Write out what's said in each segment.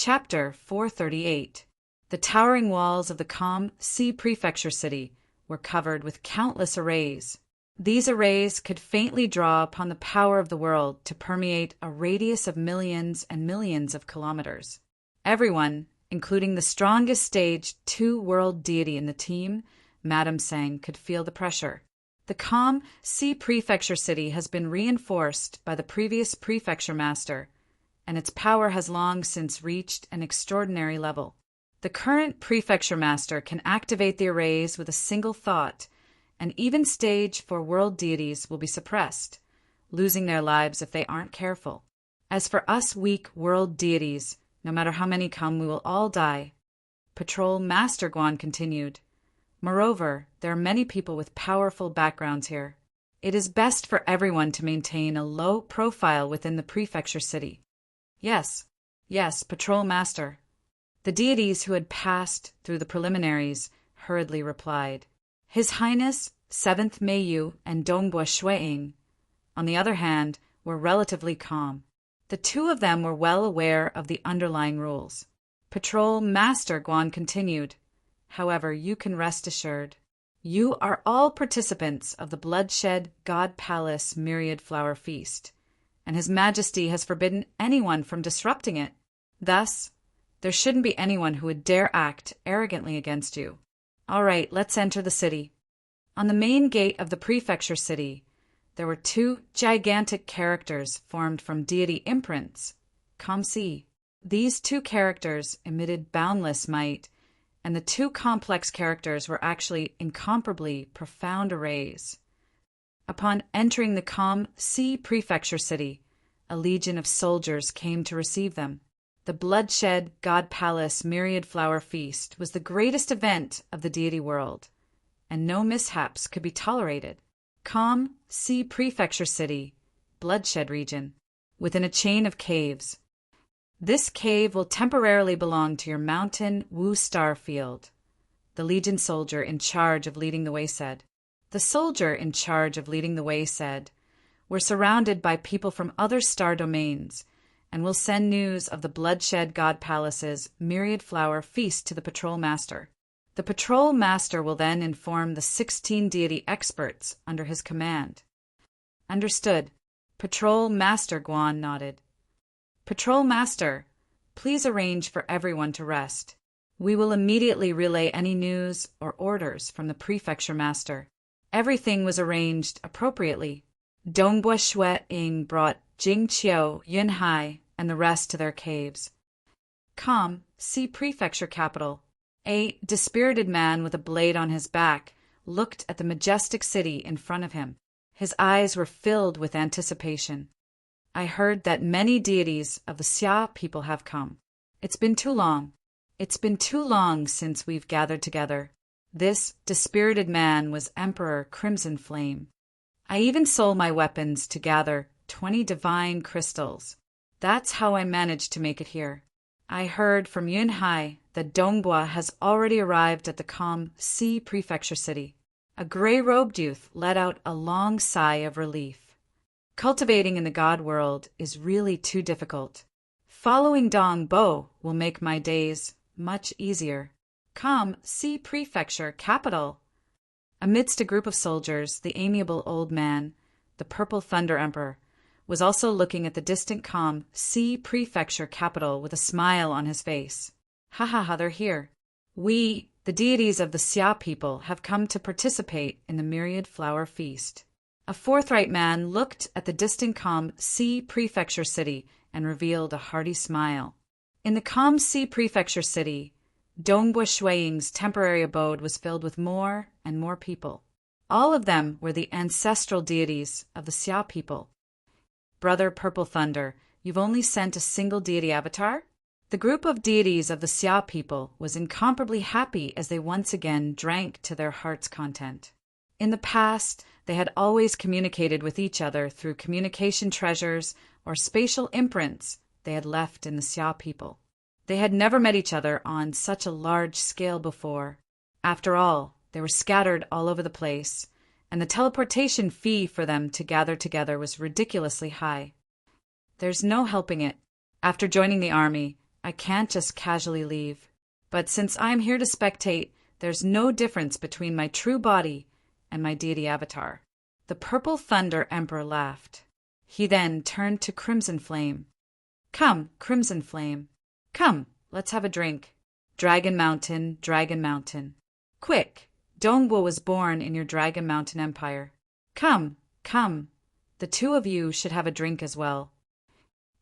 Chapter 438. The towering walls of the calm sea prefecture city were covered with countless arrays. These arrays could faintly draw upon the power of the world to permeate a radius of millions and millions of kilometers. Everyone, including the strongest stage 2 world deity in the team, Madame Sang, could feel the pressure. The calm sea prefecture city has been reinforced by the previous prefecture master, and its power has long since reached an extraordinary level. The current prefecture master can activate the arrays with a single thought, and even stage 4 world deities will be suppressed, losing their lives if they aren't careful. As for us weak world deities, no matter how many come, we will all die. Patrol Master Guan continued. Moreover, there are many people with powerful backgrounds here. It is best for everyone to maintain a low profile within the prefecture city. Yes, Patrol Master. The deities who had passed through the preliminaries hurriedly replied. His Highness, 7th Meiyu and Dongbua Shuiying, on the other hand, were relatively calm. The two of them were well aware of the underlying rules. Patrol Master Guan continued. However, you can rest assured. You are all participants of the Bloodshed God Palace Myriad Flower Feast, and His Majesty has forbidden anyone from disrupting it. Thus, there shouldn't be anyone who would dare act arrogantly against you. All right, let's enter the city. On the main gate of the prefecture city, there were 2 gigantic characters formed from deity imprints, Kamsi. These 2 characters emitted boundless might, and the 2 complex characters were actually incomparably profound arrays. Upon entering the calm sea prefecture city, a legion of soldiers came to receive them. The Bloodshed God Palace Myriad Flower Feast was the greatest event of the deity world, and no mishaps could be tolerated. Calm sea prefecture city, Bloodshed region, within a chain of caves. This cave will temporarily belong to your Mountain Wu Star Field, the Legion soldier in charge of leading the way said. The soldier in charge of leading the way said, "We're surrounded by people from other star domains, and will send news of the Bloodshed God Palace's Myriad Flower Feast to the Patrol Master. The Patrol Master will then inform the 16 deity experts under his command." Understood. Patrol Master Guan nodded. Patrol Master, please arrange for everyone to rest. We will immediately relay any news or orders from the Prefecture Master. Everything was arranged appropriately. Dongbua Shuiying brought Jing Qiu, Yun Hai, and the rest to their caves. Calm, sea prefecture capital. A dispirited man with a blade on his back looked at the majestic city in front of him. His eyes were filled with anticipation. I heard that many deities of the Xia people have come. It's been too long. It's been too long since we've gathered together. This dispirited man was Emperor Crimson Flame. I even sold my weapons to gather 20 divine crystals. That's how I managed to make it here. I heard from Yun Hai that Dongbua has already arrived at the calm sea prefecture city. A gray-robed youth let out a long sigh of relief. Cultivating in the god world is really too difficult. Following Dong Bo will make my days much easier. Calm sea prefecture capital. Amidst a group of soldiers, the amiable old man, the Purple Thunder Emperor, was also looking at the distant calm sea prefecture capital with a smile on his face. Ha, they're here. We, the deities of the Xia people, have come to participate in the Myriad Flower Feast. A forthright man looked at the distant calm sea prefecture city and revealed a hearty smile. In the calm sea prefecture city, Dongbua Shuiying's temporary abode was filled with more and more people. All of them were the ancestral deities of the Xia people. Brother Purple Thunder, you've only sent a single deity avatar? The group of deities of the Xia people was incomparably happy as they once again drank to their heart's content. In the past, they had always communicated with each other through communication treasures or spatial imprints they had left in the Xia people. They had never met each other on such a large scale before. After all, they were scattered all over the place, and the teleportation fee for them to gather together was ridiculously high. There's no helping it. After joining the army, I can't just casually leave. But since I'm here to spectate, there's no difference between my true body and my deity avatar." The Purple Thunder Emperor laughed. He then turned to Crimson Flame. "Come, Crimson Flame. Come, let's have a drink. Dragon Mountain, Dragon Mountain. Quick, Dongbo was born in your Dragon Mountain Empire. Come, come. The two of you should have a drink as well."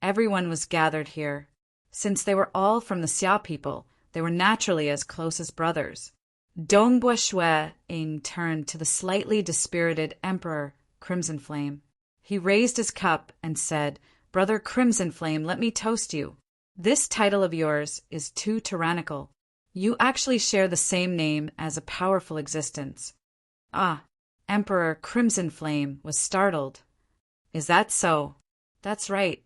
Everyone was gathered here. Since they were all from the Xia people, they were naturally as close as brothers. Dongbo Shui-ing turned to the slightly dispirited Emperor Crimson Flame. He raised his cup and said, "Brother Crimson Flame, let me toast you. This title of yours is too tyrannical. You actually share the same name as a powerful existence." Ah, Emperor Crimson Flame was startled. "Is that so?" "That's right."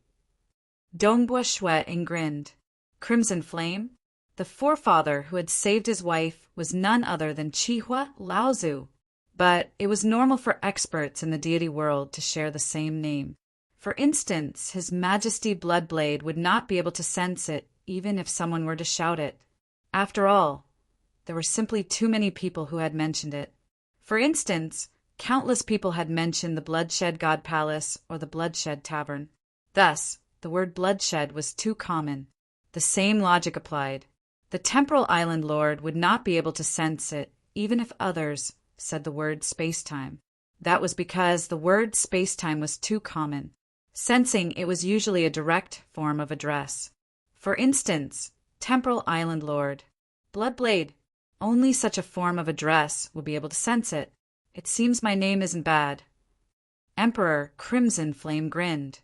Dongbo Shui-ing grinned. Crimson Flame? The forefather who had saved his wife was none other than Chihua Laozu. But it was normal for experts in the deity world to share the same name. For instance, His Majesty Bloodblade would not be able to sense it even if someone were to shout it. After all, there were simply too many people who had mentioned it. For instance, countless people had mentioned the Bloodshed God Palace or the Bloodshed Tavern. Thus, the word bloodshed was too common. The same logic applied. The Temporal Island Lord would not be able to sense it, even if others said the word spacetime. That was because the word spacetime was too common. Sensing it was usually a direct form of address. For instance, Temporal Island Lord. Bloodblade. Only such a form of address would be able to sense it. It seems my name isn't bad. Emperor Crimson Flame grinned.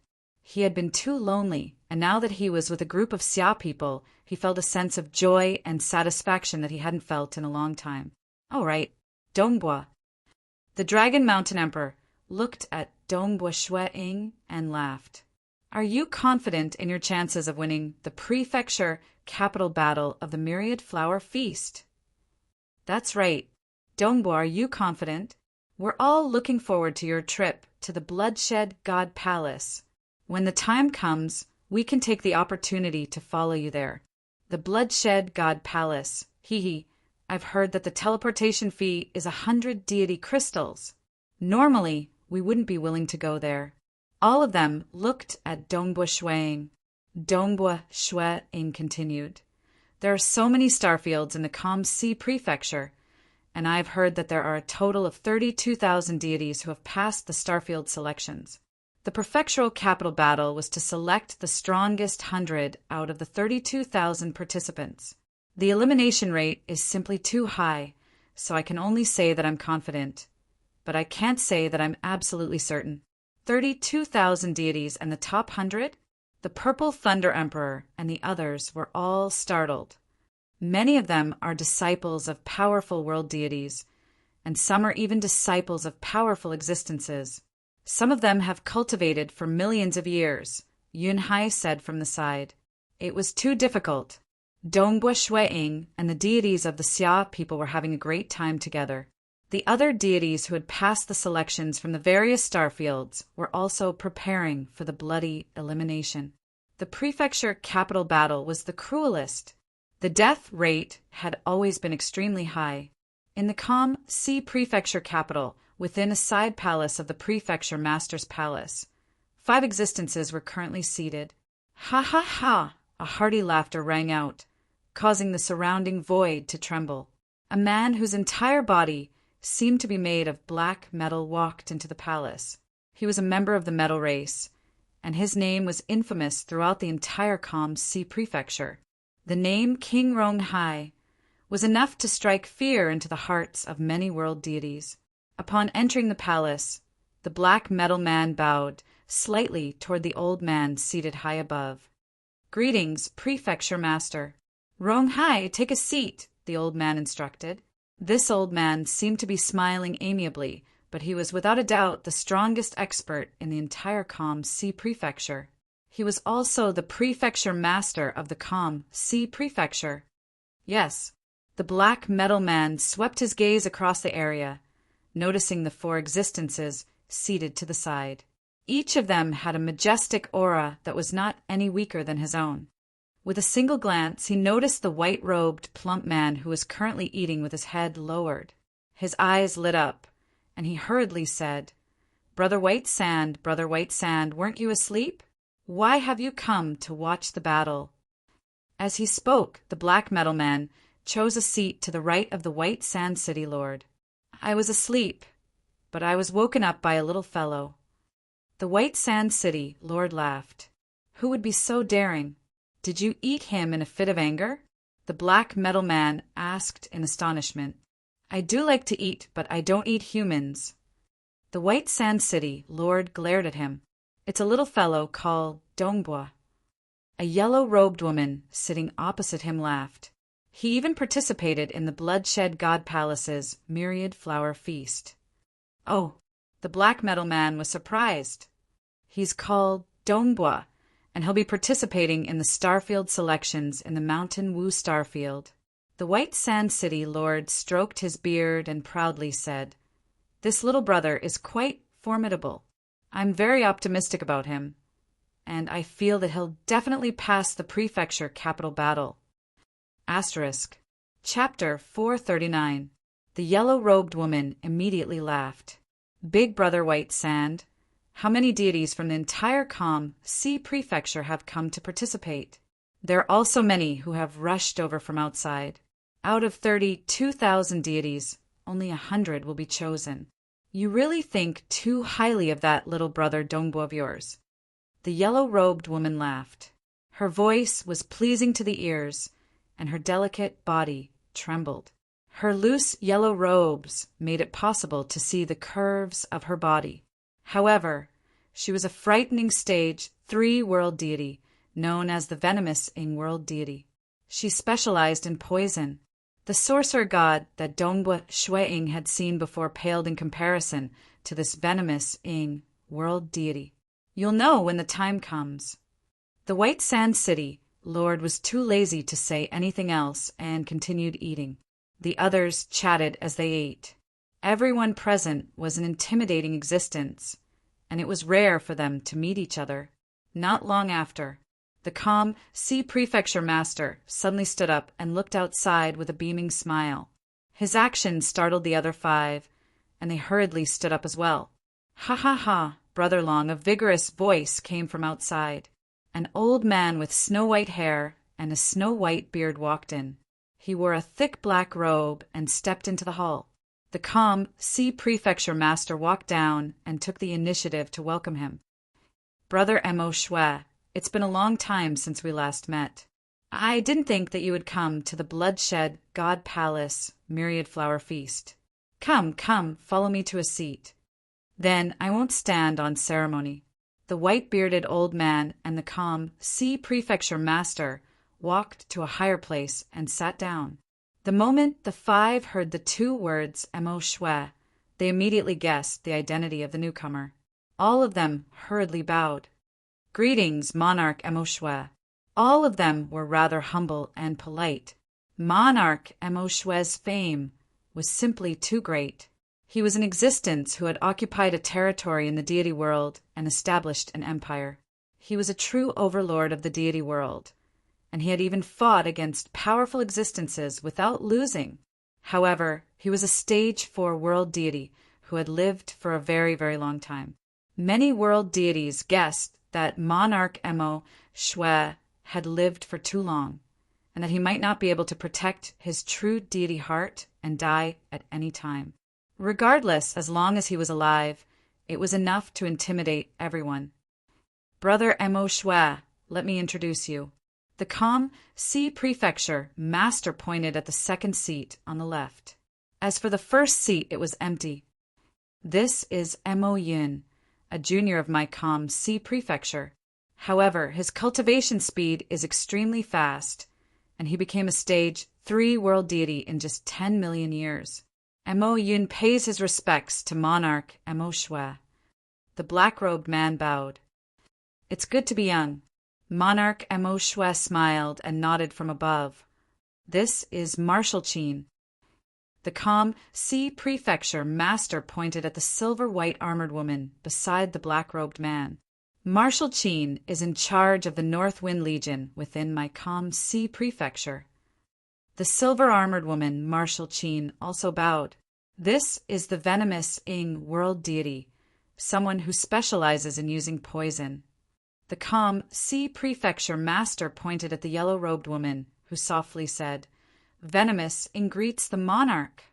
He had been too lonely, and now that he was with a group of Xia people, he felt a sense of joy and satisfaction that he hadn't felt in a long time. "All right, Dongbo." The Dragon Mountain Emperor looked at Dongbo Shui-ing and laughed. "Are you confident in your chances of winning the prefecture capital battle of the Myriad Flower Feast?" "That's right. Dongbo, are you confident? We're all looking forward to your trip to the Bloodshed God Palace. When the time comes, we can take the opportunity to follow you there. The Bloodshed God Palace. Hee. I've heard that the teleportation fee is 100 deity crystals. Normally, we wouldn't be willing to go there." All of them looked at Dongbo Shui-ing. Dongbo Shui-ing continued. "There are so many starfields in the Kam-Si Prefecture, and I've heard that there are a total of 32,000 deities who have passed the starfield selections. The prefectural capital battle was to select the strongest 100 out of the 32,000 participants. The elimination rate is simply too high, so I can only say that I'm confident. But I can't say that I'm absolutely certain. 32,000 deities and the top 100? The Purple Thunder Emperor and the others were all startled. Many of them are disciples of powerful world deities, and some are even disciples of powerful existences. Some of them have cultivated for millions of years, Yunhai said from the side. It was too difficult. Dongbo Shui-ing and the deities of the Xia people were having a great time together. The other deities who had passed the selections from the various starfields were also preparing for the bloody elimination. The prefecture capital battle was the cruelest. The death rate had always been extremely high. In the Kam-Si Prefecture capital, within a side palace of the Prefecture Master's Palace, 5 existences were currently seated. Ha ha ha! A hearty laughter rang out, causing the surrounding void to tremble. A man whose entire body seemed to be made of black metal walked into the palace. He was a member of the metal race, and his name was infamous throughout the entire Kam-Si Prefecture. The name King Ronghai was enough to strike fear into the hearts of many world deities. Upon entering the palace, the black metal man bowed slightly toward the old man seated high above. "Greetings, Prefecture Master." "Ronghai, take a seat," the old man instructed. This old man seemed to be smiling amiably, but he was without a doubt the strongest expert in the entire Kam-Si Prefecture. He was also the Prefecture Master of the Kam-Si Prefecture. Yes, the black metal man swept his gaze across the area, noticing the 4 existences seated to the side. Each of them had a majestic aura that was not any weaker than his own. With a single glance, he noticed the white-robed, plump man who was currently eating with his head lowered. His eyes lit up, and he hurriedly said, Brother White Sand, weren't you asleep? Why have you come to watch the battle? As he spoke, the black metal man chose a seat to the right of the White Sand City Lord. I was asleep, but I was woken up by a little fellow. The White Sand City Lord laughed. Who would be so daring? Did you eat him in a fit of anger? The black metal man asked in astonishment. I do like to eat, but I don't eat humans. The White Sand City Lord glared at him. It's a little fellow called Dongbua. A yellow-robed woman sitting opposite him laughed. He even participated in the Bloodshed God Palace's myriad flower feast. Oh, the black metal man was surprised. He's called Dongbua, and he'll be participating in the Starfield selections in the Mountain Wu Starfield. The White Sand City Lord stroked his beard and proudly said, This little brother is quite formidable. I'm very optimistic about him, and I feel that he'll definitely pass the prefecture capital battle. Asterisk. Chapter 439. The yellow-robed woman immediately laughed. Big Brother White Sand, how many deities from the entire C prefecture have come to participate? There are also many who have rushed over from outside. Out of 32,000 deities, only 100 will be chosen. You really think too highly of that little brother Dongbua of yours. The yellow-robed woman laughed. Her voice was pleasing to the ears, and her delicate body trembled. Her loose yellow robes made it possible to see the curves of her body. However, she was a frightening stage 3 world deity, known as the venomous Ing world deity. She specialized in poison. The sorcerer god that Dongbua Shueing had seen before paled in comparison to this venomous Ing world deity. You'll know when the time comes. The White Sand City Lord was too lazy to say anything else and continued eating. The others chatted as they ate. Everyone present was an intimidating existence, and it was rare for them to meet each other. Not long after, the C prefecture master suddenly stood up and looked outside with a beaming smile. His action startled the other 5, and they hurriedly stood up as well. Ha ha ha, Brother Long, a vigorous voice came from outside. An old man with snow-white hair and a snow-white beard walked in. He wore a thick black robe and stepped into the hall. The C prefecture master walked down and took the initiative to welcome him. Brother Mo Shui, it's been a long time since we last met. I didn't think that you would come to the Bloodshed God Palace Myriad Flower Feast. Come, follow me to a seat. Then I won't stand on ceremony. The white-bearded old man and the C prefecture master walked to a higher place and sat down. The moment the 5 heard the 2 words Mo Shui, they immediately guessed the identity of the newcomer. All of them hurriedly bowed. Greetings, Monarch Mo Shui. All of them were rather humble and polite. Monarch Mo Shui's fame was simply too great. He was an existence who had occupied a territory in the deity world and established an empire. He was a true overlord of the deity world, and he had even fought against powerful existences without losing. However, he was a stage 4 world deity who had lived for a very, very long time. Many world deities guessed that Monarch Mo Shui had lived for too long, and that he might not be able to protect his true deity heart and die at any time. Regardless, as long as he was alive, it was enough to intimidate everyone. Brother Mo Shui, let me introduce you. The C prefecture master pointed at the second seat on the left. As for the first seat, it was empty. This is Mo Yin, a junior of my C prefecture. However, his cultivation speed is extremely fast, and he became a stage 3 world deity in just 10 million years. Mo Yun pays his respects to Monarch Mo Shui. The black-robed man bowed. It's good to be young. Monarch Mo Shui smiled and nodded from above. This is Marshal Qin. The C prefecture master pointed at the silver-white armored woman beside the black-robed man. Marshal Qin is in charge of the North Wind Legion within my calm sea prefecture. The silver-armored woman, Marshal Qin, also bowed. This is the venomous Ing world deity, someone who specializes in using poison. The calm sea prefecture master pointed at the yellow-robed woman, who softly said, "Venomous Ing greets the monarch."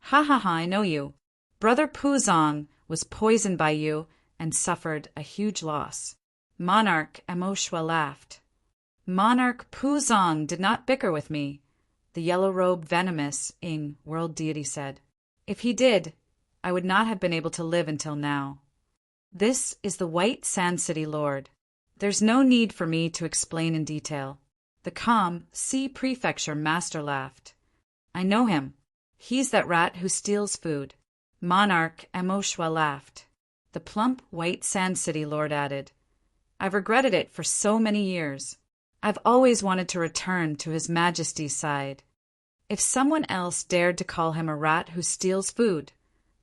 "Ha ha ha, I know you. Brother Puzong was poisoned by you and suffered a huge loss." Monarch Emoshua laughed. "Monarch Puzong did not bicker with me," the yellow-robed venomous Ing world deity said. "If he did, I would not have been able to live until now. This is the White Sand City Lord. There's no need for me to explain in detail." The calm sea prefecture master laughed. "I know him. He's that rat who steals food." Monarch Emoshua laughed. The plump White Sand City Lord added, "I've regretted it for so many years. I've always wanted to return to His Majesty's side. If someone else dared to call him a rat who steals food,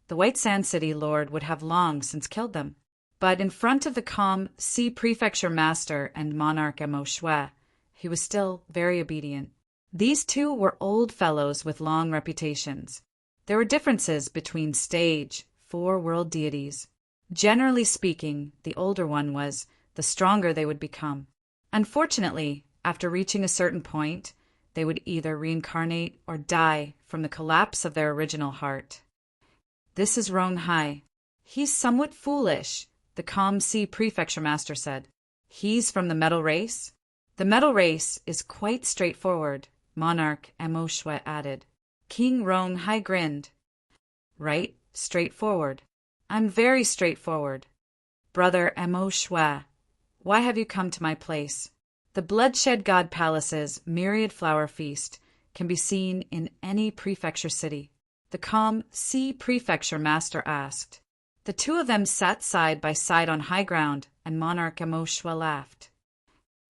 the White Sand City Lord would have long since killed them." But in front of the calm sea prefecture master and Monarch Emoshua, he was still very obedient. These two were old fellows with long reputations. There were differences between stage, 4 world deities. Generally speaking, the older one was, the stronger they would become. Unfortunately, after reaching a certain point, they would either reincarnate or die from the collapse of their original heart. "This is Rong Hai. He's somewhat foolish," the calm sea prefecture master said. "He's from the metal race?" "The metal race is quite straightforward," Monarch Emoshua added. King Rong Hai grinned. "Right, straightforward. I'm very straightforward. Brother Emoshua, why have you come to my place?" The Bloodshed God Palace's myriad flower feast can be seen in any prefecture city. The calm sea prefecture master asked. The two of them sat side by side on high ground, and Monarch Emoshua laughed.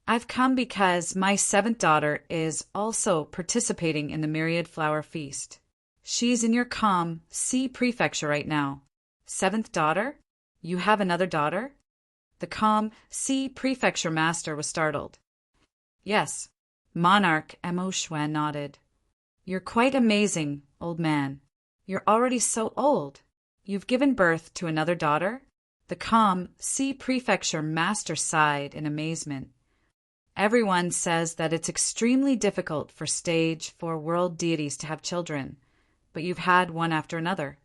"I've come because my 7th daughter is also participating in the myriad flower feast. She's in your calm sea prefecture right now." "7th daughter? You have another daughter?" The calm sea prefecture master was startled. "Yes." Monarch Emoshua nodded. "You're quite amazing, old man. You're already so old. You've given birth to another daughter?" The calm sea prefecture master sighed in amazement. "Everyone says that it's extremely difficult for stage 4 world deities to have children, but you've had one after another.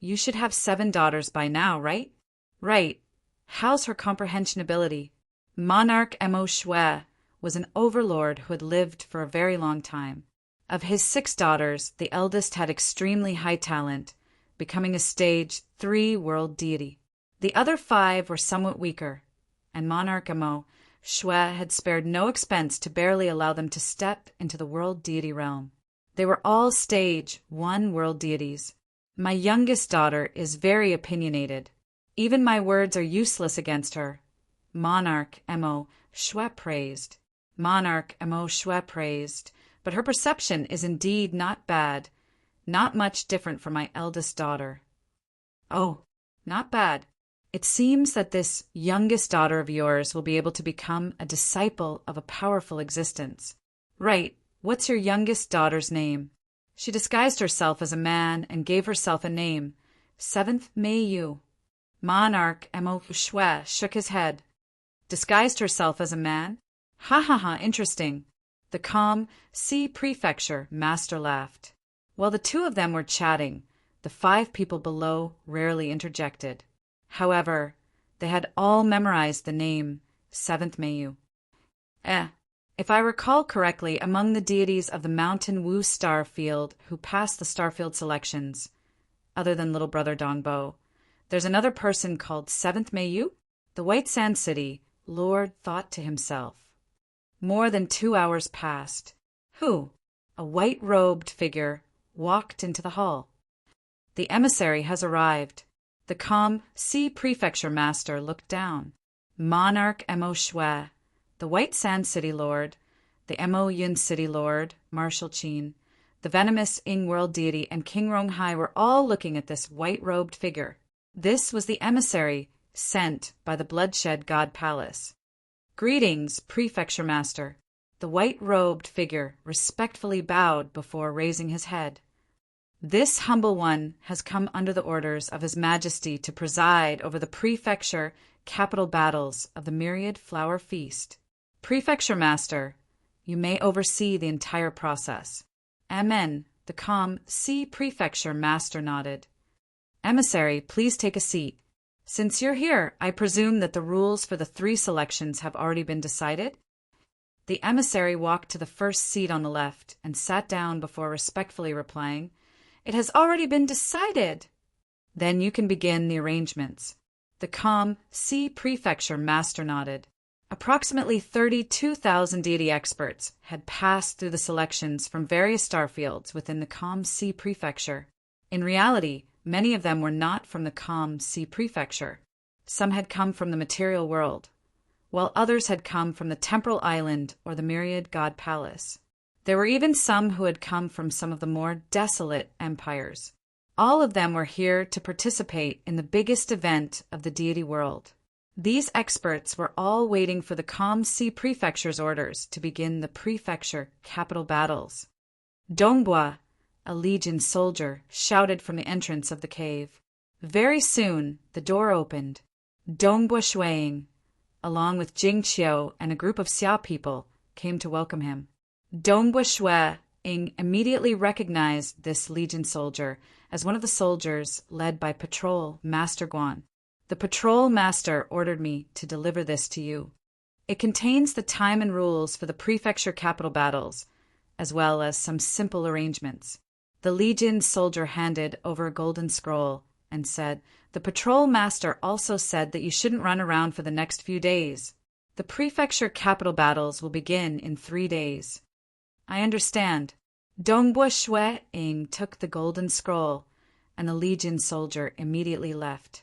You should have 7 daughters by now, right?" "Right. How's her comprehension ability?" Monarch Emoshua was an overlord who had lived for a very long time. Of his 6 daughters, the eldest had extremely high talent, becoming a stage 3 world deity. The other 5 were somewhat weaker, and Monarch Emoshua had spared no expense to barely allow them to step into the world deity realm. They were all stage 1 world deities. "My youngest daughter is very opinionated. Even my words are useless against her," Monarch Emoshua praised. Monarch Emoshua praised, "but her perception is indeed not bad, not much different from my eldest daughter." "Oh, not bad. It seems that this youngest daughter of yours will be able to become a disciple of a powerful existence." "Right. What's your youngest daughter's name?" "She disguised herself as a man and gave herself a name, 7th Mayu." Monarch Emoshua shook his head. "Disguised herself as a man? Ha ha ha, interesting." The calm sea prefecture master laughed. While the two of them were chatting, the 5 people below rarely interjected. However, they had all memorized the name 7th Mayu. If I recall correctly, among the deities of the Mountain Wu star field who passed the starfield selections, other than little brother Dongbo, there's another person called 7th Mayu? The White Sand City Lord thought to himself. More than 2 hours passed. Who? A white-robed figure walked into the hall. "The emissary has arrived." The calm sea prefecture master looked down. Monarch Emoshua, the White Sand City Lord, the Emo Yun City Lord, Marshal Qin, the venomous Ing world deity, and King Rong Hai were all looking at this white-robed figure. This was the emissary sent by the bloodshed god Pallas. Greetings, Prefecture Master. The white-robed figure respectfully bowed before raising his head. This humble one has come under the orders of His Majesty to preside over the prefecture capital battles of the Myriad Flower Feast. Prefecture Master, you may oversee the entire process. Amen. The calm Prefecture Master nodded. Emissary, please take a seat. Since you're here, I presume that the rules for the 3 selections have already been decided? The emissary walked to the first seat on the left and sat down before respectfully replying, "It has already been decided." "Then you can begin the arrangements." The calm Prefecture Master nodded. Approximately 32,000 deity experts had passed through the selections from various star fields within the calm Prefecture. In reality, many of them were not from the calm Prefecture. Some had come from the material world, while others had come from the temporal island or the myriad god Pallas. There were even some who had come from some of the more desolate empires. All of them were here to participate in the biggest event of the deity world. These experts were all waiting for the calm Prefecture's orders to begin the prefecture capital battles. Dongbua, a legion soldier, shouted from the entrance of the cave. Very soon, the door opened. Dongbua Shuang, along with Jing Qiu and a group of Xia people, came to welcome him. Dongbua Shuang immediately recognized this legion soldier as one of the soldiers led by Patrol Master Guan. The Patrol Master ordered me to deliver this to you. It contains the time and rules for the prefecture capital battles, as well as some simple arrangements. The Legion soldier handed over a golden scroll and said, "The Patrol Master also said that you shouldn't run around for the next few days. The prefecture capital battles will begin in 3 days." "I understand." Dongbua Shuang took the golden scroll, and the Legion soldier immediately left.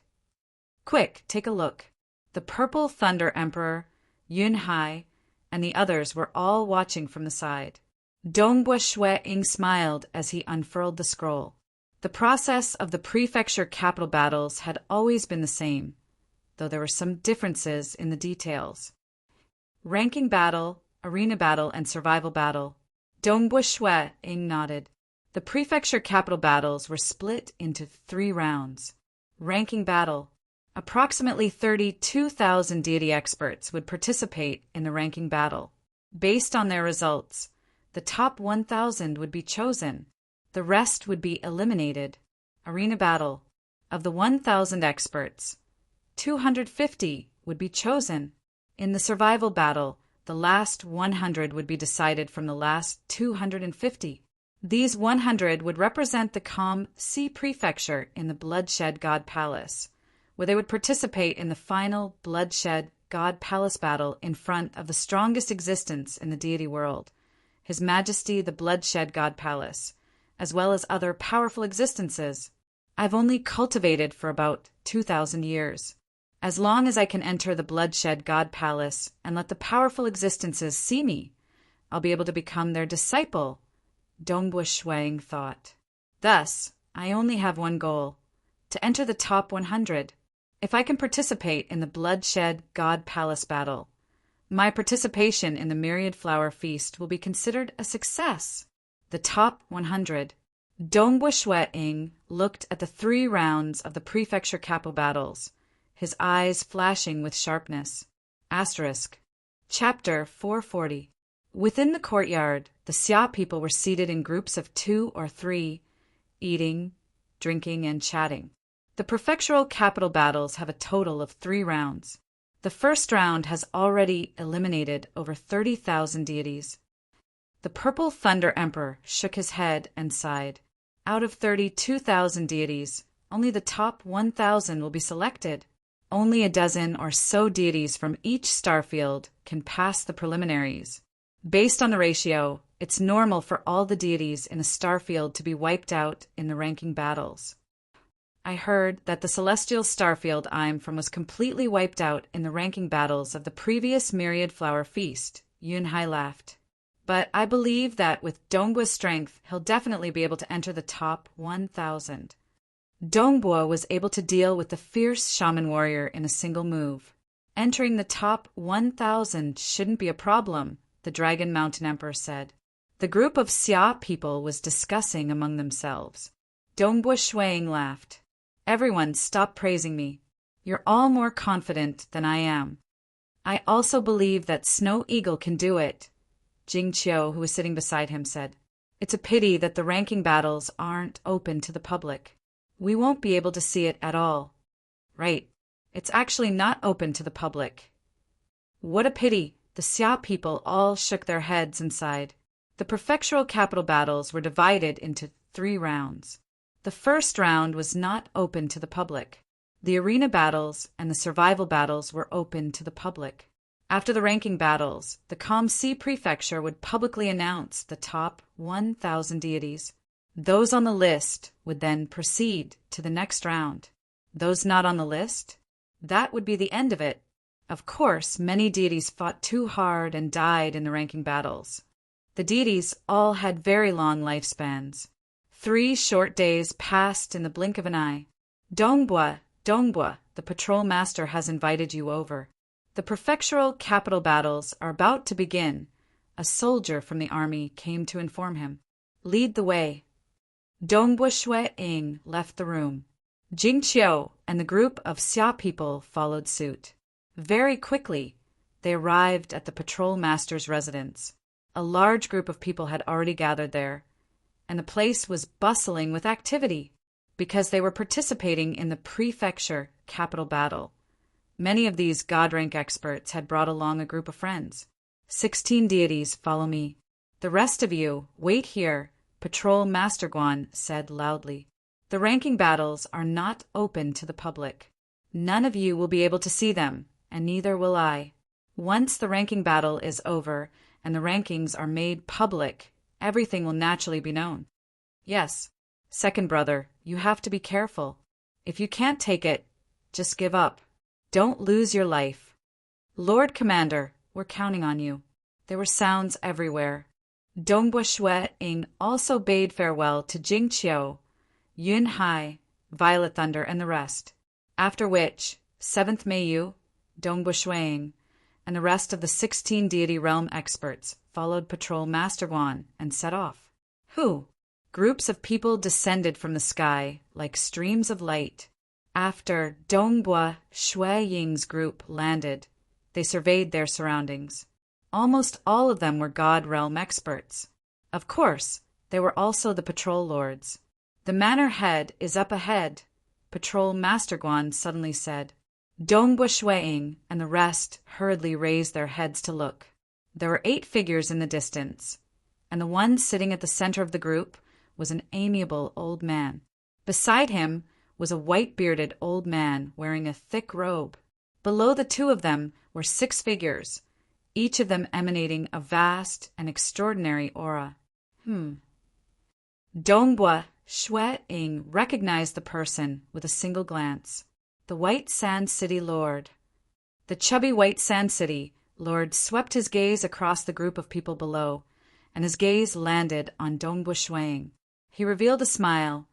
"Quick, take a look." The Purple Thunder Emperor, Yun Hai, and the others were all watching from the side. Dongbua Shuang smiled as he unfurled the scroll. The process of the prefecture capital battles had always been the same, though there were some differences in the details. Ranking battle, arena battle, and survival battle. Dongbua Shuang nodded. The prefecture capital battles were split into 3 rounds. Ranking battle. Approximately 32,000 deity experts would participate in the ranking battle. Based on their results, the top 1,000 would be chosen. The rest would be eliminated. Arena battle. Of the 1,000 experts, 250 would be chosen. In the survival battle, the last 100 would be decided from the last 250. These 100 would represent the calm Prefecture in the bloodshed god Pallas, where they would participate in the final bloodshed god Pallas battle in front of the strongest existence in the deity world, His Majesty the bloodshed god Pallas, as well as other powerful existences. I've only cultivated for about 2,000 years. As long as I can enter the bloodshed god Pallas and let the powerful existences see me, I'll be able to become their disciple, Dongbua Shuang thought. Thus, I only have one goal, to enter the top 100. If I can participate in the bloodshed god Pallas battle, my participation in the Myriad Flower Feast will be considered a success. The top 100. Dongbua Shuang looked at the 3 rounds of the prefecture capital battles, his eyes flashing with sharpness. Asterisk. Chapter 440. Within the courtyard, the Xia people were seated in groups of 2 or 3, eating, drinking, and chatting. The prefectural capital battles have a total of 3 rounds. The first round has already eliminated over 30,000 deities. The Purple Thunder Emperor shook his head and sighed. Out of 32,000 deities, only the top 1,000 will be selected. Only a dozen or so deities from each star field can pass the preliminaries. Based on the ratio, it's normal for all the deities in a star field to be wiped out in the ranking battles. I heard that the celestial starfield I'm from was completely wiped out in the ranking battles of the previous Myriad Flower Feast. Yun Hai laughed. But I believe that with Donggua's strength, he'll definitely be able to enter the top 1,000. Dongbua was able to deal with the fierce shaman warrior in a single move. Entering the top 1,000 shouldn't be a problem, the Dragon Mountain Emperor said. The group of Xia people was discussing among themselves. Dongbua Shuang laughed. Everyone, stop praising me. You're all more confident than I am. I also believe that Snow Eagle can do it, Jing Qiu, who was sitting beside him, said. It's a pity that the ranking battles aren't open to the public. We won't be able to see it at all. Right. It's actually not open to the public. What a pity. The Xia people all shook their heads and sighed. The prefectural capital battles were divided into 3 rounds. The first round was not open to the public. The arena battles and the survival battles were open to the public. After the ranking battles, the Kamsi Prefecture would publicly announce the top 1,000 deities. Those on the list would then proceed to the next round. Those not on the list? That would be the end of it. Of course, many deities fought too hard and died in the ranking battles. The deities all had very long lifespans. 3 short days passed in the blink of an eye. Dongbua, the patrol master has invited you over. The prefectural capital battles are about to begin. A soldier from the army came to inform him. Lead the way. Dongbua Shuang left the room. Jing Qiu and the group of Xia people followed suit. Very quickly, they arrived at the patrol master's residence. A large group of people had already gathered there, and the place was bustling with activity because they were participating in the prefecture capital battle. Many of these God-rank experts had brought along a group of friends. 16 deities follow me. The rest of you, wait here, Patrol Master Guan said loudly. The ranking battles are not open to the public. None of you will be able to see them, and neither will I. Once the ranking battle is over and the rankings are made public, everything will naturally be known. Yes, second brother, you have to be careful. If you can't take it, just give up. Don't lose your life. Lord Commander, we're counting on you. There were sounds everywhere. Dongbua Shuang also bade farewell to Jing Qiu, Yun Hai, Violet Thunder, and the rest, after which 7th Meiyu, Dongbua Shuang, and the rest of the 16 deity realm experts followed Patrol Master Guan and set off. Who? Groups of people descended from the sky like streams of light. After Dongbua Shuang's group landed, they surveyed their surroundings. Almost all of them were God realm experts. Of course, they were also the patrol lords. The manor head is up ahead, Patrol Master Guan suddenly said. Dongbua Shuang and the rest hurriedly raised their heads to look. There were 8 figures in the distance, and the one sitting at the center of the group was an amiable old man. Beside him was a white-bearded old man wearing a thick robe. Below the 2 of them were 6 figures, each of them emanating a vast and extraordinary aura. Dongbua Shuang recognized the person with a single glance. The White Sand City Lord. The chubby White Sand City Lord swept his gaze across the group of people below, and his gaze landed on Dongbua Shuang. He revealed a smile,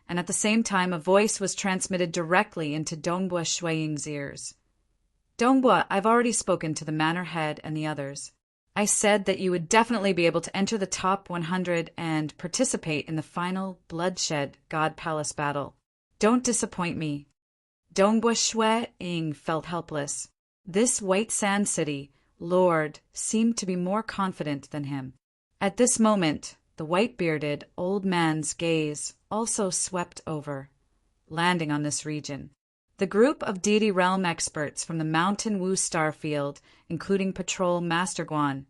and at the same time a voice was transmitted directly into Dongbua Shuang's ears. Dongbua, I've already spoken to the manor head and the others. I said that you would definitely be able to enter the top 100 and participate in the final bloodshed God Palace battle. Don't disappoint me. Dongbua Shuang felt helpless. This White Sand City Lord seemed to be more confident than him. At this moment, the white-bearded old man's gaze also swept over, landing on this region. The group of deity realm experts from the Mountain Wu Starfield, including Patrol Master Guan,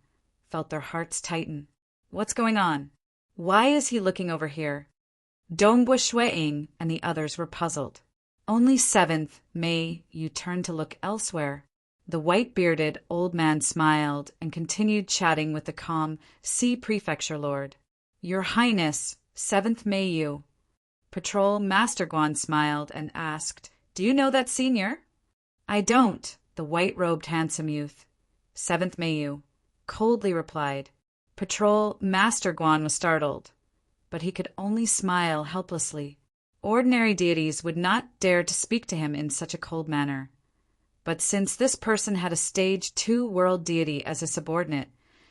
felt their hearts tighten. What's going on? Why is he looking over here? Dongbua Shuang and the others were puzzled. Only 7th May you turned to look elsewhere. The white-bearded old man smiled and continued chatting with the calm Sea Prefecture Lord. Your Highness, 7th Meiyu. Patrol Master Guan smiled and asked, Do you know that senior? I don't, the white-robed handsome youth, 7th Meiyu, coldly replied. Patrol Master Guan was startled, but he could only smile helplessly. Ordinary deities would not dare to speak to him in such a cold manner. But since this person had a stage 2 world deity as a subordinate,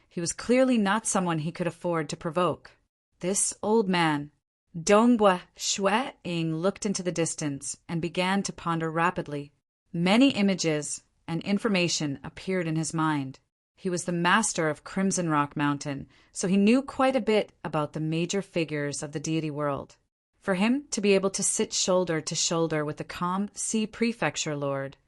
he was clearly not someone he could afford to provoke. This old man, Dongbua Shui-ing, looked into the distance and began to ponder rapidly. Many images and information appeared in his mind. He was the master of Crimson Rock Mountain, so he knew quite a bit about the major figures of the deity world. For him to be able to sit shoulder to shoulder with the calm Sea Prefecture Lord,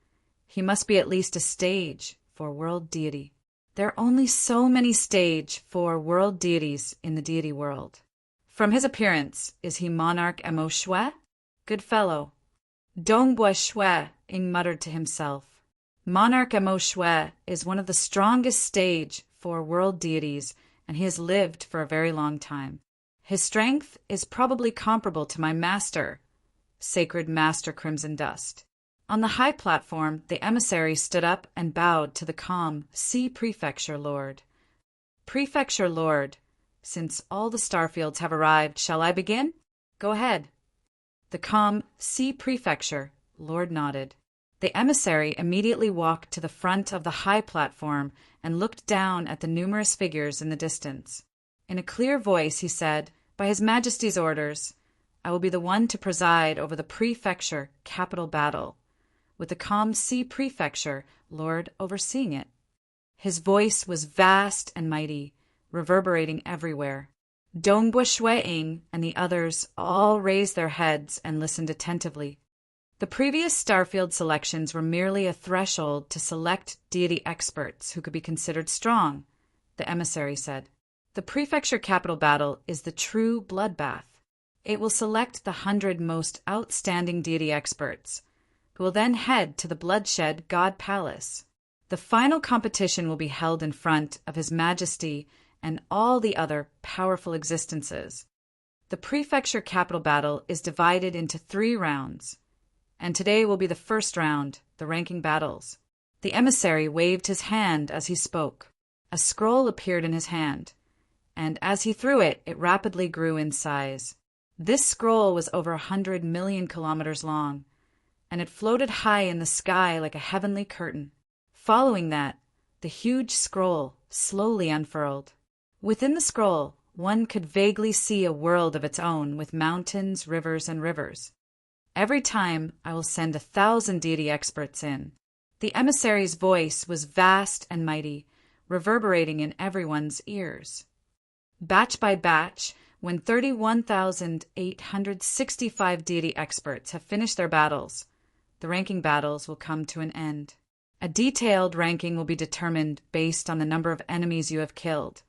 he must be at least a stage 4 world deity. There are only so many stage 4 world deities in the deity world. From his appearance, is he Monarch Mo Shui? Good fellow. Dongbua Shui-ing muttered to himself. Monarch Mo Shui is one of the strongest stage 4 world deities, and he has lived for a very long time. His strength is probably comparable to my master, Sacred Master Crimson Dust. On the high platform, the emissary stood up and bowed to the calm Sea Prefecture Lord. Prefecture Lord, since all the starfields have arrived, shall I begin? Go ahead. The calm Sea Prefecture Lord nodded. The emissary immediately walked to the front of the high platform and looked down at the numerous figures in the distance. In a clear voice he said, "By His Majesty's orders, I will be the one to preside over the prefecture capital battle, with the calm Sea Prefecture Lord overseeing it." His voice was vast and mighty, reverberating everywhere. Dongbua Shui-ing and the others all raised their heads and listened attentively. The previous Starfield selections were merely a threshold to select deity experts who could be considered strong, the emissary said. The prefecture capital battle is the true bloodbath. It will select the 100 most outstanding deity experts, who will then head to the Bloodshed God Palace. The final competition will be held in front of His Majesty and all the other powerful existences. The prefecture capital battle is divided into 3 rounds, and today will be the first round, the ranking battles. The emissary waved his hand as he spoke. A scroll appeared in his hand, and as he threw it, it rapidly grew in size. This scroll was over 100 million kilometers long, and it floated high in the sky like a heavenly curtain. Following that, the huge scroll slowly unfurled. Within the scroll, one could vaguely see a world of its own with mountains, rivers, and rivers. Every time I will send 1,000 deity experts in. The emissary's voice was vast and mighty, reverberating in everyone's ears. Batch by batch, when 31,865 deity experts have finished their battles, the ranking battles will come to an end. A detailed ranking will be determined based on the number of enemies you have killed,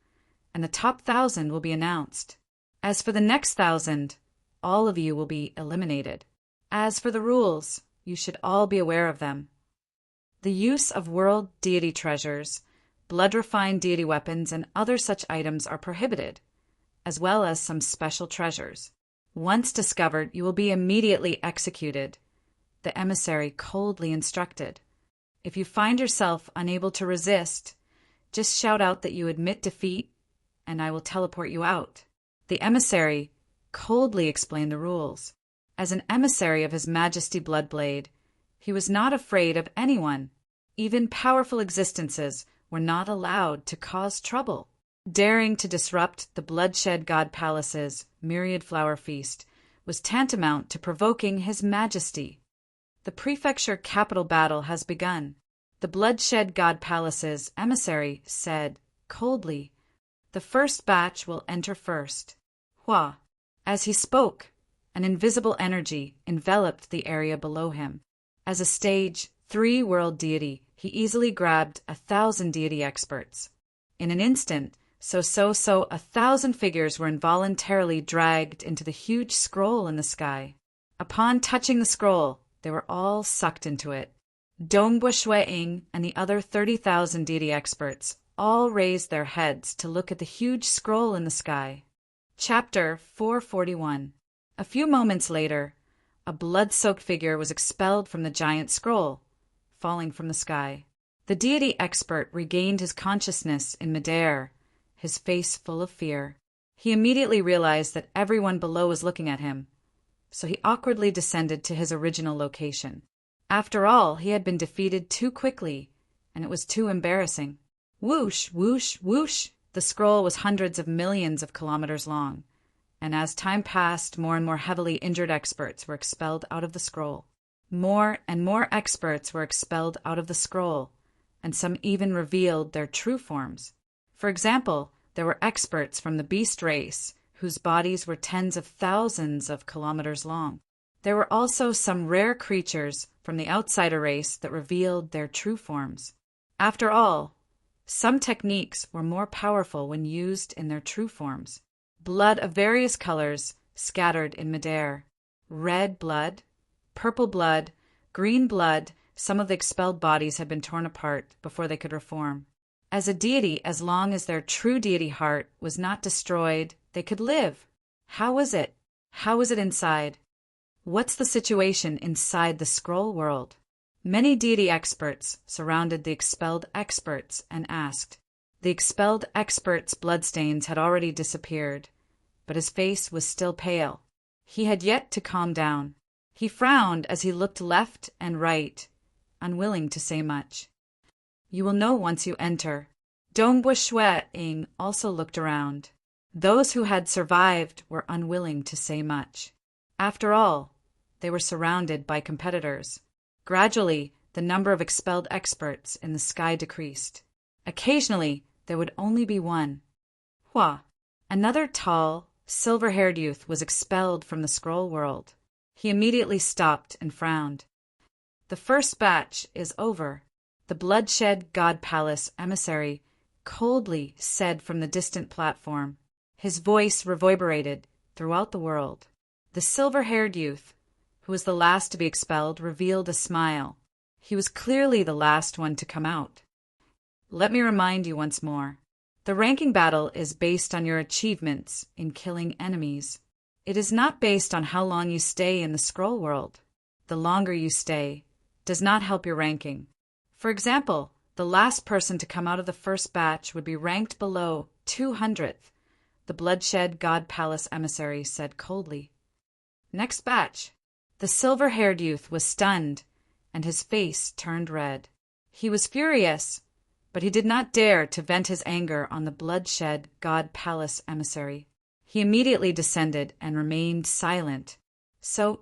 and the top 1,000 will be announced. As for the next 1,000, all of you will be eliminated. As for the rules, you should all be aware of them. The use of world deity treasures, blood-refined deity weapons, and other such items are prohibited, as well as some special treasures. Once discovered, you will be immediately executed, the emissary coldly instructed. If you find yourself unable to resist, just shout out that you admit defeat, and I will teleport you out. The emissary coldly explained the rules. As an emissary of His Majesty Bloodblade, he was not afraid of anyone. Even powerful existences were not allowed to cause trouble. Daring to disrupt the Bloodshed God Palace's myriad flower feast was tantamount to provoking His Majesty. The prefecture capital battle has begun. The Bloodshed God Palace's emissary said coldly, "The first batch will enter first." Hua. As he spoke, an invisible energy enveloped the area below him. As a stage 3 world deity, he easily grabbed 1,000 deity experts. In an instant, 1,000 figures were involuntarily dragged into the huge scroll in the sky. Upon touching the scroll, they were all sucked into it. Dongbua Shui-ing and the other 30,000 deity experts all raised their heads to look at the huge scroll in the sky. Chapter 441. A few moments later, a blood-soaked figure was expelled from the giant scroll, falling from the sky. The deity expert regained his consciousness in midair, his face full of fear. He immediately realized that everyone below was looking at him. so he awkwardly descended to his original location. After all, he had been defeated too quickly, and it was too embarrassing. Whoosh, whoosh, whoosh! The scroll was hundreds of millions of kilometers long, and as time passed, more and more heavily injured experts were expelled out of the scroll. More and more experts were expelled out of the scroll, and some even revealed their true forms. For example, there were experts from the beast race whose bodies were tens of thousands of kilometers long. There were also some rare creatures from the outsider race that revealed their true forms. After all, some techniques were more powerful when used in their true forms. Blood of various colors scattered in midair. Red blood, purple blood, green blood. Some of the expelled bodies had been torn apart before they could reform. As a deity, as long as their true deity heart was not destroyed, they could live. How was it? How was it inside? What's the situation inside the scroll world? Many deity experts surrounded the expelled experts and asked. The expelled expert's bloodstains had already disappeared, but his face was still pale. He had yet to calm down. He frowned as he looked left and right, unwilling to say much. You will know once you enter. Dongbua Shui-ing also looked around. Those who had survived were unwilling to say much. After all, they were surrounded by competitors. Gradually, the number of expelled experts in the sky decreased. Occasionally, there would only be one. Hua, another tall, silver-haired youth was expelled from the scroll world. He immediately stopped and frowned. The first batch is over, the bloodshed God Palace emissary coldly said from the distant platform. His voice reverberated throughout the world. The silver-haired youth, who was the last to be expelled, revealed a smile. He was clearly the last one to come out. Let me remind you once more. The ranking battle is based on your achievements in killing enemies. It is not based on how long you stay in the scroll world. The longer you stay does not help your ranking. For example, the last person to come out of the first batch would be ranked below 200th, the bloodshed God Palace emissary said coldly. Next batch. The silver-haired youth was stunned, and his face turned red. He was furious, but he did not dare to vent his anger on the bloodshed God Palace emissary. He immediately descended and remained silent. So,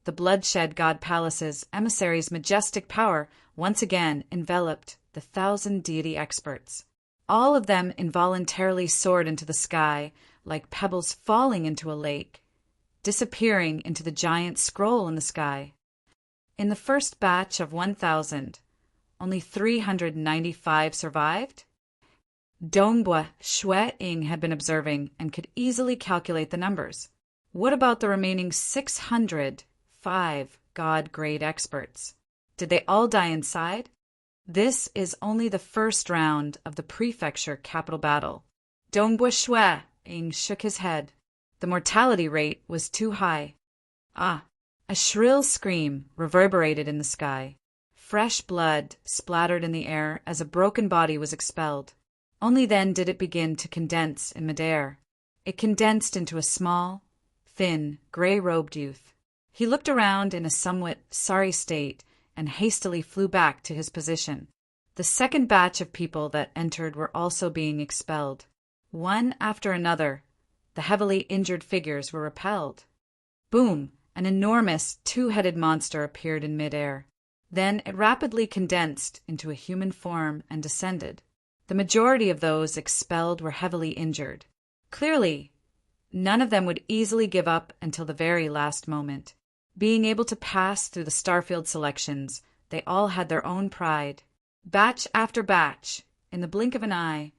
the bloodshed God Palace's emissary's majestic power once again enveloped the 1,000 deity experts. All of them involuntarily soared into the sky like pebbles falling into a lake, disappearing into the giant scroll in the sky. In the first batch of 1,000, only 395 survived? Dongbua Shui-ing had been observing and could easily calculate the numbers. What about the remaining 605 God-grade experts? Did they all die inside? This is only the first round of the prefecture capital battle. Dongbua Shui-ing shook his head. The mortality rate was too high. A shrill scream reverberated in the sky. Fresh blood splattered in the air as a broken body was expelled. Only then did it begin to condense in midair. It condensed into a small, thin, gray-robed youth. He looked around in a somewhat sorry state and hastily flew back to his position. The second batch of people that entered were also being expelled. One after another, the heavily injured figures were repelled. Boom! An enormous, two-headed monster appeared in midair. Then it rapidly condensed into a human form and descended. The majority of those expelled were heavily injured. Clearly, none of them would easily give up until the very last moment. Being able to pass through the Starfield selections, they all had their own pride. Batch after batch, in the blink of an eye,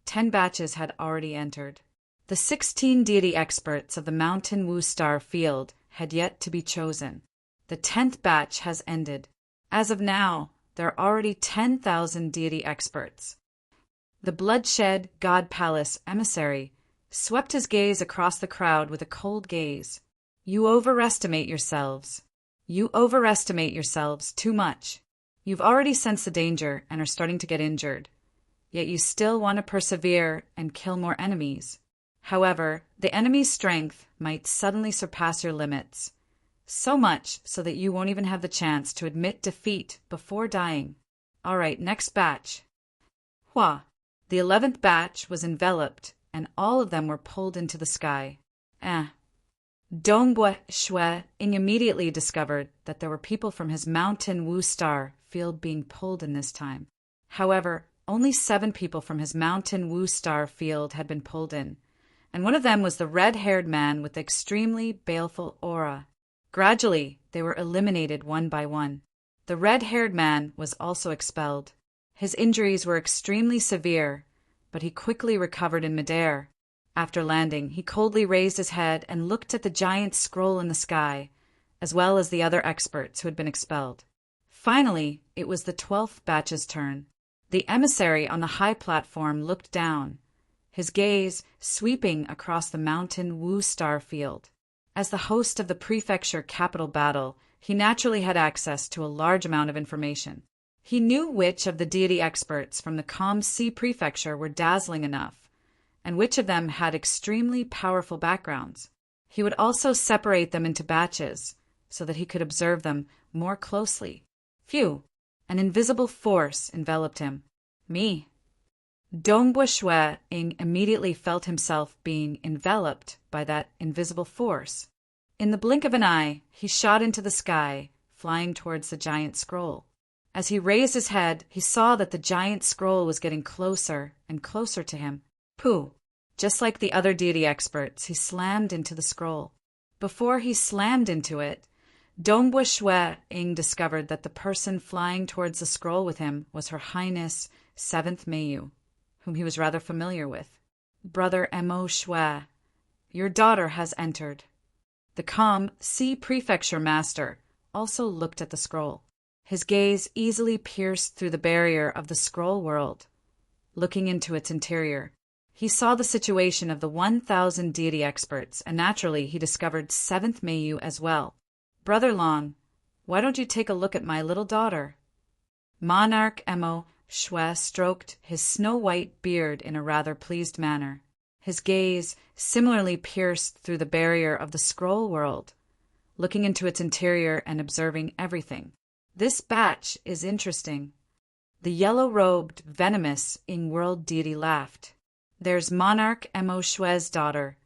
10 batches had already entered. The 16 deity experts of the Mountain Wu Star field had yet to be chosen. The 10th batch has ended. As of now, there are already 10,000 deity experts. The bloodshed God Palace emissary swept his gaze across the crowd with a cold gaze. You overestimate yourselves. You overestimate yourselves too much. You've already sensed the danger and are starting to get injured. Yet you still want to persevere and kill more enemies. However, the enemy's strength might suddenly surpass your limits. So much so that you won't even have the chance to admit defeat before dying. All right, next batch. Hua. The 11th batch was enveloped, and all of them were pulled into the sky. Dongbua Shue Ing immediately discovered that there were people from his Mountain Wu Star field being pulled in this time. However, only 7 people from his Mountain Wu Star field had been pulled in, and one of them was the red-haired man with the extremely baleful aura. Gradually, they were eliminated one by one. The red-haired man was also expelled. His injuries were extremely severe, but he quickly recovered in midair. After landing, he coldly raised his head and looked at the giant scroll in the sky, as well as the other experts who had been expelled. Finally, it was the 12th batch's turn. The emissary on the high platform looked down, his gaze sweeping across the Mountain Wu Star field. As the host of the prefecture capital battle, he naturally had access to a large amount of information. He knew which of the deity experts from the Calm Sea prefecture were dazzling enough, and which of them had extremely powerful backgrounds. He would also separate them into batches, so that he could observe them more closely. Phew! An invisible force enveloped him. Me. Dongbua Shue Ing immediately felt himself being enveloped by that invisible force. In the blink of an eye, he shot into the sky, flying towards the giant scroll. As he raised his head, he saw that the giant scroll was getting closer and closer to him. Pooh! Just like the other deity experts, he slammed into the scroll. Before he slammed into it, Dongbua Shue Ing discovered that the person flying towards the scroll with him was Her Highness 7th Mayu, whom he was rather familiar with. Brother Mo Shue, your daughter has entered. The Calm Sea Prefecture Master also looked at the scroll. His gaze easily pierced through the barrier of the scroll world. Looking into its interior, he saw the situation of the 1,000 deity experts, and naturally he discovered 7th Mayu as well. Brother Long, why don't you take a look at my little daughter? Monarch Mo Shue stroked his snow-white beard in a rather pleased manner. His gaze similarly pierced through the barrier of the scroll world, looking into its interior and observing everything. This batch is interesting. The yellow-robed, venomous Ing world deity laughed. There's Monarch Mo Shue's daughter,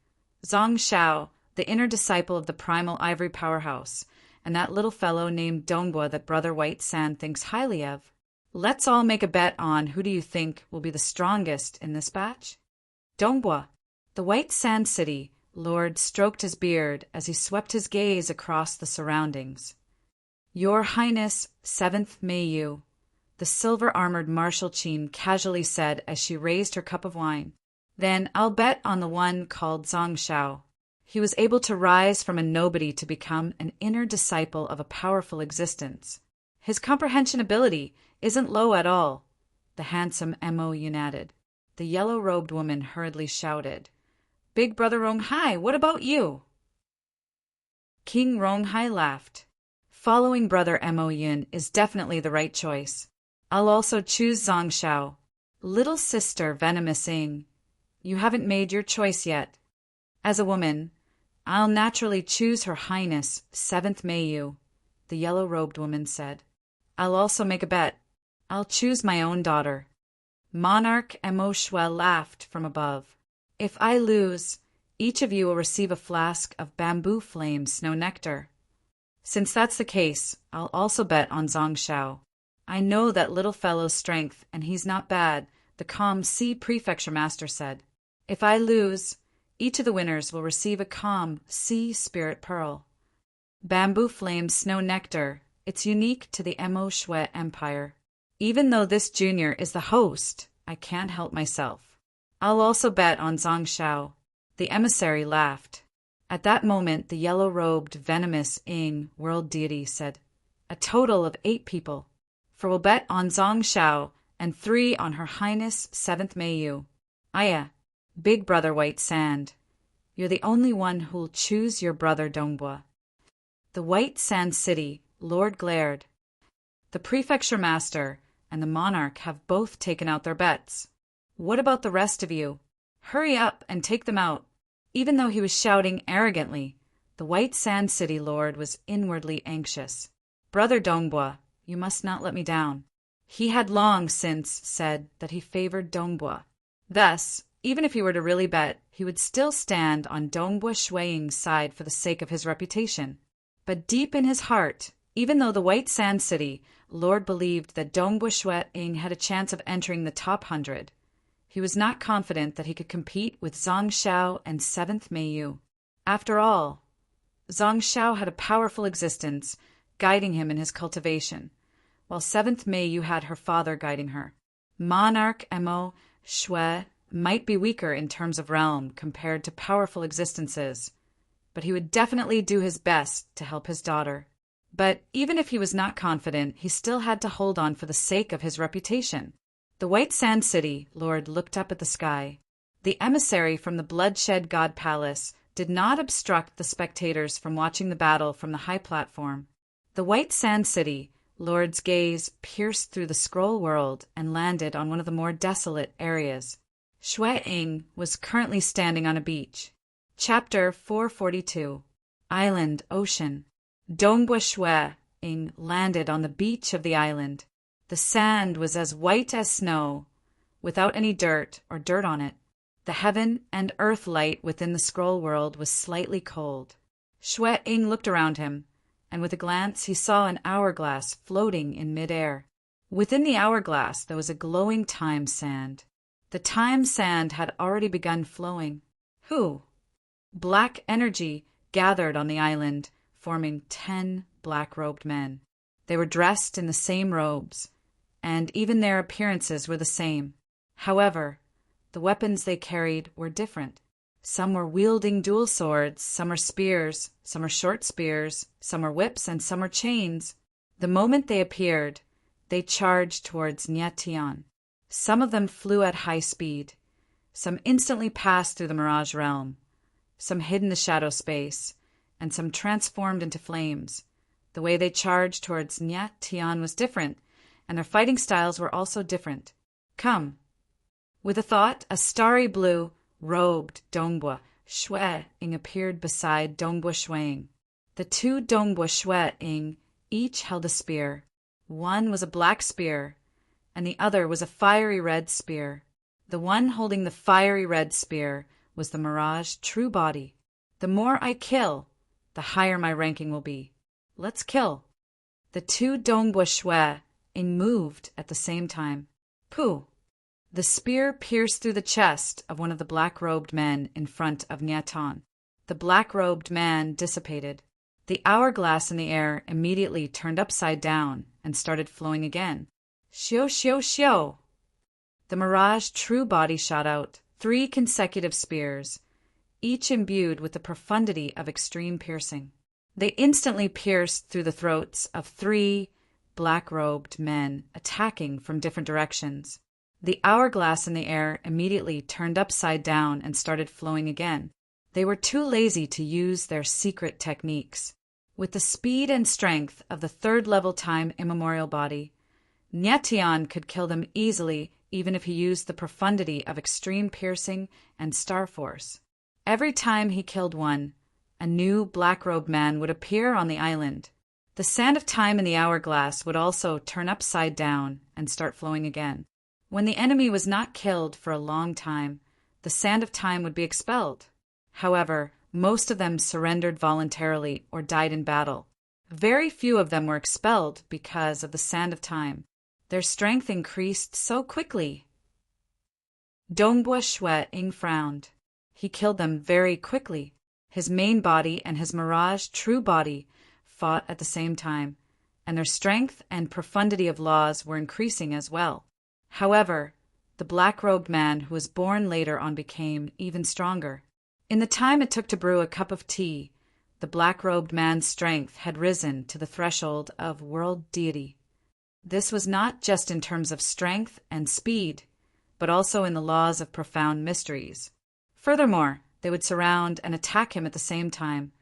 Zhang Shao, the inner disciple of the primal ivory powerhouse, and that little fellow named Dongbua that Brother White Sand thinks highly of. Let's all make a bet on who do you think will be the strongest in this batch? Dongbua. The White Sand City Lord stroked his beard as he swept his gaze across the surroundings. Your Highness 7th Mayu, the silver-armored Martial Qin casually said as she raised her cup of wine. Then I'll bet on the one called Zhang Shao. He was able to rise from a nobody to become an inner disciple of a powerful existence. His comprehension ability isn't low at all, the handsome Mo added. The yellow-robed woman hurriedly shouted, Big Brother Ronghai, what about you? King Ronghai laughed. Following Brother Mo Yin is definitely the right choice. I'll also choose Zhang Shao. Little sister Venomous Ing, you haven't made your choice yet. As a woman, I'll naturally choose Her Highness 7th Mayu, the yellow-robed woman said. I'll also make a bet. I'll choose my own daughter. Monarch Mo Shue laughed from above. If I lose, each of you will receive a flask of bamboo flame snow nectar. Since that's the case, I'll also bet on Zhang Shao. I know that little fellow's strength, and he's not bad, the Calm Sea Prefecture Master said. If I lose, each of the winners will receive a Calm Sea Spirit Pearl. Bamboo Flame Snow Nectar, it's unique to the Mo Shue Empire. Even though this junior is the host, I can't help myself. I'll also bet on Zhang Shao. The emissary laughed. At that moment, the yellow-robed, venomous Ing world deity said, A total of 8 people. For we'll bet on Zhang Shao and 3 on Her Highness 7th Mayu. Aya, Big Brother White Sand, you're the only one who'll choose your brother Dongbua. The White Sand City Lord glared. The Prefecture Master and the Monarch have both taken out their bets. What about the rest of you? Hurry up and take them out. Even though he was shouting arrogantly, the White Sand City Lord was inwardly anxious. "Brother Dongbua, you must not let me down." He had long since said that he favored Dongbua. Thus, even if he were to really bet, he would still stand on Dongbua Shueying's side for the sake of his reputation. But deep in his heart, even though the White Sand City Lord believed that Dongbua Shueying had a chance of entering the top 100, he was not confident that he could compete with Zhang Xiao and 7th Meiyu. After all, Zhang Xiao had a powerful existence guiding him in his cultivation, while 7th Meiyu had her father guiding her. Monarch Mo Shui might be weaker in terms of realm compared to powerful existences, but he would definitely do his best to help his daughter. But even if he was not confident, he still had to hold on for the sake of his reputation. The White Sand City Lord looked up at the sky. The emissary from the Bloodshed God Palace did not obstruct the spectators from watching the battle from the high platform. The White Sand City Lord's gaze pierced through the scroll world and landed on one of the more desolate areas. Shueying was currently standing on a beach. Chapter 442. Island Ocean. Dongbua Shueying landed on the beach of the island. The sand was as white as snow, without any dirt or dirt on it. The heaven and earth light within the scroll world was slightly cold. Shueying looked around him, and with a glance he saw an hourglass floating in midair. Within the hourglass there was a glowing time sand. The time sand had already begun flowing. Who? Black energy gathered on the island, forming 10 black-robed men. They were dressed in the same robes, and even their appearances were the same. However, the weapons they carried were different. Some were wielding dual swords, some are spears, some are short spears, some are whips, and some are chains. The moment they appeared, they charged towards Nyetian. Some of them flew at high speed. Some instantly passed through the Mirage Realm. Some hid in the shadow space, and some transformed into flames. The way they charged towards Nyetian was different, and their fighting styles were also different. Come. With a thought, a starry blue, robed Dongbua Shueying appeared beside Dongbua Shueying. The two Dongbua Shueying each held a spear. One was a black spear, and the other was a fiery red spear. The one holding the fiery red spear was the Mirage True Body. The more I kill, the higher my ranking will be. Let's kill. The two Dongbua Shueying moved at the same time. Pooh! The spear pierced through the chest of one of the black-robed men in front of Nyetian. The black-robed man dissipated. The hourglass in the air immediately turned upside down and started flowing again. Xiu, xiu, xiu! The Mirage True Body shot out 3 consecutive spears, each imbued with the profundity of extreme piercing. They instantly pierced through the throats of 3 black-robed men attacking from different directions. The hourglass in the air immediately turned upside down and started flowing again. They were too lazy to use their secret techniques. With the speed and strength of the 3rd-level time immemorial body, Nyetian could kill them easily even if he used the profundity of extreme piercing and star force. Every time he killed one, a new black-robed man would appear on the island. The sand of time in the hourglass would also turn upside down and start flowing again. When the enemy was not killed for a long time, the sand of time would be expelled. However, most of them surrendered voluntarily or died in battle. Very few of them were expelled because of the sand of time. Their strength increased so quickly. Dongbua Shueying frowned. He killed them very quickly. His main body and his Mirage True Body fought at the same time, and their strength and profundity of laws were increasing as well. However, the black-robed man who was born later on became even stronger. In the time it took to brew a cup of tea, the black-robed man's strength had risen to the threshold of world deity. This was not just in terms of strength and speed, but also in the laws of profound mysteries. Furthermore, they would surround and attack him at the same time,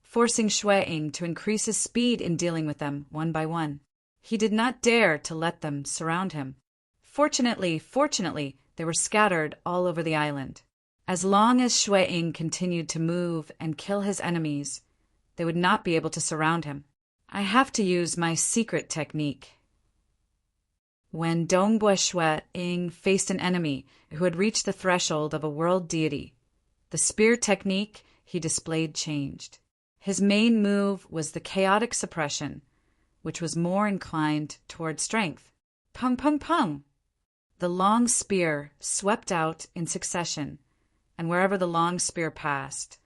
forcing Shueying to increase his speed in dealing with them one by one. He did not dare to let them surround him. Fortunately, they were scattered all over the island. As long as Shui Ying continued to move and kill his enemies, they would not be able to surround him. I have to use my secret technique. When Dongbua Shui Ying faced an enemy who had reached the threshold of a world deity, the spear technique he displayed changed. His main move was the chaotic suppression, which was more inclined toward strength. Pung pung pung! The long spear swept out in succession, and wherever the long spear passed,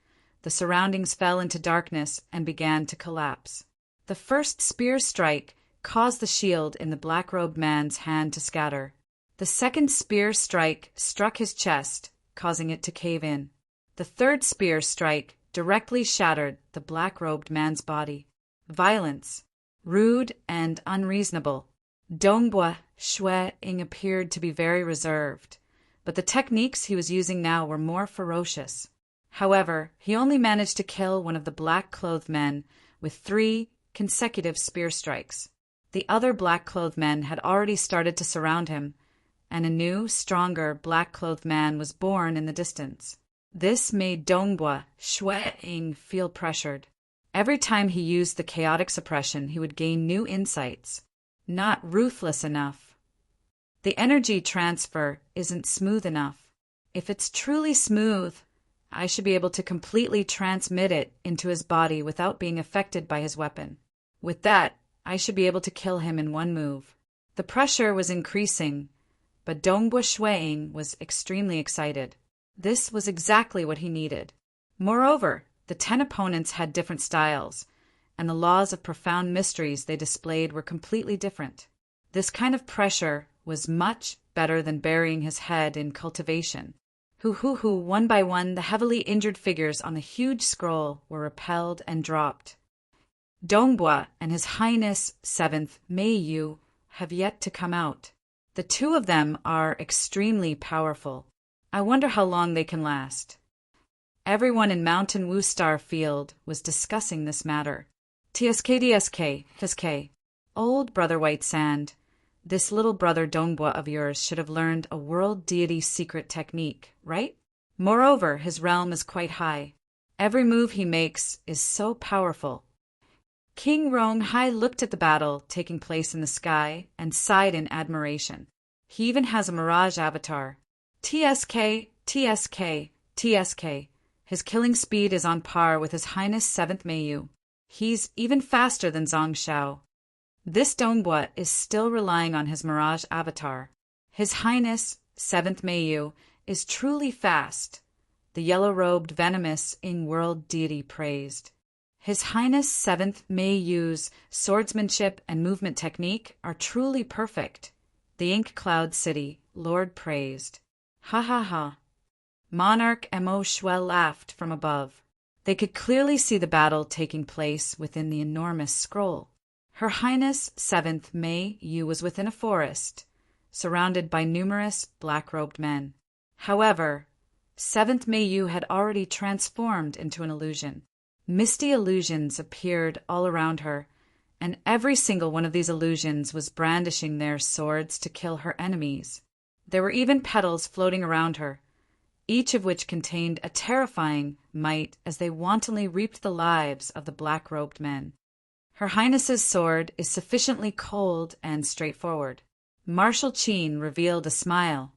the surroundings fell into darkness and began to collapse. The first spear strike caused the shield in the black-robed man's hand to scatter. The second spear strike struck his chest, causing it to cave in. The third spear strike directly shattered the black-robed man's body. Violence, rude and unreasonable. Dongbua Shui Ying appeared to be very reserved, but the techniques he was using now were more ferocious. However, he only managed to kill one of the black-clothed men with 3 consecutive spear strikes. The other black-clothed men had already started to surround him, and a new, stronger black-clothed man was born in the distance. This made Dongbua Shui Ying feel pressured. Every time he used the chaotic suppression, he would gain new insights. Not ruthless enough. The energy transfer isn't smooth enough. If it's truly smooth, I should be able to completely transmit it into his body without being affected by his weapon. With that, I should be able to kill him in one move. The pressure was increasing, but Dongbua Shui Ying was extremely excited. This was exactly what he needed. Moreover, the 10 opponents had different styles, and the laws of profound mysteries they displayed were completely different. This kind of pressure was much better than burying his head in cultivation. One by one, the heavily injured figures on the huge scroll were repelled and dropped. Dongbua and His Highness 7th Meiyu have yet to come out. The 2 of them are extremely powerful. I wonder how long they can last. Everyone in Mountain Wu Star Field was discussing this matter. TSK. Old Brother White Sand, this little brother Dongbua of yours should have learned a world deity secret technique, right? Moreover, his realm is quite high. Every move he makes is so powerful. King Rong Hai looked at the battle taking place in the sky and sighed in admiration. He even has a mirage avatar. TSK. His killing speed is on par with His Highness 7th Meiyu. He's even faster than Zhang Shao. This Dongbua is still relying on his mirage avatar. His Highness 7th Meiyu is truly fast, the yellow-robed venomous Ing world deity praised. His Highness 7th Meiyu's swordsmanship and movement technique are truly perfect. The Ink Cloud City Lord praised. Ha ha ha. Monarch Mo Shui laughed from above. They could clearly see the battle taking place within the enormous scroll. Her Highness 7th Meiyu was within a forest, surrounded by numerous black-robed men. However, 7th Meiyu had already transformed into an illusion. Misty illusions appeared all around her, and every single one of these illusions was brandishing their swords to kill her enemies. There were even petals floating around her, each of which contained a terrifying might as they wantonly reaped the lives of the black-robed men. Her Highness's sword is sufficiently cold and straightforward. Marshal Qin revealed a smile.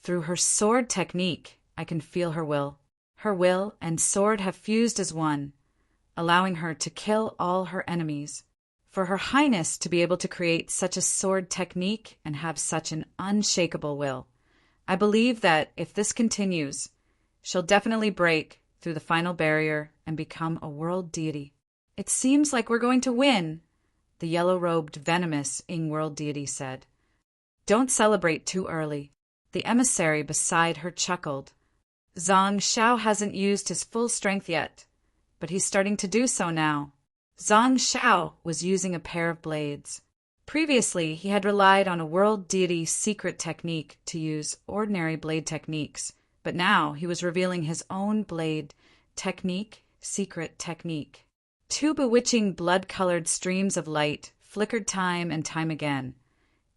Through her sword technique, I can feel her will. Her will and sword have fused as one, allowing her to kill all her enemies. For Her Highness to be able to create such a sword technique and have such an unshakable will, I believe that if this continues, she'll definitely break through the final barrier and become a world deity. It seems like we're going to win, the yellow-robed venomous Ing world deity said. Don't celebrate too early. The emissary beside her chuckled. Zhang Shao hasn't used his full strength yet, but he's starting to do so now. Zhang Shao was using a pair of blades. Previously, he had relied on a world deity secret technique to use ordinary blade techniques, but now he was revealing his own blade technique, secret technique. 2 bewitching blood-colored streams of light flickered time and time again,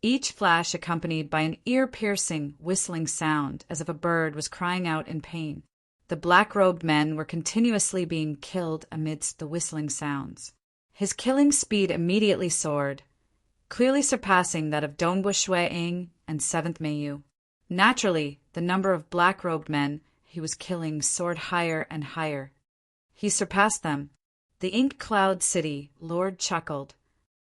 each flash accompanied by an ear-piercing, whistling sound as if a bird was crying out in pain. The black-robed men were continuously being killed amidst the whistling sounds. His killing speed immediately soared, clearly surpassing that of Dongbua Shui-ing and 7th Mayu. Naturally, the number of black-robed men he was killing soared higher and higher. He surpassed them. The Ink Cloud City Lord chuckled.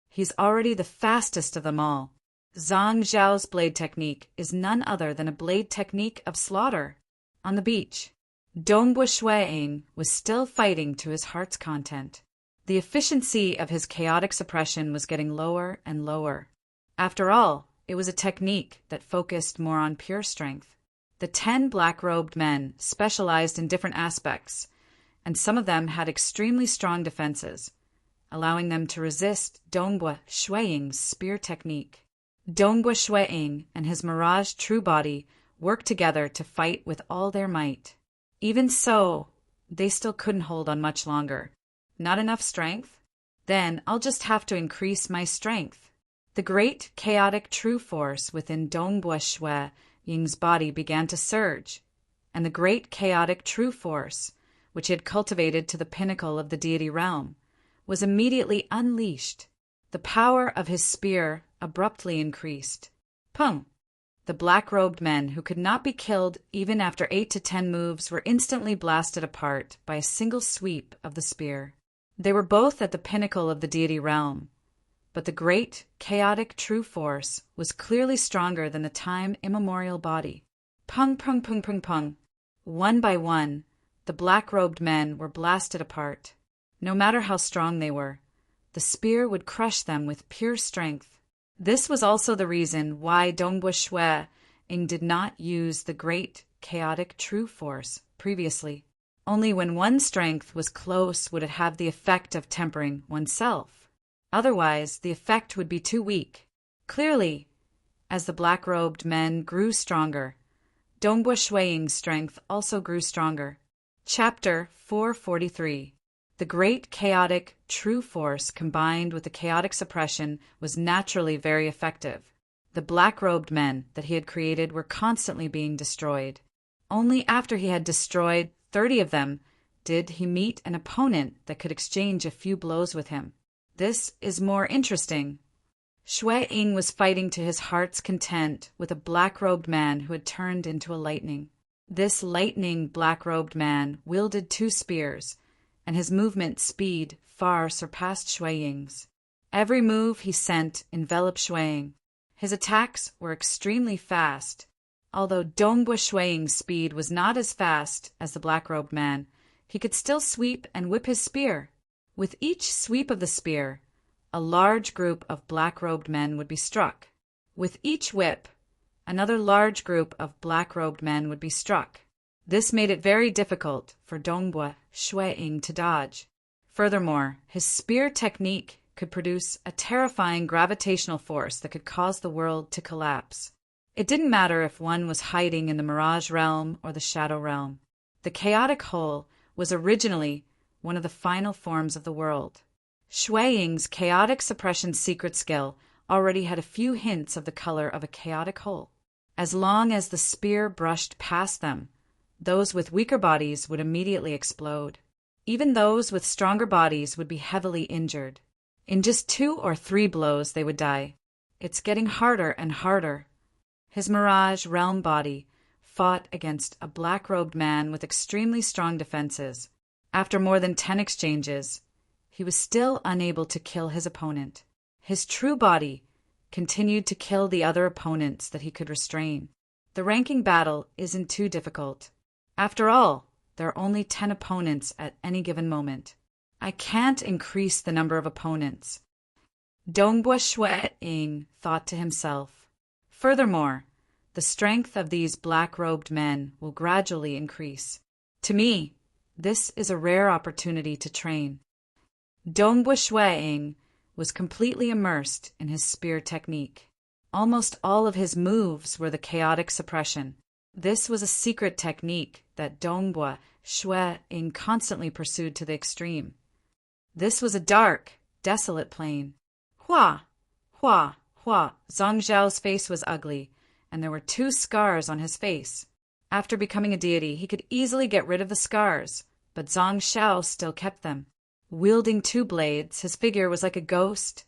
He's already the fastest of them all. Zhang Zhao's blade technique is none other than a blade technique of slaughter. On the beach, Dongbua Shui-ing was still fighting to his heart's content. The efficiency of his chaotic suppression was getting lower and lower. After all, it was a technique that focused more on pure strength. The 10 black-robed men specialized in different aspects, and some of them had extremely strong defenses, allowing them to resist Dongbua Shui-ing's spear technique. Dongbua Shui-ing and his Mirage True Body worked together to fight with all their might. Even so, they still couldn't hold on much longer. Not enough strength? Then I'll just have to increase my strength. The great chaotic true force within Dongbua Shui-ing's body began to surge, and the great chaotic true force, which he had cultivated to the pinnacle of the deity realm, was immediately unleashed. The power of his spear abruptly increased. Pung! The black-robed men, who could not be killed even after 8 to 10 moves, were instantly blasted apart by a single sweep of the spear. They were both at the pinnacle of the deity realm, but the great, chaotic true force was clearly stronger than the time immemorial body. Pung, pung, pung, pung, pung. One by one, the black-robed men were blasted apart. No matter how strong they were, the spear would crush them with pure strength. This was also the reason why Dongbua Shui-ing did not use the great, chaotic true force previously. Only when one's strength was close would it have the effect of tempering oneself. Otherwise, the effect would be too weak. Clearly, as the black-robed men grew stronger, Dongbua Shui-ing's strength also grew stronger. Chapter 443. The great chaotic true force combined with the chaotic suppression was naturally very effective. The black-robed men that he had created were constantly being destroyed. Only after he had destroyed 30 of them did he meet an opponent that could exchange a few blows with him. This is more interesting. Shui-ing was fighting to his heart's content with a black-robed man who had turned into a lightning. This lightning black-robed man wielded 2 spears, and his movement speed far surpassed Shui-ing's. Every move he sent enveloped Shui-ing. His attacks were extremely fast. Although Dongbua Shui-ing's speed was not as fast as the black-robed man, he could still sweep and whip his spear. With each sweep of the spear, a large group of black-robed men would be struck. With each whip, another large group of black-robed men would be struck. This made it very difficult for Dongbua Shui-ing to dodge. Furthermore, his spear technique could produce a terrifying gravitational force that could cause the world to collapse. It didn't matter if one was hiding in the Mirage Realm or the Shadow Realm. The chaotic whole was originally one of the final forms of the world. Shui-ing's chaotic suppression secret skill already had a few hints of the color of a chaotic whole. As long as the spear brushed past them, those with weaker bodies would immediately explode. Even those with stronger bodies would be heavily injured. In just 2 or 3 blows they would die. It's getting harder and harder. His Mirage Realm body fought against a black-robed man with extremely strong defenses. After more than 10 exchanges, he was still unable to kill his opponent. His true body continued to kill the other opponents that he could restrain. The ranking battle isn't too difficult. After all, there are only 10 opponents at any given moment. I can't increase the number of opponents. Dongbua Shui-ing thought to himself. Furthermore, the strength of these black-robed men will gradually increase. To me, this is a rare opportunity to train. Dongbua Shui-ing was completely immersed in his spear technique. Almost all of his moves were the chaotic suppression. This was a secret technique that Dongbua Shui-ing constantly pursued to the extreme. This was a dark, desolate plain. Hua! Hua! Pua, Zhang Zhao's face was ugly, and there were 2 scars on his face. After becoming a deity, he could easily get rid of the scars, but Zhang Zhao still kept them. Wielding 2 blades, his figure was like a ghost,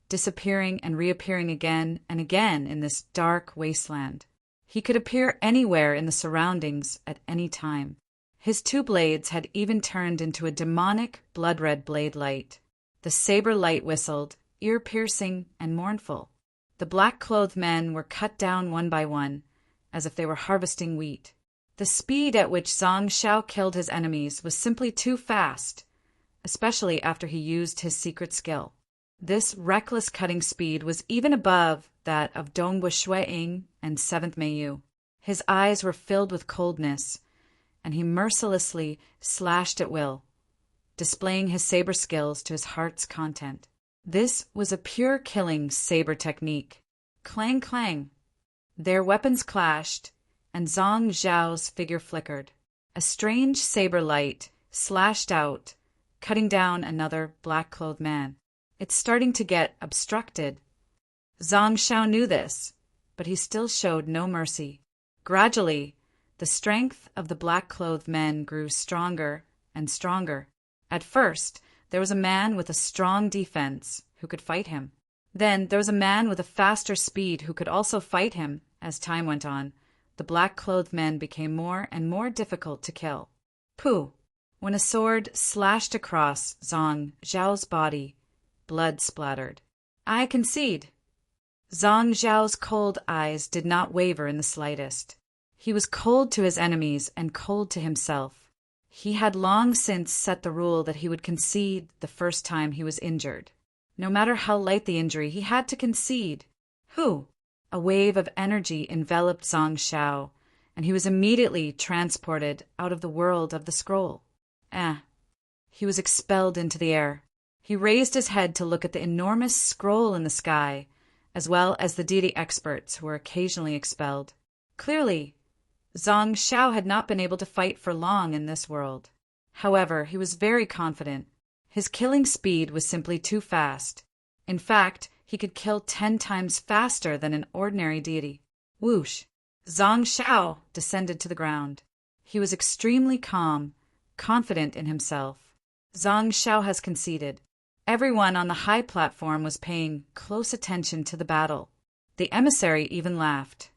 disappearing and reappearing again and again in this dark wasteland. He could appear anywhere in the surroundings at any time. His 2 blades had even turned into a demonic blood-red blade light. The saber light whistled, ear-piercing and mournful. The black-clothed men were cut down one by one, as if they were harvesting wheat. The speed at which Zhang Zhao killed his enemies was simply too fast, especially after he used his secret skill. This reckless cutting speed was even above that of Dongbua Shuiying and 7th Meiyu. His eyes were filled with coldness, and he mercilessly slashed at will, displaying his saber skills to his heart's content. This was a pure killing saber technique. Clang, clang. Their weapons clashed, and Zhang Zhao's figure flickered. A strange saber light slashed out, cutting down another black-clothed man. It's starting to get obstructed. Zhang Zhao knew this, but he still showed no mercy. Gradually, the strength of the black-clothed men grew stronger and stronger. At first, there was a man with a strong defense who could fight him. Then there was a man with a faster speed who could also fight him. As time went on, the black-clothed men became more and more difficult to kill. Pooh! When a sword slashed across Zhang Zhao's body, blood splattered. I concede. Zhang Zhao's cold eyes did not waver in the slightest. He was cold to his enemies and cold to himself. He had long since set the rule that he would concede the first time he was injured. No matter how light the injury, he had to concede. Who? A wave of energy enveloped Zhang Zhao, and he was immediately transported out of the world of the scroll. He was expelled into the air. He raised his head to look at the enormous scroll in the sky, as well as the deity experts who were occasionally expelled. Clearly, Zhang Zhao had not been able to fight for long in this world. However, he was very confident. His killing speed was simply too fast. In fact, he could kill 10 times faster than an ordinary deity. Whoosh! Zhang Zhao descended to the ground. He was extremely calm, confident in himself. Zhang Zhao has conceded. Everyone on the high platform was paying close attention to the battle. The emissary even laughed.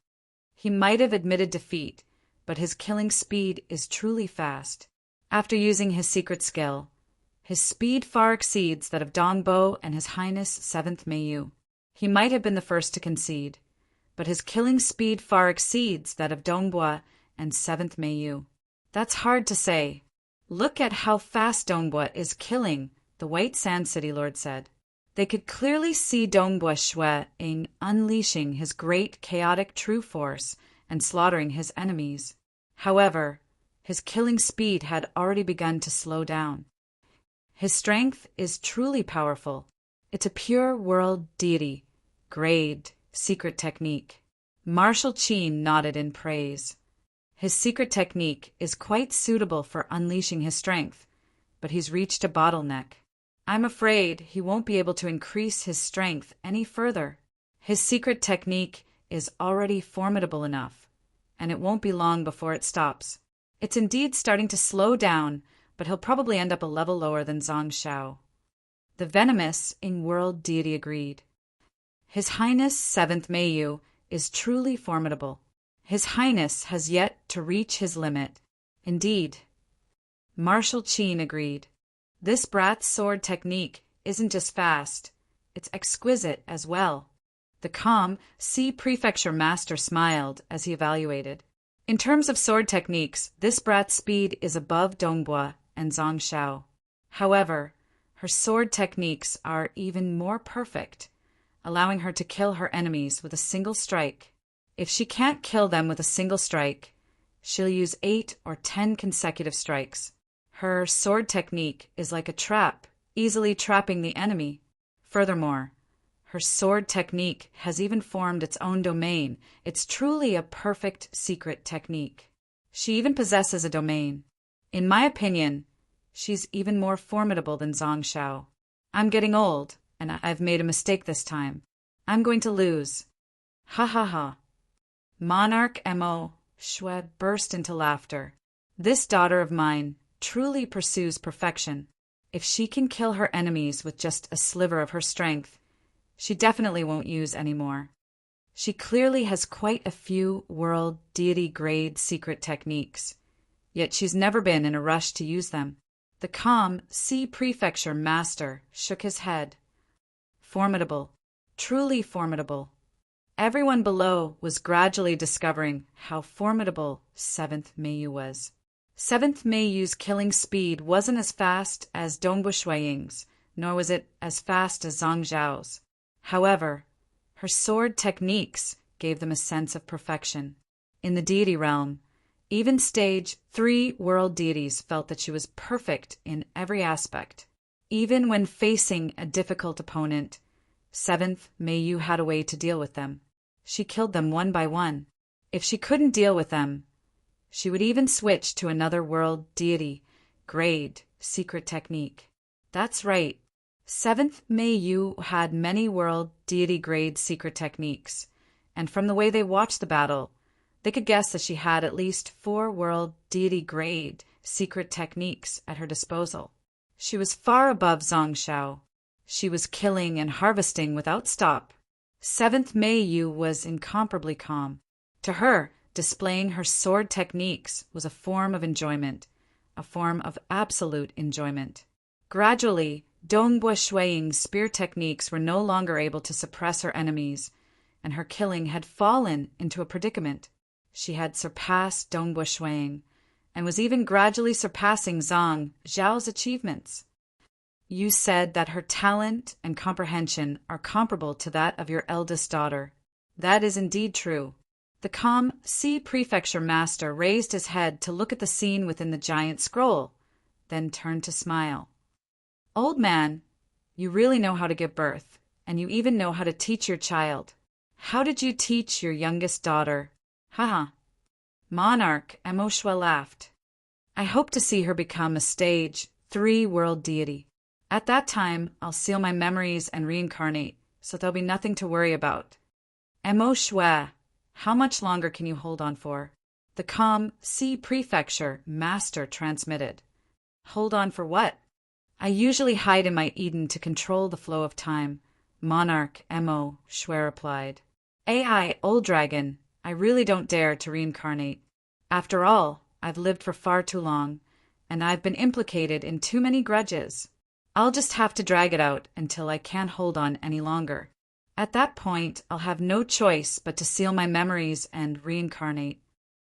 He might have admitted defeat, but his killing speed is truly fast. After using his secret skill, his speed far exceeds that of Dongbo and His Highness 7th Meiyu. He might have been the first to concede, but his killing speed far exceeds that of Dongbua and 7th Meiyu. That's hard to say. Look at how fast Dongbua is killing, the White Sand City Lord said. They could clearly see Dongbua Shuiying unleashing his great chaotic true force and slaughtering his enemies. However, his killing speed had already begun to slow down. His strength is truly powerful. It's a pure world deity, grade, secret technique. Marshal Qin nodded in praise. His secret technique is quite suitable for unleashing his strength, but he's reached a bottleneck. I'm afraid he won't be able to increase his strength any further. His secret technique is already formidable enough, and it won't be long before it stops. It's indeed starting to slow down, but he'll probably end up a level lower than Zhang Zhao. The venomous in-world deity agreed. His Highness 7th Meiyu is truly formidable. His Highness has yet to reach his limit. Indeed. Marshal Qin agreed. This brat's sword technique isn't just fast, it's exquisite as well. The calm Sea Prefecture master smiled as he evaluated. In terms of sword techniques, this brat's speed is above Dongbua and Zhang Zhao. However, her sword techniques are even more perfect, allowing her to kill her enemies with a single strike. If she can't kill them with a single strike, she'll use 8 or 10 consecutive strikes. Her sword technique is like a trap, easily trapping the enemy. Furthermore, her sword technique has even formed its own domain. It's truly a perfect secret technique. She even possesses a domain. In my opinion, she's even more formidable than Zhang Zhao. I'm getting old, and I've made a mistake this time. I'm going to lose. Ha ha ha. Monarch Mo Shue burst into laughter. This daughter of mine truly pursues perfection. If she can kill her enemies with just a sliver of her strength, she definitely won't use any more. She clearly has quite a few world deity grade secret techniques, yet she's never been in a rush to use them. The calm Sea Prefecture master shook his head. Formidable, truly formidable. Everyone below was gradually discovering how formidable 7th Meiyu was. 7th Meiyu's killing speed wasn't as fast as Dongbu Shuiying's, nor was it as fast as Zhang Zhao's. However, her sword techniques gave them a sense of perfection. In the deity realm, even stage 3 world deities felt that she was perfect in every aspect. Even when facing a difficult opponent, 7th Meiyu had a way to deal with them. She killed them one by one. If she couldn't deal with them, she would even switch to another world deity grade secret technique. That's right. 7th Meiyu had many world deity grade secret techniques, and from the way they watched the battle, they could guess that she had at least 4 world deity grade secret techniques at her disposal. She was far above Zhang Xiao. She was killing and harvesting without stop. 7th Meiyu was incomparably calm. To her, displaying her sword techniques was a form of enjoyment, a form of absolute enjoyment. Gradually, Dongbu Shuiying's spear techniques were no longer able to suppress her enemies, and her killing had fallen into a predicament. She had surpassed Dongbu Shuiying, and was even gradually surpassing Zhang Zhao's achievements. You said that her talent and comprehension are comparable to that of your eldest daughter. That is indeed true. The calm Sea Prefecture master raised his head to look at the scene within the giant scroll, then turned to smile. Old man, you really know how to give birth, and you even know how to teach your child. How did you teach your youngest daughter? Haha. Monarch Mo Shue laughed. I hope to see her become a stage 3 world deity. At that time, I'll seal my memories and reincarnate, so there'll be nothing to worry about. Mo Shue, how much longer can you hold on for? The calm Sea Prefecture master transmitted. Hold on for what? I usually hide in my Eden to control the flow of time, Monarch Mo Shue replied. AI, old dragon, I really don't dare to reincarnate. After all, I've lived for far too long, and I've been implicated in too many grudges. I'll just have to drag it out until I can't hold on any longer. At that point, I'll have no choice but to seal my memories and reincarnate.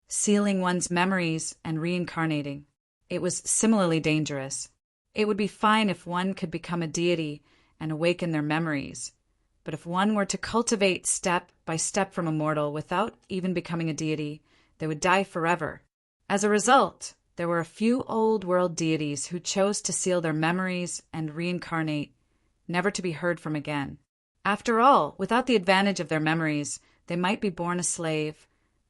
Sealing one's memories and reincarnating. It was similarly dangerous. It would be fine if one could become a deity and awaken their memories, but if one were to cultivate step by step from a mortal without even becoming a deity, they would die forever. As a result, there were a few old world deities who chose to seal their memories and reincarnate, never to be heard from again. After all, without the advantage of their memories, they might be born a slave,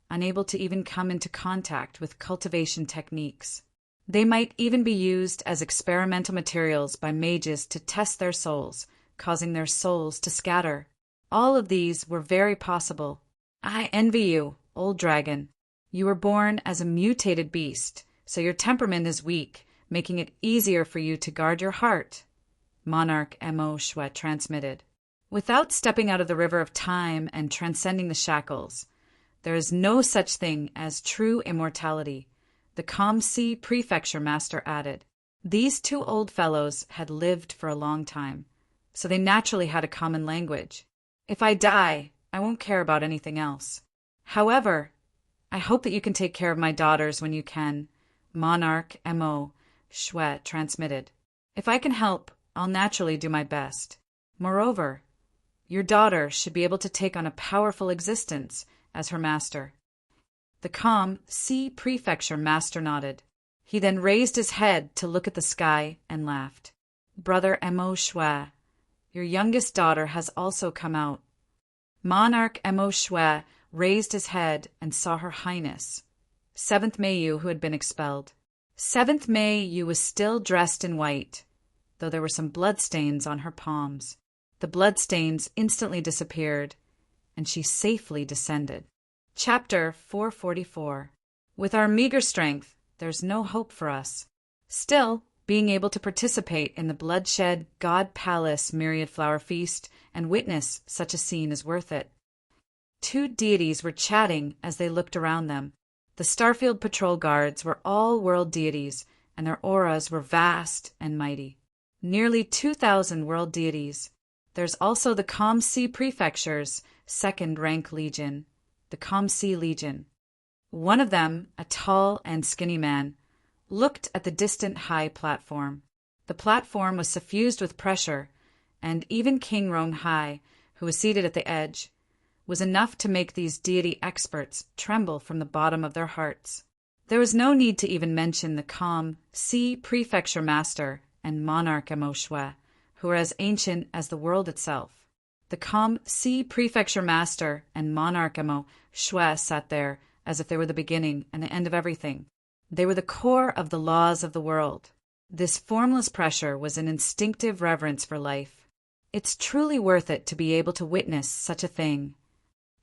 unable to even come into contact with cultivation techniques. They might even be used as experimental materials by mages to test their souls, causing their souls to scatter. All of these were very possible. I envy you, old dragon. You were born as a mutated beast, so your temperament is weak, making it easier for you to guard your heart. Monarch Mo Shue transmitted. Without stepping out of the river of time and transcending the shackles, there is no such thing as true immortality, the calm Sea Prefecture master added. These 2 old fellows had lived for a long time, so they naturally had a common language. If I die, I won't care about anything else. However, I hope that you can take care of my daughters when you can, Monarch Mo Shue transmitted. If I can help, I'll naturally do my best. Moreover, your daughter should be able to take on a powerful existence as her master. The calm Sea Prefecture master nodded. He then raised his head to look at the sky and laughed. Brother Mo Shue, your youngest daughter has also come out. Monarch Mo Shue raised his head and saw Her Highness, 7th Meiyu, who had been expelled. 7th Meiyu was still dressed in white, though there were some bloodstains on her palms. The bloodstains instantly disappeared, and she safely descended. Chapter 444. With our meager strength, there's no hope for us. Still, being able to participate in the bloodshed God Palace myriad flower feast and witness such a scene is worth it. Two deities were chatting as they looked around them. The Starfield Patrol Guards were all world deities, and their auras were vast and mighty. Nearly 2,000 world deities. There's also the Com-C Prefecture's second-rank legion, the Com-C Legion. One of them, a tall and skinny man, looked at the distant high platform. The platform was suffused with pressure, and even King Rong Hai, who was seated at the edge, was enough to make these deity experts tremble from the bottom of their hearts. There was no need to even mention the Com-C Prefecture Master and Monarch Emo Shui, who were as ancient as the world itself. The Com-C Prefecture Master and Monarch Emo Shui sat there as if they were the beginning and the end of everything. They were the core of the laws of the world. This formless pressure was an instinctive reverence for life. It's truly worth it to be able to witness such a thing.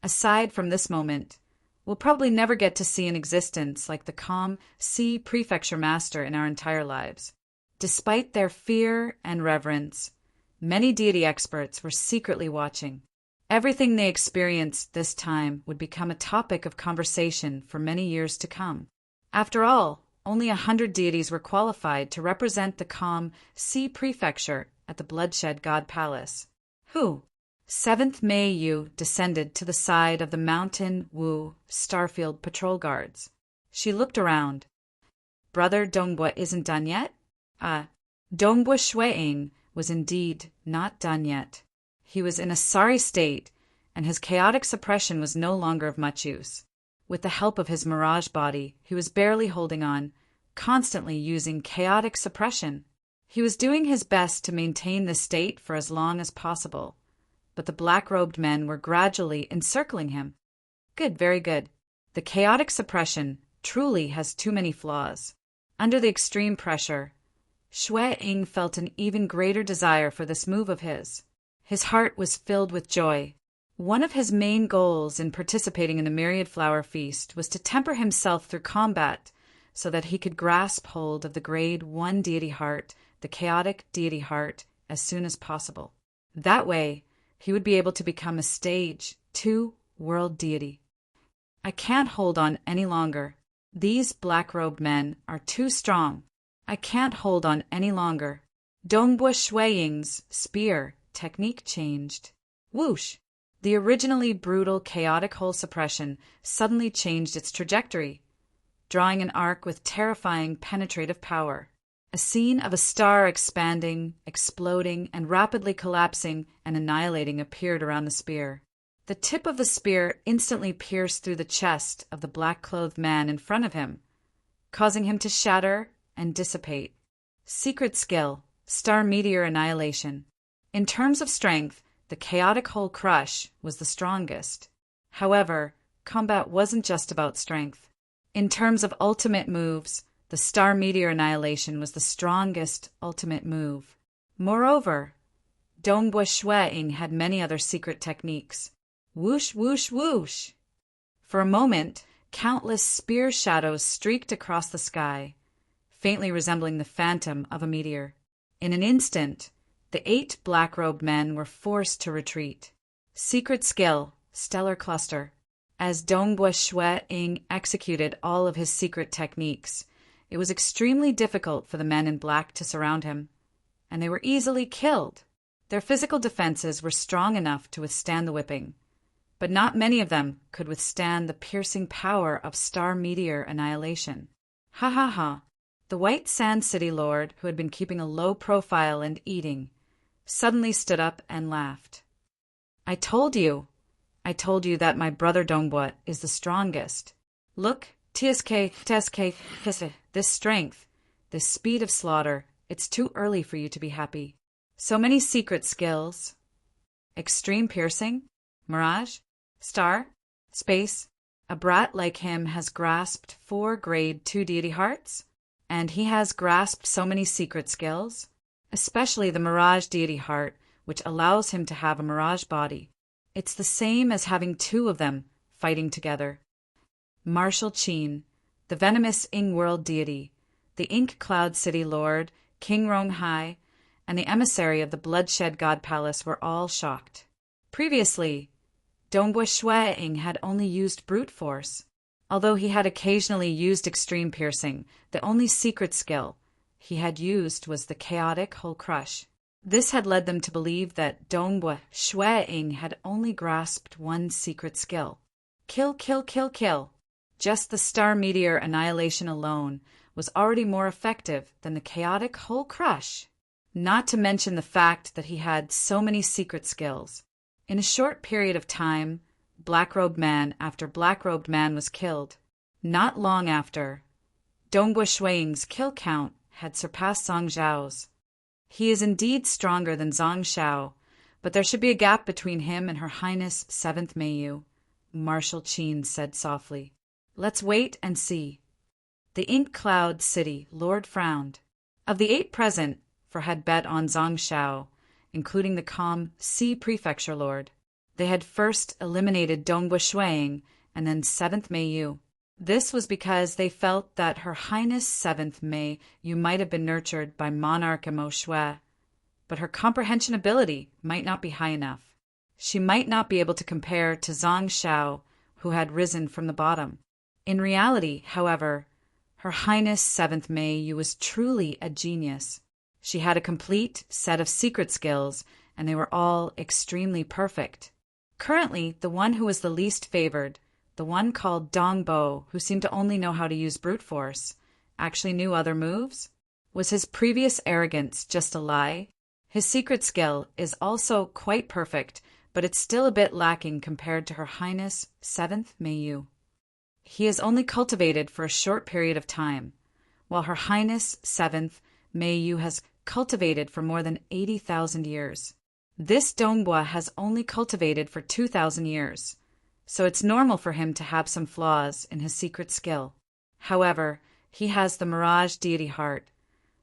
Aside from this moment, we'll probably never get to see an existence like the Com-C Prefecture Master in our entire lives. Despite their fear and reverence, many deity experts were secretly watching. Everything they experienced this time would become a topic of conversation for many years to come. After all, only 100 deities were qualified to represent the Com-C Prefecture at the Bloodshed God Palace. Who? 7th Mei Yu descended to the side of the Mountain Wu Starfield Patrol Guards. She looked around. Brother Dongbua isn't done yet? Dongbua Shuiying was indeed not done yet. He was in a sorry state, and his chaotic suppression was no longer of much use. With the help of his mirage body, he was barely holding on, constantly using chaotic suppression. He was doing his best to maintain this state for as long as possible, but the black-robed men were gradually encircling him. Good, very good. The chaotic suppression truly has too many flaws. Under the extreme pressure, Shuiying felt an even greater desire for this move of his. His heart was filled with joy. One of his main goals in participating in the Myriad Flower Feast was to temper himself through combat so that he could grasp hold of the Grade 1 deity heart, the chaotic deity heart, as soon as possible. That way, he would be able to become a Stage 2 world deity. I can't hold on any longer. These black-robed men are too strong. I can't hold on any longer. Dongbua Shuiying's spear technique changed. Whoosh! The originally brutal chaotic hole suppression suddenly changed its trajectory, drawing an arc with terrifying penetrative power. A scene of a star expanding, exploding, and rapidly collapsing and annihilating appeared around the spear. The tip of the spear instantly pierced through the chest of the black-clothed man in front of him, causing him to shatter and dissipate. Secret skill, Star Meteor Annihilation. In terms of strength, the chaotic hole crush was the strongest. However, combat wasn't just about strength. In terms of ultimate moves, the Star Meteor Annihilation was the strongest ultimate move. Moreover, Dongbua Shuiying had many other secret techniques. Whoosh, whoosh, whoosh! For a moment, countless spear shadows streaked across the sky, faintly resembling the phantom of a meteor. In an instant, the 8 black-robed men were forced to retreat. Secret skill, Stellar Cluster. As Dongbua Shuiying executed all of his secret techniques, it was extremely difficult for the men in black to surround him, and they were easily killed. Their physical defenses were strong enough to withstand the whipping, but not many of them could withstand the piercing power of Star Meteor Annihilation. Ha ha ha! The White Sand City Lord, who had been keeping a low profile and eating, suddenly stood up and laughed. I told you that my brother Dongbua is the strongest. Look, TSK, this strength, this speed of slaughter, it's too early for you to be happy. So many secret skills. Extreme piercing, mirage, star, space. A brat like him has grasped 4 Grade 2 deity hearts, and he has grasped so many secret skills, especially the mirage deity heart, which allows him to have a mirage body. It's the same as having two of them fighting together. Martial Qin, the venomous Ing-world deity, the Ink Cloud City Lord, King Ronghai, and the emissary of the bloodshed god palace were all shocked. Previously, Dongbua Shuai-ing had only used brute force. Although he had occasionally used extreme piercing, the only secret skill he had used was the chaotic whole crush. This had led them to believe that Dongbua Shuai-ing had only grasped one secret skill. Kill, kill, kill, kill. Just the star meteor annihilation alone was already more effective than the chaotic whole crush. Not to mention the fact that he had so many secret skills. In a short period of time, black-robed man after black-robed man was killed. Not long after, Dongbua Shuai-ing's kill count had surpassed Zhang Zhao's. He is indeed stronger than Zhang Xiao, but there should be a gap between him and Her Highness 7th Meiyu, Martial Qin said softly. Let's wait and see. The Ink Cloud City Lord frowned. Of the 8 present, for had bet on Zhang Xiao, including the calm Sea Prefecture Lord. They had first eliminated Dongbua Shuai-ing and then 7th Meiyu. This was because they felt that Her Highness 7th Meiyu might have been nurtured by Monarch Emo Shui, but her comprehension ability might not be high enough. She might not be able to compare to Zhang Xiao, who had risen from the bottom. In reality, however, Her Highness 7th Meiyu was truly a genius. She had a complete set of secret skills, and they were all extremely perfect. Currently, the one who was the least favored, the one called Dongbo, who seemed to only know how to use brute force, actually knew other moves? Was his previous arrogance just a lie? His secret skill is also quite perfect, but it's still a bit lacking compared to Her Highness 7th Meiyu. He is only cultivated for a short period of time, while Her Highness 7th Meiyu has cultivated for more than 80,000 years. This Dongbua has only cultivated for 2,000 years, so it's normal for him to have some flaws in his secret skill. However, he has the Mirage Deity Heart,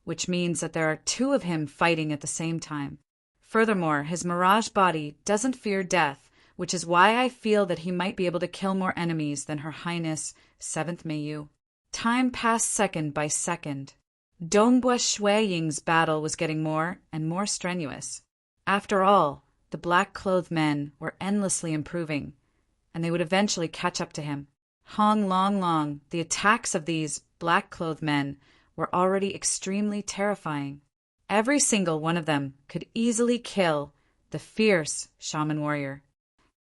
which means that there are 2 of him fighting at the same time. Furthermore, his Mirage body doesn't fear death, which is why I feel that he might be able to kill more enemies than Her Highness 7th Meiyu. Time passed second by second. Dongbua Shuai-ing's battle was getting more and more strenuous. After all, the black-clothed men were endlessly improving, and they would eventually catch up to him. Hong Long Long, the attacks of these black-clothed men were already extremely terrifying. Every single one of them could easily kill the fierce shaman warrior.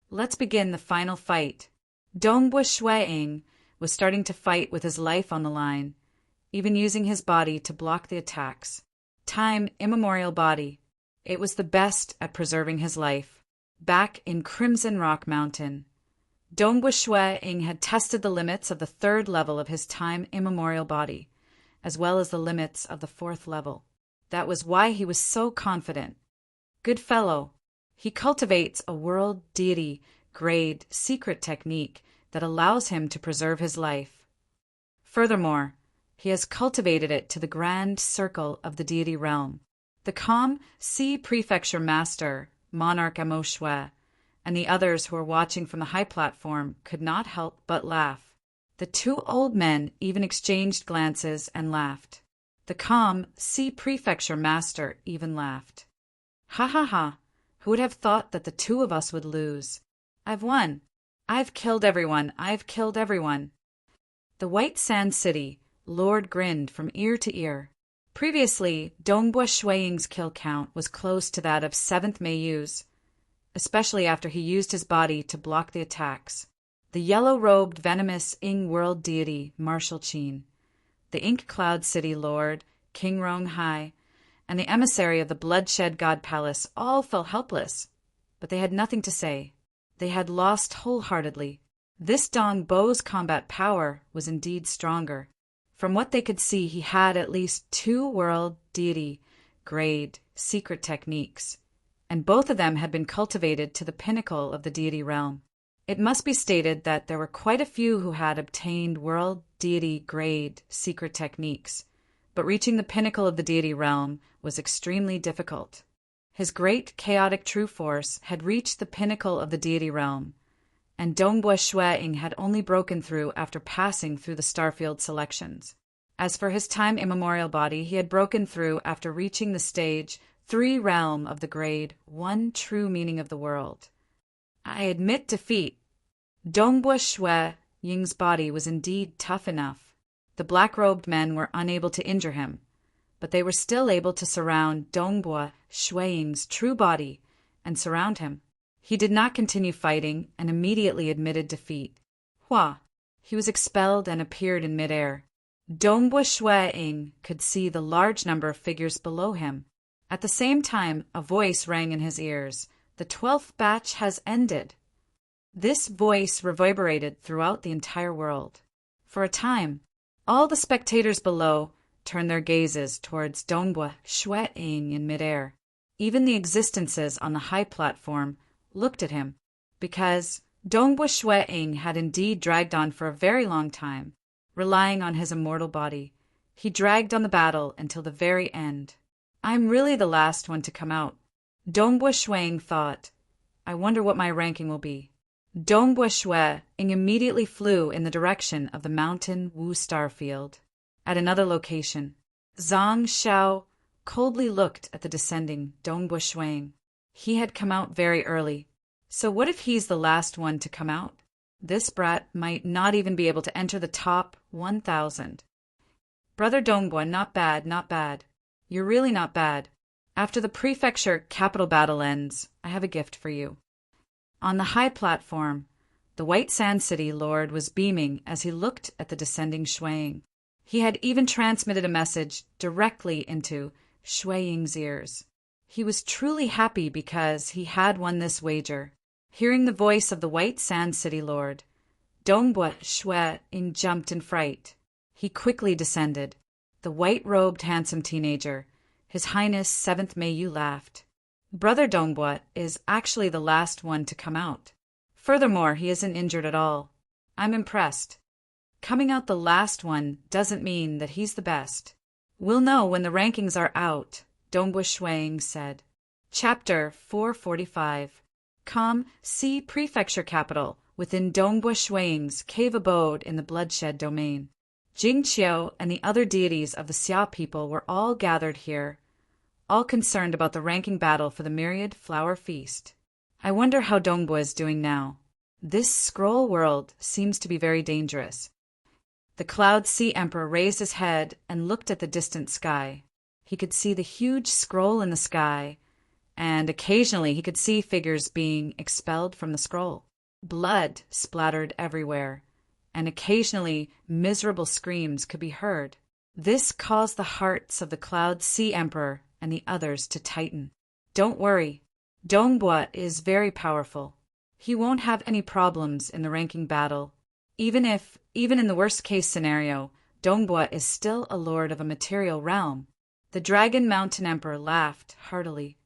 Let's begin the final fight. Dongbua Shuai-ing was starting to fight with his life on the line, even using his body to block the attacks. Time immemorial body. It was the best at preserving his life. Back in Crimson Rock Mountain, Dongbua Shuai-ing had tested the limits of the 3rd level of his time immemorial body, as well as the limits of the 4th level. That was why he was so confident. Good fellow. He cultivates a world deity grade secret technique that allows him to preserve his life. Furthermore, he has cultivated it to the grand circle of the deity realm. The calm Sea Prefecture Master, Monarch Emo Shui, and the others who were watching from the high platform could not help but laugh. The 2 old men even exchanged glances and laughed. The calm Sea Prefecture Master even laughed. Ha ha ha, who would have thought that the 2 of us would lose? I've won. I've killed everyone. I've killed everyone. The White Sand City Lord grinned from ear to ear. Previously, Dongbua Shuai-ing's kill count was close to that of 7th Meiyu's, especially after he used his body to block the attacks. The yellow-robed venomous Ing-world deity Martial Qin, the Ink Cloud City Lord, King Ronghai, and the emissary of the bloodshed god palace all fell helpless, but they had nothing to say. They had lost wholeheartedly. This Dongbo's combat power was indeed stronger. From what they could see, he had at least 2 world deity grade secret techniques, and both of them had been cultivated to the pinnacle of the deity realm. It must be stated that there were quite a few who had obtained world deity grade secret techniques, but reaching the pinnacle of the deity realm was extremely difficult. His great chaotic true force had reached the pinnacle of the deity realm, and Dongbua Shueing had only broken through after passing through the starfield selections. As for his time immemorial body, he had broken through after reaching the stage 3 realm of the grade 1 true meaning of the world. I admit defeat. Dongbua Shui Ying's body was indeed tough enough. The black-robed men were unable to injure him, but they were still able to surround Dongbua Shui Ying's true body and surround him. He did not continue fighting and immediately admitted defeat. Hua! He was expelled and appeared in midair. Dongbua Shui Ying could see the large number of figures below him. At the same time, a voice rang in his ears. The 12th batch has ended. This voice reverberated throughout the entire world. For a time, all the spectators below turned their gazes towards Dongbua Shui Ying in midair. Even the existences on the high platform looked at him, because Dongbua Shui Ying had indeed dragged on for a very long time, relying on his immortal body. He dragged on the battle until the very end. I'm really the last one to come out. Dongbua Shui Ying thought, I wonder what my ranking will be. Dongbua Shui Ying immediately flew in the direction of the mountain Wu Starfield. At another location, Zhang Xiao coldly looked at the descending Dongbua Shui Ying. He had come out very early. So what if he's the last one to come out? This brat might not even be able to enter the top 1,000. Brother Dongbua, not bad, not bad. You're really not bad. After the prefecture capital battle ends, I have a gift for you. On the high platform, the White Sand City Lord was beaming as he looked at the descending Shui Ying. He had even transmitted a message directly into Shui Ying's ears. He was truly happy because he had won this wager. Hearing the voice of the White Sand City Lord, Dongbua Shui Ying jumped in fright. He quickly descended. The white-robed handsome teenager, His Highness 7th Meiyu, laughed. Brother Dongbua is actually the last one to come out. Furthermore, he isn't injured at all. I'm impressed. Coming out the last one doesn't mean that he's the best. We'll know when the rankings are out, Dongbua Shui Ying said. Chapter 445. See Prefecture Capital within Dongbua Shui Ying's cave abode in the Bloodshed Domain. Jingqiu and the other deities of the Xia people were all gathered here, all concerned about the ranking battle for the Myriad Flower Feast. I wonder how Dongbua is doing now. This scroll world seems to be very dangerous. The Cloud Sea Emperor raised his head and looked at the distant sky. He could see the huge scroll in the sky, and occasionally he could see figures being expelled from the scroll. Blood splattered everywhere, and occasionally miserable screams could be heard. This caused the hearts of the Cloud Sea Emperor and the others to tighten. Don't worry, Dongbua is very powerful. He won't have any problems in the ranking battle. Even in the worst-case scenario, Dongbua is still a lord of a material realm. The Dragon Mountain Emperor laughed heartily.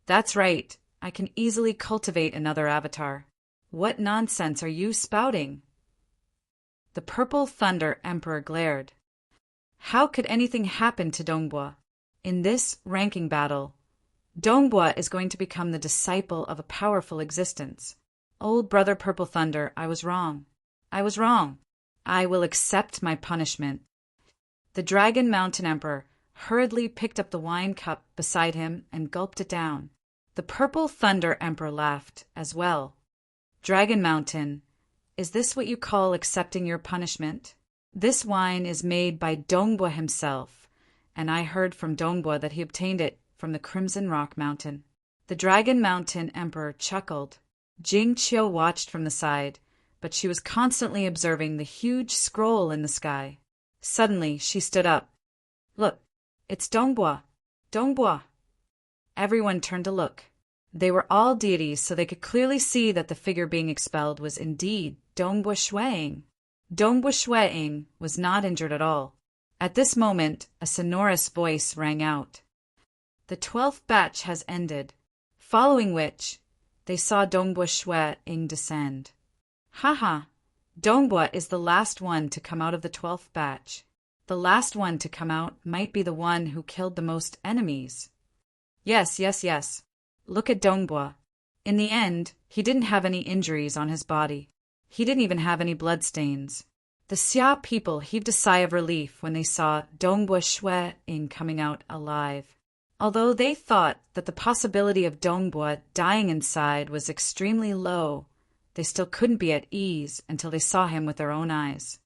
That's right, I can easily cultivate another avatar. What nonsense are you spouting? The Purple Thunder Emperor glared. How could anything happen to Dongbua? In this ranking battle, Dongbua is going to become the disciple of a powerful existence. Old Brother Purple Thunder, I was wrong. I was wrong. I will accept my punishment. The Dragon Mountain Emperor hurriedly picked up the wine cup beside him and gulped it down. The Purple Thunder Emperor laughed as well. Dragon Mountain, is this what you call accepting your punishment? This wine is made by Dongbua himself, and I heard from Dongbua that he obtained it from the Crimson Rock Mountain. The Dragon Mountain Emperor chuckled. Jingqiu watched from the side, but she was constantly observing the huge scroll in the sky. Suddenly, she stood up. Look, it's Dongbua. Dongbua. Everyone turned to look. They were all deities, so they could clearly see that the figure being expelled was indeed Dongbua Shui Ying. Dongbua Shui Ying was not injured at all. At this moment, a sonorous voice rang out. The 12th batch has ended, following which they saw Dongbua Shui Ying descend. Haha, Dongbua is the last one to come out of the 12th batch. The last one to come out might be the one who killed the most enemies. Yes. Look at Dongbua. In the end, he didn't have any injuries on his body. He didn't even have any bloodstains. The Xia people heaved a sigh of relief when they saw Dongbua Shui-ing coming out alive. Although they thought that the possibility of Dongbua dying inside was extremely low, they still couldn't be at ease until they saw him with their own eyes.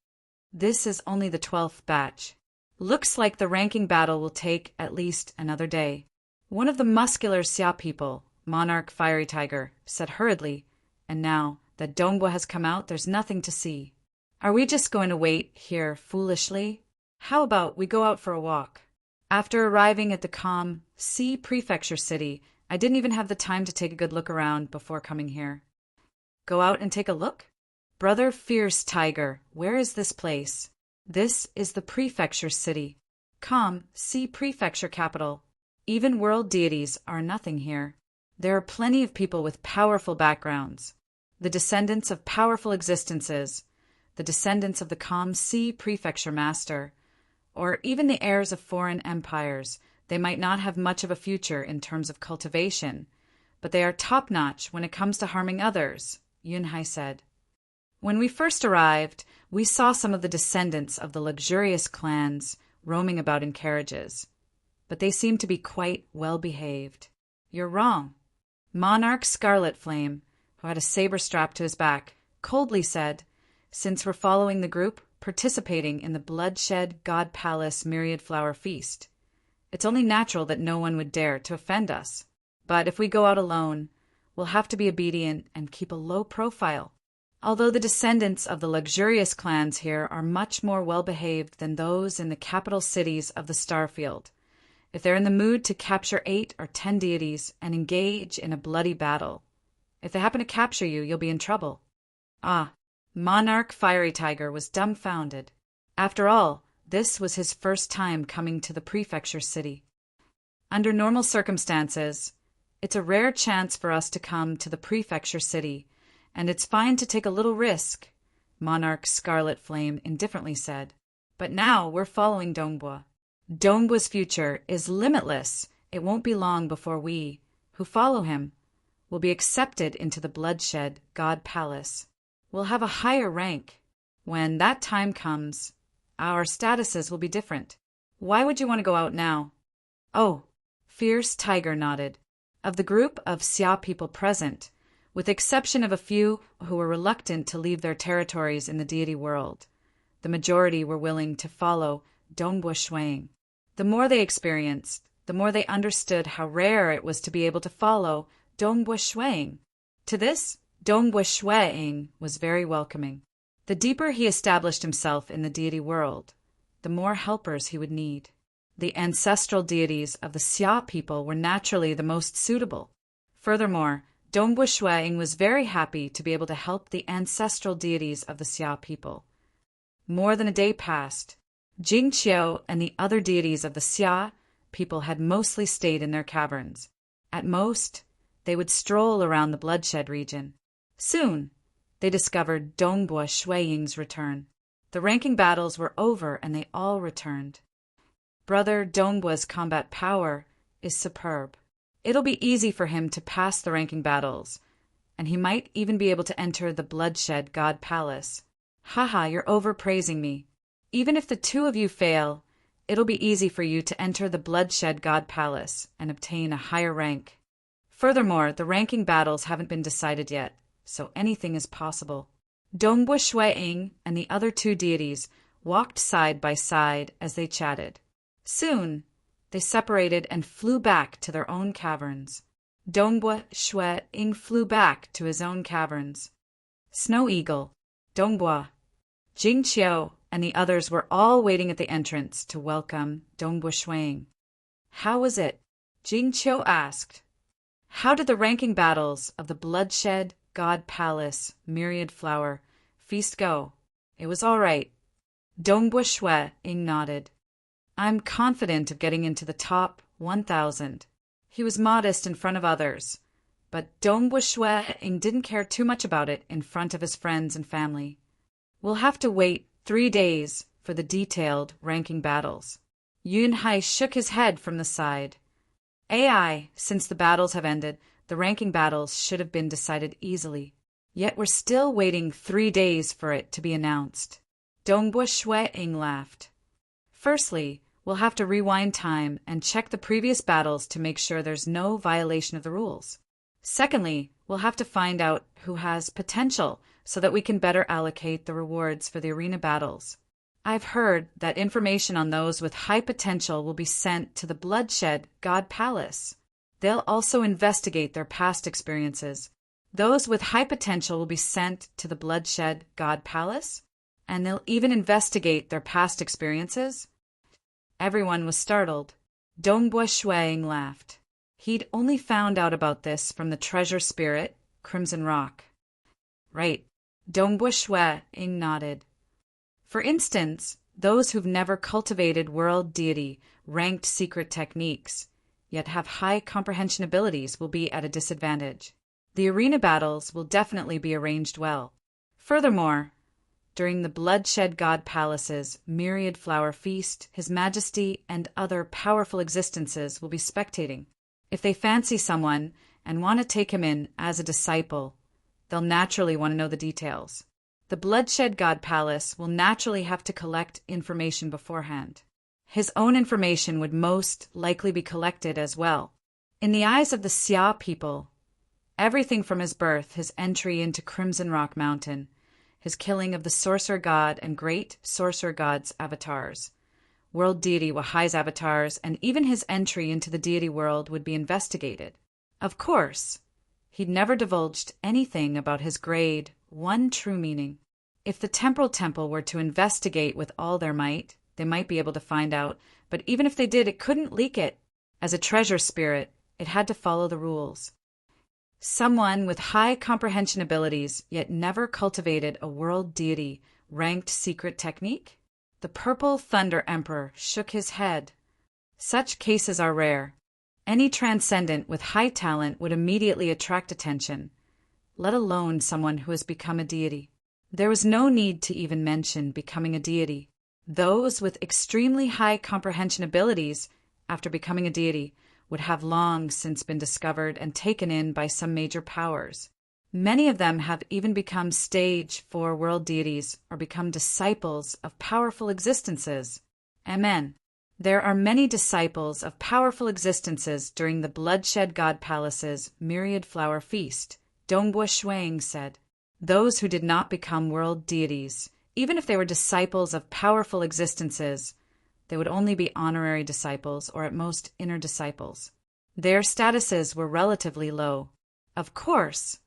This is only the 12th batch. Looks like the ranking battle will take at least another day. One of the muscular Xia people, Monarch Fiery Tiger, said hurriedly, and now that Dongbua has come out, there's nothing to see. Are we just going to wait here foolishly? How about we go out for a walk? After arriving at the calm Sea Prefecture City, I didn't even have the time to take a good look around before coming here. Go out and take a look? Brother Fierce Tiger, where is this place? This is the Prefecture City. Calm Sea Prefecture capital. Even world deities are nothing here. There are plenty of people with powerful backgrounds. The descendants of powerful existences, the descendants of the calm Sea Prefecture Master, or even the heirs of foreign empires. They might not have much of a future in terms of cultivation, but they are top-notch when it comes to harming others, Yunhai said. When we first arrived, we saw some of the descendants of the luxurious clans roaming about in carriages, but they seemed to be quite well-behaved. You're wrong. Monarch Scarlet Flame, who had a saber strapped to his back, coldly said, since we're following the group, participating in the Bloodshed God Palace Myriad Flower Feast, it's only natural that no one would dare to offend us. But if we go out alone, we'll have to be obedient and keep a low profile. Although the descendants of the luxurious clans here are much more well-behaved than those in the capital cities of the Starfield, if they're in the mood to capture 8 or 10 deities and engage in a bloody battle, if they happen to capture you, you'll be in trouble. Ah, Monarch Fiery Tiger was dumbfounded. After all, this was his first time coming to the prefecture city. Under normal circumstances, it's a rare chance for us to come to the prefecture city, and it's fine to take a little risk, Monarch Scarlet Flame indifferently said. But now we're following Dongbua. Dongbua's future is limitless. It won't be long before we, who follow him, will be accepted into the Bloodshed God Palace. We'll have a higher rank. When that time comes, our statuses will be different. Why would you want to go out now? Oh, Fierce Tiger nodded. Of the group of Xia people present, with the exception of a few who were reluctant to leave their territories in the deity world, the majority were willing to follow Dongbua Shui-ing. The more they experienced, the more they understood how rare it was to be able to follow Dongbua Shui-ing. To this, Dongbua Shui-ing was very welcoming. The deeper he established himself in the deity world, the more helpers he would need. The ancestral deities of the Xia people were naturally the most suitable. Furthermore, Dongbua Shui-ing was very happy to be able to help the ancestral deities of the Xia people. More than a day passed. Jingqiu and the other deities of the Xia people had mostly stayed in their caverns. At most, they would stroll around the Bloodshed region. Soon, they discovered Dongbua Shui-ing's return. The ranking battles were over and they all returned. Brother Dongbua's combat power is superb. It'll be easy for him to pass the ranking battles, and he might even be able to enter the Bloodshed God Palace. Haha, you're overpraising me. Even if the two of you fail, it'll be easy for you to enter the Bloodshed God Palace and obtain a higher rank. Furthermore, the ranking battles haven't been decided yet, so anything is possible. Dongbua Shui-ing and the other two deities walked side by side as they chatted. Soon, they separated and flew back to their own caverns. Dongbua Shui-ing flew back to his own caverns. Snow Eagle, Dongbua, Jingqiu, and the others were all waiting at the entrance to welcome Dongbua Shui-ing. How was it? Jingqiu asked. How did the ranking battles of the Bloodshed God Palace Myriad Flower Feast go? It was all right. Dongbua Shui-ing nodded. I'm confident of getting into the top 1,000. He was modest in front of others, but Dongbua Shui-ing didn't care too much about it in front of his friends and family. We'll have to wait 3 days for the detailed ranking battles. Yunhai shook his head from the side. Since the battles have ended, The ranking battles should have been decided easily. Yet we're still waiting 3 days for it to be announced. Dongbua Shui-ing laughed. Firstly, we'll have to rewind time and check the previous battles to make sure there's no violation of the rules. Secondly, we'll have to find out who has potential so that we can better allocate the rewards for the arena battles. I've heard that information on those with high potential will be sent to the Bloodshed God Palace. They'll also investigate their past experiences. Those with high potential will be sent to the Bloodshed God Palace, and they'll even investigate their past experiences? Everyone was startled. Dongbua Shuang laughed. He'd only found out about this from the treasure spirit, Crimson Rock. Right. Dongbua Shuang nodded. For instance, those who've never cultivated world deity ranked secret techniques, yet have high comprehension abilities, will be at a disadvantage. The arena battles will definitely be arranged well. Furthermore, during the Bloodshed God Palace's myriad flower feast, His Majesty and other powerful existences will be spectating. If they fancy someone and want to take him in as a disciple, they'll naturally want to know the details. The Bloodshed God Palace will naturally have to collect information beforehand. His own information would most likely be collected as well. In the eyes of the Xia people, everything from his birth, his entry into Crimson Rock Mountain, his killing of the Sorcerer God and Great Sorcerer God's avatars, World Deity Wahai's avatars, and even his entry into the deity world would be investigated. Of course, he'd never divulged anything about his grade, one true meaning. If the Temporal Temple were to investigate with all their might, they might be able to find out, but even if they did, it couldn't leak it. As a treasure spirit, it had to follow the rules. Someone with high comprehension abilities, yet never cultivated a world deity, ranked secret technique? The Purple Thunder Emperor shook his head. Such cases are rare. Any transcendent with high talent would immediately attract attention, let alone someone who has become a deity. There was no need to even mention becoming a deity. Those with extremely high comprehension abilities, after becoming a deity, would have long since been discovered and taken in by some major powers. Many of them have even become stage 4 world deities or become disciples of powerful existences. Amen. There are many disciples of powerful existences during the Bloodshed God Palace's Myriad Flower Feast, Dongbua Shuang said. Those who did not become world deities, even if they were disciples of powerful existences, they would only be honorary disciples or at most inner disciples. Their statuses were relatively low. Of course,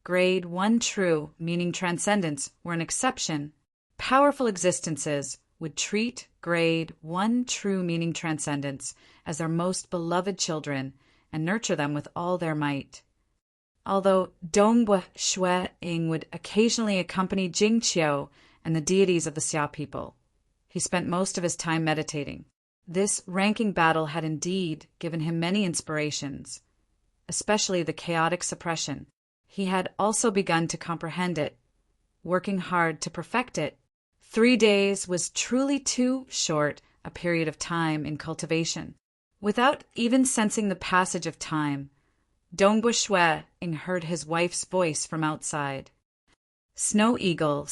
grade 1 true, meaning transcendence, were an exception. Powerful existences would treat grade 1 true, meaning transcendence, as their most beloved children and nurture them with all their might. Although Dongbua Shuang would occasionally accompany Jingqiu and the deities of the Xia people, he spent most of his time meditating. This ranking battle had indeed given him many inspirations, especially the chaotic suppression. He had also begun to comprehend it, working hard to perfect it. 3 days was truly too short a period of time in cultivation. Without even sensing the passage of time, Dongbua Shuang heard his wife's voice from outside. Snow Eagle,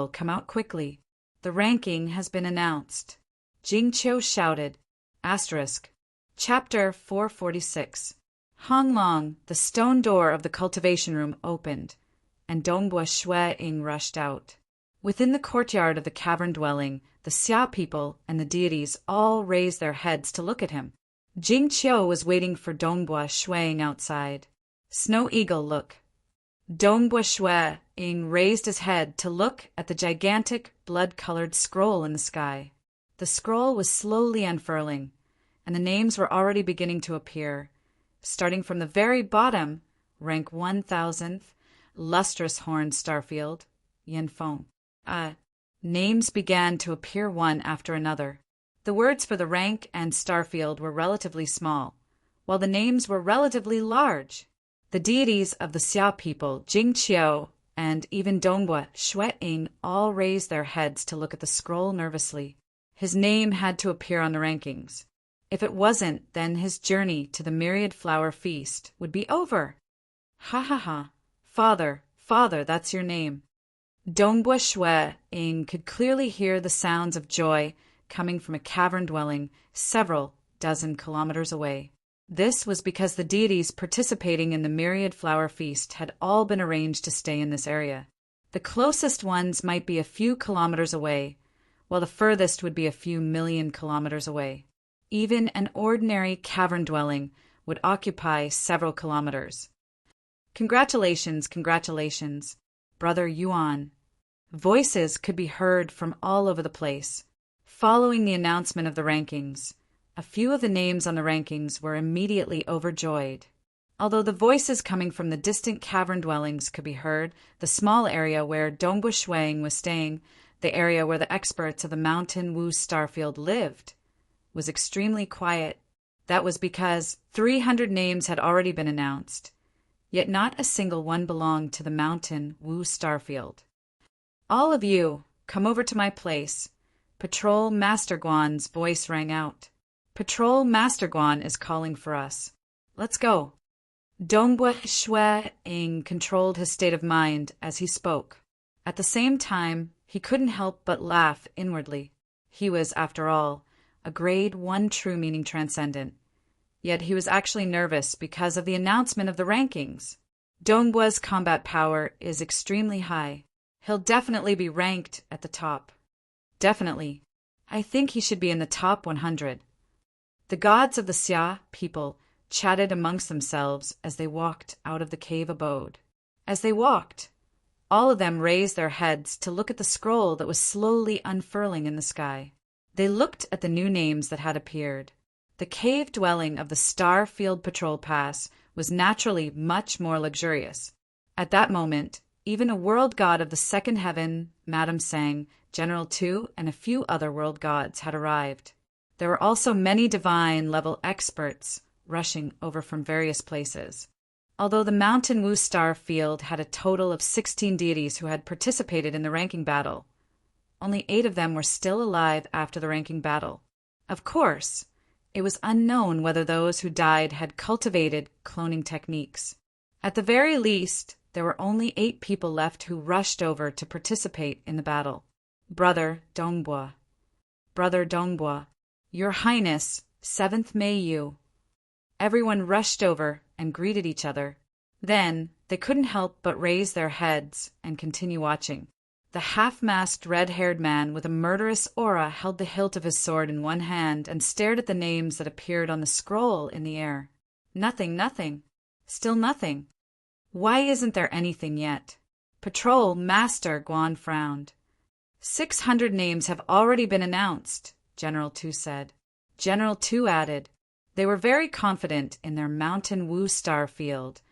come out quickly. The ranking has been announced. Jingqiu shouted. Chapter 446. Honglong, the stone door of the cultivation room opened, and Dongbua Shuang rushed out. Within the courtyard of the cavern dwelling, the Xia people and the deities all raised their heads to look at him. Jingqiu was waiting for Dongbua Shuang outside. Snow Eagle, look. Dongbua Shuang raised his head to look at the gigantic, blood-colored scroll in the sky. The scroll was slowly unfurling, and the names were already beginning to appear. Starting from the very bottom, rank 1000th, Lustrous Horn Starfield, Yinfeng. Names began to appear one after another. The words for the rank and starfield were relatively small, while the names were relatively large. The deities of the Xia people, Jingqiu, and even Dongbua Shuang all raised their heads to look at the scroll nervously. His name had to appear on the rankings. If it wasn't, then his journey to the myriad flower feast would be over. Ha ha ha. Father, that's your name. Dongbua Shue Ing could clearly hear the sounds of joy coming from a cavern dwelling several dozen kilometers away. This was because the deities participating in the myriad flower feast had all been arranged to stay in this area. The closest ones might be a few kilometers away, while the furthest would be a few million kilometers away. Even an ordinary cavern dwelling would occupy several kilometers. Congratulations, Brother Yuan. Voices could be heard from all over the place. Following the announcement of the rankings, a few of the names on the rankings were immediately overjoyed. Although the voices coming from the distant cavern dwellings could be heard, the small area where Dongbua Shuang was staying, the area where the experts of the Mountain Wu Starfield lived, was extremely quiet. That was because 300 names had already been announced, yet not a single one belonged to the Mountain Wu Starfield. All of you, come over to my place. Patrol Master Guan's voice rang out. Patrol Master Guan is calling for us. Let's go. Dongbua Shui Ing controlled his state of mind as he spoke. At the same time, he couldn't help but laugh inwardly. He was, after all, a grade 1 true meaning transcendent. Yet he was actually nervous because of the announcement of the rankings. Dongbua's combat power is extremely high. He'll definitely be ranked at the top. Definitely. I think he should be in the top 100. The gods of the Xia people chatted amongst themselves as they walked out of the cave abode. As they walked, all of them raised their heads to look at the scroll that was slowly unfurling in the sky. They looked at the new names that had appeared. The cave dwelling of the Starfield Patrol Pass was naturally much more luxurious. At that moment, even a world god of the second heaven, Madame Sang, General Tu, and a few other world gods had arrived. There were also many divine-level experts rushing over from various places. Although the Mountain Wu Star Field had a total of 16 deities who had participated in the ranking battle, only 8 of them were still alive after the ranking battle. Of course, it was unknown whether those who died had cultivated cloning techniques. At the very least, there were only 8 people left who rushed over to participate in the battle. Brother Dongbua, Your Highness, 7th Mei Yu. Everyone rushed over and greeted each other. Then they couldn't help but raise their heads and continue watching. The half-masked red-haired man with a murderous aura held the hilt of his sword in one hand and stared at the names that appeared on the scroll in the air. Nothing. Still nothing. Why isn't there anything yet? Patrol Master Guan frowned. 600 names have already been announced, General Tu said. General Tu added, they were very confident in their Mountain Wu Star Field,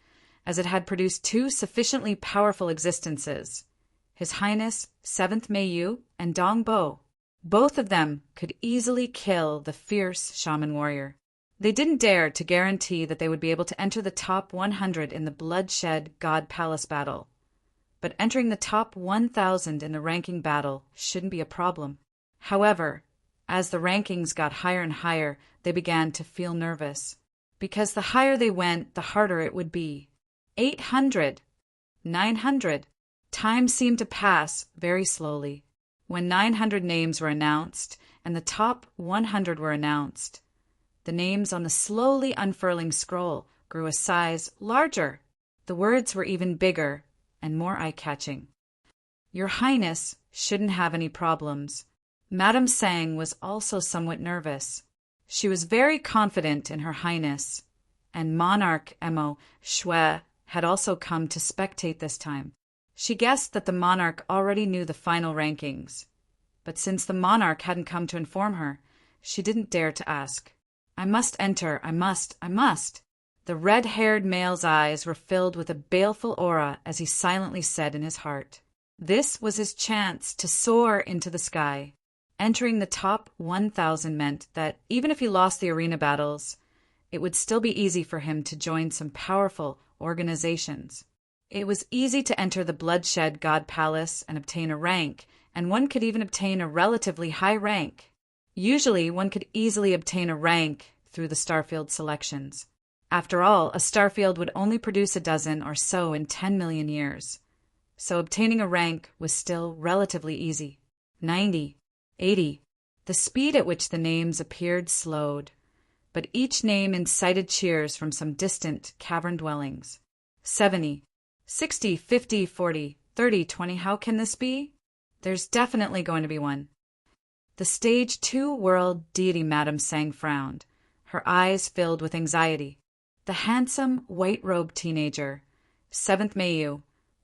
as it had produced 2 sufficiently powerful existences, His Highness 7th Mei Yu and Dong Bo. Both of them could easily kill the fierce shaman warrior. They didn't dare to guarantee that they would be able to enter the top 100 in the Bloodshed God Palace battle, but entering the top 1,000 in the ranking battle shouldn't be a problem. However, as the rankings got higher and higher, they began to feel nervous, because the higher they went, the harder it would be. 800, 900. Time seemed to pass very slowly. When 900 names were announced and the top 100 were announced, the names on the slowly unfurling scroll grew a size larger. The words were even bigger and more eye-catching. Your Highness shouldn't have any problems. Madame Sang was also somewhat nervous. She was very confident in Her Highness, and Monarch Emo Shui had also come to spectate this time. She guessed that the monarch already knew the final rankings, but since the monarch hadn't come to inform her, she didn't dare to ask. I must enter, I must. The red-haired male's eyes were filled with a baleful aura as he silently said in his heart. This was his chance to soar into the sky. Entering the top 1,000 meant that even if he lost the arena battles, it would still be easy for him to join some powerful organizations. It was easy to enter the Bloodshed God Palace and obtain a rank, and one could even obtain a relatively high rank. Usually, one could easily obtain a rank through the starfield selections. After all, a starfield would only produce a dozen or so in 10 million years. So obtaining a rank was still relatively easy. 90, 80. The speed at which the names appeared slowed, but each name incited cheers from some distant cavern dwellings. 70, 60, 50, 40, 30, 20. How can this be? There's definitely going to be one. The stage 2 world deity Madame Sang frowned, her eyes filled with anxiety. The handsome, white-robed teenager, 7th Mayu,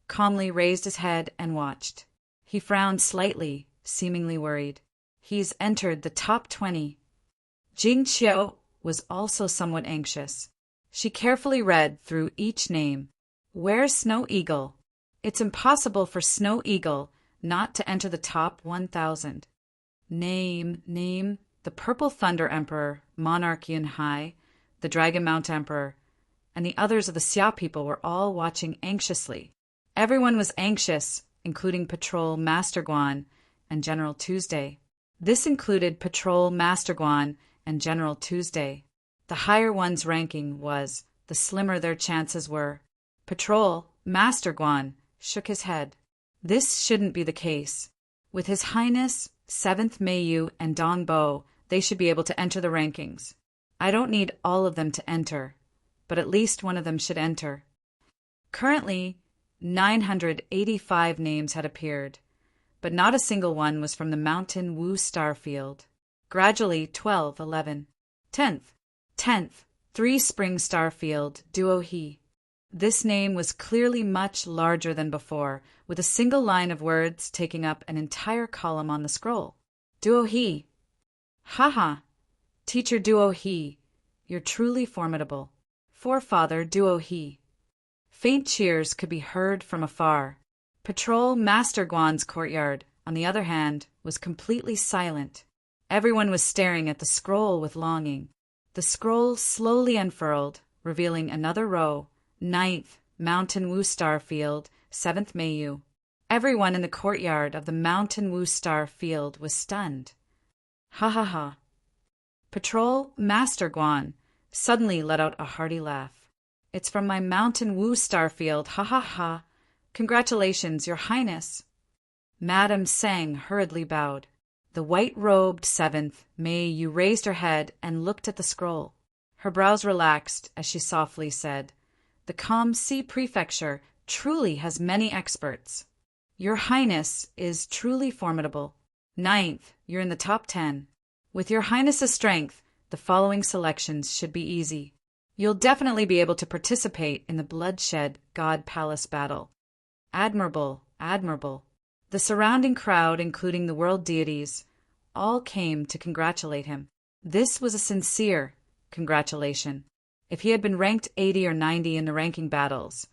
calmly raised his head and watched. He frowned slightly, seemingly worried. He's entered the top 20. Jing Qiu was also somewhat anxious. She carefully read through each name. Where's Snow Eagle? It's impossible for Snow Eagle not to enter the top 1,000. Name. The Purple Thunder Emperor, Monarch Yun Hai, the Dragon Mount Emperor, and the others of the Xia people were all watching anxiously. Everyone was anxious, including Patrol Master Guan and General Tuesday. This included Patrol Master Guan and General Tuesday. The higher one's ranking was, the slimmer their chances were. Patrol Master Guan shook his head. This shouldn't be the case. With His Highness 7th Mayu and Dong Bo, they should be able to enter the rankings. I don't need all of them to enter, but at least one of them should enter. Currently, 985 names had appeared, but not a single one was from the Mountain Wu star field. Gradually, 12, 11. 10th, 3 Spring star field, Duo He. This name was clearly much larger than before, with a single line of words taking up an entire column on the scroll. Duo He. Haha. Teacher Duo He, you're truly formidable. Forefather Duo He. Faint cheers could be heard from afar. Patrol Master Guan's courtyard, on the other hand, was completely silent. Everyone was staring at the scroll with longing. The scroll slowly unfurled, revealing another row. 9th, Mountain Wu star field, 7th Mayu. Everyone in the courtyard of the Mountain Wu star field was stunned. Ha ha ha. Patrol Master Guan suddenly let out a hearty laugh. It's from my Mountain Wu star field, ha ha ha. Congratulations, Your Highness. Madame Sang hurriedly bowed. The white-robed 7th Mayu raised her head and looked at the scroll. Her brows relaxed as she softly said, The Calm Sea Prefecture truly has many experts. Your Highness is truly formidable. 9th, you're in the top 10. With Your Highness's strength, the following selections should be easy. You'll definitely be able to participate in the Bloodshed God Palace battle. Admirable, admirable. The surrounding crowd, including the world deities, all came to congratulate him. This was a sincere congratulation. If he had been ranked 80 or 90 in the ranking battles,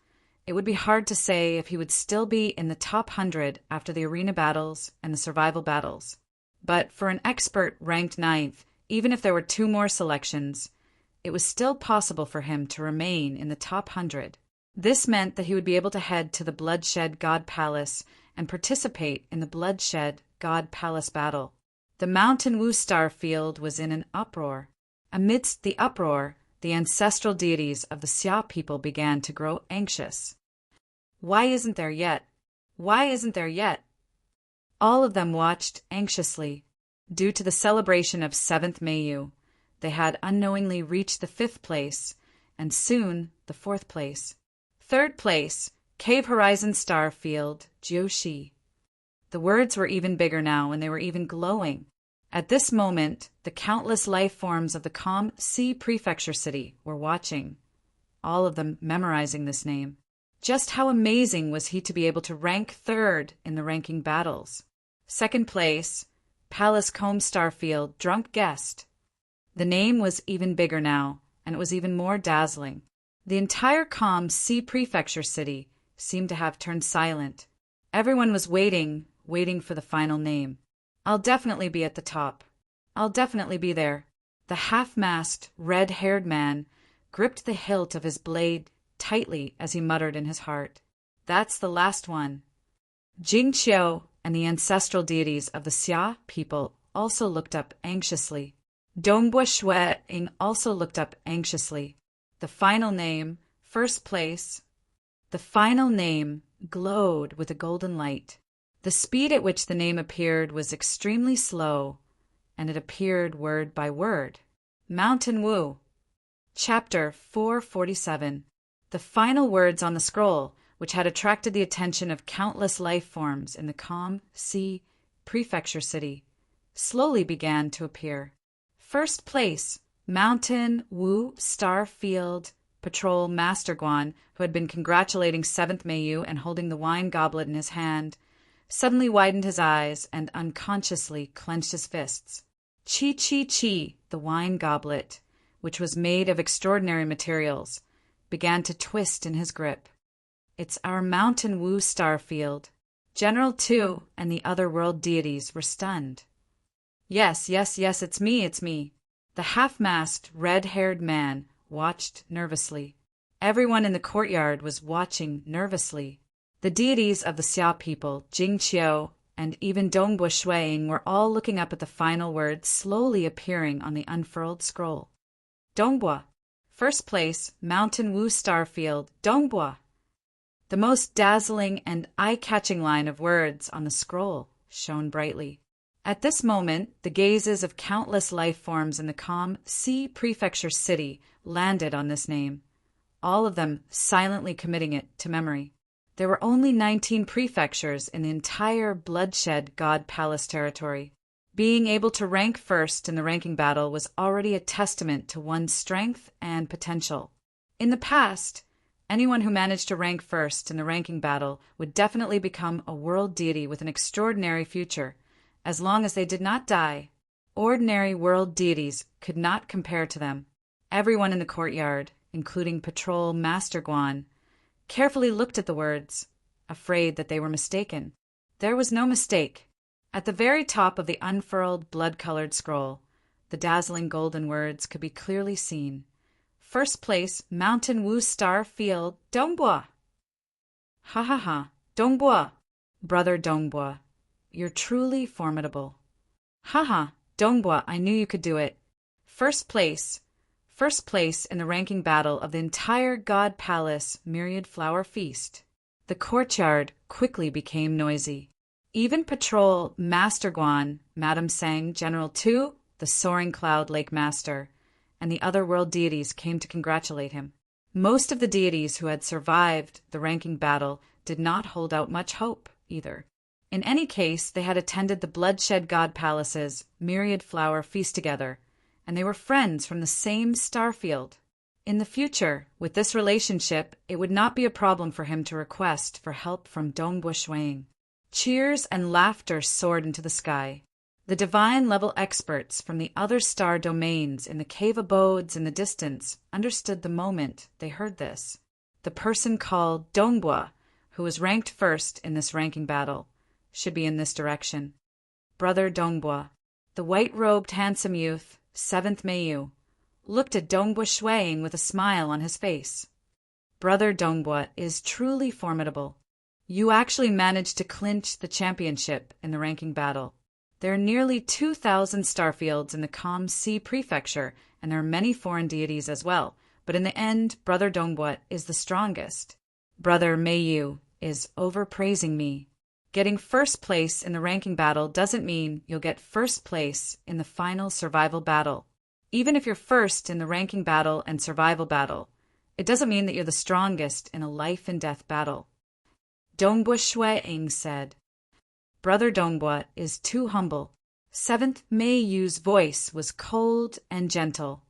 it would be hard to say if he would still be in the top 100 after the arena battles and the survival battles. But for an expert ranked 9th, even if there were 2 more selections, it was still possible for him to remain in the top 100. This meant that he would be able to head to the Bloodshed God Palace and participate in the Bloodshed God Palace battle. The Mountain Wu star field was in an uproar. Amidst the uproar, the ancestral deities of the Xia people began to grow anxious. Why isn't there yet? Why isn't there yet? All of them watched anxiously. Due to the celebration of 7th Mayu, they had unknowingly reached the 5th place, and soon the 4th place. 3rd place, Cave Horizon Star Field, Jiushi. The words were even bigger now, and they were even glowing. At this moment, the countless life forms of the Calm Sea Prefecture City were watching, all of them memorizing this name. Just how amazing was he to be able to rank 3rd in the ranking battles? 2nd place, Palace Combe Starfield, Drunk Guest. The name was even bigger now, and it was even more dazzling. The entire Calm Sea Prefecture City seemed to have turned silent. Everyone was waiting for the final name. I'll definitely be at the top. I'll definitely be there. The half-masked, red-haired man gripped the hilt of his blade tightly as he muttered in his heart, That's the last one. Jing Qiu and the ancestral deities of the Xia people also looked up anxiously. Dongbua Shueing also looked up anxiously. The final name, first place. The final name glowed with a golden light. The speed at which the name appeared was extremely slow, and it appeared word by word. Mountain Wu. Chapter 447. The final words on the scroll, which had attracted the attention of countless life forms in the calm sea prefecture city, slowly began to appear. First place, Mountain Wu Star Field Patrol Master Guan, who had been congratulating 7th Mayu and holding the wine goblet in his hand, suddenly widened his eyes and unconsciously clenched his fists. Chi Chi Chi, the wine goblet, which was made of extraordinary materials, began to twist in his grip. It's our Mountain Wu star field. General Tu and the other world deities were stunned. Yes, it's me. The half-masked, red-haired man watched nervously. Everyone in the courtyard was watching nervously. The deities of the Xia people, Jing Qiu, and even Dongbua Shueing were all looking up at the final words slowly appearing on the unfurled scroll. Dongbua. First place, Mountain Wu Starfield, Dongbua. The most dazzling and eye-catching line of words on the scroll shone brightly. At this moment, the gazes of countless life forms in the calm sea prefecture city landed on this name, all of them silently committing it to memory. There were only 19 prefectures in the entire bloodshed God Palace territory. Being able to rank first in the ranking battle was already a testament to one's strength and potential. In the past, anyone who managed to rank first in the ranking battle would definitely become a world deity with an extraordinary future, as long as they did not die. Ordinary world deities could not compare to them. Everyone in the courtyard, including Patrol Master Guan, carefully looked at the words, afraid that they were mistaken. There was no mistake. At the very top of the unfurled, blood-colored scroll, the dazzling golden words could be clearly seen. First place, Mountain Wu Star Field, Dongbua. Ha, Dongbua. Brother Dongbua, you're truly formidable. Ha, Dongbua, I knew you could do it. First place in the ranking battle of the entire God Palace Myriad Flower Feast. The courtyard quickly became noisy. Even Patrol Master Guan, Madame Sang, General Tu, the Soaring Cloud Lake Master, and the other world deities came to congratulate him. Most of the deities who had survived the ranking battle did not hold out much hope, either. In any case, they had attended the Bloodshed God Palace's Myriad Flower Feast together, and they were friends from the same starfield. In the future, with this relationship, it would not be a problem for him to request for help from Dongbua Shueing. Cheers and laughter soared into the sky. The divine-level experts from the other star domains in the cave abodes in the distance understood the moment they heard this. The person called Dongbua, who was ranked first in this ranking battle, should be in this direction. Brother Dongbua, the white-robed handsome youth, 7th Mayu, looked at Dongbua Shueing with a smile on his face. Brother Dongbua is truly formidable. You actually managed to clinch the championship in the ranking battle. There are nearly 2,000 starfields in the Calm Sea Prefecture, and there are many foreign deities as well, but in the end, Brother Dongbua is the strongest. Brother Mayu is overpraising me. Getting first place in the ranking battle doesn't mean you'll get first place in the final survival battle. Even if you're first in the ranking battle and survival battle, it doesn't mean that you're the strongest in a life-and-death battle. Dongbua Shueing said. Brother Dongbua is too humble. 7th Maiyu's voice was cold and gentle.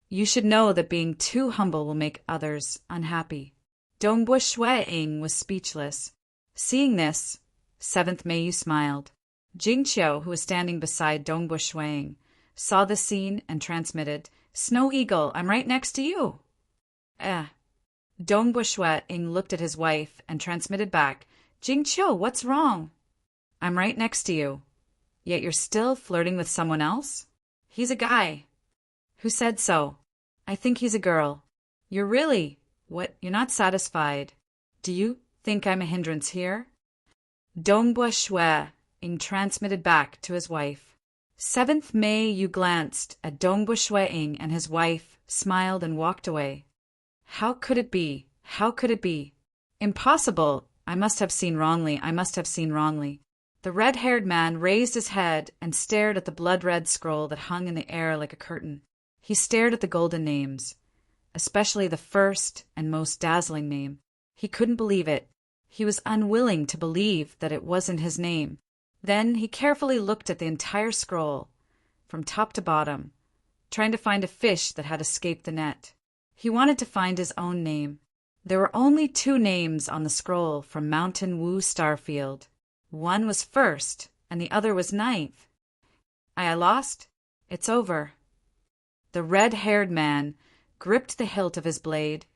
You should know that being too humble will make others unhappy. Dongbua Shueing was speechless. Seeing this, 7th Meiyu smiled. Jing Qiu, who was standing beside Dongbua Shueing, saw the scene and transmitted, Snow Eagle, I'm right next to you. Dongbua Shueing looked at his wife and transmitted back, Jing Qiu, what's wrong? I'm right next to you. Yet you're still flirting with someone else? He's a guy. Who said so? I think he's a girl. You're really... What? You're not satisfied. Do you think I'm a hindrance here? Dongbua Shueing transmitted back to his wife. 7th May Yu glanced at Dongbua Shueing and his wife, smiled and walked away. How could it be? How could it be? Impossible! I must have seen wrongly. I must have seen wrongly. The red-haired man raised his head and stared at the blood-red scroll that hung in the air like a curtain. He stared at the golden names, especially the first and most dazzling name. He couldn't believe it. He was unwilling to believe that it wasn't his name. Then he carefully looked at the entire scroll, from top to bottom, trying to find a fish that had escaped the net. He wanted to find his own name. There were only 2 names on the scroll from Mountain Wu Starfield. One was first, and the other was 9th. I lost? It's over. The red-haired man gripped the hilt of his blade,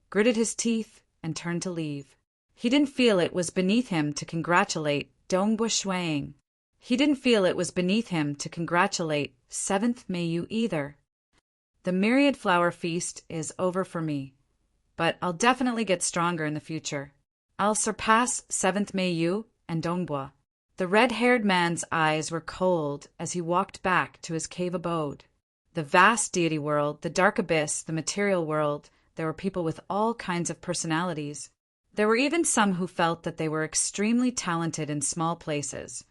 gritted his teeth, and turned to leave. He didn't feel it was beneath him to congratulate Dongbua Shueing. He didn't feel it was beneath him to congratulate 7th May Yu either. The myriad flower feast is over for me, but I'll definitely get stronger in the future. I'll surpass 7th May Yu and Dongbua. The red-haired man's eyes were cold as he walked back to his cave abode. The vast deity world, the dark abyss, the material world, there were people with all kinds of personalities. There were even some who felt that they were extremely talented in small places,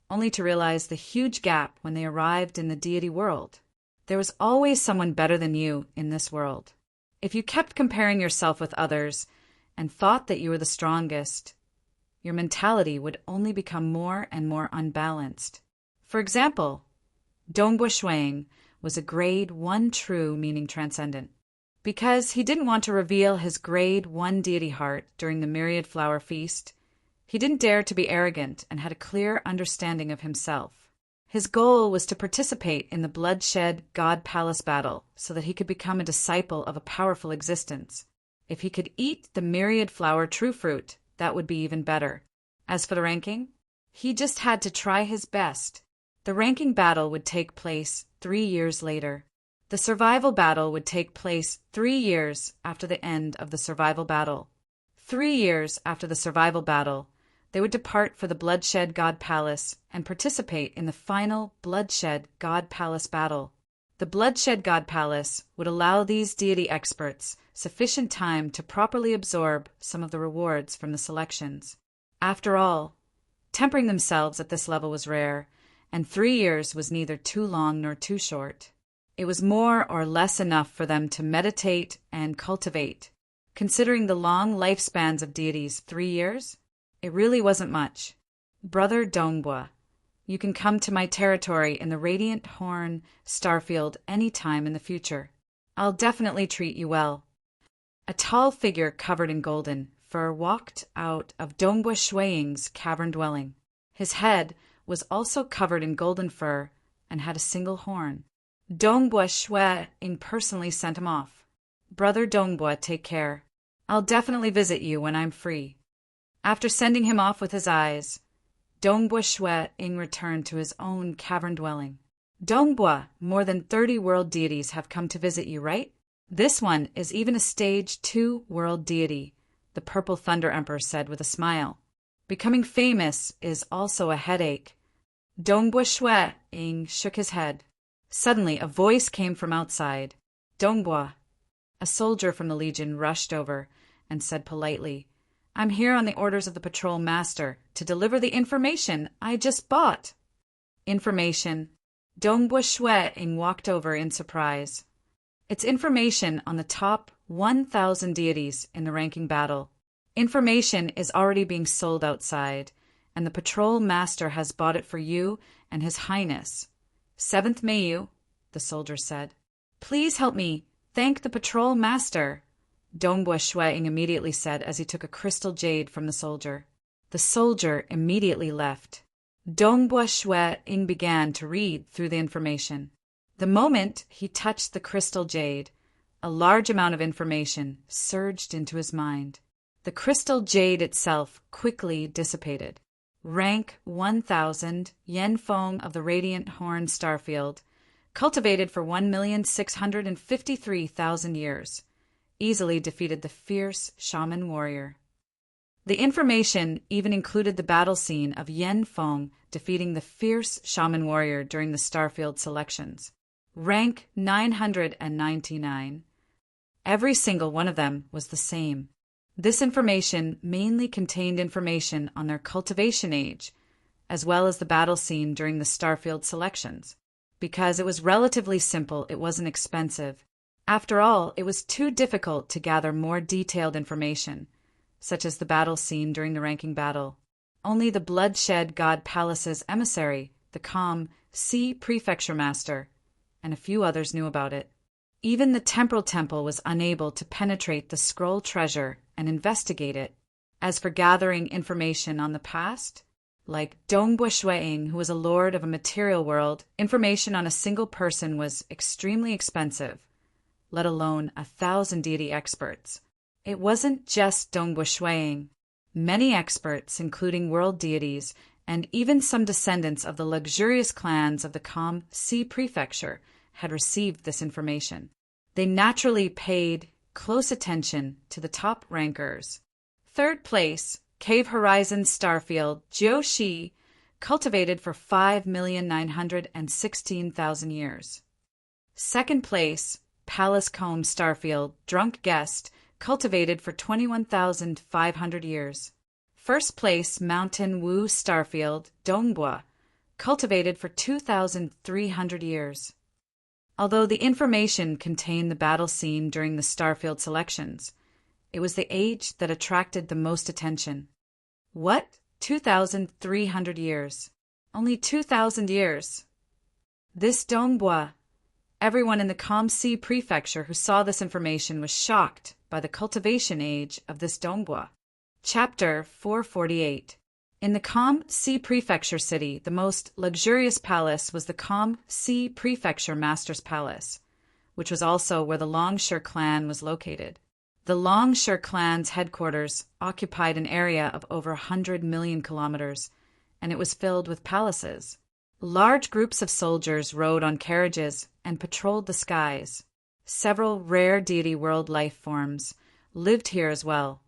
only to realize the huge gap when they arrived in the deity world. There was always someone better than you in this world. If you kept comparing yourself with others and thought that you were the strongest, your mentality would only become more and more unbalanced. For example, Dongbua Shueing was a grade 1 true, meaning transcendent. Because he didn't want to reveal his grade 1 deity heart during the myriad flower feast, he didn't dare to be arrogant and had a clear understanding of himself. His goal was to participate in the bloodshed God Palace battle so that he could become a disciple of a powerful existence. If he could eat the myriad flower true fruit, that would be even better. As for the ranking, he just had to try his best. The ranking battle would take place 3 years later. The survival battle would take place 3 years after the end of the survival battle. 3 years after the survival battle, they would depart for the Bloodshed God Palace and participate in the final Bloodshed God Palace battle. The Bloodshed God Palace would allow these deity experts sufficient time to properly absorb some of the rewards from the selections. After all, tempering themselves at this level was rare, and 3 years was neither too long nor too short. It was more or less enough for them to meditate and cultivate. Considering the long lifespans of deities, 3 years? It really wasn't much. Brother Dongbua, you can come to my territory in the Radiant Horn Starfield any time in the future. I'll definitely treat you well. A tall figure covered in golden fur walked out of Dongbua Shueing's cavern dwelling. His head was also covered in golden fur and had a single horn. Dongbua Shueing personally sent him off. Brother Dongbua, take care. I'll definitely visit you when I'm free. After sending him off with his eyes, Dongbua Shueing returned to his own cavern dwelling. Dongbua, more than 30 world deities have come to visit you, right? This one is even a stage 2 world deity, the Purple Thunder Emperor said with a smile. Becoming famous is also a headache. Dongbua Shueing shook his head. Suddenly, a voice came from outside. Dongbua. A soldier from the Legion rushed over and said politely, I'm here on the orders of the patrol master to deliver the information I just bought. Information. Dongbua Shueing walked over in surprise. It's information on the top 1,000 deities in the ranking battle. Information is already being sold outside, and the patrol master has bought it for you and His Highness. 7th May Yu, the soldier said. Please help me thank the patrol master, Dongbua Shueing immediately said as he took a crystal jade from the soldier. The soldier immediately left. Dongbua Shueing began to read through the information. The moment he touched the crystal jade, a large amount of information surged into his mind. The crystal jade itself quickly dissipated. Rank 1000, Yenfeng of the Radiant Horn Starfield, cultivated for 1,653,000 years, easily defeated the fierce shaman warrior. The information even included the battle scene of Yen Feng defeating the fierce shaman warrior during the Starfield selections. Rank 999. Every single one of them was the same. This information mainly contained information on their cultivation age, as well as the battle scene during the Starfield selections. Because it was relatively simple, it wasn't expensive. After all, it was too difficult to gather more detailed information, such as the battle scene during the ranking battle. Only the Bloodshed God Palace's emissary, the calm Sea Prefecture Master, and a few others knew about it. Even the Temporal Temple was unable to penetrate the scroll treasure and investigate it. As for gathering information on the past, like Dongbua Shuang, who was a lord of a material world, information on a single person was extremely expensive, let alone 1,000 deity experts. It wasn't just Dongbua Shuang. Many experts, including world deities, and even some descendants of the luxurious clans of the Calm Sea Prefecture, had received this information. They naturally paid close attention to the top rankers. Third place, Cave Horizon Starfield, Jiu-Shi, cultivated for 5,916,000 years. Second place, Palace Combe Starfield, Drunk Guest, cultivated for 21,500 years. First place, Mountain Wu Starfield, Dongbua, cultivated for 2,300 years. Although the information contained the battle scene during the Starfield selections, it was the age that attracted the most attention. What? 2,300 years. Only 2,000 years. This Dongbua. Everyone in the Calm Sea Prefecture who saw this information was shocked by the cultivation age of this Dongbua. Chapter 448. In the Calm Sea Prefecture city, the most luxurious palace was the Calm Sea Prefecture Master's Palace, which was also where the Longshire clan was located. The Longshire clan's headquarters occupied an area of over 100 million kilometers, and it was filled with palaces. Large groups of soldiers rode on carriages and patrolled the skies. Several rare deity world life forms lived here as well,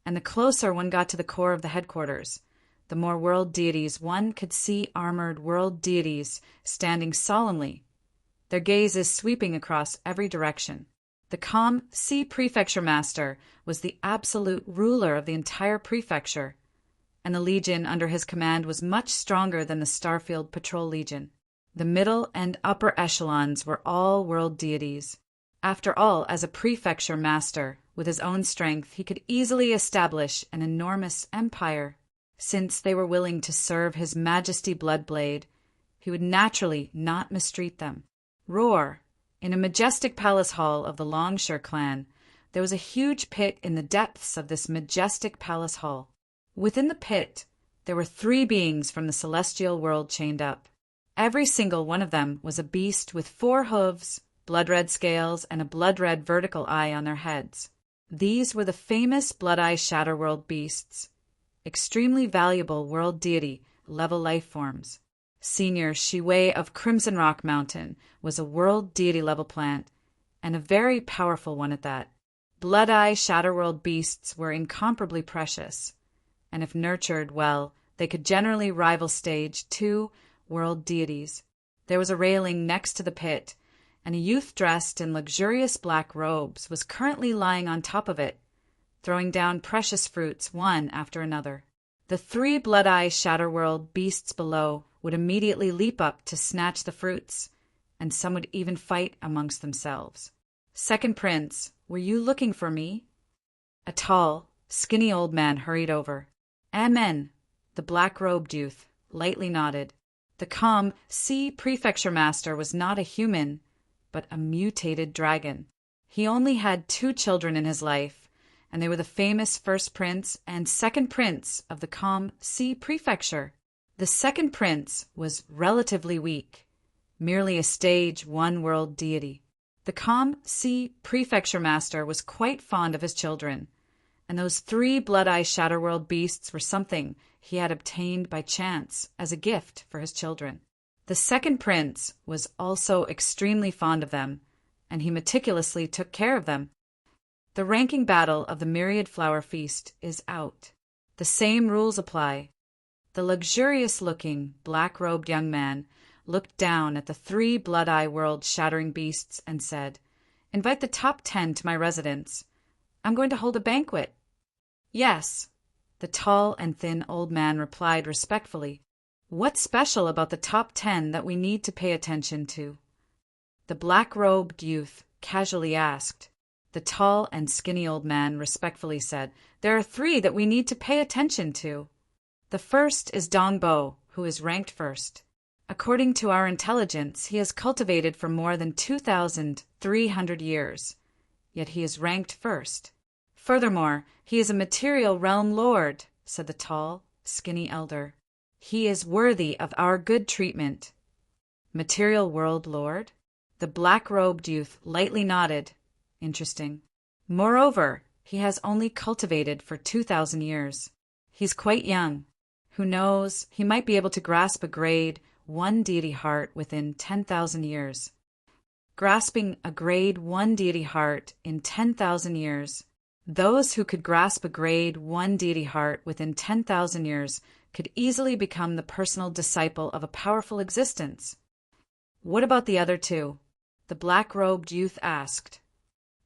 and the closer one got to the core of the headquarters, the more world deities one could see. Armored world deities standing solemnly, their gazes sweeping across every direction. The Calm Sea Prefecture Master was the absolute ruler of the entire prefecture, and the legion under his command was much stronger than the Starfield Patrol Legion. The middle and upper echelons were all world deities. After all, as a prefecture master, with his own strength, he could easily establish an enormous empire. Since they were willing to serve His Majesty Bloodblade, he would naturally not mistreat them. Roar! In a majestic palace hall of the Longshire clan, there was a huge pit in the depths of this majestic palace hall. Within the pit, there were 3 beings from the celestial world chained up. Every single one of them was a beast with 4 hooves, blood-red scales, and a blood-red vertical eye on their heads. These were the famous Blood-Eye Shatterworld beasts, extremely valuable world deity level life forms. Senior Shiwei of Crimson Rock Mountain was a world deity level plant, and a very powerful one at that. Blood-Eye Shatterworld beasts were incomparably precious, and if nurtured well, they could generally rival stage 2 world deities. There was a railing next to the pit, and a youth dressed in luxurious black robes was currently lying on top of it, throwing down precious fruits one after another. The 3 Blood-Eye Shatterworld beasts below would immediately leap up to snatch the fruits, and some would even fight amongst themselves. Second Prince, were you looking for me? A tall, skinny old man hurried over. Amen, the black-robed youth lightly nodded. The Calm Sea Prefecture Master was not a human, but a mutated dragon. He only had 2 children in his life, and they were the famous First Prince and Second Prince of the Calm Sea Prefecture. The Second Prince was relatively weak, merely a stage 1 world deity. The Calm Sea Prefecture Master was quite fond of his children, and those 3 Blood-Eye Shatterworld beasts were something he had obtained by chance as a gift for his children. The Second Prince was also extremely fond of them, and he meticulously took care of them. The ranking battle of the Myriad Flower Feast is out. The same rules apply. The luxurious-looking, black-robed young man looked down at the 3 blood-eye world-shattering beasts and said, "Invite the top 10 to my residence. I'm going to hold a banquet." "Yes," the tall and thin old man replied respectfully. "What's special about the top 10 that we need to pay attention to?" The black-robed youth casually asked. The tall and skinny old man respectfully said, "There are 3 that we need to pay attention to. The first is Dong Bo, who is ranked first. According to our intelligence, he has cultivated for more than 2,300 years, yet he is ranked first. Furthermore, he is a material realm lord," said the tall, skinny elder. "He is worthy of our good treatment." "Material world lord?" The black-robed youth lightly nodded. "Interesting. Moreover, he has only cultivated for 2,000 years. He's quite young. Who knows, he might be able to grasp a grade 1 deity heart within 10,000 years. Grasping a grade 1 deity heart in 10,000 years. Those who could grasp a grade 1 deity heart within 10,000 years could easily become the personal disciple of a powerful existence." "What about the other 2? The black-robed youth asked.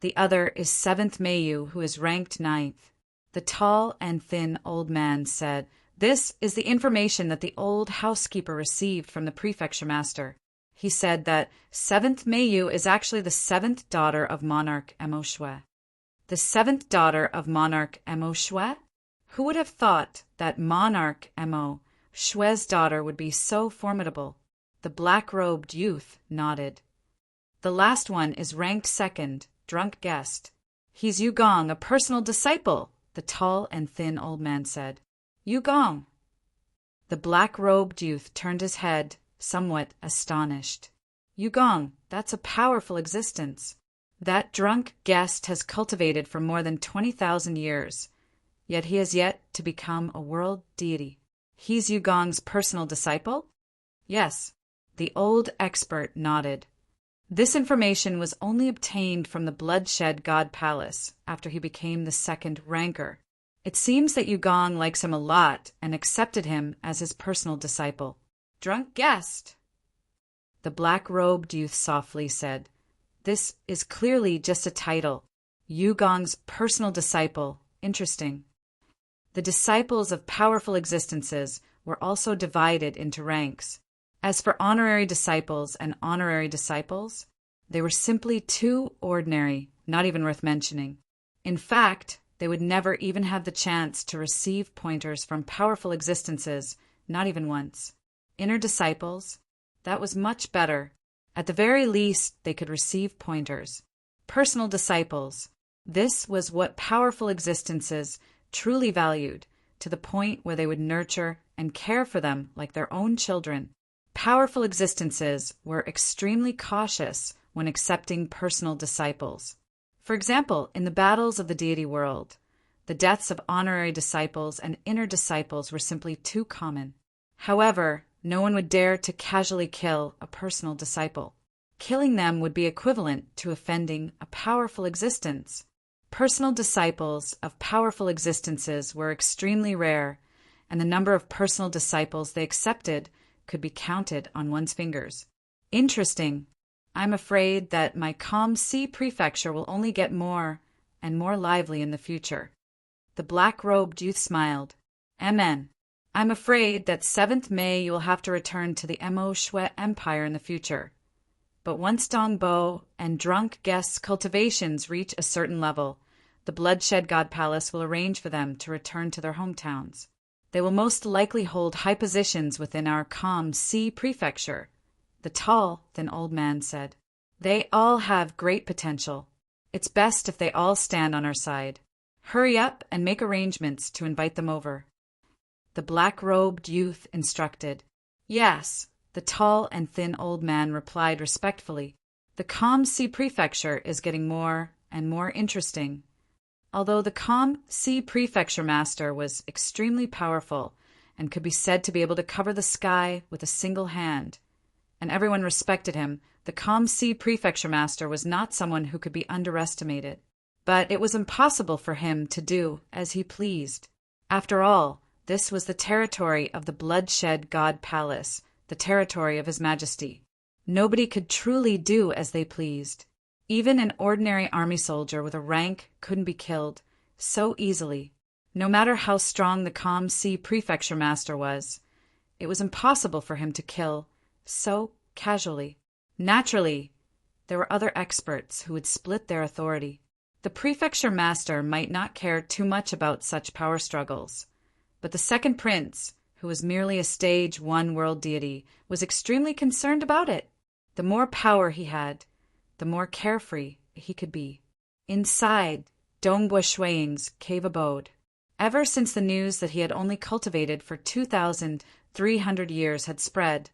"The other is 7th Mayu, who is ranked 9th. The tall and thin old man said, "This is the information that the old housekeeper received from the prefecture master. He said that 7th Mayu is actually the 7th daughter of Monarch Emo Shue." "The 7th daughter of Monarch Emo Shue? Who would have thought that Monarch Emo Shue's daughter would be so formidable?" The black-robed youth nodded. "The last one is ranked 2nd, drunk guest. He's Yugong, a personal disciple," the tall and thin old man said. "Yugong." The black-robed youth turned his head, somewhat astonished. "Yugong, that's a powerful existence. That drunk guest has cultivated for more than 20,000 years, yet he has yet to become a world deity. He's Yugong's personal disciple?" "Yes." The old expert nodded. This information was only obtained from the Bloodshed God Palace after he became the 2nd ranker. It seems that Yugong likes him a lot and accepted him as his personal disciple. "Drunk guest," the black-robed youth softly said. "This is clearly just a title. Yugong's personal disciple. Interesting." The disciples of powerful existences were also divided into ranks. As for honorary disciples and honorary disciples, they were simply too ordinary, not even worth mentioning. In fact, they would never even have the chance to receive pointers from powerful existences, not even once. Inner disciples, that was much better. At the very least, they could receive pointers. Personal disciples, this was what powerful existences truly valued, to the point where they would nurture and care for them like their own children. Powerful existences were extremely cautious when accepting personal disciples. For example, in the battles of the deity world, the deaths of honorary disciples and inner disciples were simply too common. However, no one would dare to casually kill a personal disciple. Killing them would be equivalent to offending a powerful existence. Personal disciples of powerful existences were extremely rare, and the number of personal disciples they accepted could be counted on one's fingers. Interesting. I'm afraid that my Calm Sea prefecture will only get more and more lively in the future. The black-robed youth smiled. Amen. I'm afraid that 7th May you will have to return to the Emo Shue Empire in the future. But once Dong Bo and drunk guests' cultivations reach a certain level, the Bloodshed God Palace will arrange for them to return to their hometowns. They will most likely hold high positions within our Calm Sea prefecture, the tall, thin old man said. They all have great potential. It's best if they all stand on our side. Hurry up and make arrangements to invite them over. The black-robed youth instructed. Yes, the tall and thin old man replied respectfully. The Calm Sea prefecture is getting more and more interesting. Although the Calm Sea prefecture master was extremely powerful and could be said to be able to cover the sky with a single hand, and everyone respected him, the Calm Sea prefecture master was not someone who could be underestimated. But it was impossible for him to do as he pleased. After all, this was the territory of the bloodshed god palace, the territory of His Majesty. Nobody could truly do as they pleased. Even an ordinary army soldier with a rank couldn't be killed so easily. No matter how strong the Calm Sea Prefecture Master was, it was impossible for him to kill so casually. Naturally, there were other experts who would split their authority. The Prefecture Master might not care too much about such power struggles, but the second prince, who was merely a stage 1 world deity, was extremely concerned about it. The more power he had, the more carefree he could be. Inside Dongbua Shuiying's cave abode, ever since the news that he had only cultivated for 2,300 years had spread,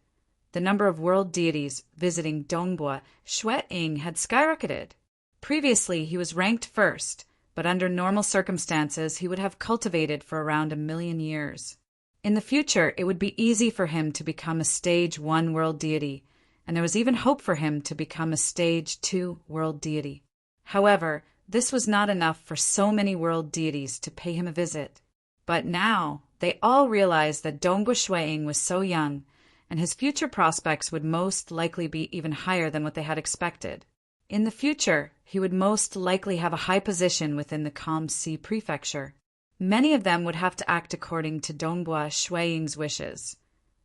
the number of world deities visiting Dongbua Shuiying had skyrocketed. Previously, he was ranked first, but under normal circumstances he would have cultivated for around 1,000,000 years. In the future, it would be easy for him to become a stage 1 world deity, and there was even hope for him to become a stage 2 world deity. However, this was not enough for so many world deities to pay him a visit. But now, they all realized that Dongbua Shuiying was so young, and his future prospects would most likely be even higher than what they had expected. In the future, he would most likely have a high position within the Calm Sea Prefecture. Many of them would have to act according to Dongbua Shuiying's wishes,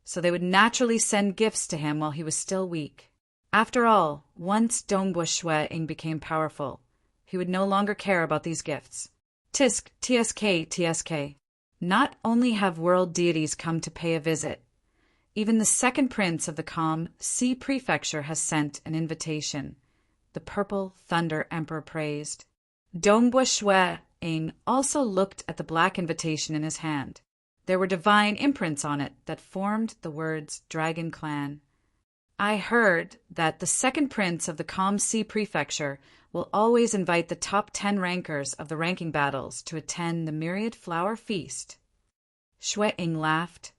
so they would naturally send gifts to him while he was still weak. After all, once Dongbua Shuiying became powerful, he would no longer care about these gifts. Tisk, tsk, tsk. Not only have world deities come to pay a visit, even the second prince of the Calm Sea Prefecture has sent an invitation, the Purple Thunder Emperor praised. Dongbua Shuiying also looked at the black invitation in his hand. There were divine imprints on it that formed the words Dragon Clan. I heard that the second prince of the Calm Sea Prefecture will always invite the top 10 rankers of the ranking battles to attend the Myriad Flower Feast. Shuiying laughed.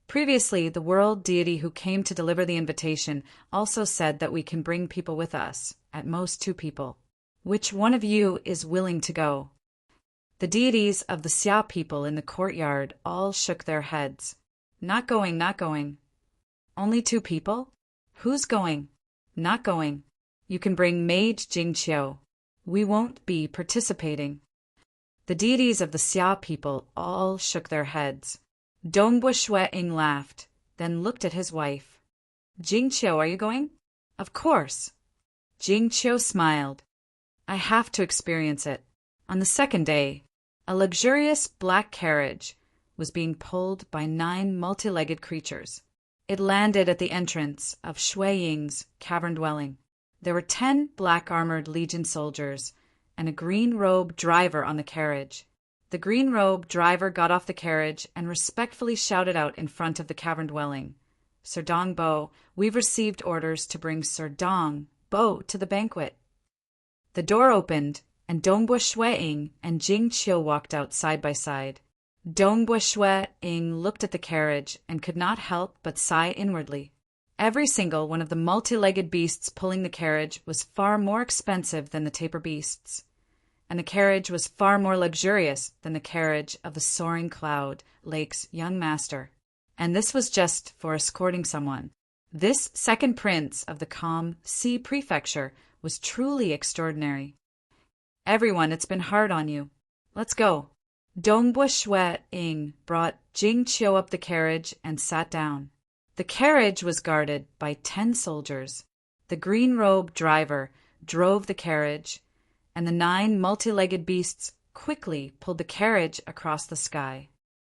Previously, the world deity who came to deliver the invitation also said that we can bring people with us, at most 2 people. Which one of you is willing to go? The deities of the Xia people in the courtyard all shook their heads. Not going, not going. Only 2 people? Who's going? Not going. You can bring Mage Jingqiu. We won't be participating. The deities of the Xia people all shook their heads. Dongbua Shuiying laughed, then looked at his wife. Jingqiu, are you going? Of course. Jingqiu smiled. I have to experience it. On the second day, a luxurious black carriage was being pulled by 9 multi-legged creatures. It landed at the entrance of Shuiying's cavern dwelling. There were 10 black-armored Legion soldiers and a green-robed driver on the carriage. The green-robed driver got off the carriage and respectfully shouted out in front of the cavern dwelling, Sir Dong Bo, we've received orders to bring Sir Dong Bo to the banquet. The door opened, and Dongbua Shuiying and Jingqiu walked out side by side. Dongbua Shuiying looked at the carriage and could not help but sigh inwardly. Every single one of the multi-legged beasts pulling the carriage was far more expensive than the taper beasts, and the carriage was far more luxurious than the carriage of the Soaring Cloud Lake's young master. And this was just for escorting someone. This second prince of the Calm Sea Prefecture was truly extraordinary. Everyone, it's been hard on you. Let's go. Dongbua Shuiying brought Jingqiu up the carriage and sat down. The carriage was guarded by 10 soldiers. The green-robed driver drove the carriage, and the 9 multi-legged beasts quickly pulled the carriage across the sky.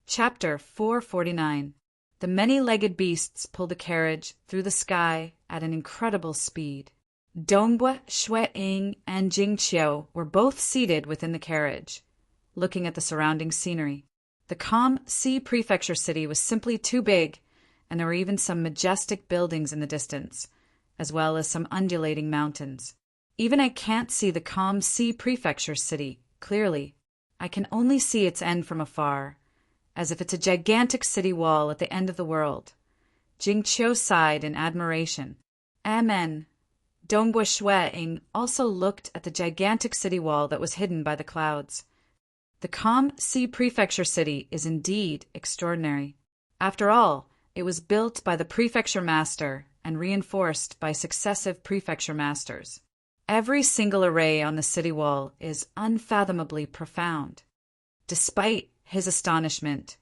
Chapter 449. The many-legged beasts pulled the carriage through the sky at an incredible speed. Dongbua Shuiying and Jingqiu were both seated within the carriage, looking at the surrounding scenery. The Calm Sea Prefecture city was simply too big, and there were even some majestic buildings in the distance, as well as some undulating mountains. Even I can't see the Calm Sea Prefecture city clearly. I can only see its end from afar, as if it's a gigantic city wall at the end of the world. Jingqiu sighed in admiration. Amen. Dongbua Shuiying also looked at the gigantic city wall that was hidden by the clouds. The calm sea prefecture city is indeed extraordinary. After all, it was built by the prefecture master and reinforced by successive prefecture masters. Every single array on the city wall is unfathomably profound. Despite his astonishment,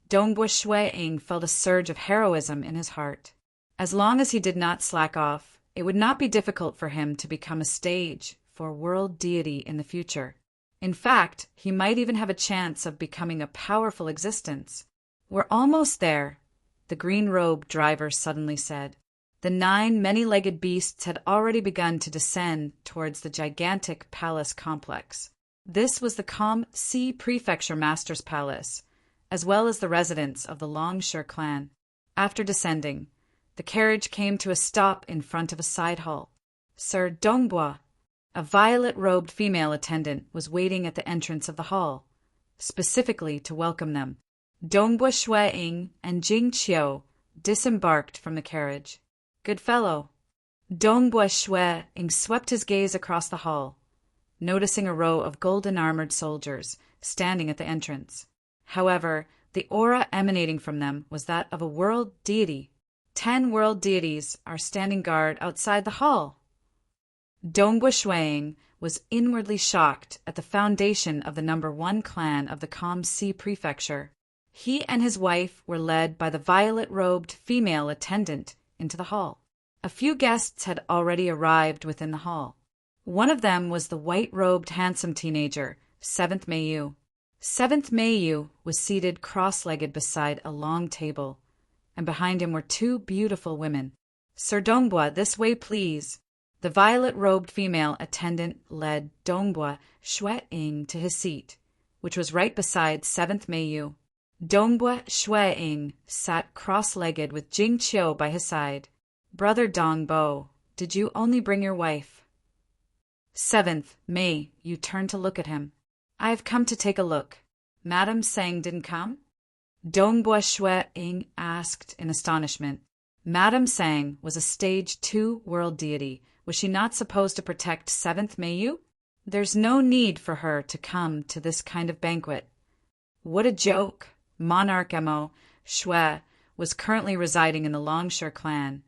Dongbua Shuiing felt a surge of heroism in his heart. As long as he did not slack off, it would not be difficult for him to become a stage for world deity in the future. In fact, he might even have a chance of becoming a powerful existence. "We're almost there," the green-robed driver suddenly said. The 9 many-legged beasts had already begun to descend towards the gigantic palace complex. This was the Calm Sea Prefecture Master's Palace, as well as the residence of the Longshore clan. After descending, the carriage came to a stop in front of a side hall. Sir Dongbua, a violet-robed female attendant, was waiting at the entrance of the hall, specifically to welcome them. Dongbua Shuiing and Jing Qiu disembarked from the carriage. "Good fellow." Dongbua Shuiing swept his gaze across the hall, noticing a row of golden-armored soldiers standing at the entrance. However, the aura emanating from them was that of a world deity. 10 world deities are standing guard outside the hall. Dongbua Shuiing was inwardly shocked at the foundation of the number 1 clan of the Calm Sea Prefecture. He and his wife were led by the violet-robed female attendant into the hall. A few guests had already arrived within the hall. One of them was the white-robed handsome teenager, 7th Meiyu. 7th Meiyu was seated cross-legged beside a long table, and behind him were 2 beautiful women. "Sir Dongbua, this way, please." The violet-robed female attendant led Dongbua Shuiing to his seat, which was right beside 7th Meiyu. Dongbua Shuiing sat cross-legged with Jing Qiu by his side. "Brother Dongbo, did you only bring your wife?" 7th Meiyu turned to look at him. "I have come to take a look. Madame Sang didn't come?" Dongbua Shuiing asked in astonishment. Madame Sang was a stage 2 world deity. Was she not supposed to protect 7th Meiyu? There's no need for her to come to this kind of banquet. What a joke! Monarch Mo Shui was currently residing in the Longshore clan,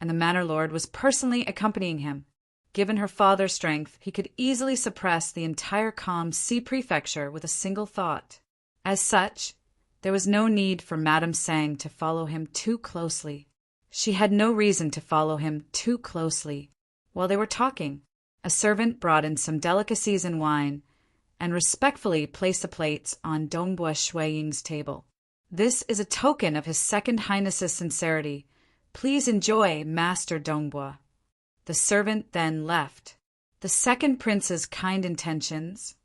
and the Manor Lord was personally accompanying him. Given her father's strength, he could easily suppress the entire Calm Sea Prefecture with a single thought. As such, there was no need for Madame Sang to follow him too closely. She had no reason to follow him too closely. While they were talking, a servant brought in some delicacies and wine, and respectfully placed the plates on Dongbua Shuiing's table. "This is a token of His Second Highness's sincerity. Please enjoy, Master Dongbua." The servant then left. The second prince's kind intentions.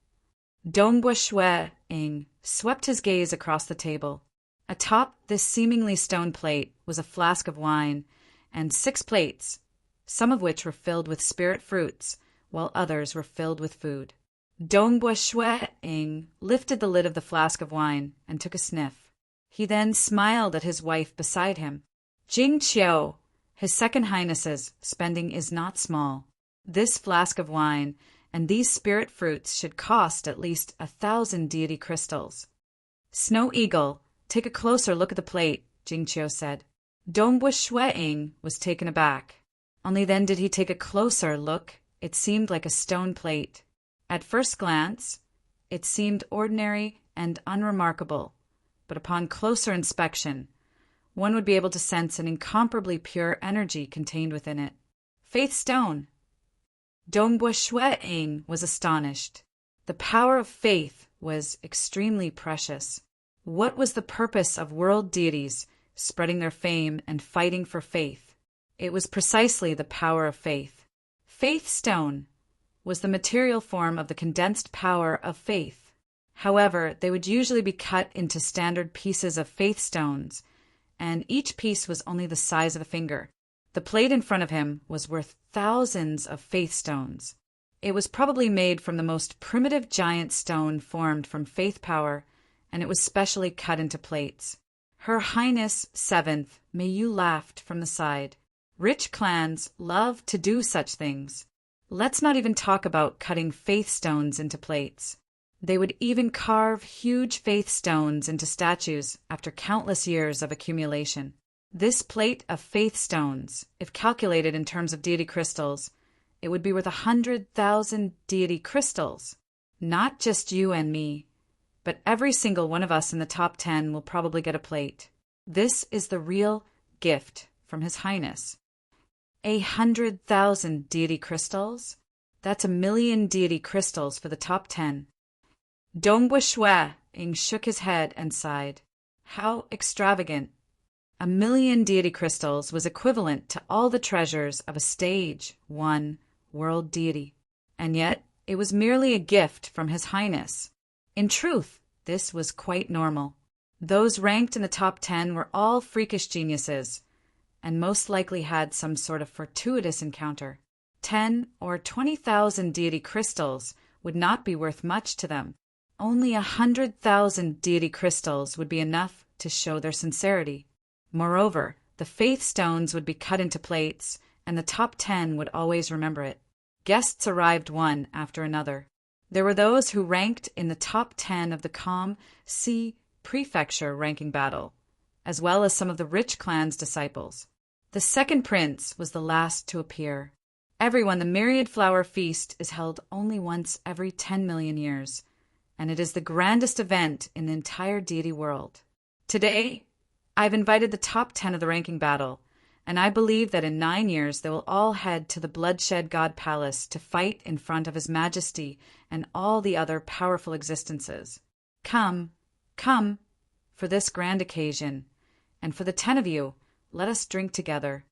Dongbua Shuiing swept his gaze across the table. Atop this seemingly stone plate was a flask of wine and 6 plates, some of which were filled with spirit fruits, while others were filled with food. Dongbua Shuiing lifted the lid of the flask of wine and took a sniff. He then smiled at his wife beside him. "Jing Qiu, His Second Highness's spending is not small. This flask of wine and these spirit fruits should cost at least 1,000 deity crystals." "Snow Eagle, take a closer look at the plate," Jing Qiu said. Dongbua Shuiing was taken aback. Only then did he take a closer look. It seemed like a stone plate. At first glance, it seemed ordinary and unremarkable, but upon closer inspection, one would be able to sense an incomparably pure energy contained within it. "Faith Stone." Dongbua Shuiing was astonished. The power of faith was extremely precious. What was the purpose of world deities spreading their fame and fighting for faith? It was precisely the power of faith. Faith Stone was the material form of the condensed power of faith. However, they would usually be cut into standard pieces of faith stones, and each piece was only the size of a finger. The plate in front of him was worth thousands of faith stones. It was probably made from the most primitive giant stone formed from faith power, and it was specially cut into plates. Her Highness 7th Meiyu laughed from the side. "Rich clans love to do such things. Let's not even talk about cutting faith stones into plates." They would even carve huge faith stones into statues after countless years of accumulation. This plate of faith stones, if calculated in terms of deity crystals, it would be worth 100,000 deity crystals. Not just you and me, but every single one of us in the top 10 will probably get a plate. This is the real gift from His Highness. 100,000 deity crystals? That's 1,000,000 deity crystals for the top 10. Dongbua Shui shook his head and sighed. How extravagant. 1,000,000 deity crystals was equivalent to all the treasures of a stage 1 world deity. And yet, it was merely a gift from His Highness. In truth, this was quite normal. Those ranked in the top 10 were all freakish geniuses, and most likely had some sort of fortuitous encounter. 10 or 20,000 deity crystals would not be worth much to them. Only 100,000 deity crystals would be enough to show their sincerity. Moreover, the faith stones would be cut into plates, and the top 10 would always remember it. Guests arrived one after another. There were those who ranked in the top 10 of the Calm Sea Prefecture ranking battle, as well as some of the rich clan's disciples. The second prince was the last to appear. The myriad flower feast is held only once every 10 million years, and it is the grandest event in the entire deity world. Today, I've invited the top 10 of the ranking battle, and I believe that in 9 years they will all head to the Bloodshed God Palace to fight in front of His Majesty and all the other powerful existences. Come, come, for this grand occasion, and for the 10 of you, let us drink together.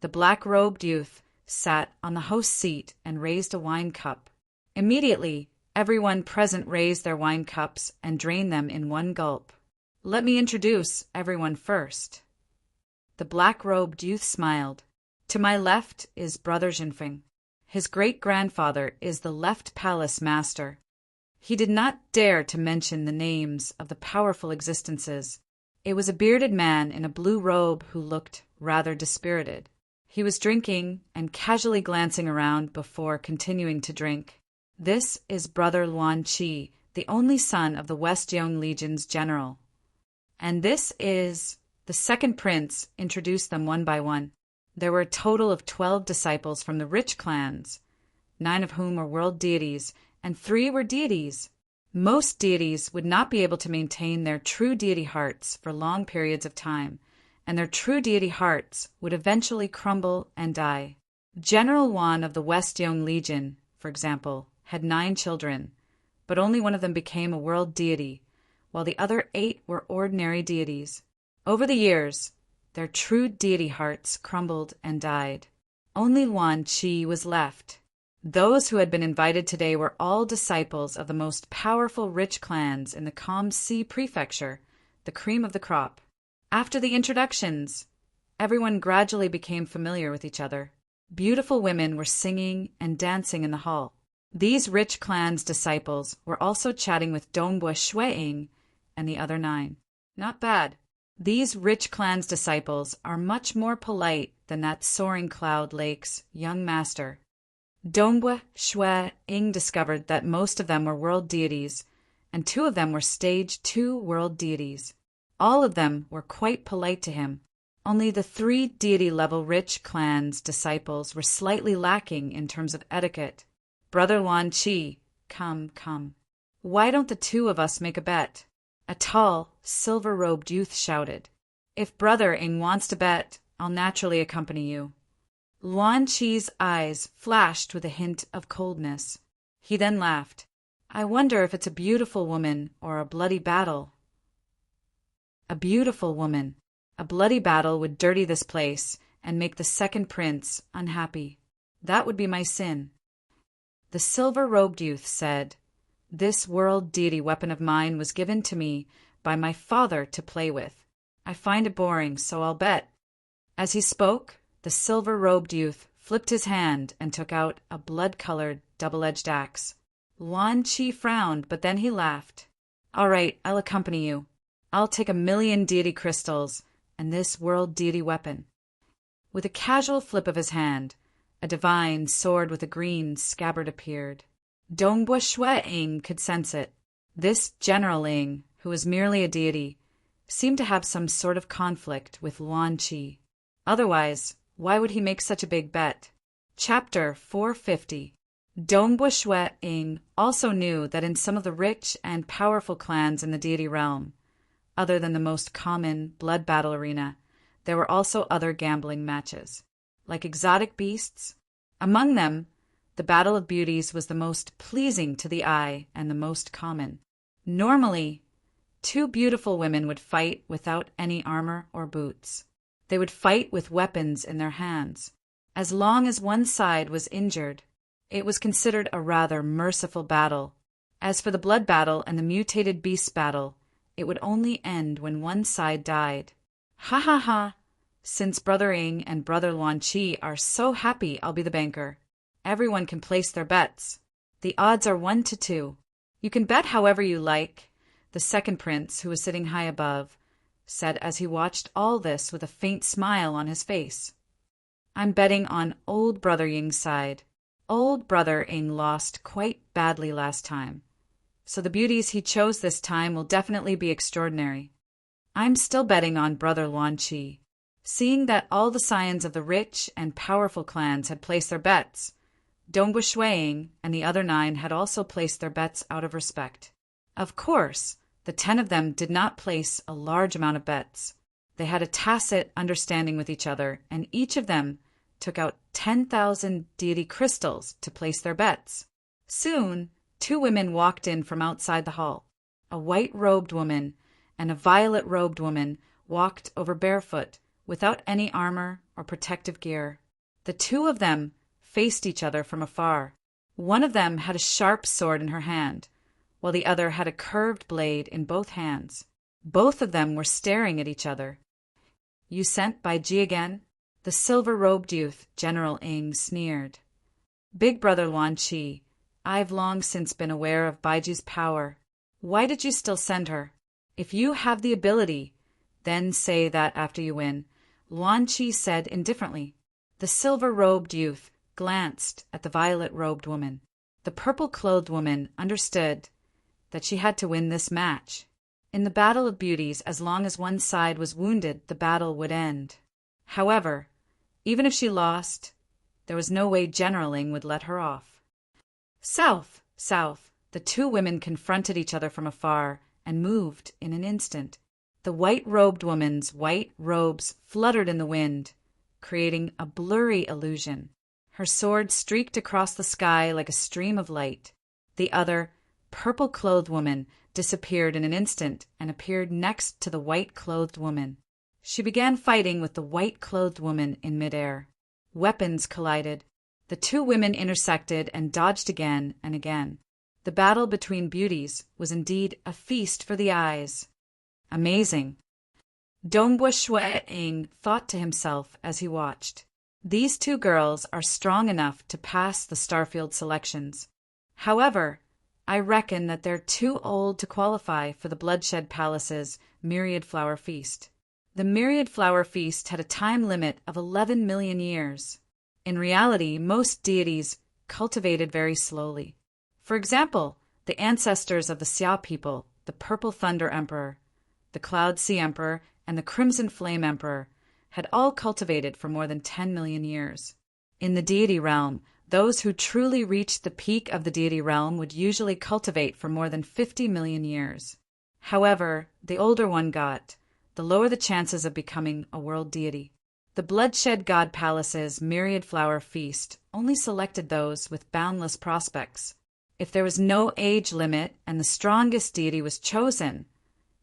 The black-robed youth sat on the host's seat and raised a wine cup. Immediately, everyone present raised their wine cups and drained them in one gulp. Let me introduce everyone first. The black-robed youth smiled. To my left is Brother Jinfeng. His great-grandfather is the left palace master. He did not dare to mention the names of the powerful existences. It was a bearded man in a blue robe who looked rather dispirited. He was drinking and casually glancing around before continuing to drink. This is Brother Luan Qi, the only son of the West Yong Legion's general. And this is... The second prince introduced them one by one. There were a total of 12 disciples from the rich clans, 9 of whom were world deities, and 3 were deities. Most deities would not be able to maintain their true deity hearts for long periods of time, and their true deity hearts would eventually crumble and die. General Wan of the West Yong Legion, for example, had 9 children, but only one of them became a world deity, while the other 8 were ordinary deities. Over the years, their true deity hearts crumbled and died. Only Luan Qi was left. Those who had been invited today were all disciples of the most powerful rich clans in the Calm Sea Prefecture, the cream of the crop. After the introductions, everyone gradually became familiar with each other. Beautiful women were singing and dancing in the hall. These rich clans' disciples were also chatting with Dongbua Shui and the other 9. Not bad. These rich clans' disciples are much more polite than that Soaring Cloud Lake's young master. Dongbua Shui discovered that most of them were world deities, and 2 of them were stage 2 world deities. All of them were quite polite to him. Only the 3 deity-level rich clans' disciples were slightly lacking in terms of etiquette. Brother Luan Qi, come. Why don't the 2 of us make a bet? A tall, silver-robed youth shouted. If Brother wants to bet, I'll naturally accompany you. Luan Qi's eyes flashed with a hint of coldness. He then laughed. I wonder if it's a beautiful woman or a bloody battle. A beautiful woman. A bloody battle would dirty this place and make the second prince unhappy. That would be my sin. The silver-robed youth said, This world deity weapon of mine was given to me by my father to play with. I find it boring, so I'll bet. As he spoke, the silver-robed youth flipped his hand and took out a blood-colored, double-edged axe. Luan Qi frowned, but then he laughed. All right, I'll accompany you. I'll take 1,000,000 deity crystals and this world deity weapon. With a casual flip of his hand, a divine sword with a green scabbard appeared. Dongbua Shui could sense it. This General Ing, who was merely a deity, seemed to have some sort of conflict with Luan Qi. Otherwise, why would he make such a big bet? Chapter 450. Dongbua Shui also knew that in some of the rich and powerful clans in the deity realm, other than the most common blood battle arena, there were also other gambling matches, like exotic beasts. Among them, the Battle of Beauties was the most pleasing to the eye and the most common. Normally, two beautiful women would fight without any armor or boots. They would fight with weapons in their hands. As long as one side was injured, it was considered a rather merciful battle. As for the blood battle and the mutated beast battle, it would only end when one side died. Ha ha ha! Since Brother Ing and Brother Luan Qi are so happy I'll be the banker. Everyone can place their bets. The odds are 1 to 2. You can bet however you like, the second prince, who was sitting high above, said as he watched all this with a faint smile on his face. I'm betting on old Brother Ying's side. Old Brother Ing lost quite badly last time, so the beauties he chose this time will definitely be extraordinary. I'm still betting on Brother Luan Qi. Seeing that all the scions of the rich and powerful clans had placed their bets, Dongbua Shui and the other 9 had also placed their bets out of respect. Of course, the 10 of them did not place a large amount of bets. They had a tacit understanding with each other, and each of them took out 10,000 deity crystals to place their bets. Soon, 2 women walked in from outside the hall. A white-robed woman and a violet-robed woman walked over barefoot, without any armor or protective gear. The 2 of them faced each other from afar. One of them had a sharp sword in her hand, while the other had a curved blade in both hands. Both of them were staring at each other. You sent by Ji again? The silver-robed youth, General Ing, sneered. Big Brother Luan Qi, I've long since been aware of Baiji's power. Why did you still send her? If you have the ability, then say that after you win, Luan Qi said indifferently. The silver-robed youth glanced at the violet-robed woman. The purple-clothed woman understood that she had to win this match. In the Battle of Beauties, as long as one side was wounded, the battle would end. However, even if she lost, there was no way General Ing would let her off. South, south, the 2 women confronted each other from afar and moved in an instant. The white-robed woman's white robes fluttered in the wind, creating a blurry illusion. Her sword streaked across the sky like a stream of light. The other, purple-clothed woman disappeared in an instant and appeared next to the white-clothed woman. She began fighting with the white-clothed woman in midair. Weapons collided. The 2 women intersected and dodged again and again. The battle between beauties was indeed a feast for the eyes. Amazing. Dongbua Shui thought to himself as he watched. These 2 girls are strong enough to pass the Starfield selections. However, I reckon that they're too old to qualify for the Bloodshed Palace's Myriad Flower Feast. The Myriad Flower Feast had a time limit of 11 million years. In reality, most deities cultivated very slowly. For example, the ancestors of the Xia people, the Purple Thunder Emperor, the Cloud Sea Emperor, and the Crimson Flame Emperor, had all cultivated for more than 10 million years. In the deity realm, those who truly reached the peak of the deity realm would usually cultivate for more than 50 million years. However, the older one got, the lower the chances of becoming a world deity. The Bloodshed God Palace's Myriad Flower Feast only selected those with boundless prospects. If there was no age limit and the strongest deity was chosen,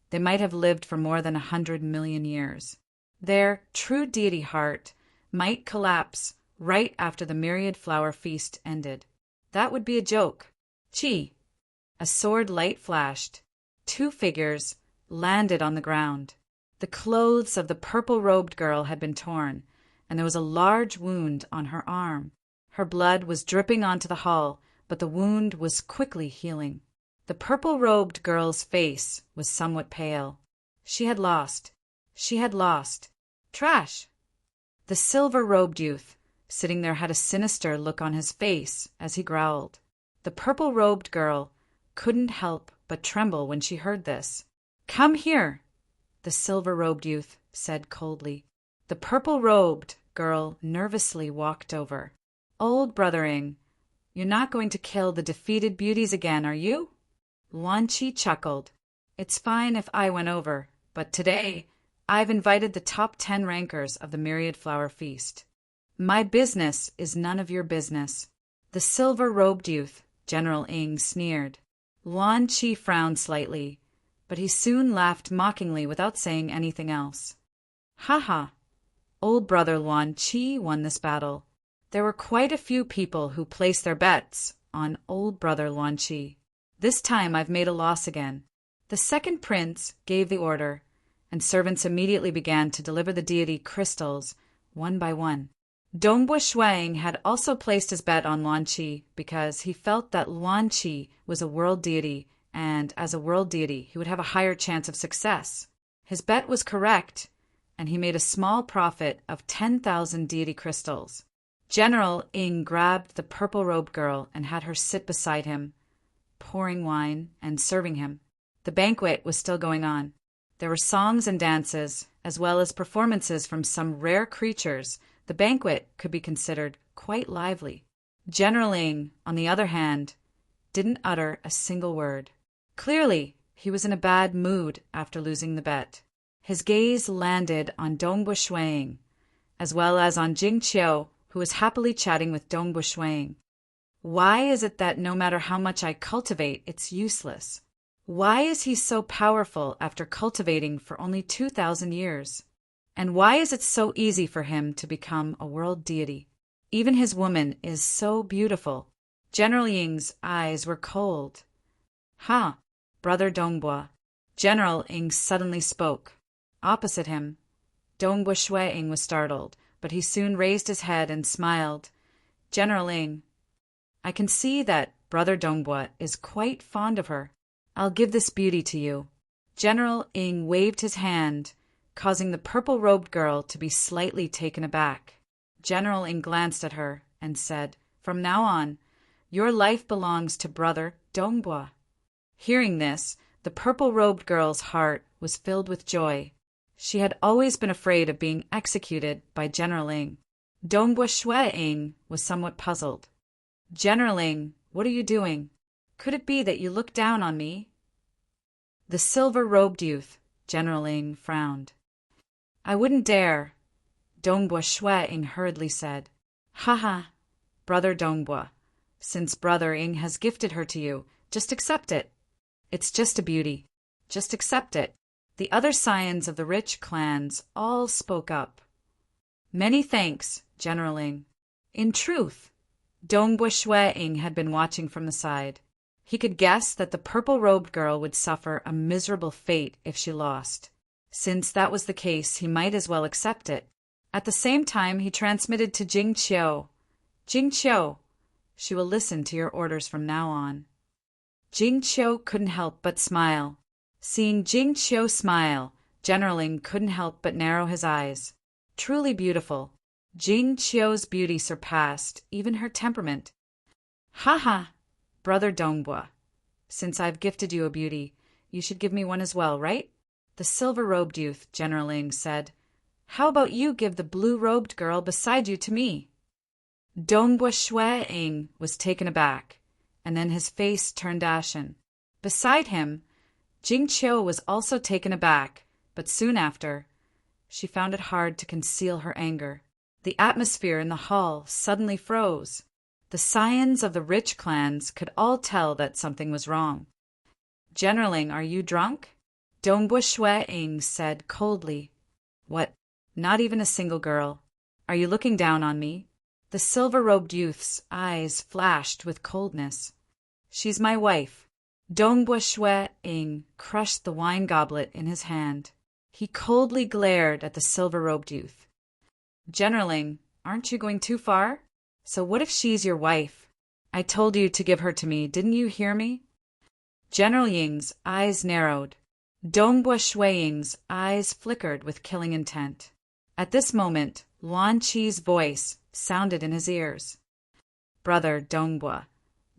they might have lived for more than 100 million years. Their true deity heart might collapse right after the Myriad Flower Feast ended. That would be a joke. Chi! A sword light flashed. 2 figures landed on the ground. The clothes of the purple-robed girl had been torn, and there was a large wound on her arm. Her blood was dripping onto the hall, but the wound was quickly healing. The purple-robed girl's face was somewhat pale. She had lost. She had lost. Trash! The silver-robed youth, sitting there, had a sinister look on his face as he growled. The purple-robed girl couldn't help but tremble when she heard this. "Come here," the silver-robed youth said coldly. The purple-robed girl nervously walked over. "Old Brother Ing, you're not going to kill the defeated beauties again, are you?" Luan Chi chuckled. "It's fine if I went over, but today I've invited the top 10 rankers of the Myriad Flower Feast. My business is none of your business." The silver-robed youth, General Ing, sneered. Luan Chi frowned slightly, but he soon laughed mockingly without saying anything else. "Ha ha! Old Brother Luan Chi won this battle. There were quite a few people who placed their bets on Old Brother Luan Chi. This time I've made a loss again." The second prince gave the order, and servants immediately began to deliver the deity crystals one by one. Dongbua Shuang had also placed his bet on Luan Chi because he felt that Luan Chi was a world deity, and as a world deity he would have a higher chance of success. His bet was correct, and he made a small profit of 10,000 deity crystals. General Ing grabbed the purple-robed girl and had her sit beside him, pouring wine and serving him. The banquet was still going on. There were songs and dances, as well as performances from some rare creatures. The banquet could be considered quite lively. General Ing, on the other hand, didn't utter a single word. Clearly, he was in a bad mood after losing the bet. His gaze landed on Dongbua Shuang, as well as on Jing Qiu, who was happily chatting with Dongbua Shuang. "Why is it that no matter how much I cultivate, it's useless? Why is he so powerful after cultivating for only 2,000 years? And why is it so easy for him to become a world deity? Even his woman is so beautiful." General Ying's eyes were cold. "Ha, Brother Dongbua." General Ing suddenly spoke. Opposite him, Dongbua Shuang was startled, but he soon raised his head and smiled. "General Ing, I can see that Brother Dongbua is quite fond of her. I'll give this beauty to you." General Ing waved his hand, causing the purple-robed girl to be slightly taken aback. General Ing glanced at her and said, "From now on, your life belongs to Brother Dongbua." Hearing this, the purple-robed girl's heart was filled with joy. She had always been afraid of being executed by General Ing. Dongbua Shuang was somewhat puzzled. "General Ing, what are you doing? Could it be that you look down on me?" The silver-robed youth, General Ing, frowned. "I wouldn't dare," Dongbua Shuang hurriedly said. "Ha ha, Brother Dongbua. Since Brother Ing has gifted her to you, just accept it. It's just a beauty. Just accept it." The other scions of the rich clans all spoke up. "Many thanks, General Ing." In truth, Dongbua Shuang had been watching from the side. He could guess that the purple-robed girl would suffer a miserable fate if she lost. Since that was the case, he might as well accept it. At the same time, he transmitted to Jing Qiu, "Jing Qiu, she will listen to your orders from now on." Jing Qiu couldn't help but smile. Seeing Jing Qiu smile, General Ing couldn't help but narrow his eyes. Truly beautiful. Jing Qiu's beauty surpassed even her temperament. "Ha ha, Brother Dongbua. Since I've gifted you a beauty, you should give me one as well, right?" The silver-robed youth, General Ing, said. "How about you give the blue-robed girl beside you to me?" Dongbua Shuang was taken aback, and then his face turned ashen. Beside him, Jing Qiu was also taken aback, but soon after, she found it hard to conceal her anger. The atmosphere in the hall suddenly froze. The scions of the rich clans could all tell that something was wrong. "General Ing, are you drunk?" Dongbua Shuang said coldly. "What? Not even a single girl? Are you looking down on me?" The silver-robed youth's eyes flashed with coldness. "She's my wife." Dongbua Shuang crushed the wine goblet in his hand. He coldly glared at the silver-robed youth. "General Ing, aren't you going too far? So what if she's your wife? I told you to give her to me, didn't you hear me?" General Ying's eyes narrowed. Dongbua Shuang's eyes flickered with killing intent. At this moment, Luan Chi's voice sounded in his ears. "Brother Dongbua,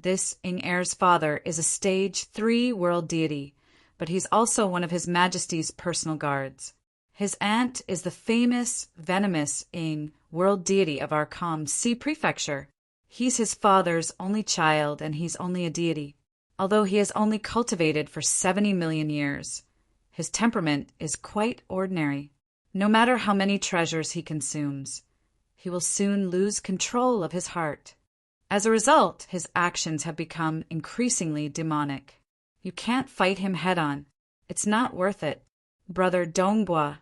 This Ing Heir's father is a stage 3 world deity, but he's also one of His Majesty's personal guards. His aunt is the famous, venomous Ing, world deity of our C prefecture. He's his father's only child, and he's only a deity, although he has only cultivated for 70 million years. His temperament is quite ordinary. No matter how many treasures he consumes, he will soon lose control of his heart. As a result, his actions have become increasingly demonic. You can't fight him head-on. It's not worth it. Brother Dongbua,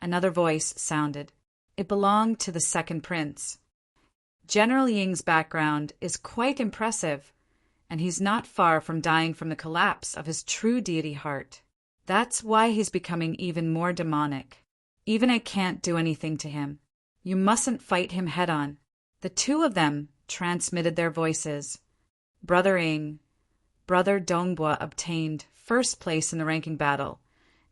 another voice sounded. It belonged to the second prince. General Ying's background is quite impressive, and he's not far from dying from the collapse of his true deity heart. That's why he's becoming even more demonic. Even I can't do anything to him. You mustn't fight him head-on. The two of them transmitted their voices. Brother Ing, Brother Dongbua obtained first place in the ranking battle,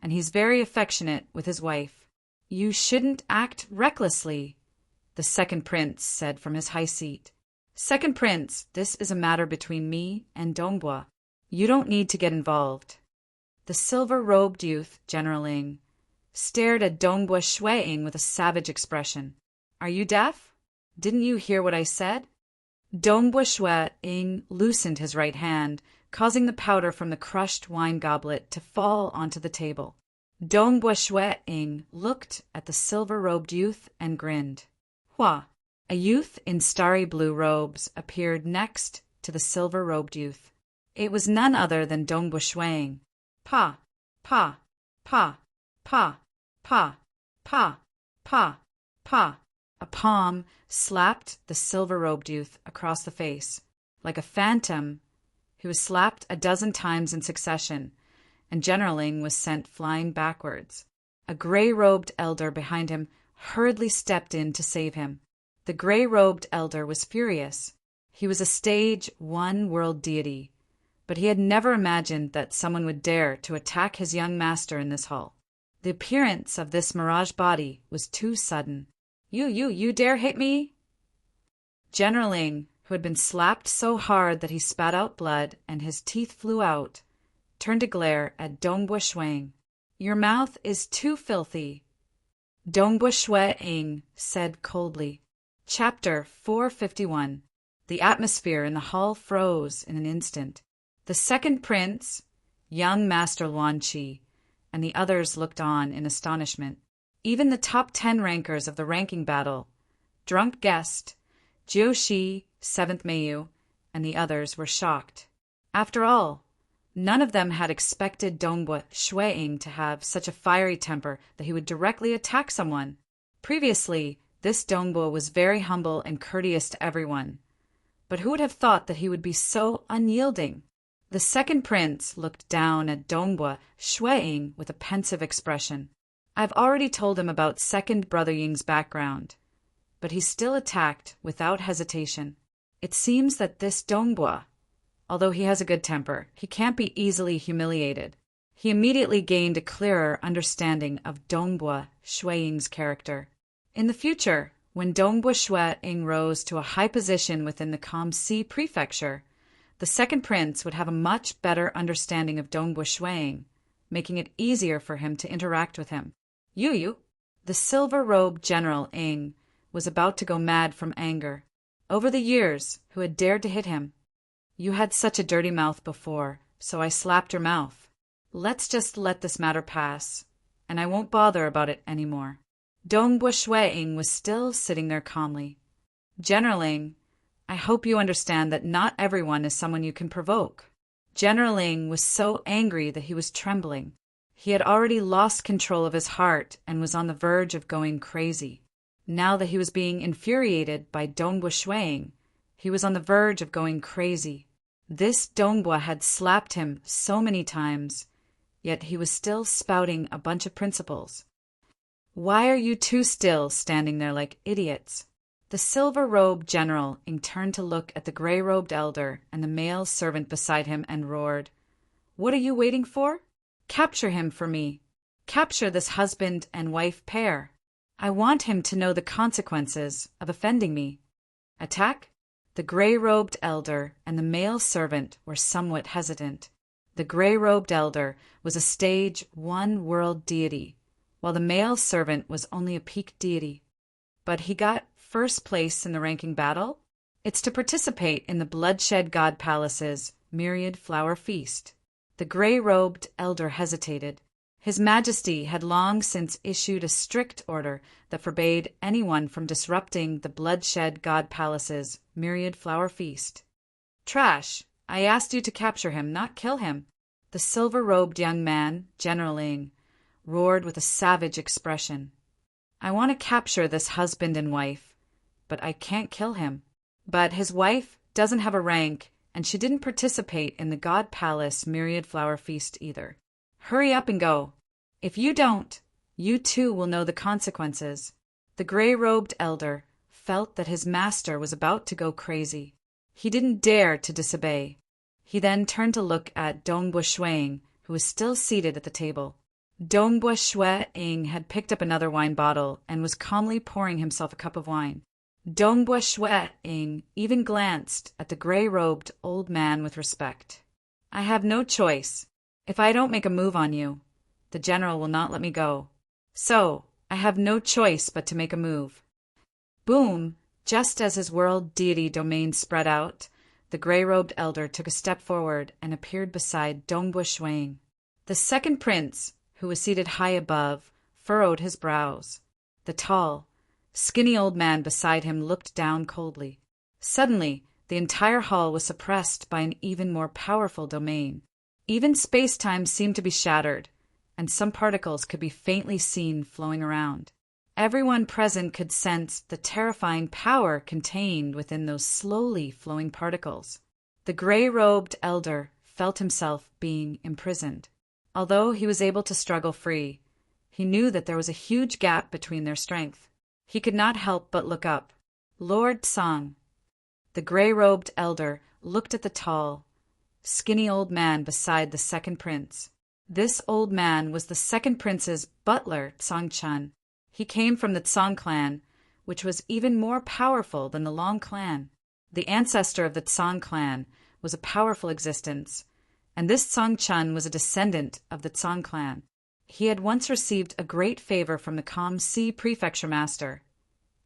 and he's very affectionate with his wife. You shouldn't act recklessly, the second prince said from his high seat. Second prince, this is a matter between me and Dongbua. You don't need to get involved. The silver-robed youth, General Ing, stared at Dongbua Shuiing with a savage expression. Are you deaf? Didn't you hear what I said? Dongbua Shuiing loosened his right hand, causing the powder from the crushed wine goblet to fall onto the table. Dongbua Shuiing looked at the silver-robed youth and grinned. Hua! A youth in starry blue robes appeared next to the silver-robed youth. It was none other than Dongbua Shuiing. Pa! Pa! Pa! Pa! Pa! Pa! Pa! Pa! A palm slapped the silver-robed youth across the face, like a phantom who was slapped a dozen times in succession, and General Ing was sent flying backwards. A gray-robed elder behind him hurriedly stepped in to save him. The gray-robed elder was furious. He was a stage 1 world deity, but he had never imagined that someone would dare to attack his young master in this hall. The appearance of this mirage body was too sudden. You dare hit me? General Ing, who had been slapped so hard that he spat out blood and his teeth flew out, turned to glare at Dongbua Shuiing. Your mouth is too filthy, Dongbua Shuiing said coldly. Chapter 451. The atmosphere in the hall froze in an instant. The second prince, young Master Luan Qi, and the others looked on in astonishment. Even the top 10 rankers of the ranking battle, Drunk Guest, Jiu Shi, 7th Mayu, and the others were shocked. After all, none of them had expected Dongbua Shuiing to have such a fiery temper that he would directly attack someone. Previously, this Dongbua was very humble and courteous to everyone. But who would have thought that he would be so unyielding? The second prince looked down at Dongbua Shuiing with a pensive expression. I've already told him about second Brother Ying's background, but he still attacked without hesitation. It seems that this Dongbua, although he has a good temper, he can't be easily humiliated. He immediately gained a clearer understanding of Dongbua Shuiing's character. In the future, when Dongbua Shuiing rose to a high position within the C prefecture, the second prince would have a much better understanding of Dongbua Shuiing, making it easier for him to interact with him. You, the silver-robed General Ing, was about to go mad from anger. Over the years, who had dared to hit him? You had such a dirty mouth before, so I slapped your mouth. Let's just let this matter pass, and I won't bother about it anymore. Dongbua Shuiing was still sitting there calmly. General Ing, I hope you understand that not everyone is someone you can provoke. General Ing was so angry that he was trembling. He had already lost control of his heart and was on the verge of going crazy. Now that he was being infuriated by Dongbua Shuiing, he was on the verge of going crazy. This Dongbua had slapped him so many times, yet he was still spouting a bunch of principles. Why are you two still standing there like idiots? The silver-robed general turned to look at the gray-robed elder and the male servant beside him and roared, What are you waiting for? Capture him for me. Capture this husband and wife pair. I want him to know the consequences of offending me. Attack? The gray-robed elder and the male servant were somewhat hesitant. The gray-robed elder was a stage 1 world deity, while the male servant was only a peak deity. But he got first place in the ranking battle? It's to participate in the Bloodshed God Palace's Myriad Flower Feast. The gray-robed elder hesitated. His Majesty had long since issued a strict order that forbade anyone from disrupting the Bloodshed God Palace's Myriad Flower Feast. Trash! I asked you to capture him, not kill him. The silver-robed young man, General Ing, roared with a savage expression. I want to capture this husband and wife, but I can't kill him. But his wife doesn't have a rank, and she didn't participate in the God Palace Myriad Flower Feast either. Hurry up and go. If you don't, you too will know the consequences. The gray-robed elder felt that his master was about to go crazy. He didn't dare to disobey. He then turned to look at Dongbua Shuang, who was still seated at the table. Dongbua Shuang had picked up another wine bottle and was calmly pouring himself a cup of wine. Dongbua Shuang even glanced at the gray-robed old man with respect. I have no choice. If I don't make a move on you, the general will not let me go. So, I have no choice but to make a move. Boom! Just as his world deity domain spread out, the gray-robed elder took a step forward and appeared beside Dongbua Shuang. The second prince, who was seated high above, furrowed his brows. The tall, skinny old man beside him looked down coldly. Suddenly, the entire hall was suppressed by an even more powerful domain. Even space-time seemed to be shattered, and some particles could be faintly seen flowing around. Everyone present could sense the terrifying power contained within those slowly flowing particles. The gray-robed elder felt himself being imprisoned. Although he was able to struggle free, he knew that there was a huge gap between their strength. He could not help but look up. Lord Song. The gray-robed elder looked at the tall, skinny old man beside the second prince. This old man was the second prince's butler, Tsang Chun. He came from the Tsang clan, which was even more powerful than the Long clan. The ancestor of the Tsang clan was a powerful existence, and this Tsang Chun was a descendant of the Tsang clan. He had once received a great favor from the Si prefecture master,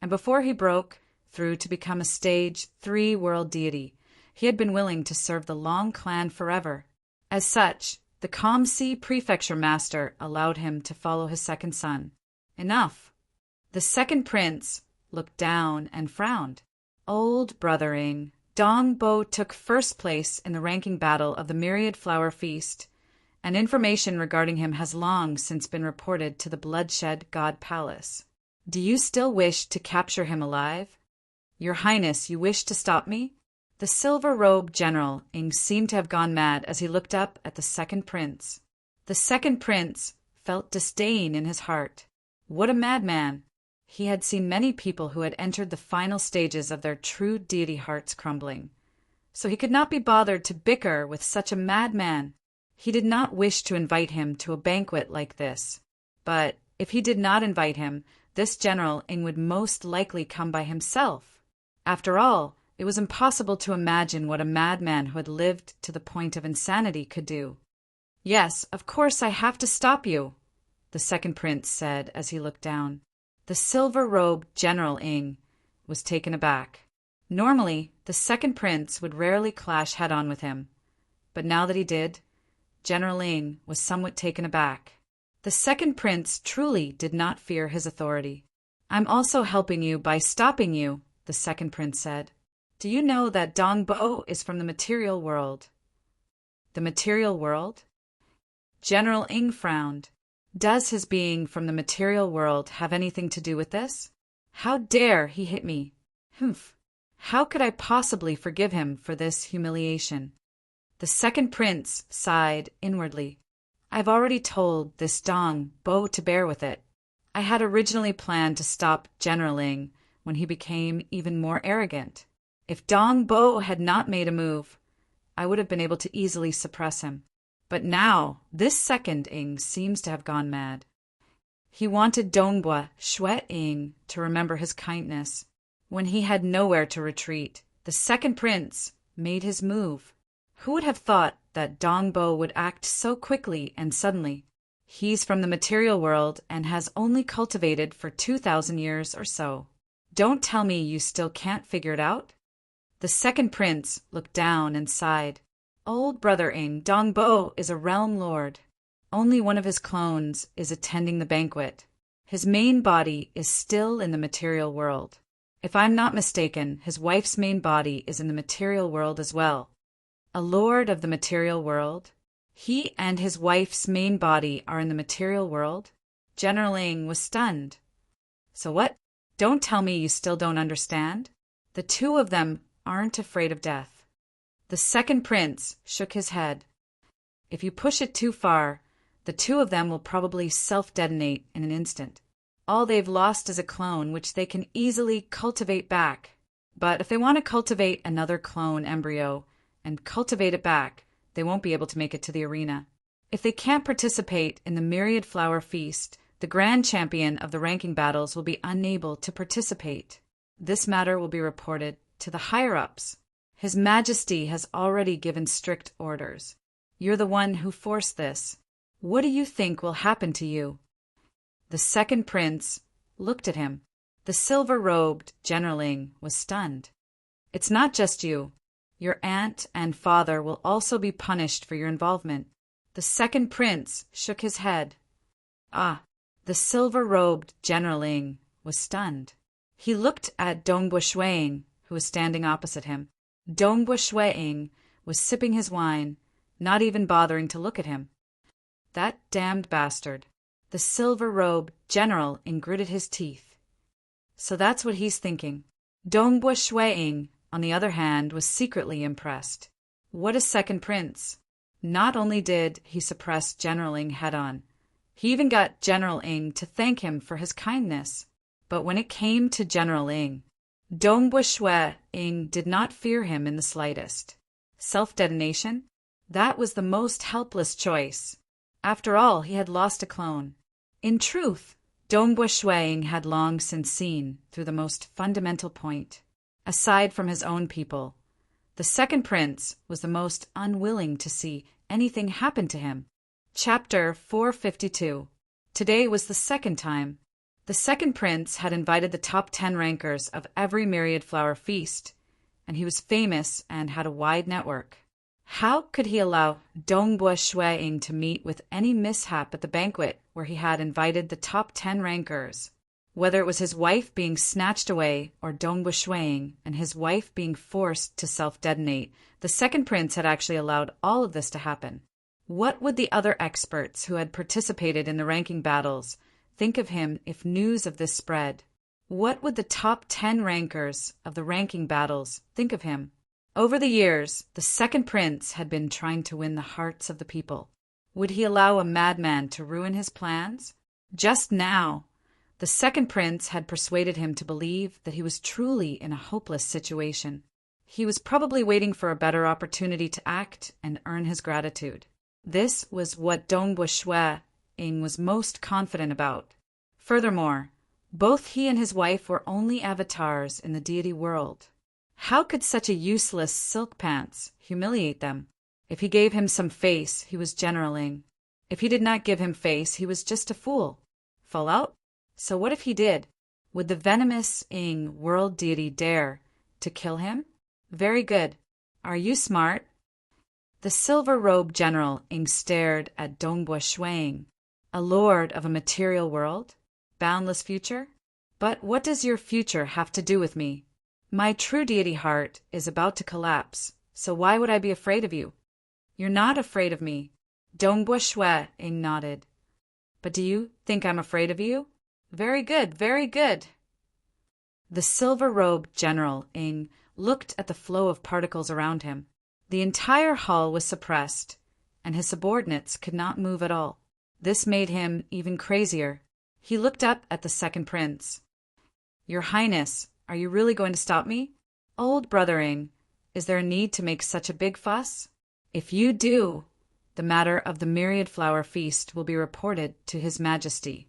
and before he broke through to become a stage 3 world deity, he had been willing to serve the Long clan forever. As such, the Si prefecture master allowed him to follow his second son. Enough. The second prince looked down and frowned. Old brother Ing, Dong Bo took first place in the ranking battle of the Myriad Flower Feast, and information regarding him has long since been reported to the Bloodshed God Palace. Do you still wish to capture him alive? Your Highness, you wish to stop me? The silver-robed general Ing seemed to have gone mad as he looked up at the second prince. The second prince felt disdain in his heart. What a madman! He had seen many people who had entered the final stages of their true deity hearts crumbling. So he could not be bothered to bicker with such a madman. He did not wish to invite him to a banquet like this. But if he did not invite him, this general Ing would most likely come by himself. After all, it was impossible to imagine what a madman who had lived to the point of insanity could do. Yes, of course I have to stop you, the second prince said as he looked down. The silver-robed General Ing was taken aback. Normally, the second prince would rarely clash head-on with him, but now that he did, General Ing was somewhat taken aback. The second prince truly did not fear his authority. I'm also helping you by stopping you, the second prince said. Do you know that Dong Bo is from the material world? The material world? General Ing frowned. Does his being from the material world have anything to do with this? How dare he hit me? Humph! How could I possibly forgive him for this humiliation? The second prince sighed inwardly. I've already told this Dong Bo to bear with it. I had originally planned to stop General Ing when he became even more arrogant. If Dong Bo had not made a move, I would have been able to easily suppress him. But now, this second Ing seems to have gone mad. He wanted Dongbua Shuang to remember his kindness when he had nowhere to retreat. The second prince made his move. Who would have thought that Dongbo would act so quickly and suddenly? He's from the material world and has only cultivated for 2,000 years or so. Don't tell me you still can't figure it out? The second prince looked down and sighed. Old brother Ing, Dongbo is a realm lord. Only one of his clones is attending the banquet. His main body is still in the material world. If I'm not mistaken, his wife's main body is in the material world as well. A lord of the material world? He and his wife's main body are in the material world? General Ing was stunned. So what? Don't tell me you still don't understand? The two of them aren't afraid of death. The second prince shook his head. If you push it too far, the two of them will probably self-detonate in an instant. All they've lost is a clone which they can easily cultivate back. But if they want to cultivate another clone embryo and cultivate it back, they won't be able to make it to the arena. If they can't participate in the Myriad Flower Feast, the grand champion of the ranking battles will be unable to participate. This matter will be reported to the higher-ups. His Majesty has already given strict orders. You're the one who forced this. What do you think will happen to you? The second prince looked at him. The silver-robed General Ing was stunned. It's not just you. Your aunt and father will also be punished for your involvement. The second prince shook his head. Ah, the silver-robed General Ing was stunned. He looked at Dongbo Shuang, who was standing opposite him. Dongbo Shuang was sipping his wine, not even bothering to look at him. That damned bastard. The silver-robed General Ing gritted his teeth. So that's what he's thinking. Dongbo Shuang, on the other hand, was secretly impressed. What a second prince. Not only did he suppress General Ing head-on, he even got General Ing to thank him for his kindness. But when it came to General Ing, Dongbo Shuang did not fear him in the slightest. Self-detonation? That was the most helpless choice. After all, he had lost a clone. In truth, Dongbo Shuang had long since seen through the most fundamental point. Aside from his own people, the second prince was the most unwilling to see anything happen to him. Chapter 452. Today was the second time. The second prince had invited the top 10 rankers of every Myriad Flower Feast, and he was famous and had a wide network. How could he allow Dongbo Shuang to meet with any mishap at the banquet where he had invited the top 10 rankers? Whether it was his wife being snatched away or Dongbo Shuang and his wife being forced to self-detonate, the second prince had actually allowed all of this to happen. What would the other experts who had participated in the ranking battles think of him if news of this spread? What would the top 10 rankers of the ranking battles think of him? Over the years, the second prince had been trying to win the hearts of the people. Would he allow a madman to ruin his plans? Just now, the second prince had persuaded him to believe that he was truly in a hopeless situation. He was probably waiting for a better opportunity to act and earn his gratitude. This was what Dongbo Shuang was most confident about. Furthermore, both he and his wife were only avatars in the deity world. How could such a useless silk pants humiliate them? If he gave him some face, he was General Ing. If he did not give him face, he was just a fool. Fallout? So what if he did? Would the venomous Ing world deity dare to kill him? Very good. Are you smart? The silver-robed General Ing stared at Dongbo Shuang. A lord of a material world? Boundless future? But what does your future have to do with me? My true deity heart is about to collapse, so why would I be afraid of you? You're not afraid of me. Dongbo Shuang nodded. But do you think I'm afraid of you? Very good, very good. The silver-robed General Ing looked at the flow of particles around him. The entire hall was suppressed, and his subordinates could not move at all. This made him even crazier. He looked up at the second prince. Your Highness, are you really going to stop me? Old brother Ing, is there a need to make such a big fuss? If you do, the matter of the Myriad Flower Feast will be reported to His Majesty.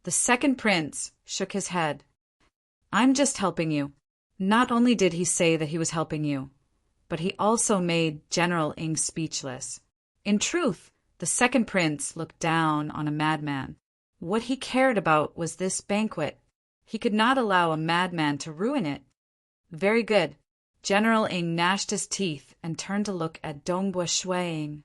The second prince shook his head. I'm just helping you. Not only did he say that he was helping you, but he also made General Ing speechless. In truth, the second prince looked down on a madman. What he cared about was this banquet. He could not allow a madman to ruin it. Very good. General Ing gnashed his teeth and turned to look at Dongbua Shuang.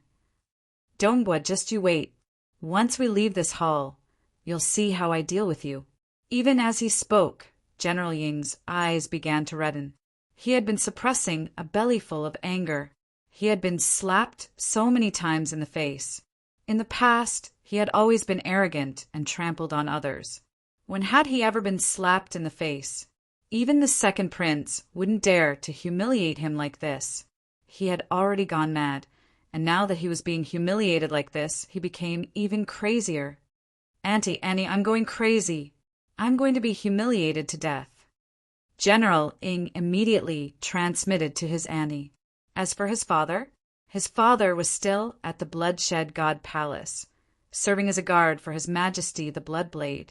Dongbua, just you wait. Once we leave this hall, you'll see how I deal with you. Even as he spoke, General Ying's eyes began to redden. He had been suppressing a bellyful of anger. He had been slapped so many times in the face. In the past, he had always been arrogant and trampled on others. When had he ever been slapped in the face? Even the second prince wouldn't dare to humiliate him like this. He had already gone mad, and now that he was being humiliated like this, he became even crazier. Auntie, I'm going crazy. I'm going to be humiliated to death. General Ing immediately transmitted to his Annie. As for his father was still at the Bloodshed God Palace, serving as a guard for His Majesty the Bloodblade.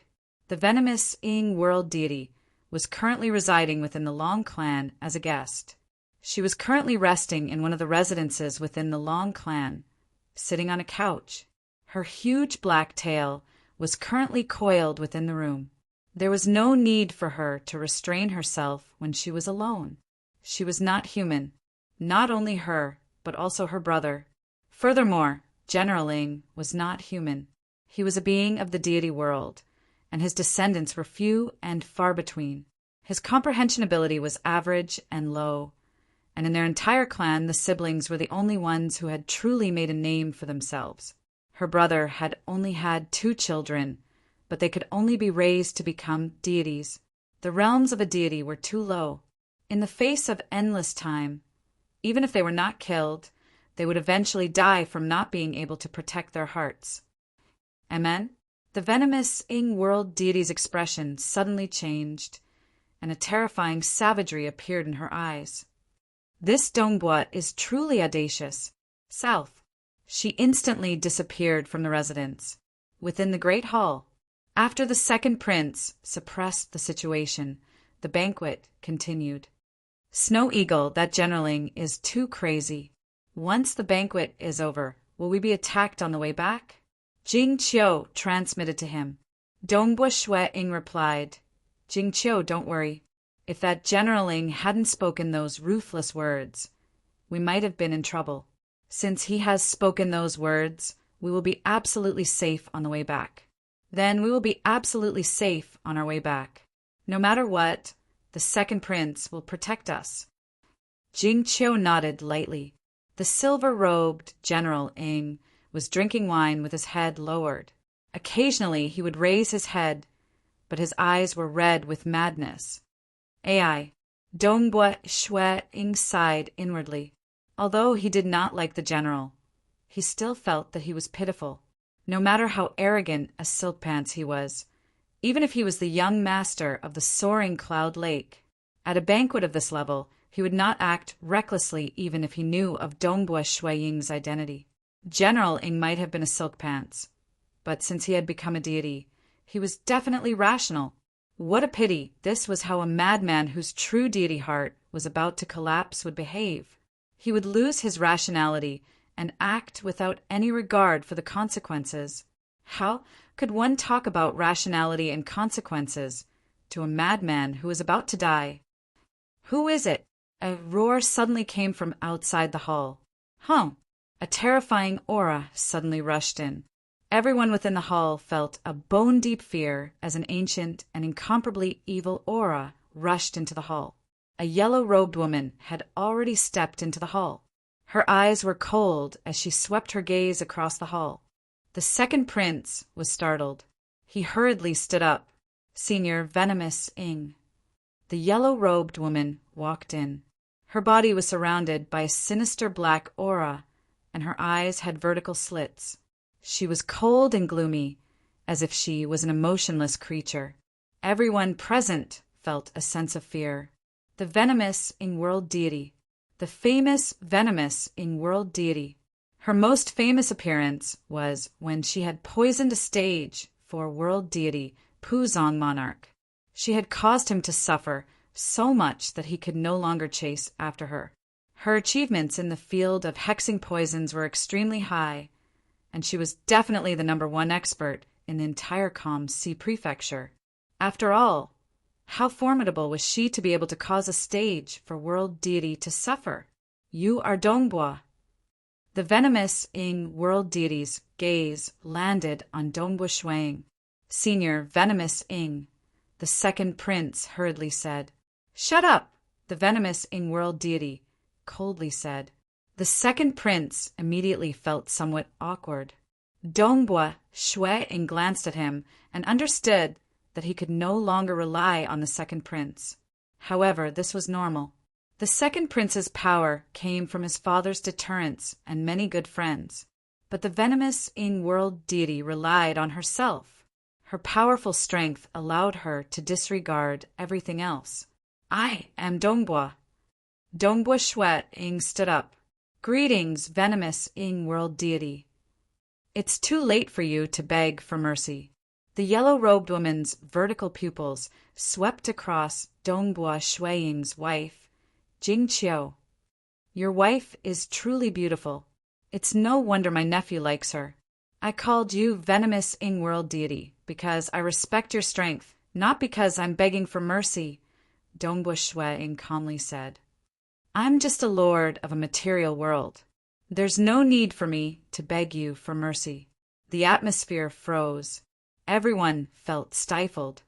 The venomous Ing world deity was currently residing within the Long clan as a guest. She was currently resting in one of the residences within the Long clan, sitting on a couch. Her huge black tail was currently coiled within the room. There was no need for her to restrain herself when she was alone. She was not human, not only her, but also her brother. Furthermore, General Ing was not human. He was a being of the deity world, and his descendants were few and far between. His comprehension ability was average and low, and in their entire clan the siblings were the only ones who had truly made a name for themselves. Her brother had only had 2 children, but they could only be raised to become deities. The realms of a deity were too low. In the face of endless time, even if they were not killed, they would eventually die from not being able to protect their hearts. Amen? The venomous Ing world deity's expression suddenly changed, and a terrifying savagery appeared in her eyes. This Dongbua is truly audacious. South. She instantly disappeared from the residence. Within the great hall, after the second prince suppressed the situation, the banquet continued. Snow Eagle, that generaling is too crazy. Once the banquet is over, will we be attacked on the way back? Jing Qiu transmitted to him. Dongbua Shui Ing replied, Jing Qiu, don't worry. If that generaling hadn't spoken those ruthless words, we might have been in trouble. Since he has spoken those words, we will be absolutely safe on the way back. Then we will be absolutely safe on our way back. No matter what, the second prince will protect us. Jing Qiu nodded lightly. The silver-robed General Ing was drinking wine with his head lowered. Occasionally he would raise his head, but his eyes were red with madness. Ai, Dongbua Shui Ing sighed inwardly. Although he did not like the general, he still felt that he was pitiful. No matter how arrogant a silkpants he was, even if he was the young master of the soaring Cloud Lake, at a banquet of this level, he would not act recklessly even if he knew of Dongbua Shui Ying's identity. General Ing might have been a silkpants, but since he had become a deity, he was definitely rational. What a pity this was how a madman whose true deity heart was about to collapse would behave. He would lose his rationality and act without any regard for the consequences. How could one talk about rationality and consequences to a madman who was about to die? Who is it? A roar suddenly came from outside the hall. A terrifying aura suddenly rushed in. Everyone within the hall felt a bone-deep fear as an ancient and incomparably evil aura rushed into the hall. A yellow-robed woman had already stepped into the hall. Her eyes were cold as she swept her gaze across the hall. The second prince was startled. He hurriedly stood up. Senior Venomous Ing. The yellow-robed woman walked in. Her body was surrounded by a sinister black aura, and her eyes had vertical slits. She was cold and gloomy, as if she was an emotionless creature. Everyone present felt a sense of fear. The venomous Ing world deity. The famous venomous Ing world deity. Her most famous appearance was when she had poisoned a stage for world deity Puzong Monarch. She had caused him to suffer so much that he could no longer chase after her. Her achievements in the field of hexing poisons were extremely high, and she was definitely the #1 expert in the entire C prefecture. After all, how formidable was she to be able to cause a stage for world deity to suffer? You are Dongbua. The venomous world deity's gaze landed on Dongbua Shuang. Senior Venomous the second prince hurriedly said. Shut up, the venomous world deity coldly said. The second prince immediately felt somewhat awkward. Dongbua Shuang glanced at him and understood that he could no longer rely on the second prince. However, this was normal. The second prince's power came from his father's deterrence and many good friends, but the venomous world deity relied on herself. Her powerful strength allowed her to disregard everything else. I am Dongbua. Dongbua Shuang stood up. Greetings, venomous world deity. It's too late for you to beg for mercy. The yellow-robed woman's vertical pupils swept across Dongbua Shuang's wife, Jingqiu. Your wife is truly beautiful. It's no wonder my nephew likes her. I called you venomous world deity because I respect your strength, not because I'm begging for mercy, Dongbua Shuang calmly said. I'm just a lord of a material world. There's no need for me to beg you for mercy. The atmosphere froze. Everyone felt stifled.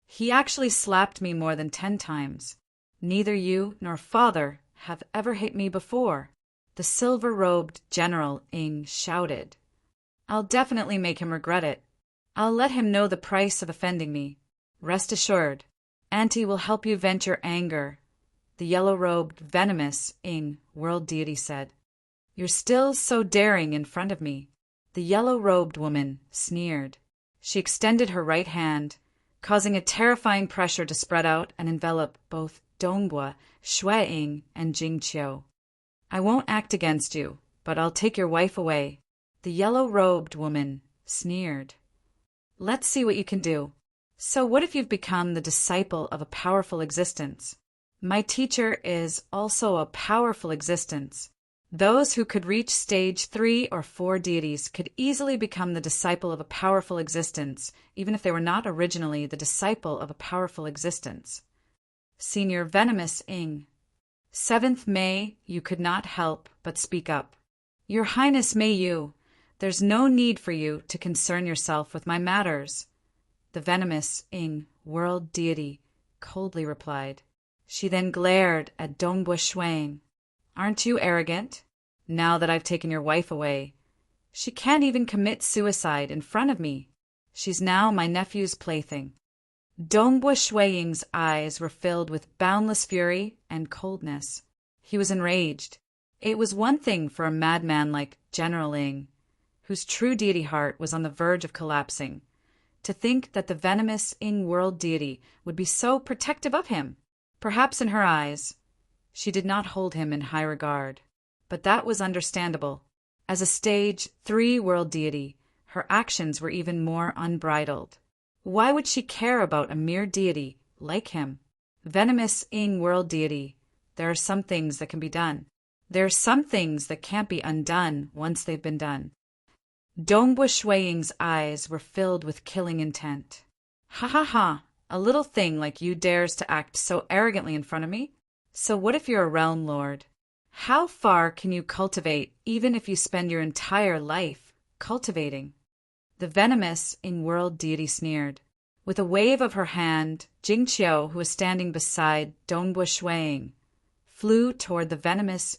He actually slapped me more than 10 times. Neither you nor father have ever hit me before, the silver-robed General shouted. I'll definitely make him regret it. I'll let him know the price of offending me. Rest assured, Auntie will help you vent your anger, the yellow-robed venomous world deity said. You're still so daring in front of me, the yellow-robed woman sneered. She extended her right hand, causing a terrifying pressure to spread out and envelop both Dongbua Shuang and Jingqiu. I won't act against you, but I'll take your wife away, the yellow-robed woman sneered. Let's see what you can do. So what if you've become the disciple of a powerful existence? My teacher is also a powerful existence. Those who could reach stage 3 or 4 deities could easily become the disciple of a powerful existence, even if they were not originally the disciple of a powerful existence. Senior Venomous 7th May, you could not help but speak up. Your Highness May you, there's no need for you to concern yourself with my matters, the venomous world deity coldly replied. She then glared at Dongbua Shuang. Aren't you arrogant? Now that I've taken your wife away, she can't even commit suicide in front of me. She's now my nephew's plaything. Dongbua Shuang's eyes were filled with boundless fury and coldness. He was enraged. It was one thing for a madman like General whose true deity heart was on the verge of collapsing, to think that the venomous world deity would be so protective of him. Perhaps in her eyes, she did not hold him in high regard, but that was understandable. As a stage 3 world deity, her actions were even more unbridled. Why would she care about a mere deity like him? Venomous world deity, there are some things that can be done. There are some things that can't be undone once they've been done. Dongbua Shuang's eyes were filled with killing intent. Ha ha ha, a little thing like you dares to act so arrogantly in front of me? So what if you're a realm lord? How far can you cultivate even if you spend your entire life cultivating? The venomous world deity sneered. With a wave of her hand, Jingqiu, who was standing beside Dongbua Shuang, flew toward the venomous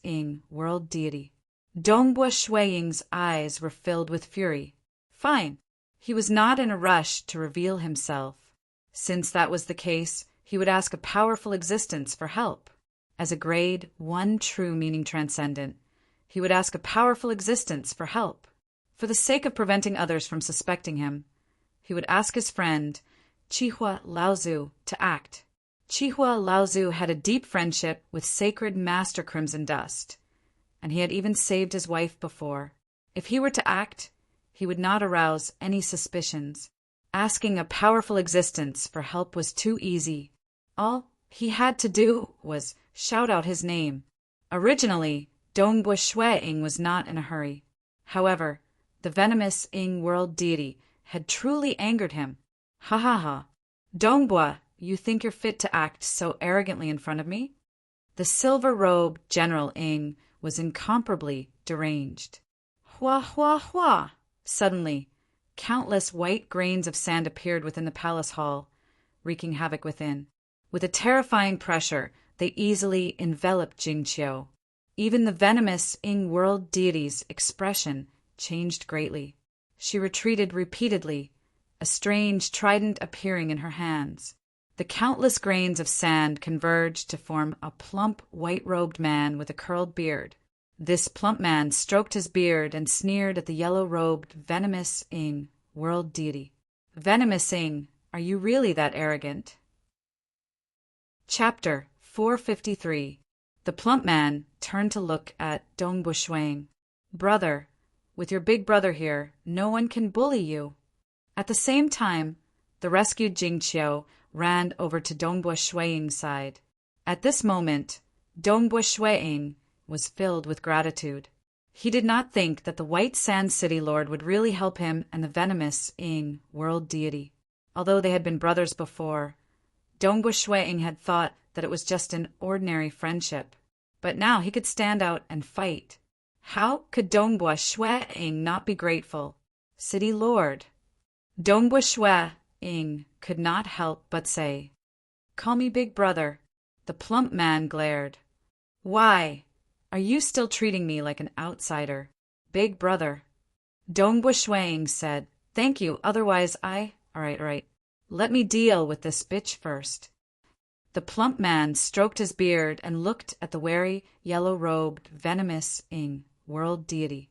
world deity. Dongbua Shuang's eyes were filled with fury. Fine. He was not in a rush to reveal himself. Since that was the case, he would ask a powerful existence for help. As a grade 1 true meaning transcendent, he would ask a powerful existence for help. For the sake of preventing others from suspecting him, he would ask his friend, Chihua Laozu, to act. Chihua Laozu had a deep friendship with sacred Master Crimson Dust, and he had even saved his wife before. If he were to act, he would not arouse any suspicions. Asking a powerful existence for help was too easy. All he had to do was shout out his name. Originally, Dongbua Shueing was not in a hurry. However, the venomous Ing world deity had truly angered him. Ha ha ha. Dongbua, you think you're fit to act so arrogantly in front of me? The silver-robed General Ing was incomparably deranged. Hua hua hua! Suddenly, countless white grains of sand appeared within the palace hall, wreaking havoc within. With a terrifying pressure, they easily enveloped Jingqiu. Even the venomous Ing world deity's expression changed greatly. She retreated repeatedly, a strange trident appearing in her hands. The countless grains of sand converged to form a plump, white-robed man with a curled beard. This plump man stroked his beard and sneered at the yellow-robed venomous Ing world deity. Venomous Ing, are you really that arrogant? Chapter 453. The plump man turned to look at Dongbua Shueing. Brother, with your big brother here, no one can bully you. At the same time, the rescued Jingqiu ran over to Dongbua Shueing's side. At this moment, Dongbua Shueing was filled with gratitude. He did not think that the White Sand City Lord would really help him and the venomous Ing world deity. Although they had been brothers before, Dongbua Shueing had thought that it was just an ordinary friendship. But now he could stand out and fight. How could Dongbua Shueing not be grateful? City Lord. Dongbua Shueing could not help but say, "Call me big brother." The plump man glared. Why? Are you still treating me like an outsider? Big brother. Dongbua Shueing said, "Thank you, otherwise All right. Let me deal with this bitch first." The plump man stroked his beard and looked at the wary, yellow-robed, venomous Ing world deity.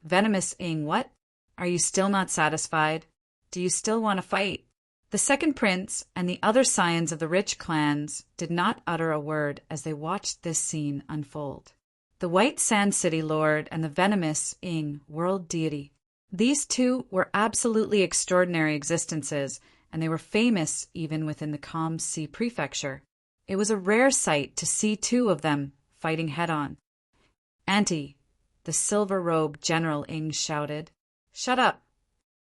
Venomous Ing, what? Are you still not satisfied? Do you still want to fight? The second prince and the other scions of the rich clans did not utter a word as they watched this scene unfold. The White Sand City Lord and the venomous Ing world deity. These two were absolutely extraordinary existences, and they were famous even within the Calm Sea Prefecture. It was a rare sight to see two of them fighting head-on. Auntie, the silver-robed General Ing shouted. Shut up.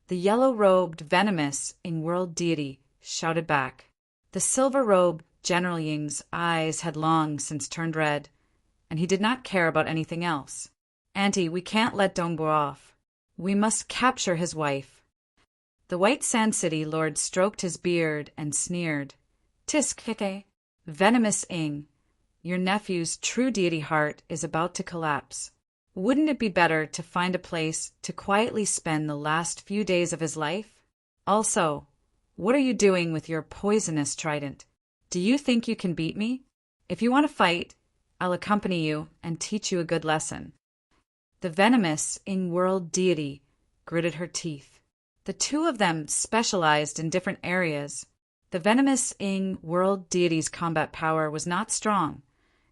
The yellow-robed venomous Ing world deity shouted back. The silver-robed General Ying's eyes had long since turned red, and he did not care about anything else. Auntie, we can't let Dongbua off. We must capture his wife. The White Sand City Lord stroked his beard and sneered. Tiskete, venomous Ing, your nephew's true deity heart is about to collapse. Wouldn't it be better to find a place to quietly spend the last few days of his life? Also, what are you doing with your poisonous trident? Do you think you can beat me? If you want to fight, I'll accompany you and teach you a good lesson. The venomous Ing world deity gritted her teeth. The two of them specialized in different areas. The venomous Ing world deity's combat power was not strong,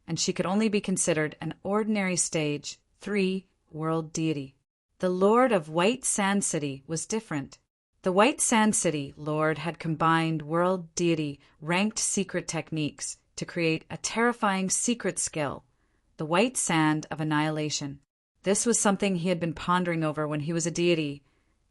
and she could only be considered an ordinary stage 3 world deity. The Lord of White Sand City was different. The White Sand City Lord had combined world deity ranked secret techniques to create a terrifying secret skill, the White Sand of Annihilation. This was something he had been pondering over when he was a deity,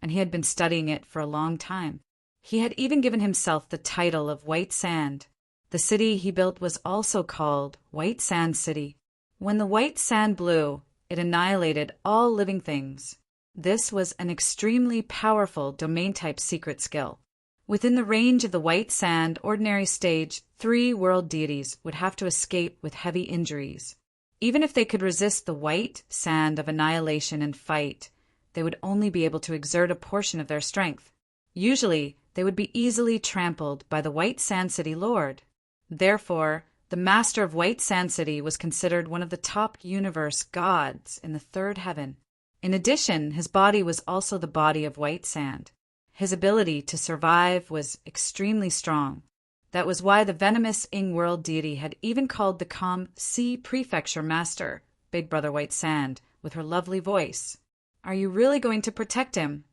and he had been studying it for a long time. He had even given himself the title of White Sand. The city he built was also called White Sand City. When the white sand blew, it annihilated all living things. This was an extremely powerful domain-type secret skill. Within the range of the white sand ordinary stage, 3 world deities would have to escape with heavy injuries. Even if they could resist the white sand of annihilation and fight, they would only be able to exert a portion of their strength. Usually, they would be easily trampled by the White Sand City Lord. Therefore, the master of White Sand City was considered one of the top universe gods in the third heaven. In addition, his body was also the body of white sand. His ability to survive was extremely strong. That was why the venomous Ing world deity had even called the Calm Sea Prefecture Master, Big Brother White Sand, with her lovely voice. Are you really going to protect him?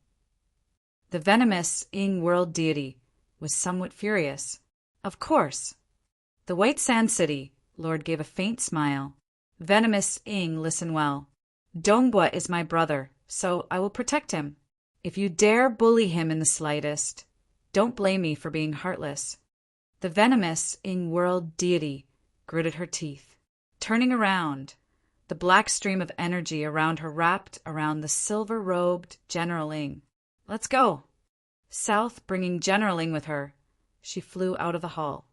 The venomous Ing world deity was somewhat furious. Of course. The White Sand City, Lord gave a faint smile. Venomous Ing, listen well. Dongbua is my brother, so I will protect him. If you dare bully him in the slightest, don't blame me for being heartless. The venomous Ing world deity gritted her teeth. Turning around, the black stream of energy around her wrapped around the silver-robed General Ing. Let's go. South, bringing General Ing with her, she flew out of the hall.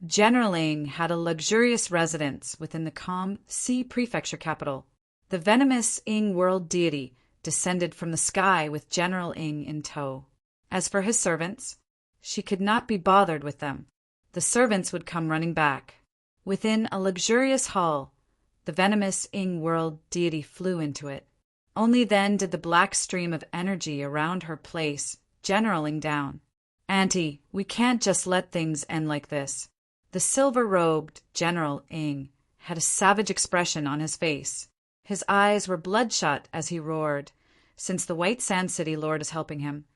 General Ing had a luxurious residence within the calm sea prefecture capital. The venomous Ing world deity descended from the sky with General Ing in tow. As for his servants, she could not be bothered with them. The servants would come running back. Within a luxurious hall, the venomous Ing world deity flew into it. Only then did the black stream of energy around her place General Ing down. Auntie, we can't just let things end like this. The silver-robed General Ing had a savage expression on his face. His eyes were bloodshot as he roared. Since the White Sand City Lord is helping him,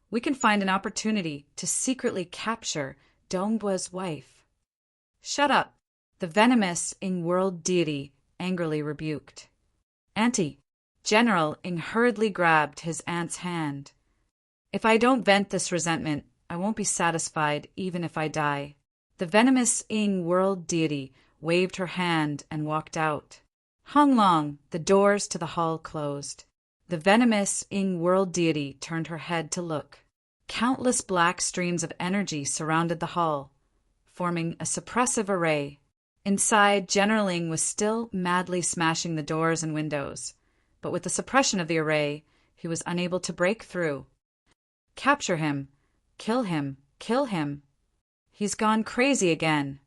we can find an opportunity to secretly capture Dongbua's wife. Shut up, the venomous Ing world deity angrily rebuked. Auntie, General Ing hurriedly grabbed his aunt's hand. If I don't vent this resentment, I won't be satisfied even if I die. The venomous Ing world deity waved her hand and walked out. Hung Long, the doors to the hall closed. The venomous Ing world deity turned her head to look. Countless black streams of energy surrounded the hall, forming a suppressive array. Inside, General Ing was still madly smashing the doors and windows, but with the suppression of the array, he was unable to break through. Capture him. Kill him. Kill him. He's gone crazy again.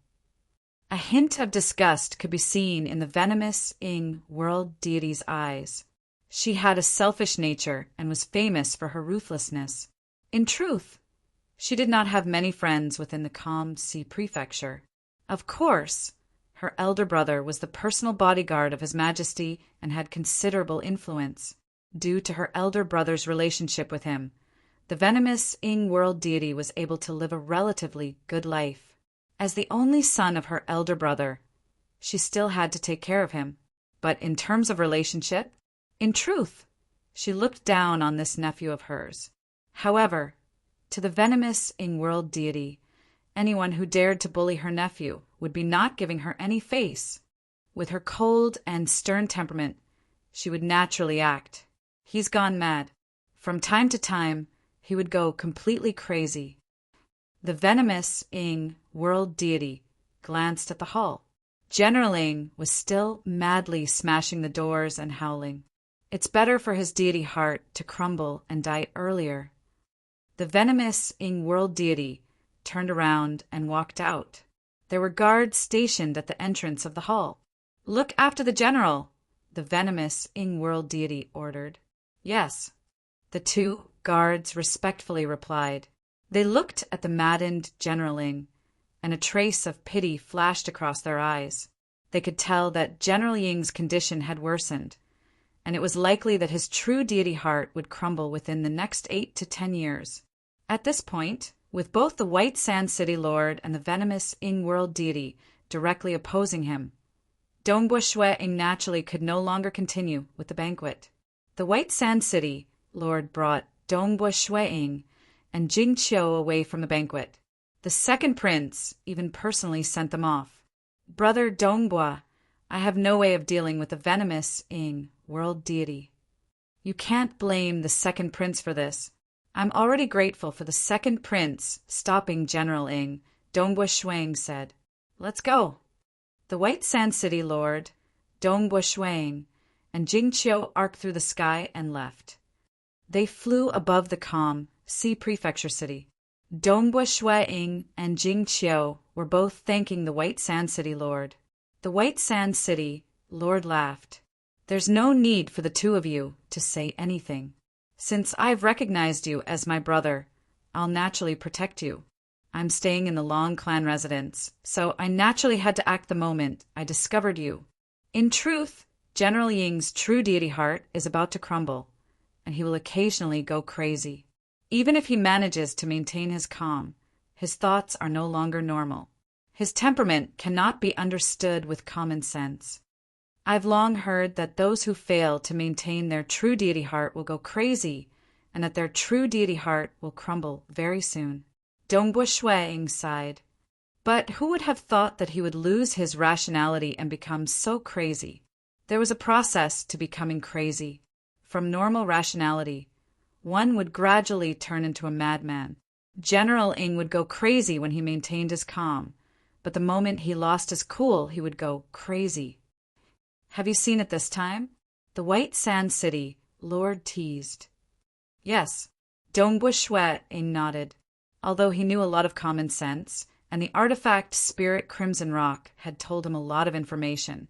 A hint of disgust could be seen in the venomous Ing world deity's eyes. She had a selfish nature and was famous for her ruthlessness. In truth, she did not have many friends within the calm sea prefecture. Of course, her elder brother was the personal bodyguard of His Majesty and had considerable influence. Due to her elder brother's relationship with him, the venomous Ing world deity was able to live a relatively good life. As the only son of her elder brother, she still had to take care of him. But in terms of relationship, in truth, she looked down on this nephew of hers. However, to the venomous Ing world deity, anyone who dared to bully her nephew would be not giving her any face. With her cold and stern temperament, she would naturally act. He's gone mad. From time to time, he would go completely crazy. The venomous Ing world deity glanced at the hall. General Ing was still madly smashing the doors and howling. It's better for his deity heart to crumble and die earlier. The venomous Ing world deity turned around and walked out. There were guards stationed at the entrance of the hall. Look after the general, the venomous Ing world deity ordered. Yes, the two guards respectfully replied. They looked at the maddened General Ing, and a trace of pity flashed across their eyes. They could tell that General Ying's condition had worsened, and it was likely that his true deity heart would crumble within the next 8 to 10 years. At this point, with both the White Sand City Lord and the venomous Ing world deity directly opposing him, Dongbua Shui Ing naturally could no longer continue with the banquet. The White Sand City Lord brought Dongbua Shui Ing and Jing Qiu away from the banquet. The second prince even personally sent them off. Brother Dongbua, I have no way of dealing with the venomous Ing world deity. You can't blame the second prince for this. I'm already grateful for the second prince stopping General Ing, Dongbua Shui Ing said. Let's go. The White Sand City Lord, Dongbua Shui Ing, and Jing Qiu arced through the sky and left. They flew above the calm sea prefecture city. Dongbua Shui Ing and Jing Qiu were both thanking the White Sand City Lord. The White Sand City Lord laughed. There's no need for the two of you to say anything. Since I've recognized you as my brother, I'll naturally protect you. I'm staying in the Long clan residence, so I naturally had to act the moment I discovered you. In truth, General Ying's true deity heart is about to crumble, and he will occasionally go crazy. Even if he manages to maintain his calm, his thoughts are no longer normal. His temperament cannot be understood with common sense. I've long heard that those who fail to maintain their true deity heart will go crazy, and that their true deity heart will crumble very soon. Dongbo Shuang sighed. But who would have thought that he would lose his rationality and become so crazy? There was a process to becoming crazy. From normal rationality, one would gradually turn into a madman. General Ing would go crazy when he maintained his calm, but the moment he lost his cool, he would go crazy. Have you seen it this time? The White Sand City, Lord teased. Yes, Dongbo Shuang nodded. Although he knew a lot of common sense, and the artifact Spirit Crimson Rock had told him a lot of information,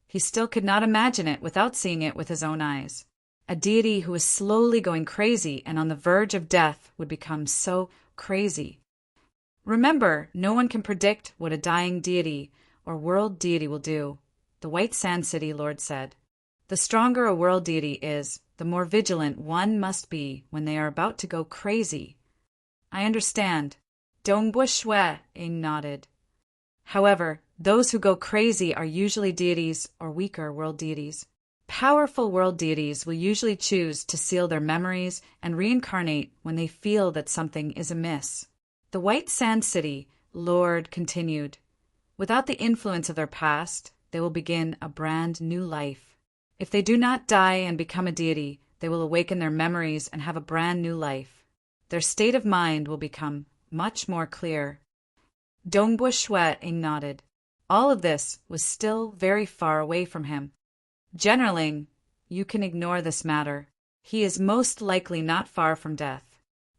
he still could not imagine it without seeing it with his own eyes. A deity who was slowly going crazy and on the verge of death would become so crazy. Remember, no one can predict what a dying deity or world deity will do, the White Sand City Lord said. The stronger a world deity is, the more vigilant one must be when they are about to go crazy. I understand. Dongbo Shuang nodded. However, those who go crazy are usually deities or weaker world deities. Powerful world deities will usually choose to seal their memories and reincarnate when they feel that something is amiss. The White Sand City Lord continued. Without the influence of their past, they will begin a brand new life. If they do not die and become a deity, they will awaken their memories and have a brand new life. Their state of mind will become much more clear. Dongbo Shuang nodded. All of this was still very far away from him. Generaling, you can ignore this matter. He is most likely not far from death.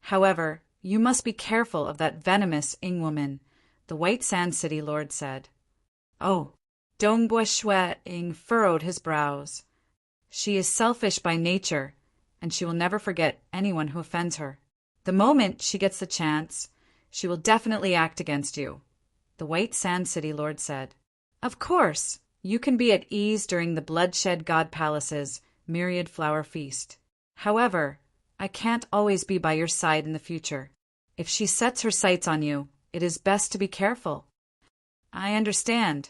However, you must be careful of that venomous Ing woman, the White Sand City Lord said. Oh, Dongbo Shuang furrowed his brows. She is selfish by nature, and she will never forget anyone who offends her. The moment she gets the chance, she will definitely act against you, the White Sand City Lord said. Of course, you can be at ease during the Bloodshed God Palace's Myriad Flower Feast. However, I can't always be by your side in the future. If she sets her sights on you, it is best to be careful. I understand.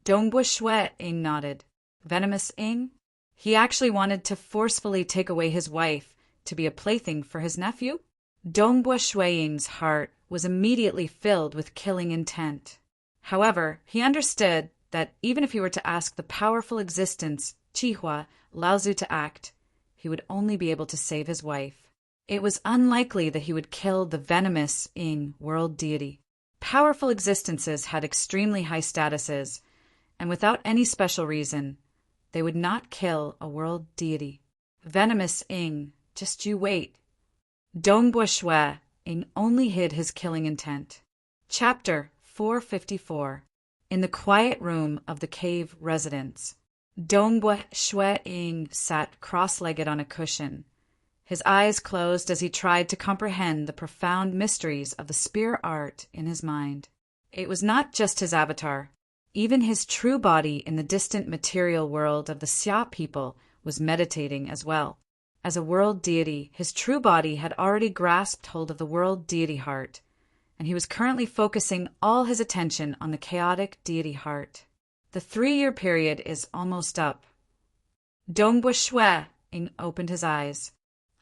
Dongbo Shuang nodded. Venomous Ing? He actually wanted to forcefully take away his wife to be a plaything for his nephew? Dongbo Shuang's heart was immediately filled with killing intent. However, he understood that even if he were to ask the powerful existence Qihua Laozu to act, he would only be able to save his wife. It was unlikely that he would kill the venomous Ing world deity. Powerful existences had extremely high statuses, and without any special reason, they would not kill a world deity. Venomous Ing, just you wait. Dongbo Shuang only hid his killing intent. Chapter 454. In the quiet room of the cave residence, Dongbo Shuang sat cross-legged on a cushion, his eyes closed as he tried to comprehend the profound mysteries of the spear art in his mind. It was not just his avatar. Even his true body in the distant material world of the Xia people was meditating as well. As a world deity, his true body had already grasped hold of the world deity heart, and he was currently focusing all his attention on the chaotic deity heart. The 3-year period is almost up. Dongbo Shuang opened his eyes.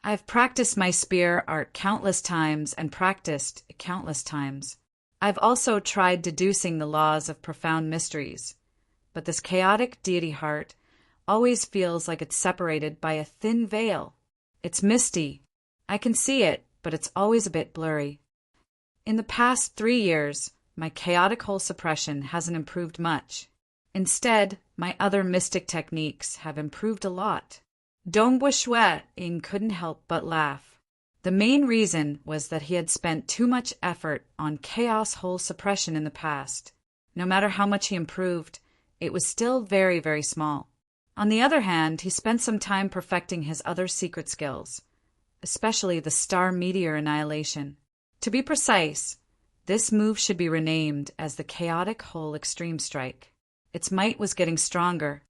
I've practiced my spear art countless times and practiced countless times. I've also tried deducing the laws of profound mysteries, but this chaotic deity heart always feels like it's separated by a thin veil. It's misty. I can see it, but it's always a bit blurry. In the past 3 years, my chaotic hole suppression hasn't improved much. Instead, my other mystic techniques have improved a lot. Dongbo Shuang couldn't help but laugh. The main reason was that he had spent too much effort on chaos hole suppression in the past. No matter how much he improved, it was still very, very small. On the other hand, he spent some time perfecting his other secret skills, especially the star meteor annihilation. To be precise, this move should be renamed as the Chaotic Hole Extreme Strike. Its might was getting stronger.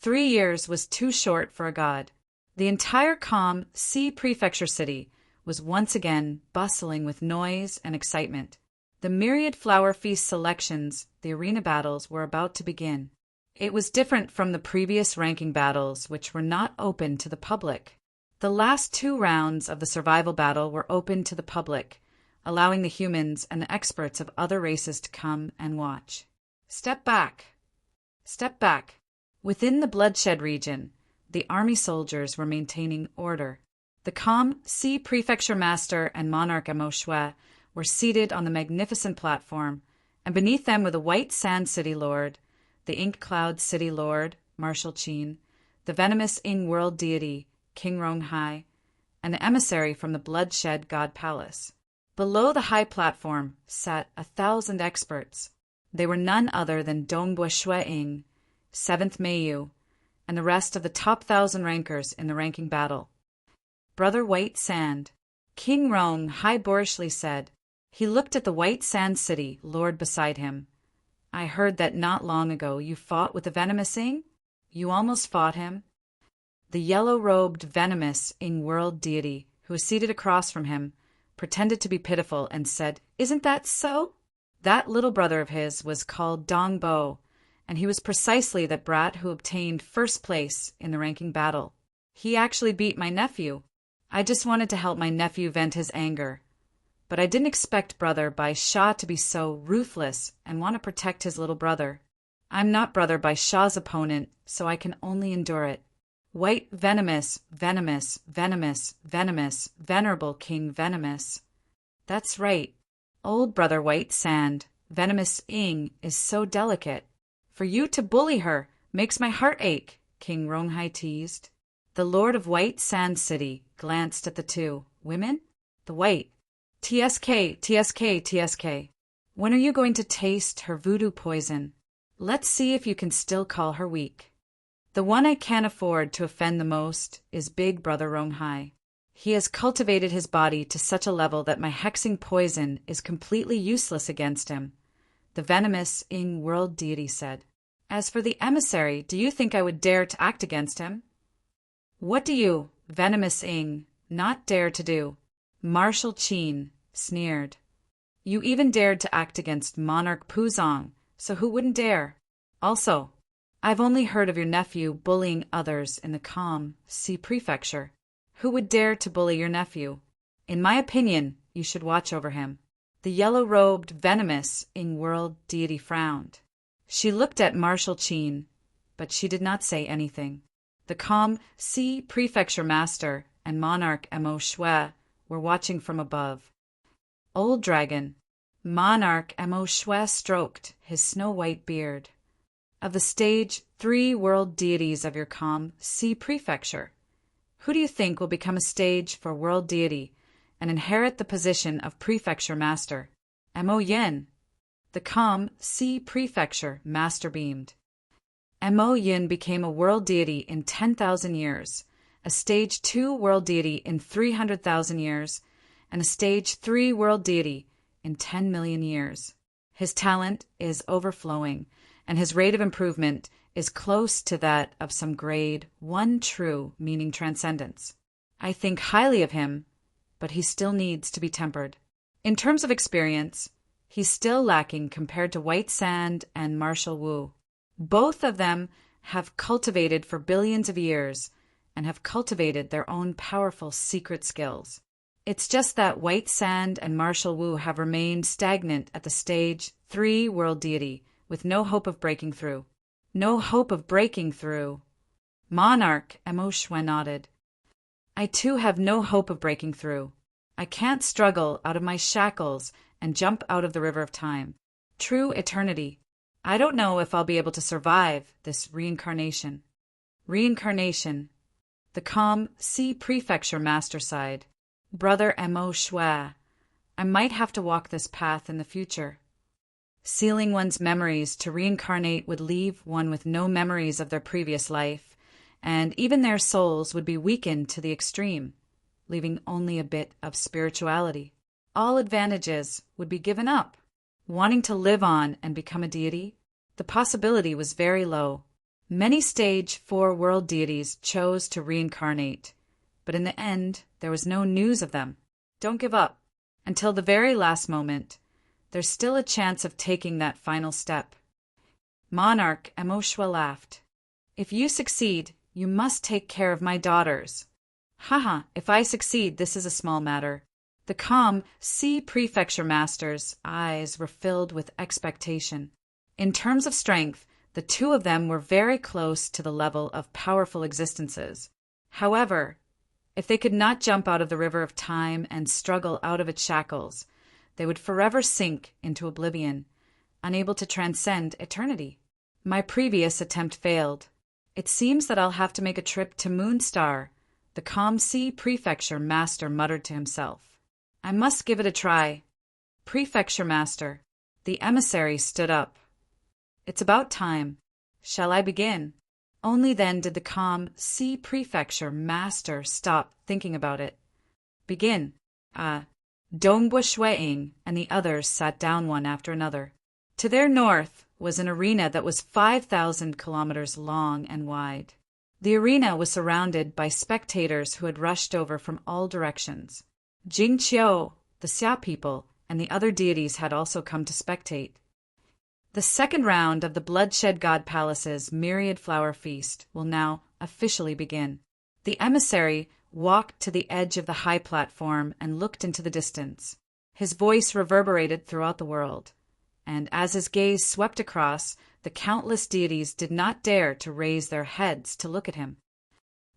3 years was too short for a god. The entire calm Sea Prefecture city was once again bustling with noise and excitement. The myriad flower feast selections, the arena battles, were about to begin. It was different from the previous ranking battles, which were not open to the public. The last 2 rounds of the survival battle were open to the public, allowing the humans and the experts of other races to come and watch. Step back. Step back. Within the bloodshed region, the army soldiers were maintaining order. The Calm Sea Prefecture Master and Monarch Amo Shue were seated on the magnificent platform, and beneath them were the White Sand City Lord, the Ink Cloud City Lord, Marshal Qin, the venomous Ing World Deity, King Ronghai, and the emissary from the Bloodshed God Palace. Below the high platform sat 1,000 experts. They were none other than Dongbua Shui Ing, 7th Meiyu, and the rest of the top 1,000 rankers in the ranking battle. Brother White Sand, King Ronghai boorishly said. He looked at the White Sand City Lord beside him. I heard that not long ago you fought with the venomous Ing? You almost fought him? The yellow-robed venomous Ing World Deity, who was seated across from him, pretended to be pitiful and said, Isn't that so? That little brother of his was called Dongbo, and he was precisely that brat who obtained first place in the ranking battle. He actually beat my nephew. I just wanted to help my nephew vent his anger. But I didn't expect Brother Bai Sha to be so ruthless and want to protect his little brother. I'm not Brother Bai Sha's opponent, so I can only endure it. White Venomous, Venomous, Venomous, Venomous, Venerable King Venomous. That's right. Old Brother White Sand, Venomous Ing, is so delicate. For you to bully her makes my heart ache, King Ronghai teased. The Lord of White Sand City glanced at the 2 women. The White. TSK, TSK, TSK. When are you going to taste her voodoo poison? Let's see if you can still call her weak. The one I can't afford to offend the most is Big Brother Ronghai. He has cultivated his body to such a level that my hexing poison is completely useless against him, the venomous Ing World Deity said. As for the emissary, do you think I would dare to act against him? What do you, venomous Ing, not dare to do? Marshal Qin sneered. You even dared to act against Monarch Puzong, so who wouldn't dare? Also, I've only heard of your nephew bullying others in the Calm Sea Prefecture. Who would dare to bully your nephew? In my opinion, you should watch over him. The yellow-robed, venomous Ing World Deity frowned. She looked at Marshal Qin, but she did not say anything. The Calm Sea Prefecture Master and Monarch Amo Shue were watching from above. Old Dragon, Monarch Amo Shue stroked his snow-white beard. Of the stage 3 world deities of your Calm Sea Prefecture, who do you think will become a stage for world deity and inherit the position of Prefecture Master? Mo Yin. The Calm Sea Prefecture Master beamed. Mo Yin became a world deity in 10,000 years, a stage 2 world deity in 300,000 years, and a stage 3 world deity in 10 million years. His talent is overflowing, and his rate of improvement is close to that of some grade 1 true, meaning transcendence. I think highly of him, but he still needs to be tempered. In terms of experience, he's still lacking compared to White Sand and Marshal Wu. Both of them have cultivated for billions of years and have cultivated their own powerful secret skills. It's just that White Sand and Marshal Wu have remained stagnant at the stage 3 world deity, with no hope of breaking through. No hope of breaking through. Monarch Amo Shue nodded. I too have no hope of breaking through. I can't struggle out of my shackles and jump out of the river of time. True eternity. I don't know if I'll be able to survive this reincarnation. Reincarnation. The Calm Sea Prefecture Master sighed. Brother Amo Shue, I might have to walk this path in the future. Sealing one's memories to reincarnate would leave one with no memories of their previous life, and even their souls would be weakened to the extreme, leaving only a bit of spirituality. All advantages would be given up. Wanting to live on and become a deity, the possibility was very low. Many stage 4 world deities chose to reincarnate, but in the end, there was no news of them. Don't give up. Until the very last moment, there's still a chance of taking that final step. Monarch Emoshua laughed. If you succeed, you must take care of my daughters. Haha, if I succeed, this is a small matter. The calm sea prefecture master's eyes were filled with expectation. In terms of strength, the two of them were very close to the level of powerful existences. However, if they could not jump out of the river of time and struggle out of its shackles, they would forever sink into oblivion, unable to transcend eternity. My previous attempt failed. It seems that I'll have to make a trip to Moonstar, the calm sea prefecture master muttered to himself. I must give it a try. Prefecture master. The emissary stood up. It's about time. Shall I begin? Only then did the calm sea prefecture master stop thinking about it. Begin. Dongbua Shueing and the others sat down one after another. To their north was an arena that was 5,000 kilometers long and wide. The arena was surrounded by spectators who had rushed over from all directions. Jingqiu, the Xia people, and the other deities had also come to spectate. The second round of the Bloodshed God Palace's myriad flower feast will now officially begin. The emissary walked to the edge of the high platform and looked into the distance. His voice reverberated throughout the world, and as his gaze swept across, the countless deities did not dare to raise their heads to look at him.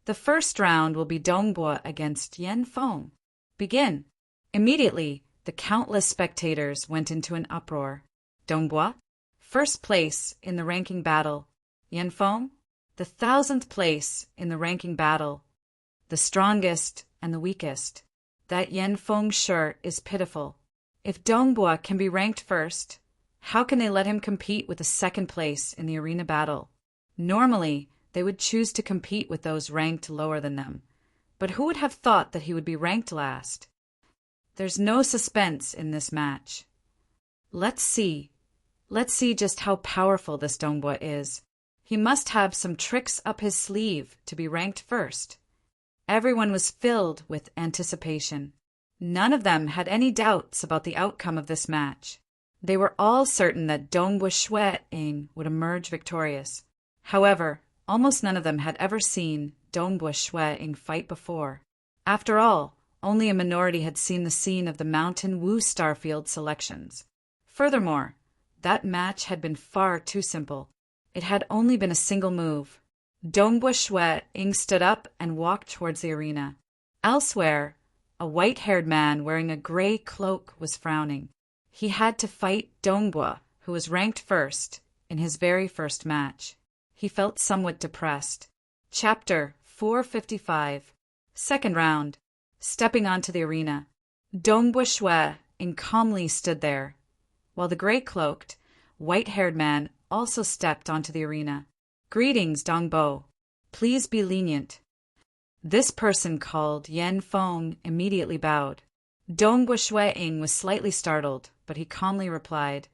The first round will be Dongbua against Yen Feng. Begin. Immediately, the countless spectators went into an uproar. Dongbua, first place in the ranking battle. Yen Feng, the 1,000th place in the ranking battle. The strongest and the weakest. That Yen Feng sure is pitiful. If Dongbua can be ranked first, how can they let him compete with the second place in the arena battle? Normally, they would choose to compete with those ranked lower than them. But who would have thought that he would be ranked last? There's no suspense in this match. Let's see. Let's see just how powerful this Dongbua is. He must have some tricks up his sleeve to be ranked first. Everyone was filled with anticipation. None of them had any doubts about the outcome of this match. They were all certain that Dongbua Shueing would emerge victorious. However, almost none of them had ever seen Dongbua Shueing fight before. After all, only a minority had seen the scene of the Mountain Wu Starfield selections. Furthermore, that match had been far too simple. It had only been a single move. Dongbua Shueing stood up and walked towards the arena. Elsewhere, a white-haired man wearing a gray cloak was frowning. He had to fight Dongbua, who was ranked first, in his very first match. He felt somewhat depressed. Chapter 455. Second round. Stepping onto the arena. Dongbua Shueing calmly stood there, while the gray-cloaked, white-haired man also stepped onto the arena. Greetings, Dongbo. Please be lenient. This person called Yen Feng immediately bowed. Dongbua Shueing was slightly startled, but he calmly replied,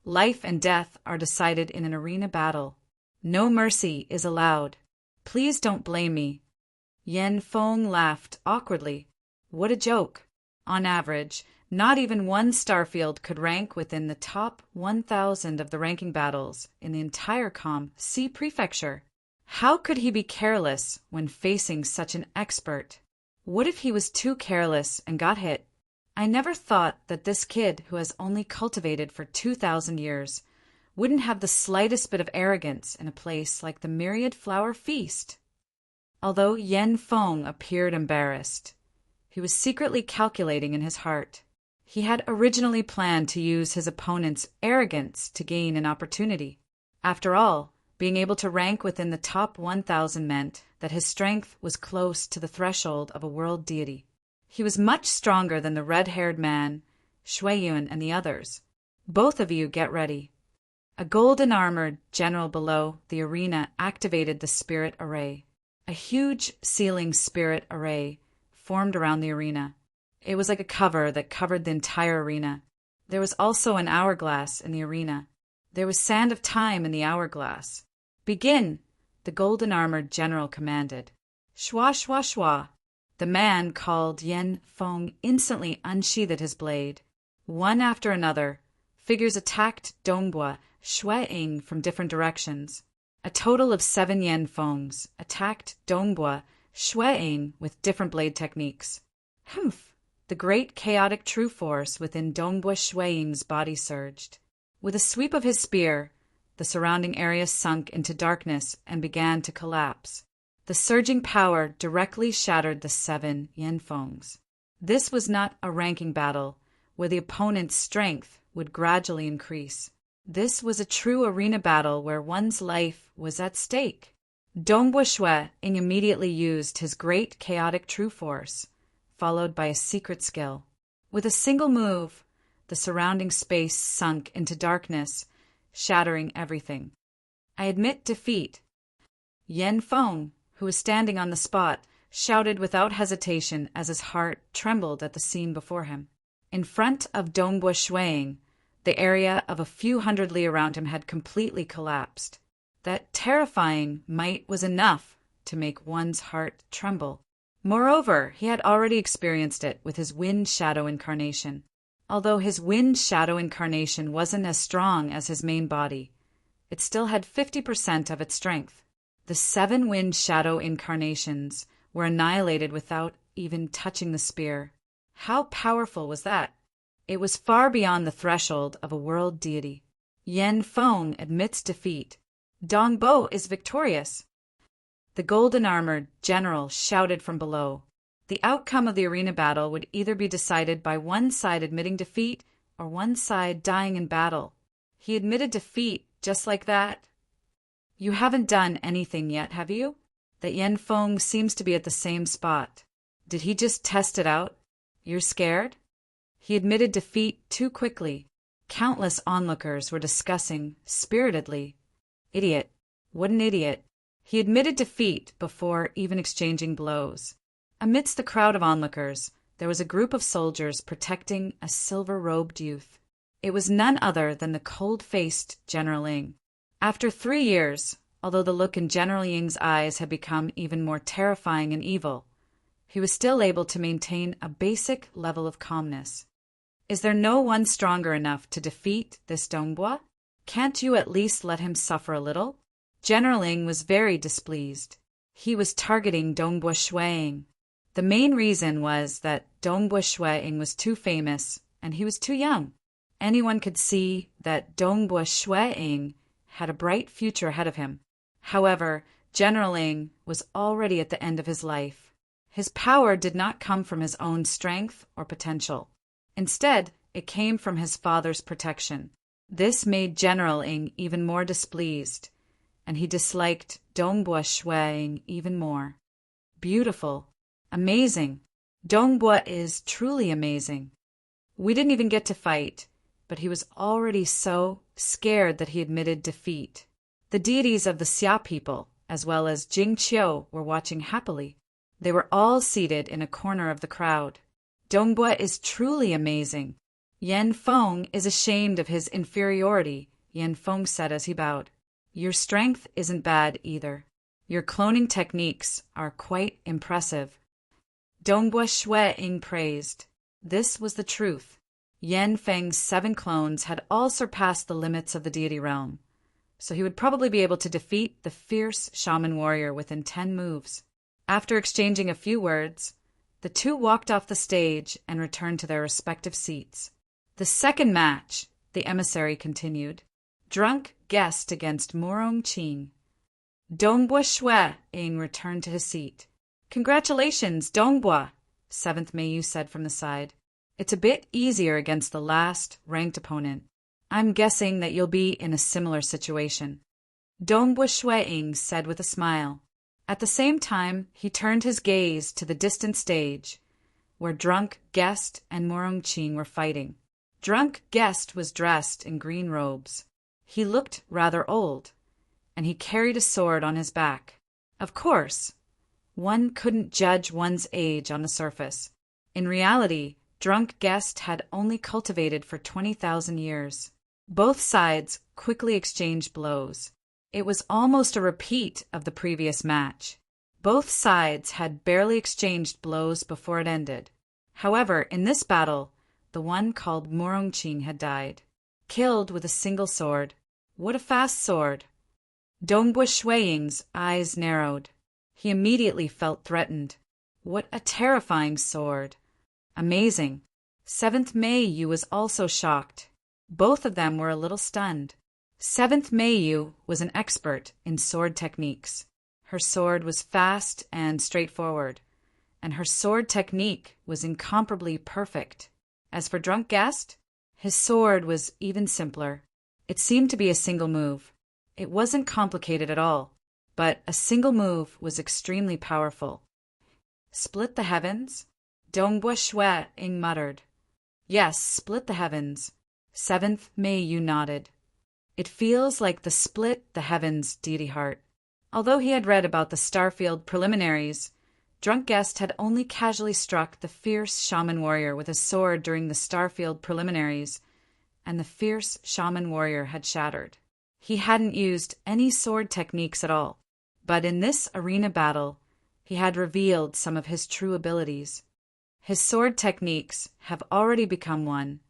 Life and death are decided in an arena battle. No mercy is allowed. Please don't blame me. Yen Feng laughed awkwardly. What a joke. On average, not even one starfield could rank within the top 1,000 of the ranking battles in the entire calm sea prefecture. How could he be careless when facing such an expert? What if he was too careless and got hit? I never thought that this kid, who has only cultivated for 2,000 years, wouldn't have the slightest bit of arrogance in a place like the Myriad Flower Feast. Although Yen Feng appeared embarrassed, he was secretly calculating in his heart. He had originally planned to use his opponent's arrogance to gain an opportunity. After all, being able to rank within the top 1,000 meant that his strength was close to the threshold of a world deity. He was much stronger than the red-haired man, Shueyun, and the others. Both of you get ready. A golden-armored general below the arena activated the spirit array. A huge ceiling spirit array formed around the arena. It was like a cover that covered the entire arena. There was also an hourglass in the arena. There was sand of time in the hourglass. Begin, the golden-armored general commanded. Shwa, shwa, shwa. The man called Yen Feng instantly unsheathed his blade. One after another, figures attacked Dongbua Shueing from different directions. A total of 7 Yanfengs attacked Dongbua Shueing with different blade techniques. Humph! The great chaotic true force within Dongbua Shueing's body surged. With a sweep of his spear, the surrounding area sunk into darkness and began to collapse. The surging power directly shattered the 7 Yanfengs. This was not a ranking battle, where the opponent's strength would gradually increase. This was a true arena battle where one's life was at stake. Dongbua Shueing immediately used his great chaotic true force, followed by a secret skill. With a single move, the surrounding space sunk into darkness, shattering everything. I admit defeat. Yanfeng, who was standing on the spot, shouted without hesitation as his heart trembled at the scene before him. In front of Dongbua Shueing, the area of a few hundred li around him had completely collapsed. That terrifying might was enough to make one's heart tremble. Moreover, he had already experienced it with his Wind Shadow incarnation. Although his Wind Shadow incarnation wasn't as strong as his main body, it still had 50% of its strength. The 7 Wind Shadow incarnations were annihilated without even touching the spear. How powerful was that? It was far beyond the threshold of a world deity. Yanfeng admits defeat. Dongbo is victorious. The golden-armored general shouted from below. The outcome of the arena battle would either be decided by one side admitting defeat or one side dying in battle. He admitted defeat just like that. You haven't done anything yet, have you? That Yanfeng seems to be at the same spot. Did he just test it out? You're scared? He admitted defeat too quickly. Countless onlookers were discussing spiritedly. Idiot. What an idiot. He admitted defeat before even exchanging blows. Amidst the crowd of onlookers, there was a group of soldiers protecting a silver-robed youth. It was none other than the cold-faced General Ing. After 3 years, although the look in General Ying's eyes had become even more terrifying and evil, he was still able to maintain a basic level of calmness. Is there no one stronger enough to defeat this Dongbua? Can't you at least let him suffer a little? General Ing was very displeased. He was targeting Dongbua Shueing. The main reason was that Dongbua Shueing was too famous and he was too young. Anyone could see that Dongbua Shueing had a bright future ahead of him. However, General Ing was already at the end of his life. His power did not come from his own strength or potential. Instead, it came from his father's protection. This made General Ing even more displeased, and he disliked Dongbua Shueing even more. Beautiful. Amazing. Dongbua is truly amazing. We didn't even get to fight, but he was already so scared that he admitted defeat. The deities of the Xia people, as well as Jing Qiu, were watching happily. They were all seated in a corner of the crowd. Dongbua is truly amazing. Yanfeng is ashamed of his inferiority, Yanfeng said as he bowed. Your strength isn't bad either. Your cloning techniques are quite impressive. Dongbua Shueing praised. This was the truth. Yanfeng's 7 clones had all surpassed the limits of the deity realm, so he would probably be able to defeat the fierce shaman warrior within 10 moves. After exchanging a few words, the two walked off the stage and returned to their respective seats. The second match, the emissary continued. Drunk guest against Morong Qing. Dongbua Shueing returned to his seat. Congratulations, Dongbua, 7th Meiyu said from the side. It's a bit easier against the last ranked opponent. I'm guessing that you'll be in a similar situation. Dongbua Shueing said with a smile. At the same time, he turned his gaze to the distant stage, where Drunk Guest and Morong Qing were fighting. Drunk Guest was dressed in green robes. He looked rather old, and he carried a sword on his back. Of course, one couldn't judge one's age on the surface. In reality, Drunk Guest had only cultivated for 20,000 years. Both sides quickly exchanged blows. It was almost a repeat of the previous match. Both sides had barely exchanged blows before it ended. However, in this battle, the one called Morong Qing had died. Killed with a single sword. What a fast sword! Dongbua Shuiying's eyes narrowed. He immediately felt threatened. What a terrifying sword! Amazing. 7th Meiyu was also shocked. Both of them were a little stunned. 7th Meiyu was an expert in sword techniques. Her sword was fast and straightforward, and her sword technique was incomparably perfect. As for Drunk Guest, his sword was even simpler. It seemed to be a single move. It wasn't complicated at all, but a single move was extremely powerful. Split the heavens? Dongbua Shuiying muttered. Yes, split the heavens. 7th Meiyu nodded. It feels like the split the heavens, Deity Heart. Although he had read about the Starfield preliminaries, Drunk Guest had only casually struck the fierce shaman warrior with a sword during the Starfield preliminaries, and the fierce shaman warrior had shattered. He hadn't used any sword techniques at all, but in this arena battle, he had revealed some of his true abilities. His sword techniques have already become one,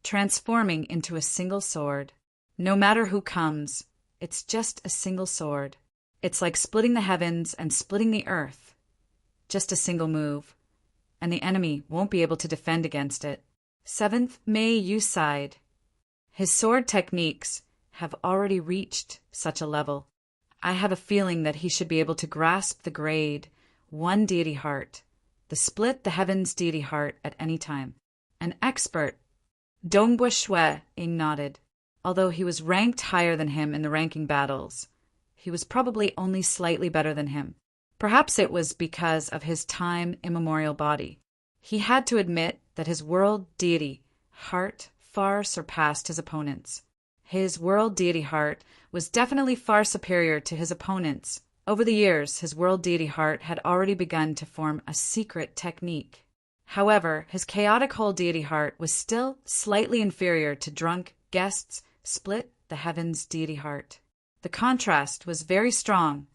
transforming into a single sword. No matter who comes, it's just a single sword. It's like splitting the heavens and splitting the earth. Just a single move, and the enemy won't be able to defend against it. 7th Meiyu sighed. His sword techniques have already reached such a level. I have a feeling that he should be able to grasp the grade 1 Deity Heart, the split the heavens Deity Heart at any time. An expert. Dongbua Shuiying nodded. Although he was ranked higher than him in the ranking battles, he was probably only slightly better than him. Perhaps it was because of his time immemorial body. He had to admit that his world deity heart far surpassed his opponents. His world deity heart was definitely far superior to his opponents. Over the years, his world deity heart had already begun to form a secret technique. However, his chaotic whole deity heart was still slightly inferior to Drunk Guest's split the heavens deity heart. The contrast was very strong.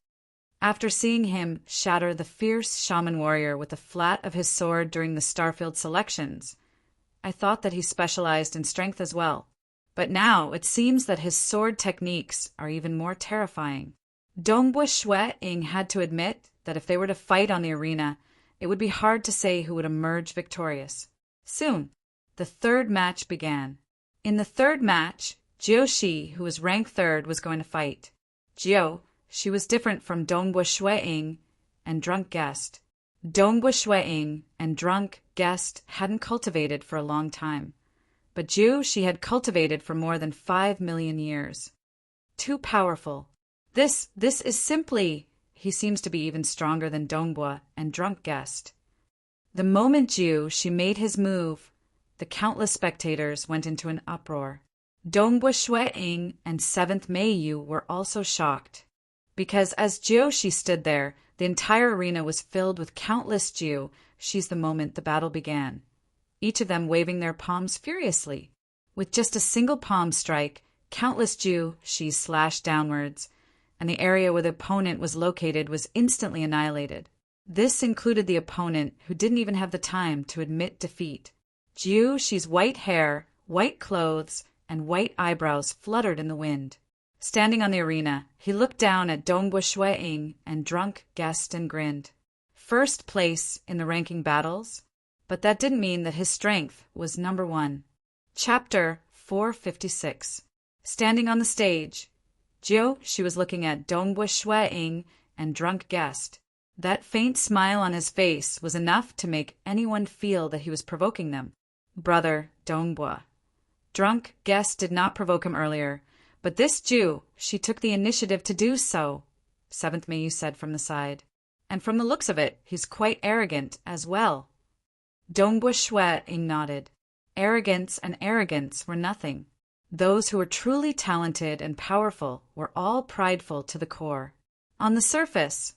After seeing him shatter the fierce shaman warrior with the flat of his sword during the Starfield selections, I thought that he specialized in strength as well. But now it seems that his sword techniques are even more terrifying. Dongbua Shuiying had to admit that if they were to fight on the arena, it would be hard to say who would emerge victorious. Soon, the third match began. In the third match, Jiu, who was ranked 3rd, was going to fight. Jiu, she was different from Dongbua Shuiying and Drunk Guest. Dongbua Shuiying and Drunk Guest hadn't cultivated for a long time, but Jiu she had cultivated for more than 5 million years. Too powerful. This is simply... He seems to be even stronger than Dongbua and Drunk Guest. The moment Jiu she made his move, the countless spectators went into an uproar. Dongbua Shuiying and 7th Meiyu were also shocked, because as Jiu she stood there, the entire arena was filled with countless Jiu she's the moment the battle began, each of them waving their palms furiously. With just a single palm strike, countless Jiu she's slashed downwards, and the area where the opponent was located was instantly annihilated. This included the opponent who didn't even have the time to admit defeat. Jiu she's white hair, white clothes, and white eyebrows fluttered in the wind. Standing on the arena, he looked down at Dongbua Shuiying and Drunk Guest and grinned. First place in the ranking battles, but that didn't mean that his strength was number 1. Chapter 456. Standing on the stage, Jiu she was looking at Dongbua Shuiying and Drunk Guest. That faint smile on his face was enough to make anyone feel that he was provoking them. Brother Dongbua. Drunk Guest did not provoke him earlier, but this Jiu she took the initiative to do so, 7th Meiyu said from the side. And from the looks of it, he's quite arrogant as well. Dongbua Shuiying nodded. Arrogance and arrogance were nothing. Those who were truly talented and powerful were all prideful to the core. On the surface,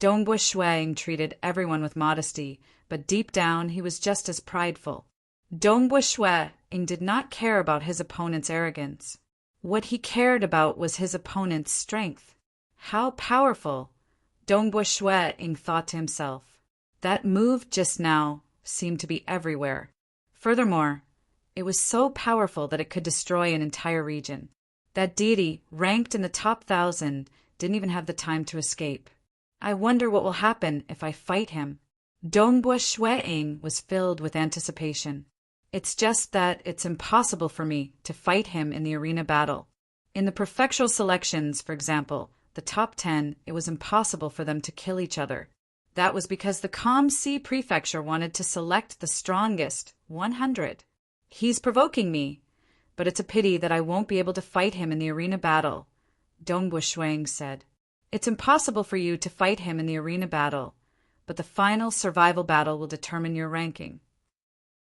Dongbua Shuiying treated everyone with modesty, but deep down he was just as prideful. Dongbua Shuiying did not care about his opponent's arrogance. What he cared about was his opponent's strength. How powerful, Dongbua Shuiying thought to himself. That move just now seemed to be everywhere. Furthermore, It was so powerful that it could destroy an entire region. That deity, ranked in the top 1,000, didn't even have the time to escape. I wonder what will happen if I fight him. Dongbua Shueing was filled with anticipation. It's just that it's impossible for me to fight him in the arena battle. In the prefectural selections, for example, the top 10, it was impossible for them to kill each other. That was because the Com-Si prefecture wanted to select the strongest 100. He's provoking me, but it's a pity that I won't be able to fight him in the arena battle, Dongbua Shuang said. It's impossible for you to fight him in the arena battle, but the final survival battle will determine your ranking.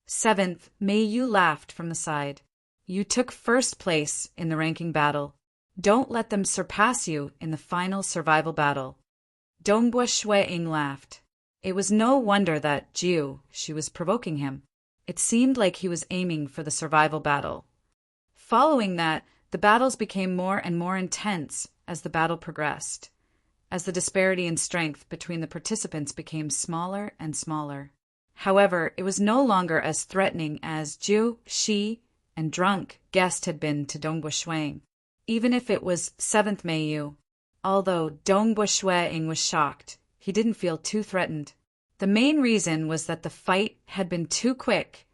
7th, Mei Yu laughed from the side. You took first place in the ranking battle. Don't let them surpass you in the final survival battle. Dongbua Shueing laughed. It was no wonder that she was provoking him. It seemed like he was aiming for the survival battle. Following that, the battles became more and more intense as the battle progressed, as the disparity in strength between the participants became smaller and smaller. However, it was no longer as threatening as Jiu, Shi, and Drunk Guest had been to Dongbua Shuang, even if it was 7th Mei Yu. Although Dongbua Shueing was shocked, he didn't feel too threatened. The main reason was that the fight had been too quick,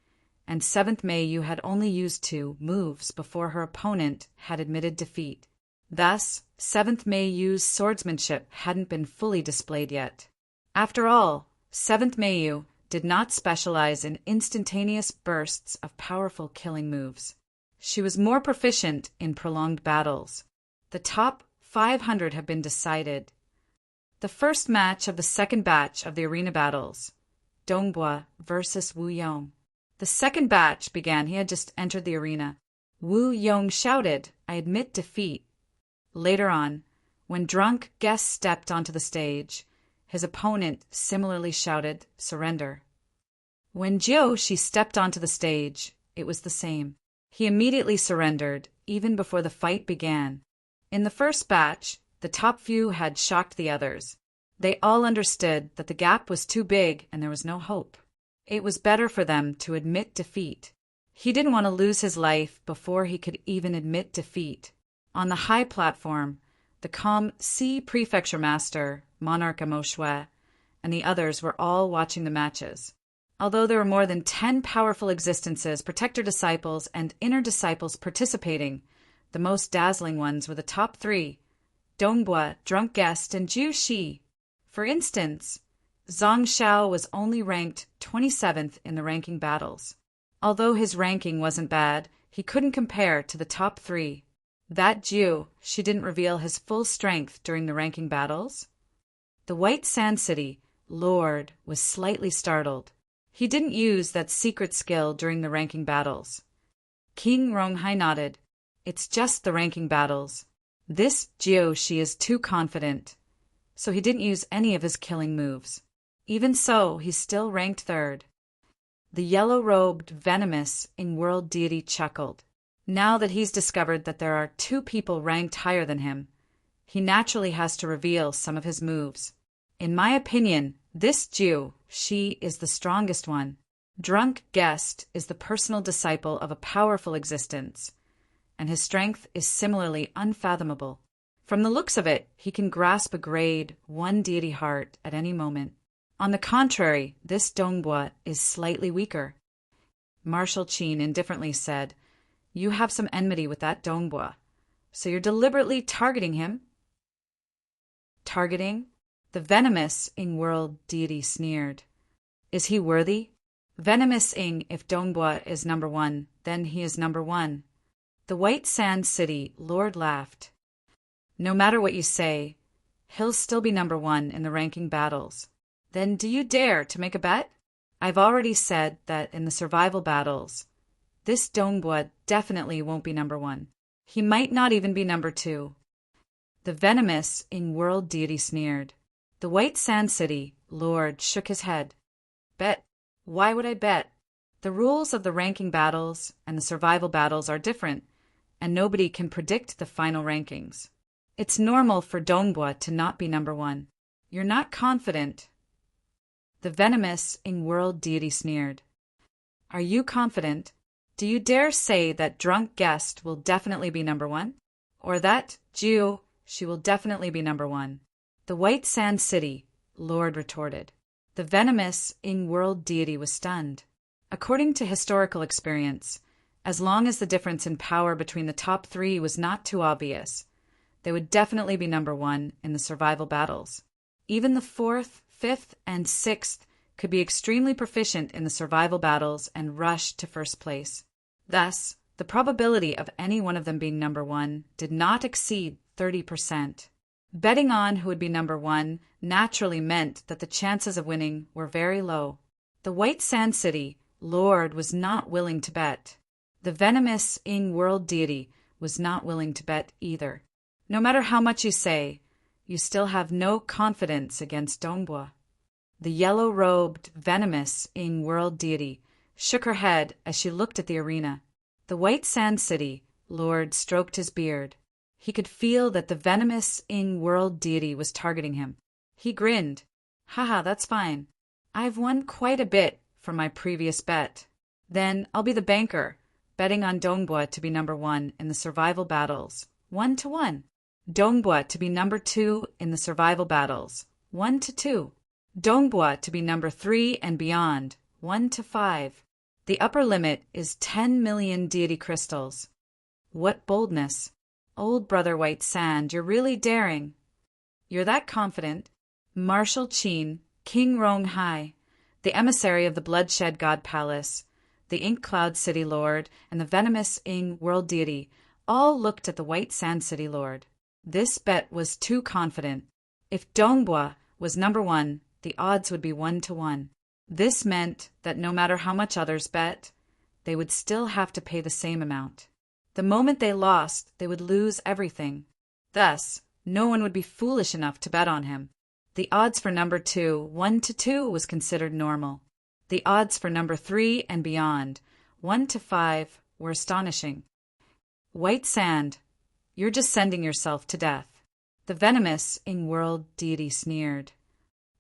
and 7th Mei Yu had only used 2 moves before her opponent had admitted defeat. Thus, 7th Mei Yu's swordsmanship hadn't been fully displayed yet. After all, 7th Mei Yu did not specialize in instantaneous bursts of powerful killing moves. She was more proficient in prolonged battles. The top 500 have been decided. The first match of the second batch of the arena battles, Dongbua versus Wu Yong. The second batch began. He had just entered the arena. Wu Yong shouted, "I admit defeat." Later on, when Drunk Guest stepped onto the stage, his opponent similarly shouted, "Surrender." When She stepped onto the stage, it was the same. He immediately surrendered, even before the fight began. In the first batch, the top few had shocked the others. They all understood that the gap was too big and there was no hope. It was better for them to admit defeat. He didn't want to lose his life before he could even admit defeat. On the high platform, the Com-Si prefecture master, Monarch Amo Shue, and the others were all watching the matches. Although there were more than 10 powerful existences, protector disciples, and inner disciples participating, the most dazzling ones were the top 3, Dongbua, Drunk Guest, and Jiu Shi. For instance, Zhang Xiao was only ranked 27th in the ranking battles. Although his ranking wasn't bad, he couldn't compare to the top 3. That she didn't reveal his full strength during the ranking battles. The White Sand City Lord was slightly startled. He didn't use that secret skill during the ranking battles. King Ronghai nodded. It's just the ranking battles. This she is too confident, so he didn't use any of his killing moves. Even so, he's still ranked 3rd. The yellow-robed, venomous, in-world deity chuckled. Now that he's discovered that there are 2 people ranked higher than him, he naturally has to reveal some of his moves. In my opinion, this she is the strongest one. Drunk Guest is the personal disciple of a powerful existence, and his strength is similarly unfathomable. From the looks of it, he can grasp a grade 1 deity heart at any moment. On the contrary, this Dongbua is slightly weaker. Marshal Qin indifferently said, "You have some enmity with that Dongbua, so you're deliberately targeting him?" Targeting? The venomous in-world deity sneered. Is he worthy? Venomous Ing, if Dongbua is number 1, then he is number 1. The White Sand City Lord laughed. No matter what you say, he'll still be number 1 in the ranking battles. Then do you dare to make a bet? I've already said that in the survival battles, this Dongbua definitely won't be number 1. He might not even be number 2. The venomous in-world deity sneered. The White Sand City Lord shook his head. Bet? Why would I bet? The rules of the ranking battles and the survival battles are different, and nobody can predict the final rankings. It's normal for Dongbua to not be number 1. You're not confident. The venomous in-world deity sneered. Are you confident? Do you dare say that drunk guest will definitely be number one? Or that Jew, she will definitely be number one? The White Sand City, Lord retorted. The venomous in-world deity was stunned. According to historical experience, as long as the difference in power between the top three was not too obvious, they would definitely be number one in the survival battles. Even the fourth, fifth, and sixth could be extremely proficient in the survival battles and rush to first place. Thus, the probability of any one of them being number one did not exceed 30%. Betting on who would be number one naturally meant that the chances of winning were very low. The White Sand City, Lord, was not willing to bet. The venomous in-world deity was not willing to bet either. No matter how much you say, you still have no confidence against Dongbua. The yellow-robed, venomous in-world deity shook her head as she looked at the arena. The White Sand City, Lord, stroked his beard. He could feel that the venomous in-world deity was targeting him. He grinned. Haha, that's fine. I've won quite a bit from my previous bet. Then I'll be the banker, betting on Dongbua to be number one in the survival battles, 1-1. Dongbua to be number two in the survival battles, 1-2. Dongbua to be number three and beyond, 1-5. The upper limit is 10 million deity crystals. What boldness! Old Brother White Sand, you're really daring. You're that confident. Marshal Qin, King Rong Hai, the emissary of the Bloodshed God Palace, the Ink Cloud City Lord, and the venomous Ing World Deity all looked at the White Sand City Lord. This bet was too confident. If Dongbua was number one, the odds would be 1-1. This meant that no matter how much others bet, they would still have to pay the same amount. The moment they lost, they would lose everything. Thus, no one would be foolish enough to bet on him. The odds for number two, 1-2, was considered normal. The odds for number three and beyond, 1-5, were astonishing. White Sand, you're just sending yourself to death. The venomous in-world deity sneered.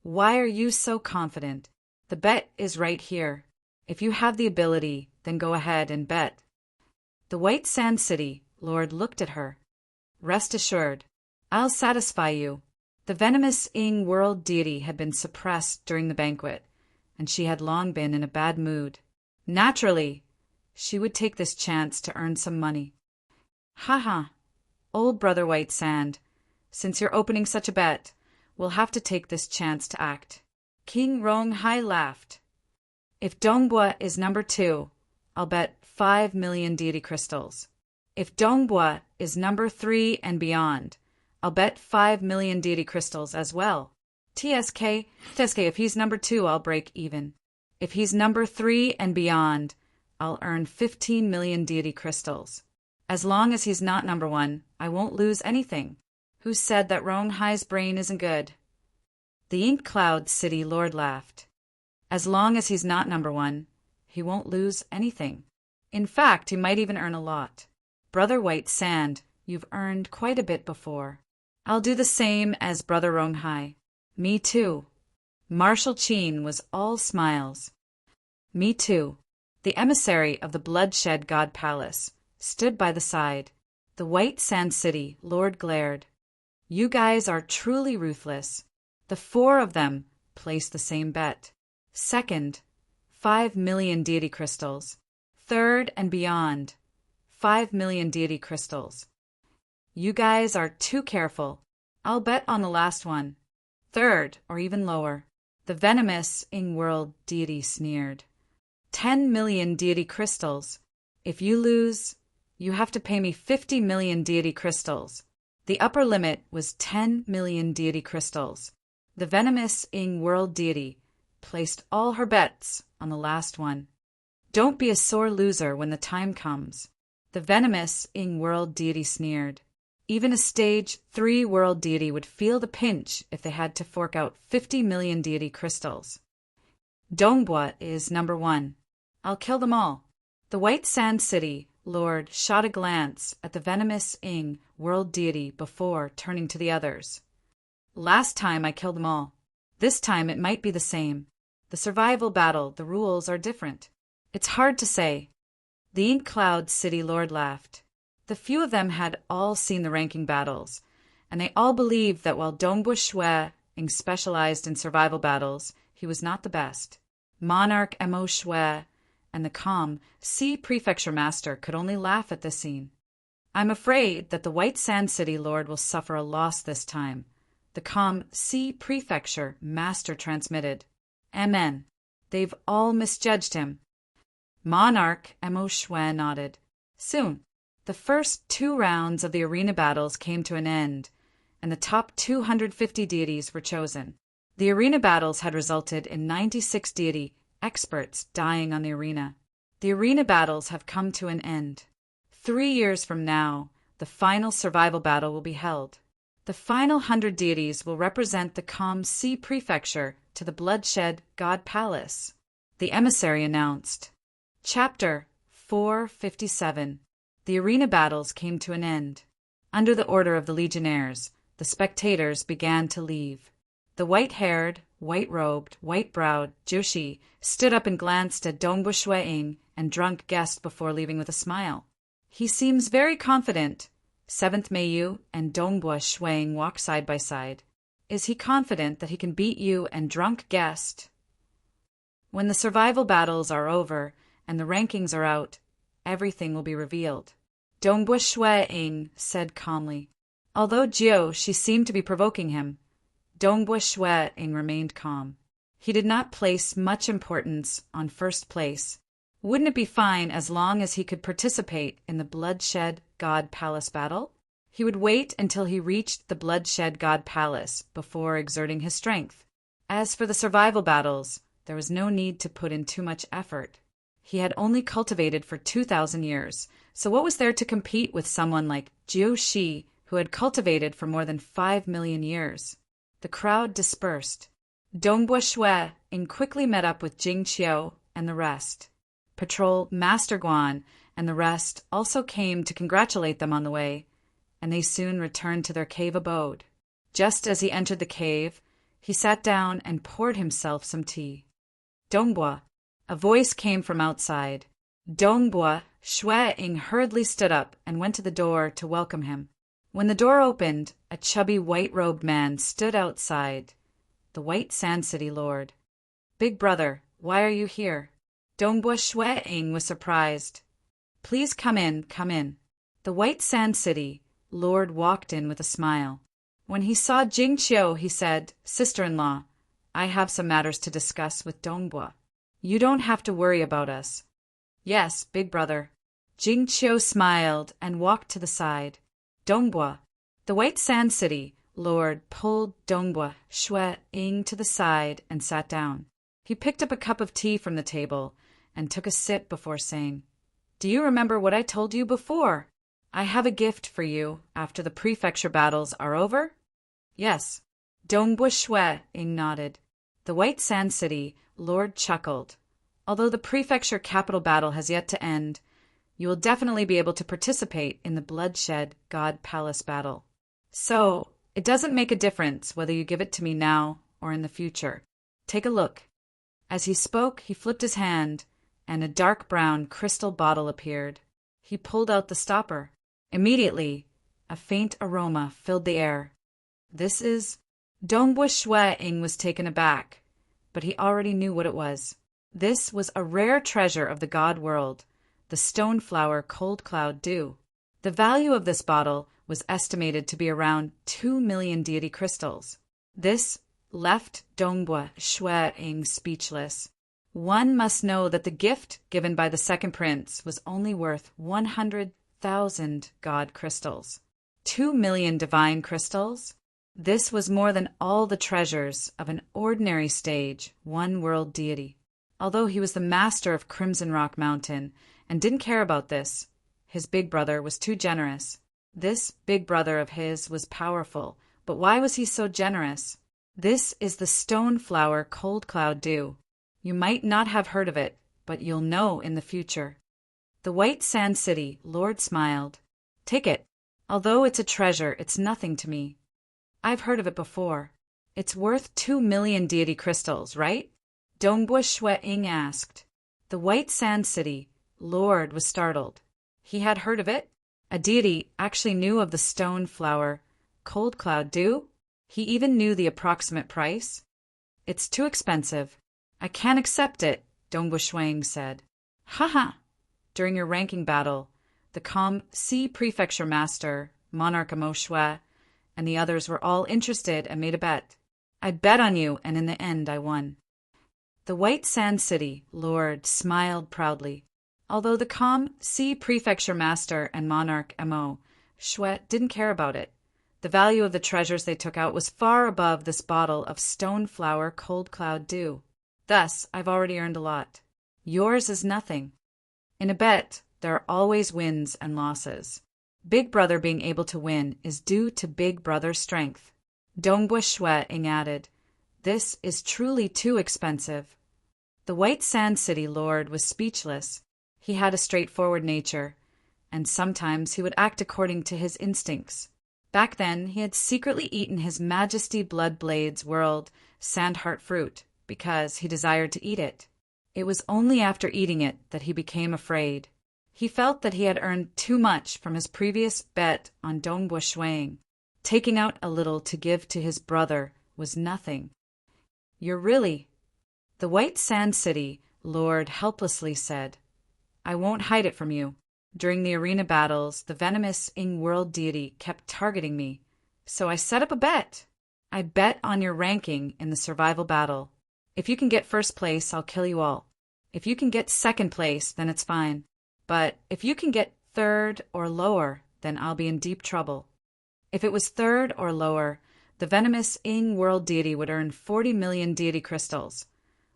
Why are you so confident? The bet is right here. If you have the ability, then go ahead and bet. The White Sand City Lord looked at her. Rest assured, I'll satisfy you. The venomous in-world deity had been suppressed during the banquet, and she had long been in a bad mood. Naturally, she would take this chance to earn some money. Haha, old Brother White Sand, since you're opening such a bet, we'll have to take this chance to act. King Rong Hai laughed. If Dongbua is number two, I'll bet 5 million deity crystals. If Dongbua is number three and beyond, I'll bet 5 million deity crystals as well. TSK, if he's number two, I'll break even. If he's number three and beyond, I'll earn 15 million deity crystals. As long as he's not number one, I won't lose anything. Who said that Rong Hai's brain isn't good? The Ink Cloud City Lord laughed. As long as he's not number one, he won't lose anything. In fact, he might even earn a lot. Brother White Sand, you've earned quite a bit before. I'll do the same as Brother Rong Hai. Me too. Marshal Qin was all smiles. Me too. The emissary of the Bloodshed God Palace stood by the side. The White Sand City Lord glared. You guys are truly ruthless. The four of them placed the same bet. Second, 5 million deity crystals. Third and beyond, 5 million deity crystals. You guys are too careful. I'll bet on the last one. Third, or even lower. The venomous in-world deity sneered. 10 million deity crystals. If you lose, you have to pay me 50 million deity crystals. The upper limit was 10 million deity crystals. The venomous in-world deity placed all her bets on the last one. Don't be a sore loser when the time comes. The venomous in-world deity sneered. Even a stage 3 world deity would feel the pinch if they had to fork out 50 million deity crystals. Dongbua is number one. I'll kill them all. The White Sand City Lord shot a glance at the venomous Ing world deity before turning to the others. Last time I killed them all. This time it might be the same. The survival battle, the rules are different. It's hard to say. The Ink Cloud City Lord laughed. The few of them had all seen the ranking battles, and they all believed that while Dongbua Shue specialized in survival battles, he was not the best. Monarch Mo Shue and the calm Sea Prefecture Master could only laugh at this scene. "I'm afraid that the White Sand City Lord will suffer a loss this time," the calm Sea Prefecture Master transmitted. "Amen. They've all misjudged him." Monarch Mo Shue nodded. Soon, the first 2 rounds of the arena battles came to an end, and the top 250 deities were chosen. The arena battles had resulted in 96 deity experts dying on the arena. The arena battles have come to an end. 3 years from now, the final survival battle will be held. The final 100 deities will represent the calm Sea Prefecture to the bloodshed God Palace, the emissary announced. Chapter 457. The arena battles came to an end. Under the order of the legionnaires, the spectators began to leave. The white-haired, white-robed, white-browed Joshi stood up and glanced at Dongbua Shue and drunk guest before leaving with a smile. "He seems very confident." 7th Meiyu and Dongbua Shue walked side by side. "Is he confident that he can beat you and drunk guest?" "When the survival battles are over and the rankings are out, everything will be revealed," Dongbua Shue said calmly. Although she seemed to be provoking him, Dongbua Shue remained calm. He did not place much importance on first place. Wouldn't it be fine as long as he could participate in the Bloodshed God Palace battle? He would wait until he reached the Bloodshed God Palace before exerting his strength. As for the survival battles, there was no need to put in too much effort. He had only cultivated for 2,000 years, so what was there to compete with someone like Shi, who had cultivated for more than 5 million years? The crowd dispersed. Dongbua Shue quickly met up with Jing Qiu and the rest. Patrol Master Guan and the rest also came to congratulate them on the way, and they soon returned to their cave abode. Just as he entered the cave, he sat down and poured himself some tea. "Dongbua," a voice came from outside. Dongbua Shue hurriedly stood up and went to the door to welcome him. When the door opened, a chubby white-robed man stood outside. The White Sand City Lord. "Big brother, why are you here?" Dongbua Shue was surprised. "Please come in, come in." The White Sand City Lord walked in with a smile. When he saw Jing Qiu, he said, "Sister-in-law, I have some matters to discuss with Dongbua. You don't have to worry about us." "Yes, big brother." Jing Qiu smiled and walked to the side. "Dongbua." The White Sand City Lord pulled Dongbua Shue to the side and sat down. He picked up a cup of tea from the table and took a sip before saying, "Do you remember what I told you before? I have a gift for you after the prefecture battles are over?" "Yes." Dongbua Shue nodded. The White Sand City Lord chuckled. "Although the prefecture capital battle has yet to end, you will definitely be able to participate in the Bloodshed God Palace battle. So, it doesn't make a difference whether you give it to me now or in the future. Take a look." As he spoke, he flipped his hand, and a dark brown crystal bottle appeared. He pulled out the stopper. Immediately, a faint aroma filled the air. "This is—" Dongbua Shue was taken aback, but he already knew what it was. This was a rare treasure of the god world, the Stoneflower Cold Cloud Dew. The value of this bottle was estimated to be around 2 million deity crystals. This left Dongbua Shue speechless. One must know that the gift given by the second prince was only worth 100,000 god crystals. 2 million divine crystals? This was more than all the treasures of an ordinary stage, one-world deity. Although he was the master of Crimson Rock Mountain and didn't care about this, his big brother was too generous. This big brother of his was powerful, but why was he so generous? This is the Stoneflower Cold Cloud Dew. You might not have heard of it, but you'll know in the future. The White Sand City Lord smiled. "Take it. Although it's a treasure, it's nothing to me. I've heard of it before. It's worth 2 million deity crystals, right?" Dongbua Shue asked. The White Sand City Lord was startled. He had heard of it. A deity actually knew of the stone flower cold cloud dew. He even knew the approximate price. It's too expensive. I can't accept it, Dongbu Shuang said. Haha. During your ranking battle, the Com Si Prefecture Master, Monarch Amo Shui, and the others were all interested and made a bet. I bet on you, and in the end I won. The White Sand City Lord smiled proudly. Although the Com Si Prefecture Master and Monarch Amo Shui didn't care about it, the value of the treasures they took out was far above this bottle of stone flower cold cloud dew. Thus, I've already earned a lot. Yours is nothing. In a bet, there are always wins and losses. Big Brother being able to win is due to Big Brother's strength. Dongbu Shuang added, This is truly too expensive. The White Sand City Lord was speechless. He had a straightforward nature, and sometimes he would act according to his instincts. Back then, he had secretly eaten His Majesty Bloodblade's world sandheart fruit because he desired to eat it. It was only after eating it that he became afraid. He felt that he had earned too much from his previous bet on Dongbu Shuang. Taking out a little to give to his brother was nothing. You're really... The White Sand City Lord helplessly said, I won't hide it from you. During the arena battles, the venomous in-world deity kept targeting me, so I set up a bet. I bet on your ranking in the survival battle. If you can get first place, I'll kill you all. If you can get second place, then it's fine. But if you can get third or lower, then I'll be in deep trouble. If it was third or lower, the venomous in-world deity would earn 40 million deity crystals,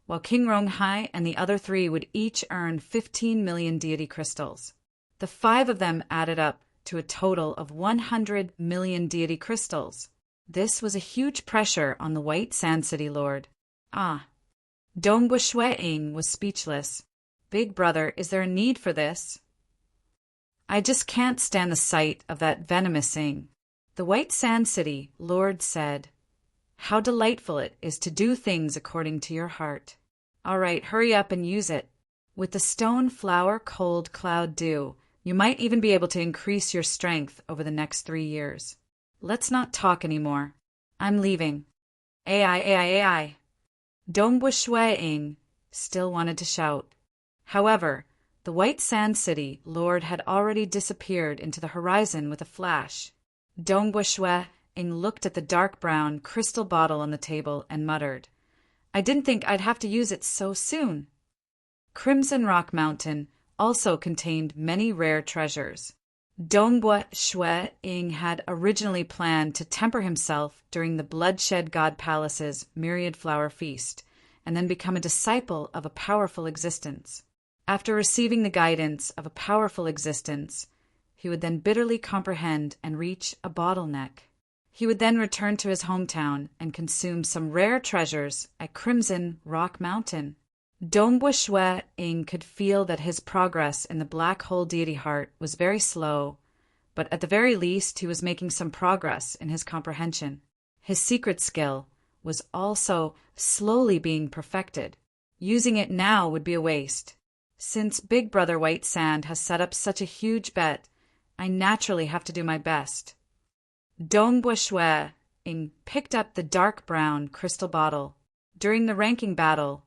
while King Ronghai and the other 3 would each earn 15 million deity crystals. The 5 of them added up to a total of 100 million deity crystals. This was a huge pressure on the White Sand City Lord. Ah. Dongbu Shuang was speechless. Big Brother, is there a need for this? I just can't stand the sight of that venomous thing. The White Sand City Lord said, How delightful it is to do things according to your heart. All right, hurry up and use it. With the stone flower cold cloud dew, you might even be able to increase your strength over the next 3 years. Let's not talk anymore. I'm leaving. AI. Dongbu Shuang still wanted to shout. However, the White Sand City Lord had already disappeared into the horizon with a flash. Dongbu Shuang looked at the dark brown crystal bottle on the table and muttered, I didn't think I'd have to use it so soon. Crimson Rock Mountain also contained many rare treasures. Dongbu Shuang had originally planned to temper himself during the Bloodshed God Palace's Myriad Flower Feast, and then become a disciple of a powerful existence. After receiving the guidance of a powerful existence, he would then bitterly comprehend and reach a bottleneck. He would then return to his hometown and consume some rare treasures at Crimson Rock Mountain. Dongbu Shuang could feel that his progress in the black hole deity heart was very slow, but at the very least he was making some progress in his comprehension. His secret skill was also slowly being perfected. Using it now would be a waste. Since Big Brother White Sand has set up such a huge bet, I naturally have to do my best. Dongbu Shuang picked up the dark brown crystal bottle. During the ranking battle,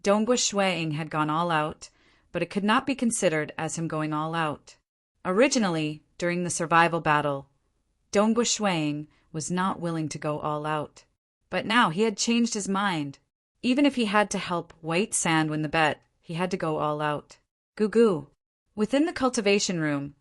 Dongbu Shuang had gone all out, but it could not be considered as him going all out. Originally, during the survival battle, Dongbu Shuang was not willing to go all out. But now he had changed his mind. Even if he had to help White Sand win the bet, he had to go all out. Goo. Within the cultivation room,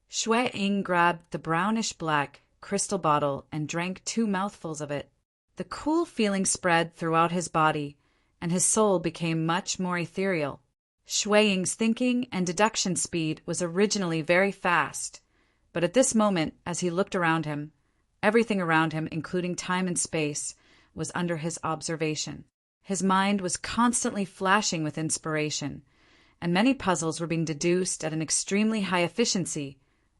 Shuang grabbed the brownish-black crystal bottle and drank 2 mouthfuls of it. The cool feeling spread throughout his body, and his soul became much more ethereal. Shuang's thinking and deduction speed was originally very fast, but at this moment, as he looked around him, everything around him, including time and space, was under his observation. His mind was constantly flashing with inspiration, and many puzzles were being deduced at an extremely high efficiency,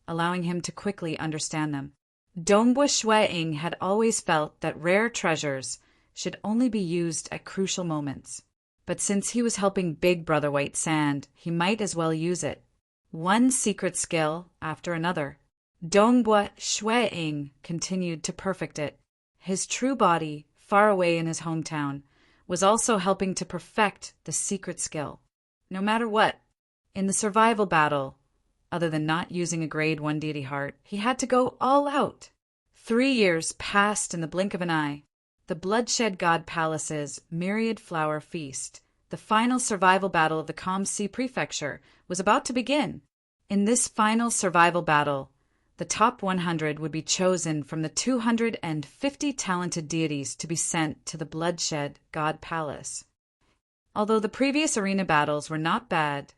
allowing him to quickly understand them. Dongbu Shuang had always felt that rare treasures should only be used at crucial moments. But since he was helping Big Brother White Sand, he might as well use it. One secret skill after another. Dongbua Shueing continued to perfect it. His true body, far away in his hometown, was also helping to perfect the secret skill. No matter what, in the survival battle, other than not using a grade 1 deity heart, he had to go all out. 3 years passed in the blink of an eye. The Bloodshed God Palace's Myriad Flower Feast, the final survival battle of the Calm Sea Prefecture, was about to begin. In this final survival battle, the top 100 would be chosen from the 250 talented deities to be sent to the Bloodshed God Palace. Although the previous arena battles were not bad,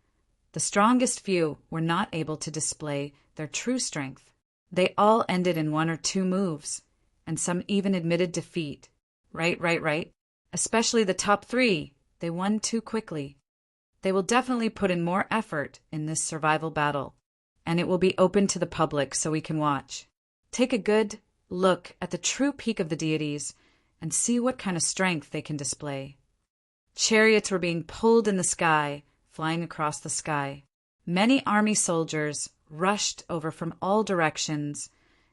the strongest few were not able to display their true strength. They all ended in 1 or 2 moves, and some even admitted defeat. Right. Especially the top 3, they won too quickly. They will definitely put in more effort in this survival battle, and it will be open to the public so we can watch. Take a good look at the true peak of the deities and see what kind of strength they can display. Chariots were being pulled in the sky, flying across the sky. Many army soldiers rushed over from all directions,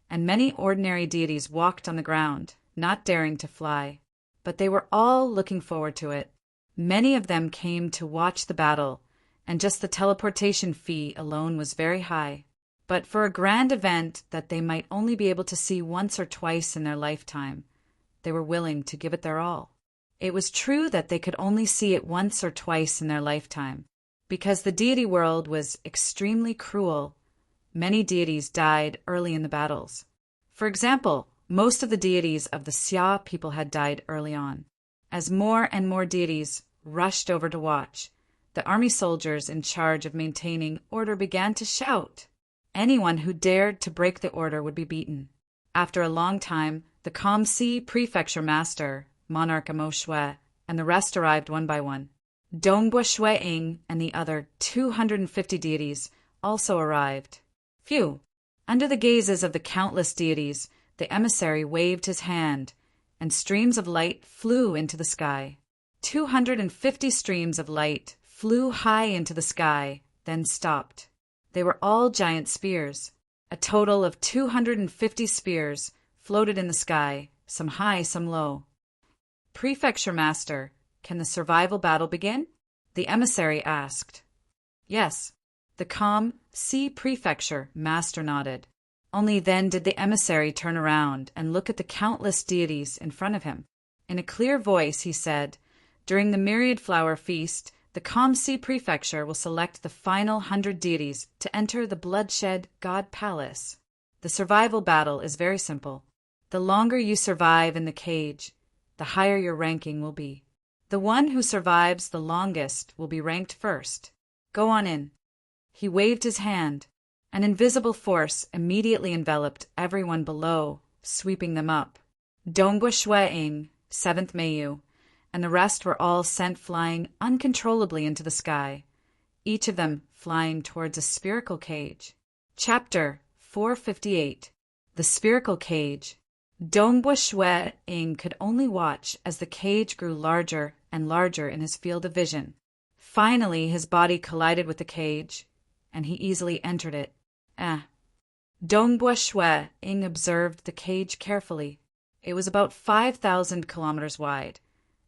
and many ordinary deities walked on the ground, not daring to fly. But they were all looking forward to it. Many of them came to watch the battle, and just the teleportation fee alone was very high. But for a grand event that they might only be able to see once or twice in their lifetime, they were willing to give it their all. It was true that they could only see it once or twice in their lifetime. Because the deity world was extremely cruel, many deities died early in the battles. For example, most of the deities of the Xia people had died early on. As more and more deities rushed over to watch, the army soldiers in charge of maintaining order began to shout. Anyone who dared to break the order would be beaten. After a long time, the Calm Sea Prefecture Master, Monarch Amo Shue, and the rest arrived one by one. Dongbua Shueing and the other 250 deities also arrived. Phew! Under the gazes of the countless deities, the emissary waved his hand, and streams of light flew into the sky. 250 streams of light flew high into the sky, then stopped. They were all giant spears. A total of 250 spears floated in the sky, some high, some low. Prefecture Master, can the survival battle begin? The emissary asked. Yes. The Calm Sea Prefecture Master nodded. Only then did the emissary turn around and look at the countless deities in front of him. In a clear voice he said, during the Myriad Flower Feast, the Calm Sea Prefecture will select the final 100 deities to enter the Bloodshed God Palace. The survival battle is very simple. The longer you survive in the cage, the higher your ranking will be. The one who survives the longest will be ranked first. Go on in. He waved his hand. An invisible force immediately enveloped everyone below, sweeping them up. Dongbua Shueing, 7th Mayu, and the rest were all sent flying uncontrollably into the sky, each of them flying towards a spherical cage. Chapter 458. The Spherical Cage. Dongbua Shueing could only watch as the cage grew larger and larger in his field of vision. Finally, his body collided with the cage, and he easily entered it. Dongbua Shueing observed the cage carefully. It was about 5,000 kilometers wide,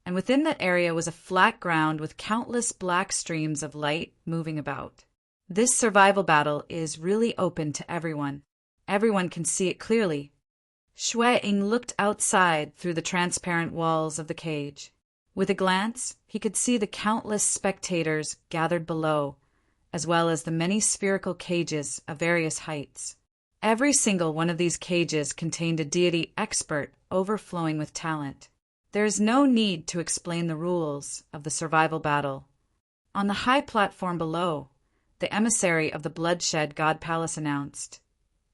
and within that area was a flat ground with countless black streams of light moving about. This survival battle is really open to everyone. Everyone can see it clearly. Shueing looked outside through the transparent walls of the cage. With a glance, he could see the countless spectators gathered below, as well as the many spherical cages of various heights. Every single one of these cages contained a deity expert overflowing with talent. There is no need to explain the rules of the survival battle. On the high platform below, the emissary of the Bloodshed God Palace announced,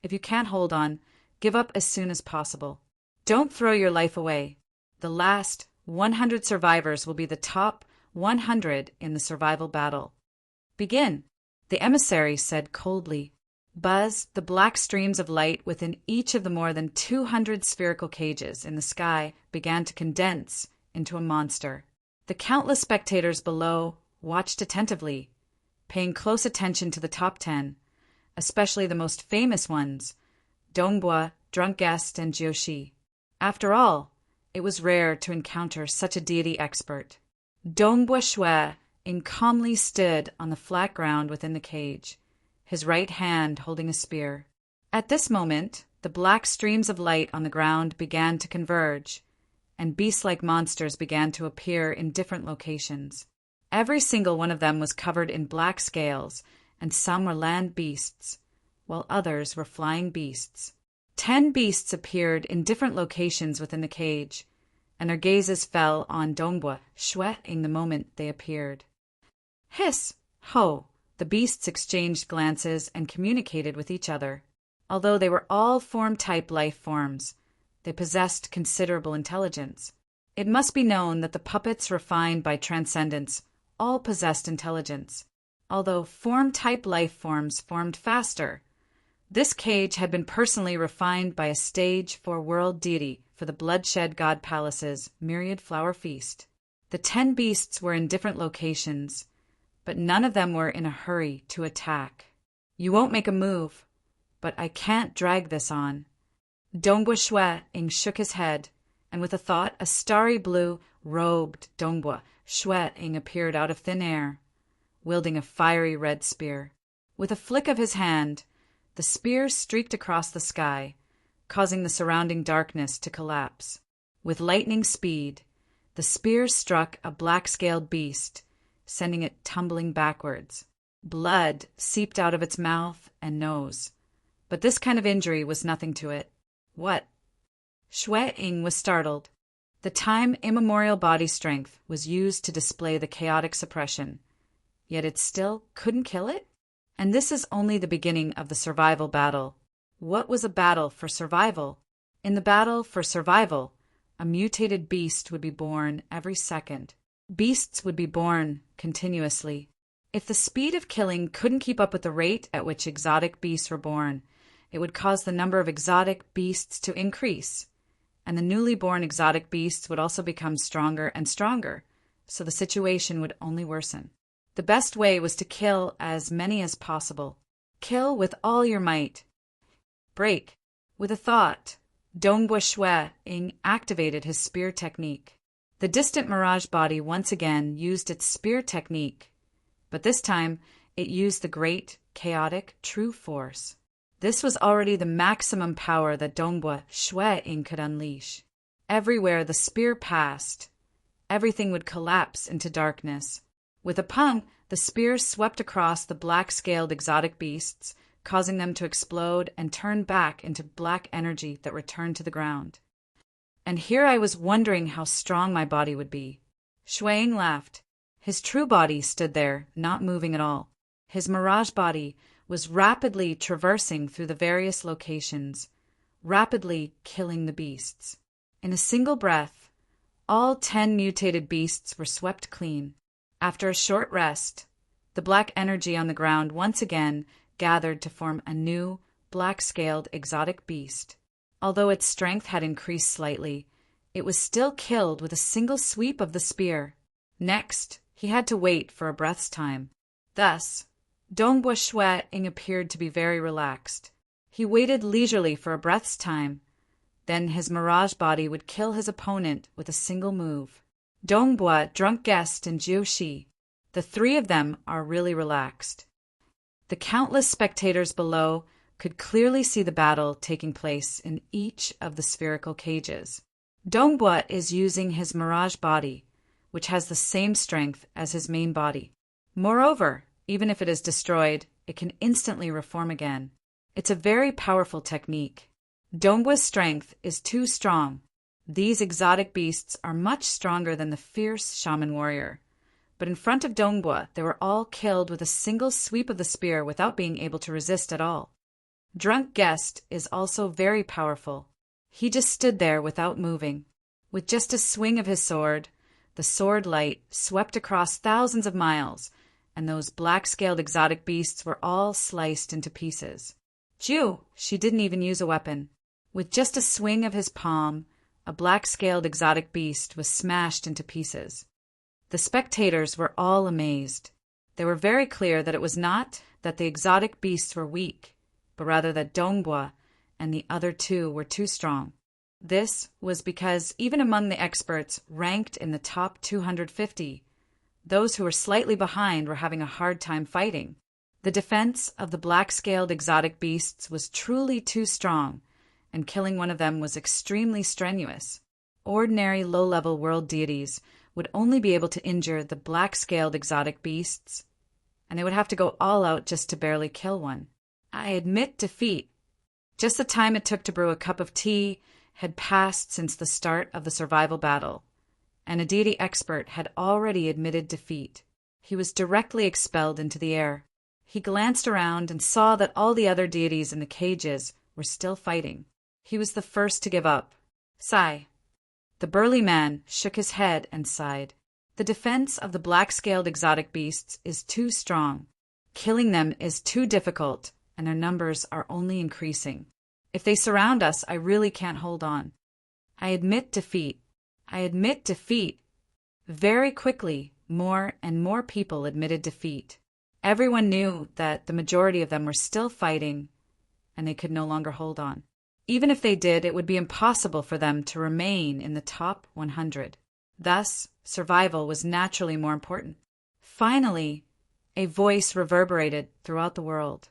"If you can't hold on, give up as soon as possible. Don't throw your life away. The last 100 survivors will be the top 100 in the survival battle. Begin," the emissary said coldly. Buzz, the black streams of light within each of the more than 200 spherical cages in the sky began to condense into a monster. The countless spectators below watched attentively, paying close attention to the top 10, especially the most famous ones, Dongbua, Drunk Guest, and Jiushi. After all, it was rare to encounter such a deity expert. Dongbua Shui calmly stood on the flat ground within the cage, his right hand holding a spear. At this moment, the black streams of light on the ground began to converge, and beast-like monsters began to appear in different locations. Every single one of them was covered in black scales, and some were land beasts, while others were flying beasts. 10 beasts appeared in different locations within the cage, and their gazes fell on Dongbua Shui the moment they appeared. Hiss! Ho! The beasts exchanged glances and communicated with each other. Although they were all form-type life forms, they possessed considerable intelligence. It must be known that the puppets refined by transcendence all possessed intelligence, although form-type life forms formed faster. This cage had been personally refined by a stage 4 world deity for the Bloodshed God Palace's myriad flower feast. The 10 beasts were in different locations, but none of them were in a hurry to attack. You won't make a move, but I can't drag this on. Dongbua Shui shook his head, and with a thought, a starry blue, robed Dongbua Shui appeared out of thin air, wielding a fiery red spear. With a flick of his hand, the spear streaked across the sky, causing the surrounding darkness to collapse. With lightning speed, the spear struck a black-scaled beast, sending it tumbling backwards. Blood seeped out of its mouth and nose. But this kind of injury was nothing to it. What? Shui was startled. The time immemorial body strength was used to display the chaotic suppression, yet it still couldn't kill it? And this is only the beginning of the survival battle. What was a battle for survival? In the battle for survival, a mutated beast would be born every second. Beasts would be born continuously. If the speed of killing couldn't keep up with the rate at which exotic beasts were born, it would cause the number of exotic beasts to increase, and the newly born exotic beasts would also become stronger and stronger, so the situation would only worsen. The best way was to kill as many as possible. Kill with all your might. Break. With a thought, Dongbua Shui activated his spear technique. The distant mirage body once again used its spear technique, but this time it used the great, chaotic, true force. This was already the maximum power that Dongbua Shui could unleash. Everywhere the spear passed, everything would collapse into darkness. With a pung, the spear swept across the black-scaled exotic beasts, causing them to explode and turn back into black energy that returned to the ground. And here I was wondering how strong my body would be. Shui laughed. His true body stood there, not moving at all. His mirage body was rapidly traversing through the various locations, rapidly killing the beasts. In a single breath, all 10 mutated beasts were swept clean. After a short rest, the black energy on the ground once again gathered to form a new, black-scaled exotic beast. Although its strength had increased slightly, it was still killed with a single sweep of the spear. Next, he had to wait for a breath's time. Thus, Dongbua Shui appeared to be very relaxed. He waited leisurely for a breath's time. Then his mirage body would kill his opponent with a single move. Dongbua, Drunk Guest, and Jiushi, the 3 of them are really relaxed. The countless spectators below could clearly see the battle taking place in each of the spherical cages. Dongbua is using his mirage body, which has the same strength as his main body. Moreover, even if it is destroyed, it can instantly reform again. It's a very powerful technique. Dongbua's strength is too strong. These exotic beasts are much stronger than the fierce shaman warrior. But in front of Dongbua, they were all killed with a single sweep of the spear without being able to resist at all. Drunk Guest is also very powerful. He just stood there without moving. With just a swing of his sword, the sword light swept across thousands of miles, and those black-scaled exotic beasts were all sliced into pieces. She didn't even use a weapon. With just a swing of his palm, a black-scaled exotic beast was smashed into pieces. The spectators were all amazed. They were very clear that it was not that the exotic beasts were weak, but rather that Dongbua and the other two were too strong. This was because even among the experts ranked in the top 250, those who were slightly behind were having a hard time fighting. The defense of the black-scaled exotic beasts was truly too strong, and killing one of them was extremely strenuous. Ordinary low-level world deities would only be able to injure the black-scaled exotic beasts, and they would have to go all out just to barely kill one. I admit defeat. Just the time it took to brew a cup of tea had passed since the start of the survival battle, and a deity expert had already admitted defeat. He was directly expelled into the air. He glanced around and saw that all the other deities in the cages were still fighting. He was the first to give up. Sigh. The burly man shook his head and sighed. The defense of the black-scaled exotic beasts is too strong. Killing them is too difficult, and their numbers are only increasing. If they surround us, I really can't hold on. I admit defeat. I admit defeat. Very quickly, more and more people admitted defeat. Everyone knew that the majority of them were still fighting, and they could no longer hold on. Even if they did, it would be impossible for them to remain in the top 100. Thus, survival was naturally more important. Finally, a voice reverberated throughout the world.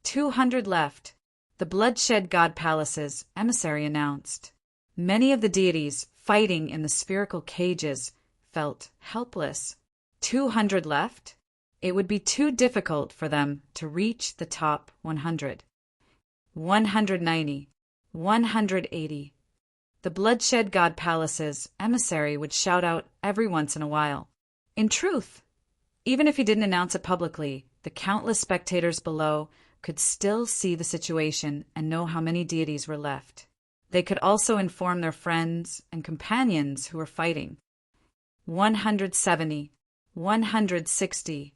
200 left. The Bloodshed God Palace's emissary announced. Many of the deities fighting in the spherical cages felt helpless. 200 left? It would be too difficult for them to reach the top 100. 190, 180. The Bloodshed God Palace's emissary would shout out every once in a while. In truth, even if he didn't announce it publicly, the countless spectators below could still see the situation and know how many deities were left. They could also inform their friends and companions who were fighting. 170, 160.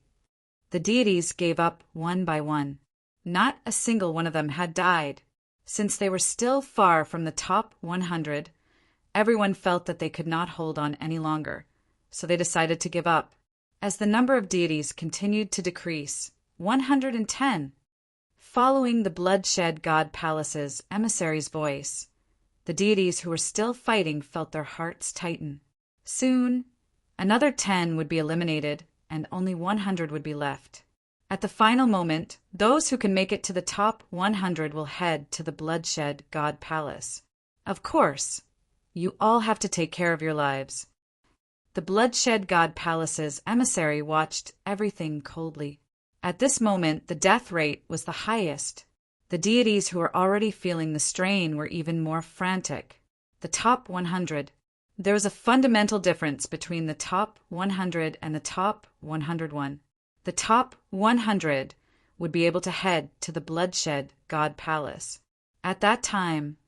The deities gave up one by one. Not a single one of them had died. Since they were still far from the top 100, everyone felt that they could not hold on any longer, so they decided to give up. As the number of deities continued to decrease, 110. Following the Bloodshed God Palace's emissary's voice, the deities who were still fighting felt their hearts tighten. Soon, another 10 would be eliminated, and only 100 would be left. At the final moment, those who can make it to the top 100 will head to the Bloodshed God Palace. Of course, you all have to take care of your lives. The Bloodshed God Palace's emissary watched everything coldly. At this moment, the death rate was the highest. The deities who were already feeling the strain were even more frantic. The top 100. There was a fundamental difference between the top 100 and the top 101. The top 100 would be able to head to the Bloodshed God Palace. At that time,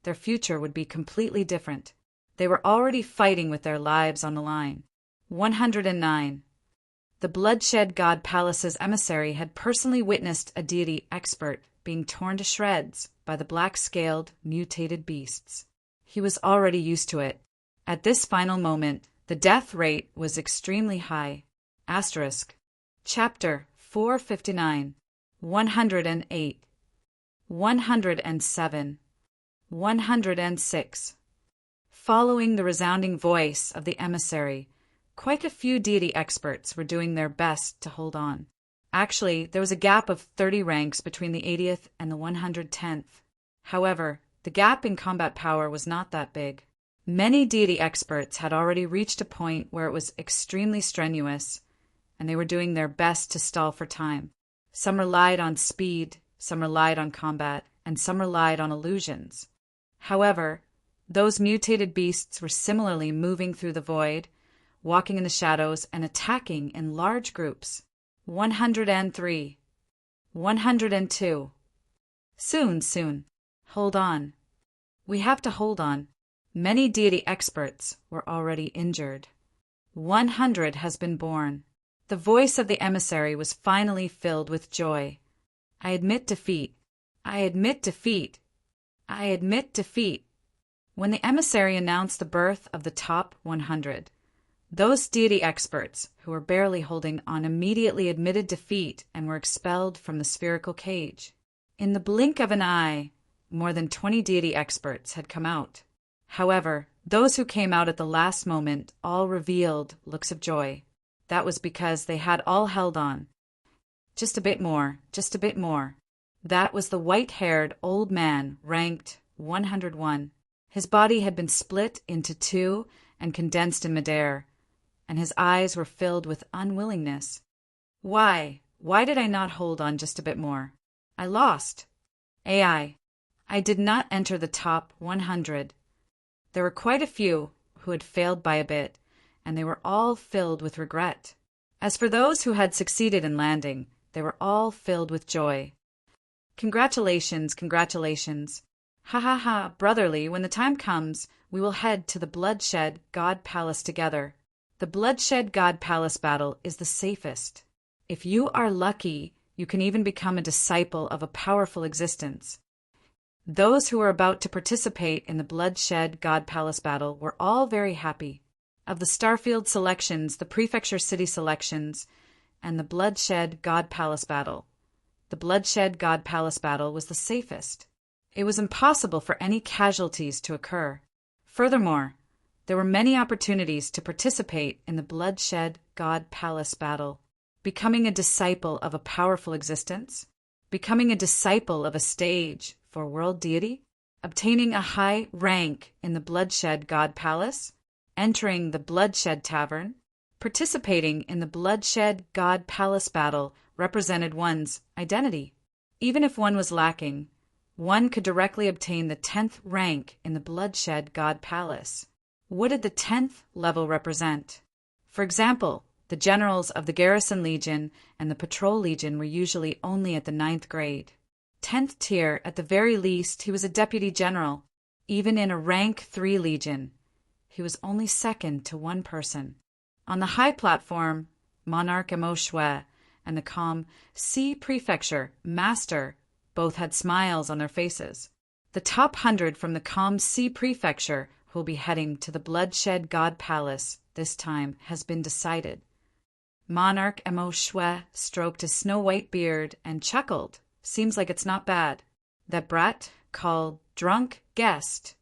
their future would be completely different. They were already fighting with their lives on the line. 109. The Bloodshed God Palace's emissary had personally witnessed a deity expert being torn to shreds by the black-scaled, mutated beasts. He was already used to it. At this final moment, the death rate was extremely high. Asterisk. Chapter 459, 108, 107, 106. Following the resounding voice of the emissary, quite a few deity experts were doing their best to hold on. Actually, there was a gap of 30 ranks between the 80th and the 110th. However, the gap in combat power was not that big. Many deity experts had already reached a point where it was extremely strenuous, and they were doing their best to stall for time. Some relied on speed, some relied on combat, and some relied on illusions. However, those mutated beasts were similarly moving through the void, walking in the shadows, and attacking in large groups. 103. 102. Soon. Hold on. We have to hold on. Many deity experts were already injured. 100 has been born. The voice of the emissary was finally filled with joy. I admit defeat. I admit defeat. I admit defeat. When the emissary announced the birth of the top 100, Those deity experts who were barely holding on immediately admitted defeat and were expelled from the spherical cage. In the blink of an eye, more than 20 deity experts had come out. However, those who came out at the last moment all revealed looks of joy. That was because they had all held on. Just a bit more, just a bit more. That was the white-haired old man ranked 101. His body had been split into two and condensed in midair, and his eyes were filled with unwillingness. Why did I not hold on just a bit more? I lost. I did not enter the top 100. There were quite a few who had failed by a bit, and they were all filled with regret. As for those who had succeeded in landing, they were all filled with joy. Congratulations, congratulations. Ha ha ha, brotherly, when the time comes, we will head to the Bloodshed God Palace together. The Bloodshed God Palace battle is the safest. If you are lucky, you can even become a disciple of a powerful existence. Those who were about to participate in the Bloodshed God Palace battle were all very happy. Of the Starfield selections, the Prefecture City selections, and the Bloodshed God Palace battle, the Bloodshed God Palace battle was the safest. It was impossible for any casualties to occur. Furthermore, there were many opportunities to participate in the Bloodshed God Palace battle. Becoming a disciple of a powerful existence, becoming a disciple of a stage for world deity, obtaining a high rank in the Bloodshed God Palace, entering the Bloodshed Tavern, participating in the Bloodshed God Palace battle represented one's identity. Even if one was lacking, one could directly obtain the 10th rank in the Bloodshed God Palace. What did the 10th level represent? For example, the generals of the Garrison Legion and the Patrol Legion were usually only at the 9th grade. 10th tier, at the very least, he was a deputy general. Even in a rank 3 legion, he was only second to one person. On the high platform, Monarch Emo Shue and the calm C Prefecture Master both had smiles on their faces. The top 100 from the calm C Prefecture who will be heading to the Bloodshed God Palace this time has been decided. Monarch Emo Shue stroked his snow-white beard and chuckled. Seems like it's not bad. That brat, called Drunk Guest.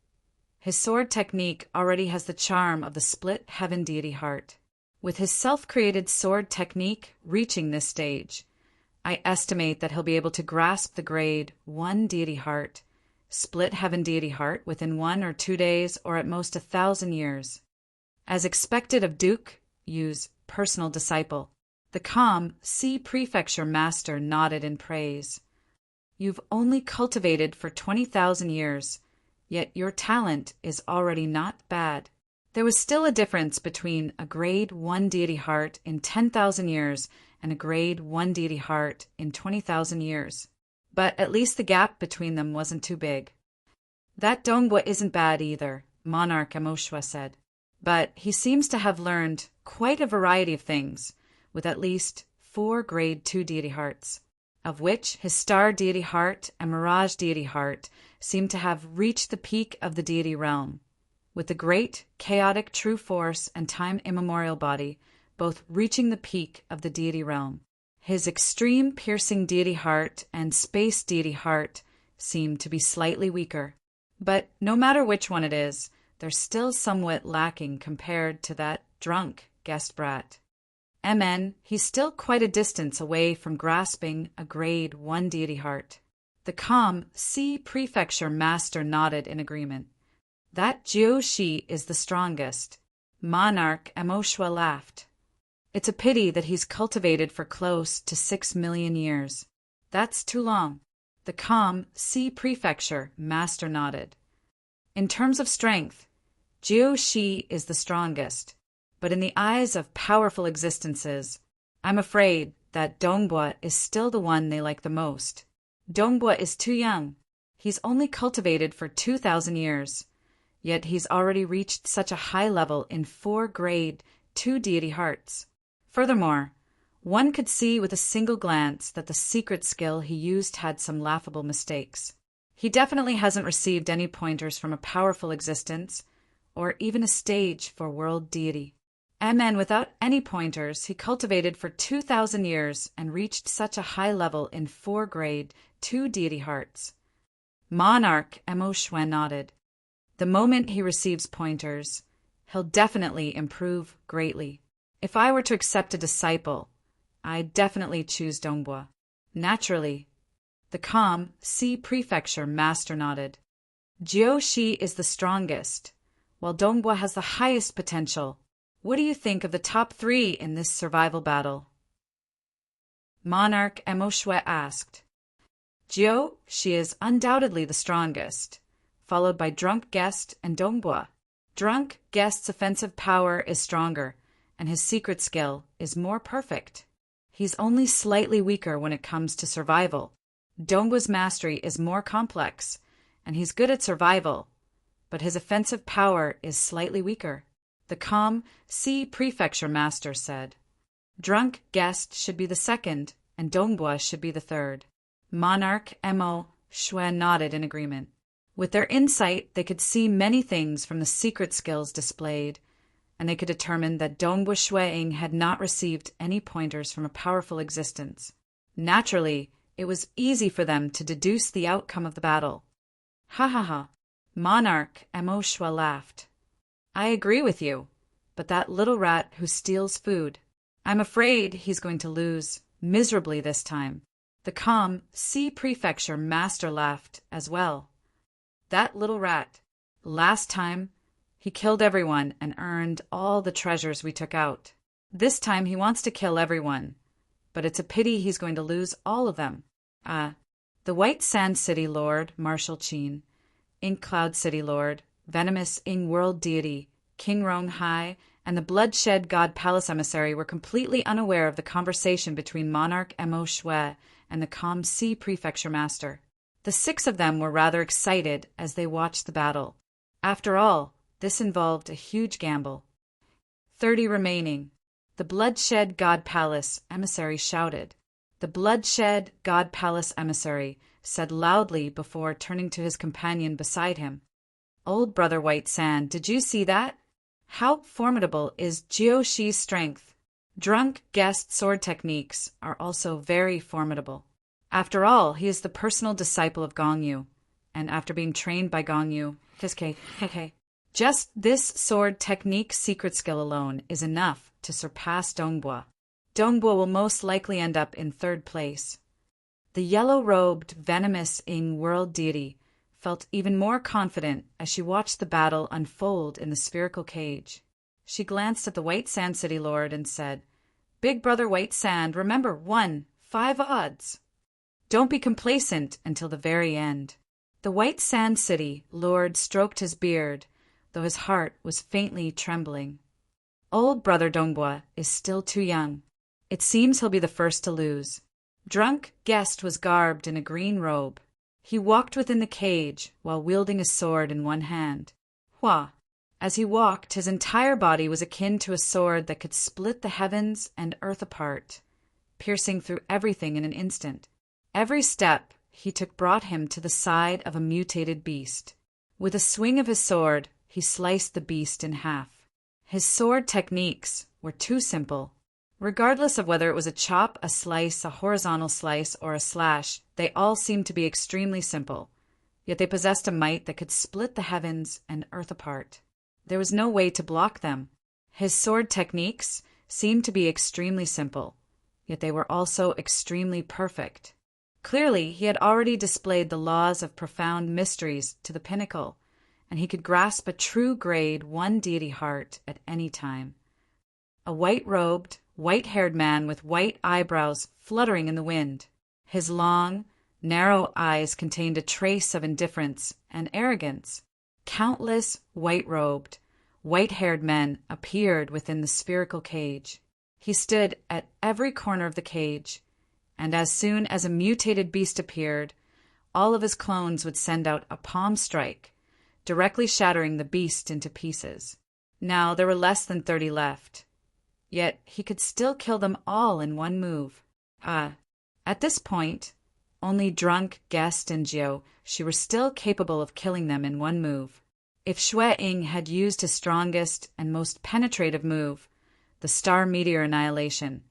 His sword technique already has the charm of the split heaven deity heart. With his self-created sword technique reaching this stage, I estimate that he'll be able to grasp the grade 1 deity heart, split heaven deity heart within 1 or 2 days or at most 1,000 years. As expected of Duke, use personal disciple. The calm C Prefecture Master nodded in praise. You've only cultivated for 20,000 years, yet your talent is already not bad. There was still a difference between a grade 1 deity heart in 10,000 years and a grade 1 deity heart in 20,000 years. But at least the gap between them wasn't too big. That Dongbua isn't bad either, Monarch Amoshwa said. But he seems to have learned quite a variety of things, with at least 4 grade 2 deity hearts, of which his star deity heart and mirage deity heart seem to have reached the peak of the deity realm, with the great, chaotic true force and time immemorial body both reaching the peak of the deity realm. His extreme piercing deity heart and space deity heart seem to be slightly weaker. But no matter which one it is, they're still somewhat lacking compared to that drunk guest brat. MN, he's still quite a distance away from grasping a grade 1 deity heart. The calm C Prefecture Master nodded in agreement. That Jiu Shi is the strongest. Monarch Amoshwa laughed. It's a pity that he's cultivated for close to 6 million years. That's too long. The calm C Prefecture Master nodded. In terms of strength, Jiu Shi is the strongest, but in the eyes of powerful existences, I'm afraid that Dongbua is still the one they like the most. Dongbua is too young. He's only cultivated for 2,000 years, yet he's already reached such a high level in 4 grade 2 deity hearts. Furthermore, one could see with a single glance that the secret skill he used had some laughable mistakes. He definitely hasn't received any pointers from a powerful existence, or even a stage for world deity. MN without any pointers, he cultivated for 2,000 years and reached such a high level in 4 grade 2 deity hearts. Monarch Mo Shuen nodded. The moment he receives pointers, he'll definitely improve greatly. If I were to accept a disciple, I'd definitely choose Dongbua. Naturally. The calm C Prefecture master nodded. Jiu Shi is the strongest, while Dongbua has the highest potential. What do you think of the top 3 in this survival battle? Monarch Mo Shue asked. Jiu Shi is undoubtedly the strongest, followed by Drunk Guest and Dongbua. Drunk Guest's offensive power is stronger, and his secret skill is more perfect. He's only slightly weaker when it comes to survival. Dongbua's mastery is more complex, and he's good at survival, but his offensive power is slightly weaker. The calm C Prefecture master said. Drunk Guest should be the second, and Dongbua should be the third. Monarch Mo Shuen nodded in agreement. With their insight, they could see many things from the secret skills displayed, and they could determine that Dongbua Xueying had not received any pointers from a powerful existence. Naturally, it was easy for them to deduce the outcome of the battle. Ha ha ha. Monarch Mo Shue laughed. I agree with you, but that little rat who steals food, I'm afraid he's going to lose miserably this time. The calm C Prefecture master laughed as well. That little rat. Last time, he killed everyone and earned all the treasures we took out. This time he wants to kill everyone, but it's a pity he's going to lose all of them. The White Sand City Lord, Marshal Qin, Ink Cloud City Lord, Venomous Ing World Deity, King Rong Hai, and the Bloodshed God Palace Emissary were completely unaware of the conversation between Monarch Mo Shue and the calm C Prefecture Master. The 6 of them were rather excited as they watched the battle. After all, this involved a huge gamble. 30 remaining. The Bloodshed God Palace Emissary shouted. The Bloodshed God Palace Emissary said loudly before turning to his companion beside him. Old Brother White Sand, did you see that? How formidable is Jiu Shi's strength? Drunk Guest sword techniques are also very formidable. After all, he is the personal disciple of Gongyu, and after being trained by Gongyu, just this sword technique secret skill alone is enough to surpass Dongbua. Dongbua will most likely end up in 3rd place. The yellow-robed, venomous Ing World Deity felt even more confident as she watched the battle unfold in the spherical cage. She glanced at the White Sand City Lord and said, Big Brother White Sand, remember 5 odds. Don't be complacent until the very end. The White Sand City Lord stroked his beard, though his heart was faintly trembling. Old Brother Dongbua is still too young. It seems he'll be the first to lose. Drunk Guest was garbed in a green robe. He walked within the cage while wielding a sword in one hand. Hua! As he walked, his entire body was akin to a sword that could split the heavens and earth apart, piercing through everything in an instant. Every step he took brought him to the side of a mutated beast. With a swing of his sword, he sliced the beast in half. His sword techniques were too simple. Regardless of whether it was a chop, a slice, a horizontal slice, or a slash, they all seemed to be extremely simple, yet they possessed a might that could split the heavens and earth apart. There was no way to block them. His sword techniques seemed to be extremely simple, yet they were also extremely perfect. Clearly, he had already displayed the laws of profound mysteries to the pinnacle, and he could grasp a true grade 1 deity heart at any time. A white-robed, white-haired man with white eyebrows fluttering in the wind. His long, narrow eyes contained a trace of indifference and arrogance. Countless white-robed, white-haired men appeared within the spherical cage. He stood at every corner of the cage, and as soon as a mutated beast appeared, all of his clones would send out a palm strike, directly shattering the beast into pieces. Now there were less than 30 left. Yet he could still kill them all in one move. At this point, only Drunk, Guest, and Jiu Shi were still capable of killing them in one move. If Xue Ying had used his strongest and most penetrative move, the star meteor annihilation,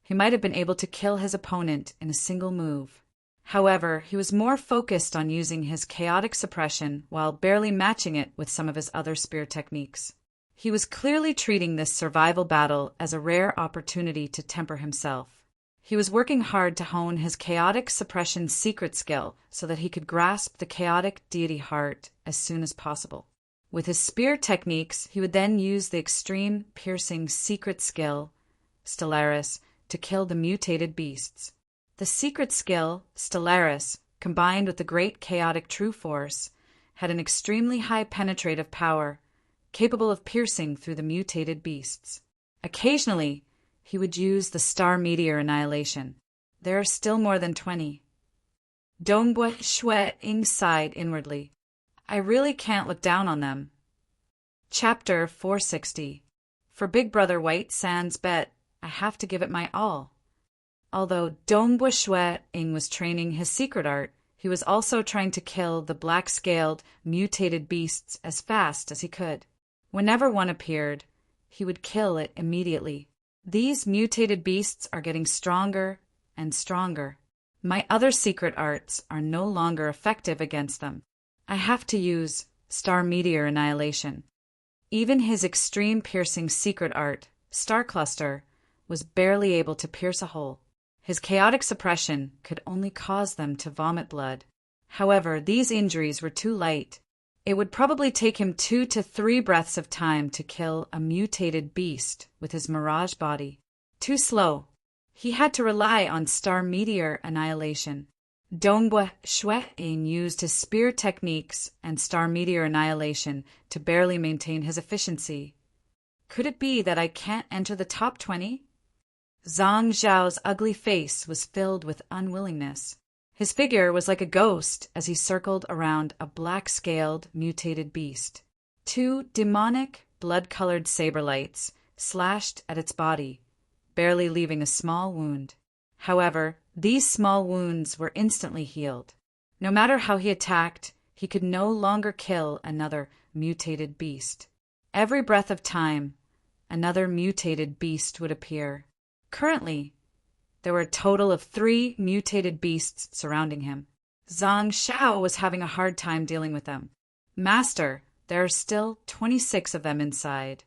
he might have been able to kill his opponent in a single move. However, he was more focused on using his chaotic suppression while barely matching it with some of his other spear techniques. He was clearly treating this survival battle as a rare opportunity to temper himself. He was working hard to hone his chaotic suppression secret skill so that he could grasp the chaotic deity heart as soon as possible. With his spear techniques, he would then use the extreme piercing secret skill, Stellaris, to kill the mutated beasts. The secret skill, Stellaris, combined with the great chaotic true force, had an extremely high penetrative power, capable of piercing through the mutated beasts. Occasionally, he would use the star meteor annihilation. There are still more than 20. Dongbue Shui Ing sighed inwardly. I really can't look down on them. Chapter 460. For Big Brother White Sands bet, I have to give it my all. Although Dongbue Shui Ing was training his secret art, he was also trying to kill the black-scaled, mutated beasts as fast as he could. Whenever one appeared, he would kill it immediately. These mutated beasts are getting stronger and stronger. My other secret arts are no longer effective against them. I have to use Star Meteor Annihilation. Even his extreme piercing secret art, Star Cluster, was barely able to pierce a hole. His chaotic suppression could only cause them to vomit blood. However, these injuries were too light. It would probably take him 2 to 3 breaths of time to kill a mutated beast with his mirage body. Too slow. He had to rely on Star Meteor Annihilation. Dongbue Shui Ing used his spear techniques and Star Meteor Annihilation to barely maintain his efficiency. Could it be that I can't enter the top 20? Zhang Zhao's ugly face was filled with unwillingness. His figure was like a ghost as he circled around a black-scaled, mutated beast. 2 demonic, blood-colored saber lights slashed at its body, barely leaving a small wound. However, these small wounds were instantly healed. No matter how he attacked, he could no longer kill another mutated beast. Every breath of time, another mutated beast would appear. Currently, there were a total of 3 mutated beasts surrounding him. Zhang Xiao was having a hard time dealing with them. Master, there are still 26 of them inside.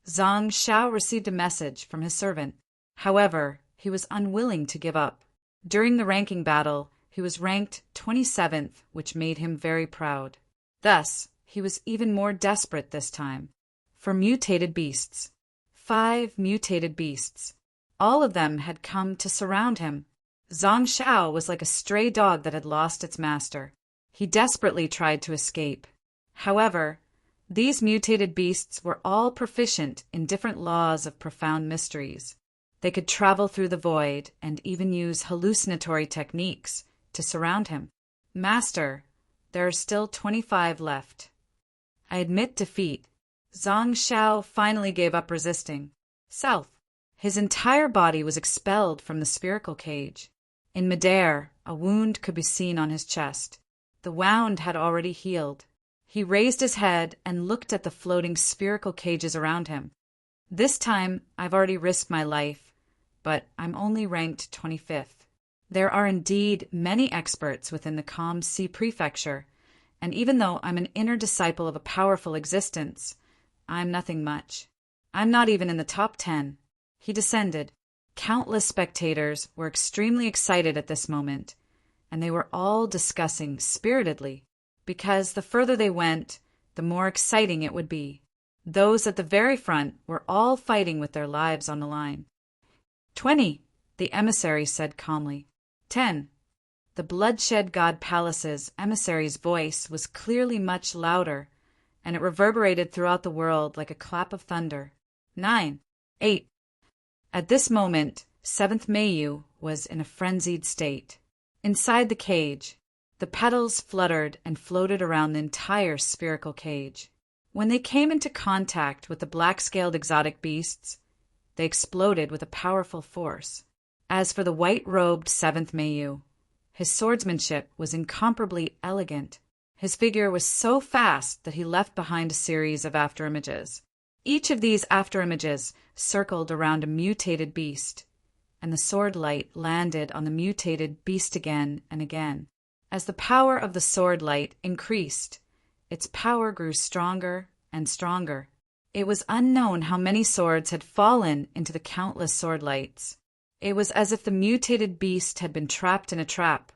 Zhang Xiao received a message from his servant. However, he was unwilling to give up. During the ranking battle, he was ranked 27th, which made him very proud. Thus, he was even more desperate this time. For mutated beasts. 5 mutated beasts. All of them had come to surround him. Zhang Xiao was like a stray dog that had lost its master. He desperately tried to escape. However, these mutated beasts were all proficient in different laws of profound mysteries. They could travel through the void and even use hallucinatory techniques to surround him. Master, there are still 25 left. I admit defeat. Zhang Xiao finally gave up resisting. South. His entire body was expelled from the spherical cage. In midair, a wound could be seen on his chest. The wound had already healed. He raised his head and looked at the floating spherical cages around him. This time, I've already risked my life, but I'm only ranked 25th. There are indeed many experts within the Calm Sea Prefecture, and even though I'm an inner disciple of a powerful existence, I'm nothing much. I'm not even in the top 10. He descended. Countless spectators were extremely excited at this moment, and they were all discussing spiritedly, because the further they went, the more exciting it would be. Those at the very front were all fighting with their lives on the line. 20, the emissary said calmly. 10. The Bloodshed God Palace's emissary's voice was clearly much louder, and it reverberated throughout the world like a clap of thunder. 9. 8. At this moment, 7th Mayu was in a frenzied state. Inside the cage, the petals fluttered and floated around the entire spherical cage. When they came into contact with the black-scaled exotic beasts, they exploded with a powerful force. As for the white-robed 7th Mayu, his swordsmanship was incomparably elegant. His figure was so fast that he left behind a series of afterimages. Each of these afterimages circled around a mutated beast, and the sword light landed on the mutated beast again and again. As the power of the sword light increased, its power grew stronger and stronger. It was unknown how many swords had fallen into the countless sword lights. It was as if the mutated beast had been trapped in a trap,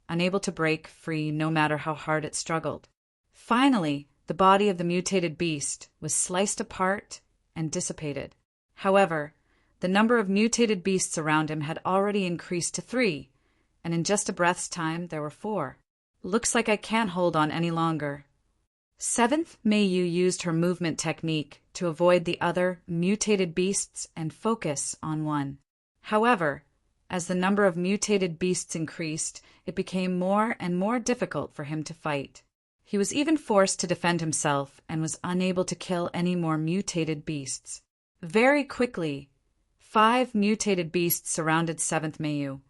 unable to break free no matter how hard it struggled. Finally, the body of the mutated beast was sliced apart and dissipated. However, the number of mutated beasts around him had already increased to 3, and in just a breath's time there were 4. Looks like I can't hold on any longer. 7th Meiyu used her movement technique to avoid the other mutated beasts and focus on one. However, as the number of mutated beasts increased, it became more and more difficult for him to fight. He was even forced to defend himself and was unable to kill any more mutated beasts. Very quickly, 5 mutated beasts surrounded 7th Meiyu,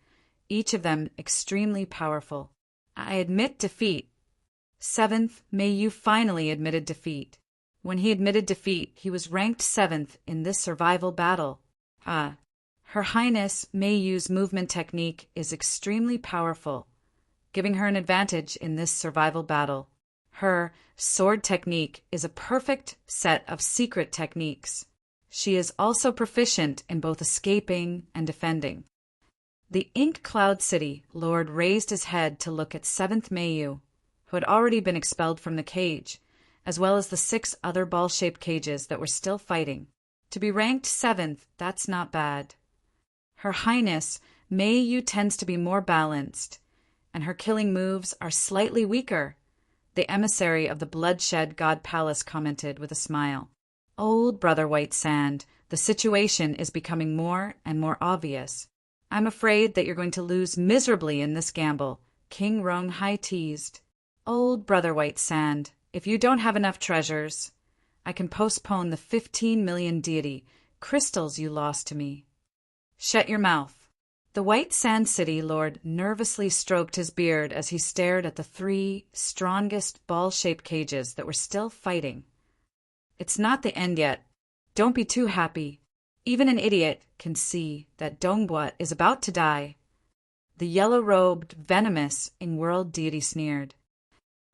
each of them extremely powerful. I admit defeat. 7th Meiyu finally admitted defeat. When he admitted defeat, he was ranked 7th in this survival battle. Her Highness Meiyu's movement technique is extremely powerful, giving her an advantage in this survival battle. Her sword technique is a perfect set of secret techniques. She is also proficient in both escaping and defending. The Ink Cloud City Lord raised his head to look at 7th Meiyu, who had already been expelled from the cage, as well as the 6 other ball-shaped cages that were still fighting. To be ranked 7th, that's not bad. Her Highness Meiyu tends to be more balanced, and her killing moves are slightly weaker, the emissary of the Bloodshed God Palace commented with a smile. Old Brother White Sand, the situation is becoming more and more obvious. I'm afraid that you're going to lose miserably in this gamble, King Rong Hai teased. Old Brother White Sand, if you don't have enough treasures, I can postpone the 15 million deity crystals you lost to me. Shut your mouth. The White Sand City Lord nervously stroked his beard as he stared at the 3 strongest ball-shaped cages that were still fighting. It's not the end yet. Don't be too happy. Even an idiot can see that Dongbua is about to die. The yellow-robed, venomous in-world deity sneered.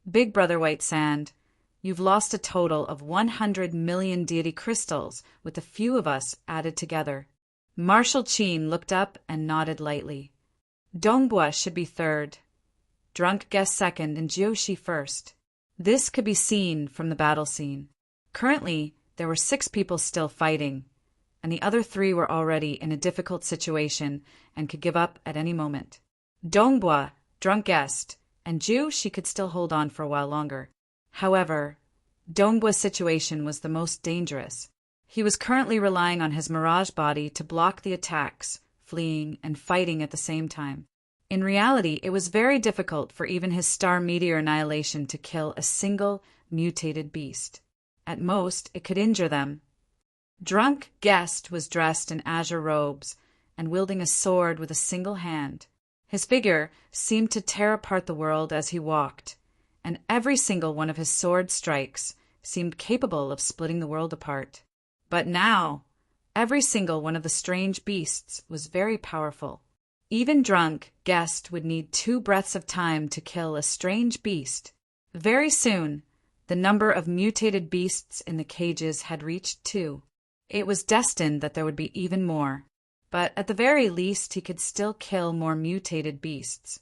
Big Brother White Sand, you've lost a total of 100 million deity crystals with a few of us added together. Marshal Qin looked up and nodded lightly. Dongbua should be 3rd, Drunk Guest 2nd, and Jiushi 1st. This could be seen from the battle scene. Currently, there were 6 people still fighting, and the other 3 were already in a difficult situation and could give up at any moment. Dongbua, Drunk Guest, and Jiushi could still hold on for a while longer. However, Dongbua's situation was the most dangerous. He was currently relying on his mirage body to block the attacks, fleeing and fighting at the same time. In reality, it was very difficult for even his star meteor annihilation to kill a single mutated beast. At most, it could injure them. Drunk Guest was dressed in azure robes and wielding a sword with a single hand. His figure seemed to tear apart the world as he walked, and every single one of his sword strikes seemed capable of splitting the world apart. But now, every single one of the strange beasts was very powerful. Even Drunk Guest would need 2 breaths of time to kill a strange beast. Very soon, the number of mutated beasts in the cages had reached 2. It was destined that there would be even more, but at the very least he could still kill more mutated beasts.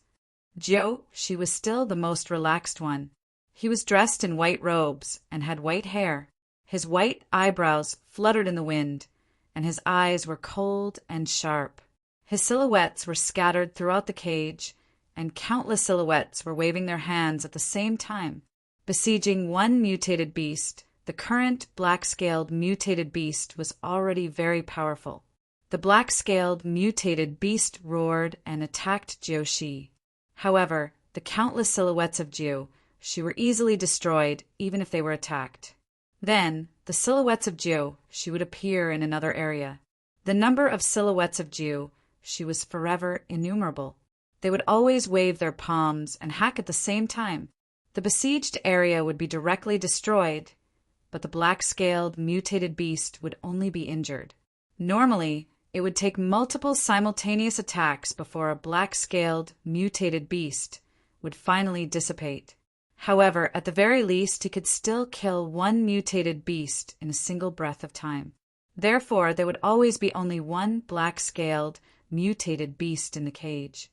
She was still the most relaxed one. He was dressed in white robes and had white hair. His white eyebrows fluttered in the wind, and his eyes were cold and sharp. His silhouettes were scattered throughout the cage, and countless silhouettes were waving their hands at the same time. Besieging one mutated beast, the current black-scaled mutated beast was already very powerful. The black-scaled mutated beast roared and attacked Jiushi. However, the countless silhouettes of Jiushi were easily destroyed even if they were attacked. Then, the silhouettes of Jiushi would appear in another area. The number of silhouettes of Jiushi was forever innumerable. They would always wave their palms and hack at the same time. The besieged area would be directly destroyed, but the black-scaled, mutated beast would only be injured. Normally, it would take multiple simultaneous attacks before a black-scaled, mutated beast would finally dissipate. However, at the very least, he could still kill one mutated beast in a single breath of time. Therefore, there would always be only one black-scaled, mutated beast in the cage.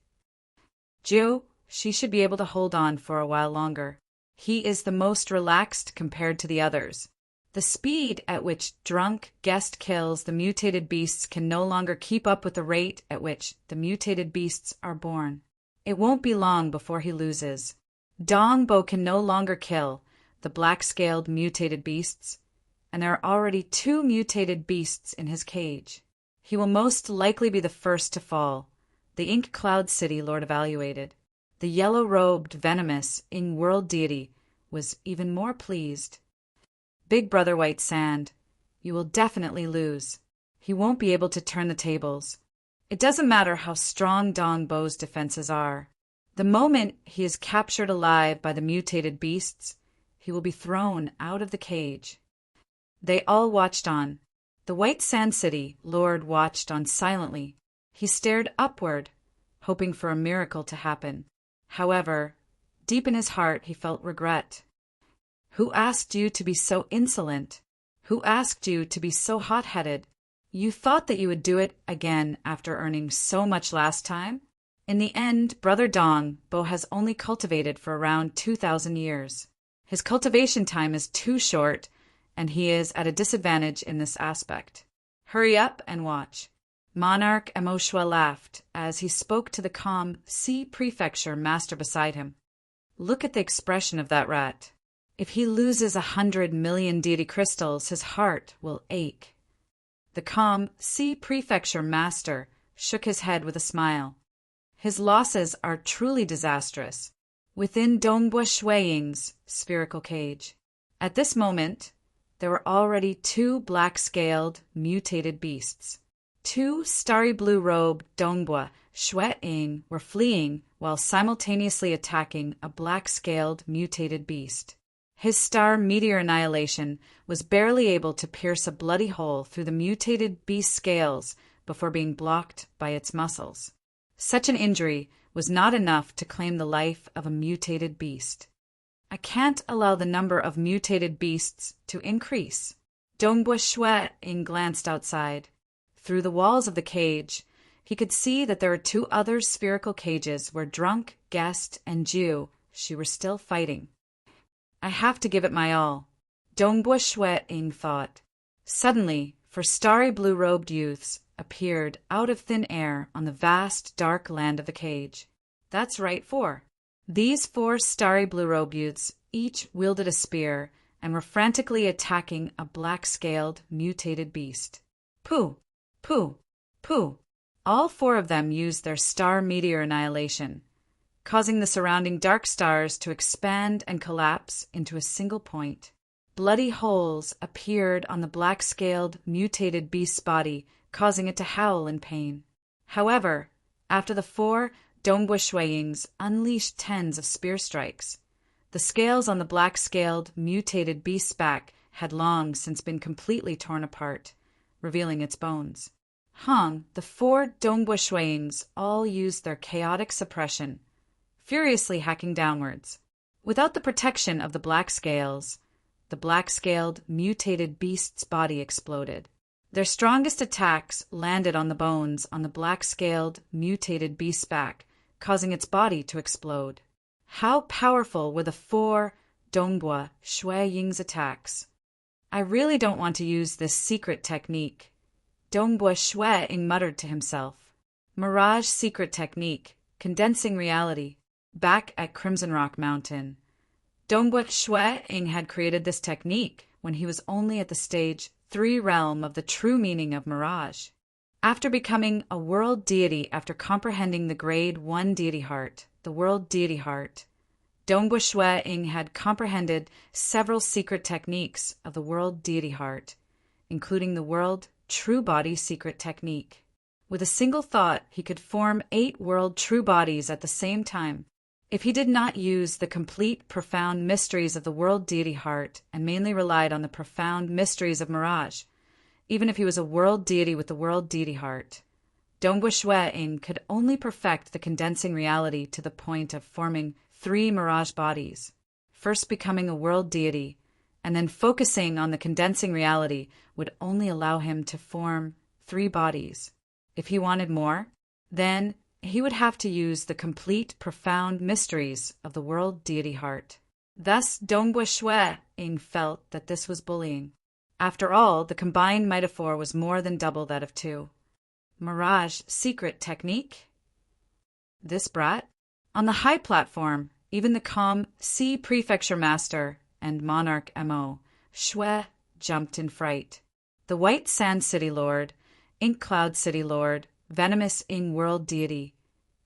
Jiu, she should be able to hold on for a while longer. He is the most relaxed compared to the others. The speed at which drunk guest kills the mutated beasts can no longer keep up with the rate at which the mutated beasts are born. It won't be long before he loses. Dongbo can no longer kill the black-scaled mutated beasts, and there are already 2 mutated beasts in his cage. He will most likely be the first to fall. The Ink Cloud City Lord evaluated. The yellow-robed, venomous Ing World deity was even more pleased. Big Brother White Sand, you will definitely lose. He won't be able to turn the tables. It doesn't matter how strong Dongbo's defenses are. The moment he is captured alive by the mutated beasts, he will be thrown out of the cage. They all watched on. The White Sand City Lord watched on silently. He stared upward, hoping for a miracle to happen. However, deep in his heart he felt regret. Who asked you to be so insolent? Who asked you to be so hot-headed? You thought that you would do it again after earning so much last time? In the end, Brother Dongbo has only cultivated for around 2,000 years. His cultivation time is too short, and he is at a disadvantage in this aspect. Hurry up and watch. Monarch Emoshua laughed as he spoke to the calm Sea Prefecture master beside him. Look at the expression of that rat. If he loses 100 million deity crystals, his heart will ache. The calm Sea Prefecture master shook his head with a smile. His losses are truly disastrous. Within Dongbo Shuiying's spherical cage. At this moment, there were already 2 black-scaled, mutated beasts. 2 starry blue-robed Dongbo Shuiying were fleeing while simultaneously attacking a black-scaled, mutated beast. His star meteor annihilation was barely able to pierce a bloody hole through the mutated beast's scales before being blocked by its muscles. Such an injury was not enough to claim the life of a mutated beast. I can't allow the number of mutated beasts to increase. Dongbo Shuiying glanced outside. Through the walls of the cage, he could see that there were 2 other spherical cages where Drunk, Guest, and Jiu she were still fighting. I have to give it my all, Dongbo Shuiying thought. Suddenly, 4 starry blue-robed youths appeared out of thin air on the vast, dark land of the cage. That's right, 4. These 4 starry blue-robed youths each wielded a spear and were frantically attacking a black-scaled, mutated beast. Pooh! Pooh! Pooh! All 4 of them used their star meteor annihilation, causing the surrounding dark stars to expand and collapse into a single point. Bloody holes appeared on the black-scaled, mutated beast's body, causing it to howl in pain. However, after the 4 Dongbo Shuiyings unleashed tens of spear strikes, the scales on the black-scaled, mutated beast's back had long since been completely torn apart, revealing its bones. The 4 Dongbo Shuiyings all used their chaotic suppression, furiously hacking downwards. Without the protection of the black scales, the black-scaled, mutated beast's body exploded. Their strongest attacks landed on the bones on the black-scaled, mutated beast's back, causing its body to explode. How powerful were the 4 Dongbo Shuiying's attacks? I really don't want to use this secret technique, Dongbo Shuiying muttered to himself. Mirage secret technique, condensing reality. Back at Crimson Rock Mountain, Dongbo Shuiying had created this technique when he was only at the stage 3 realm of the true meaning of Mirage. After becoming a world deity after comprehending the grade 1 deity heart, the world deity heart, Dongbo Shuiying had comprehended several secret techniques of the world deity heart, including the world true body secret technique. With a single thought, he could form 8 world true bodies at the same time. If he did not use the complete, profound mysteries of the world deity heart and mainly relied on the profound mysteries of mirage, even if he was a world deity with the world deity heart, Dongba Shui-ing could only perfect the condensing reality to the point of forming 3 mirage bodies, first becoming a world deity, and then focusing on the condensing reality would only allow him to form 3 bodies. If he wanted more, then he would have to use the complete, profound mysteries of the world deity heart. Thus, Dongba Shui-ing felt that this was bullying. After all, the combined metaphor was more than double that of 2. Mirage secret technique? This brat? On the high platform, even the calm Sea Prefecture Master and Monarch Mo. Shui jumped in fright. The White Sand City Lord, Ink Cloud City Lord, Venomous Ing World Deity,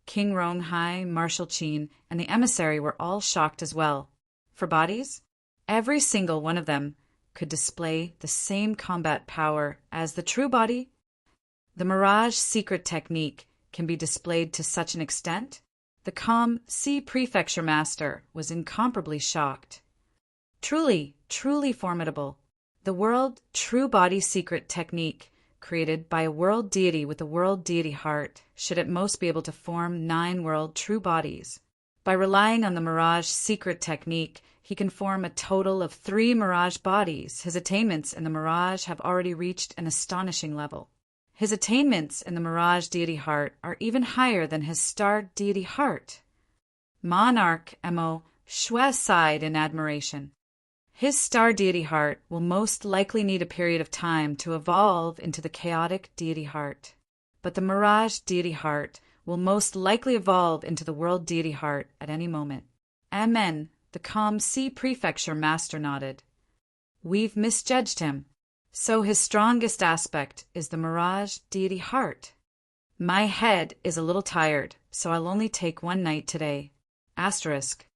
King Ronghai, Marshal Qin, and the emissary were all shocked as well. For bodies, every single one of them could display the same combat power as the true body. The Mirage secret technique can be displayed to such an extent, the calm Sea Prefecture Master was incomparably shocked. Truly, truly formidable. The world true body secret technique, created by a world deity with a world deity heart, should at most be able to form 9 world true bodies. By relying on the Mirage secret technique, he can form a total of 3 Mirage bodies. His attainments in the Mirage have already reached an astonishing level. His attainments in the Mirage deity heart are even higher than his star deity heart. Monarch Mo. Shui sighed in admiration. His star deity heart will most likely need a period of time to evolve into the chaotic deity heart. But the Mirage deity heart will most likely evolve into the world deity heart at any moment. Amen, the calm Sea Prefecture Master nodded. We've misjudged him. So his strongest aspect is the Mirage deity heart. My head is a little tired, so I'll only take 1 night today. Asterisk.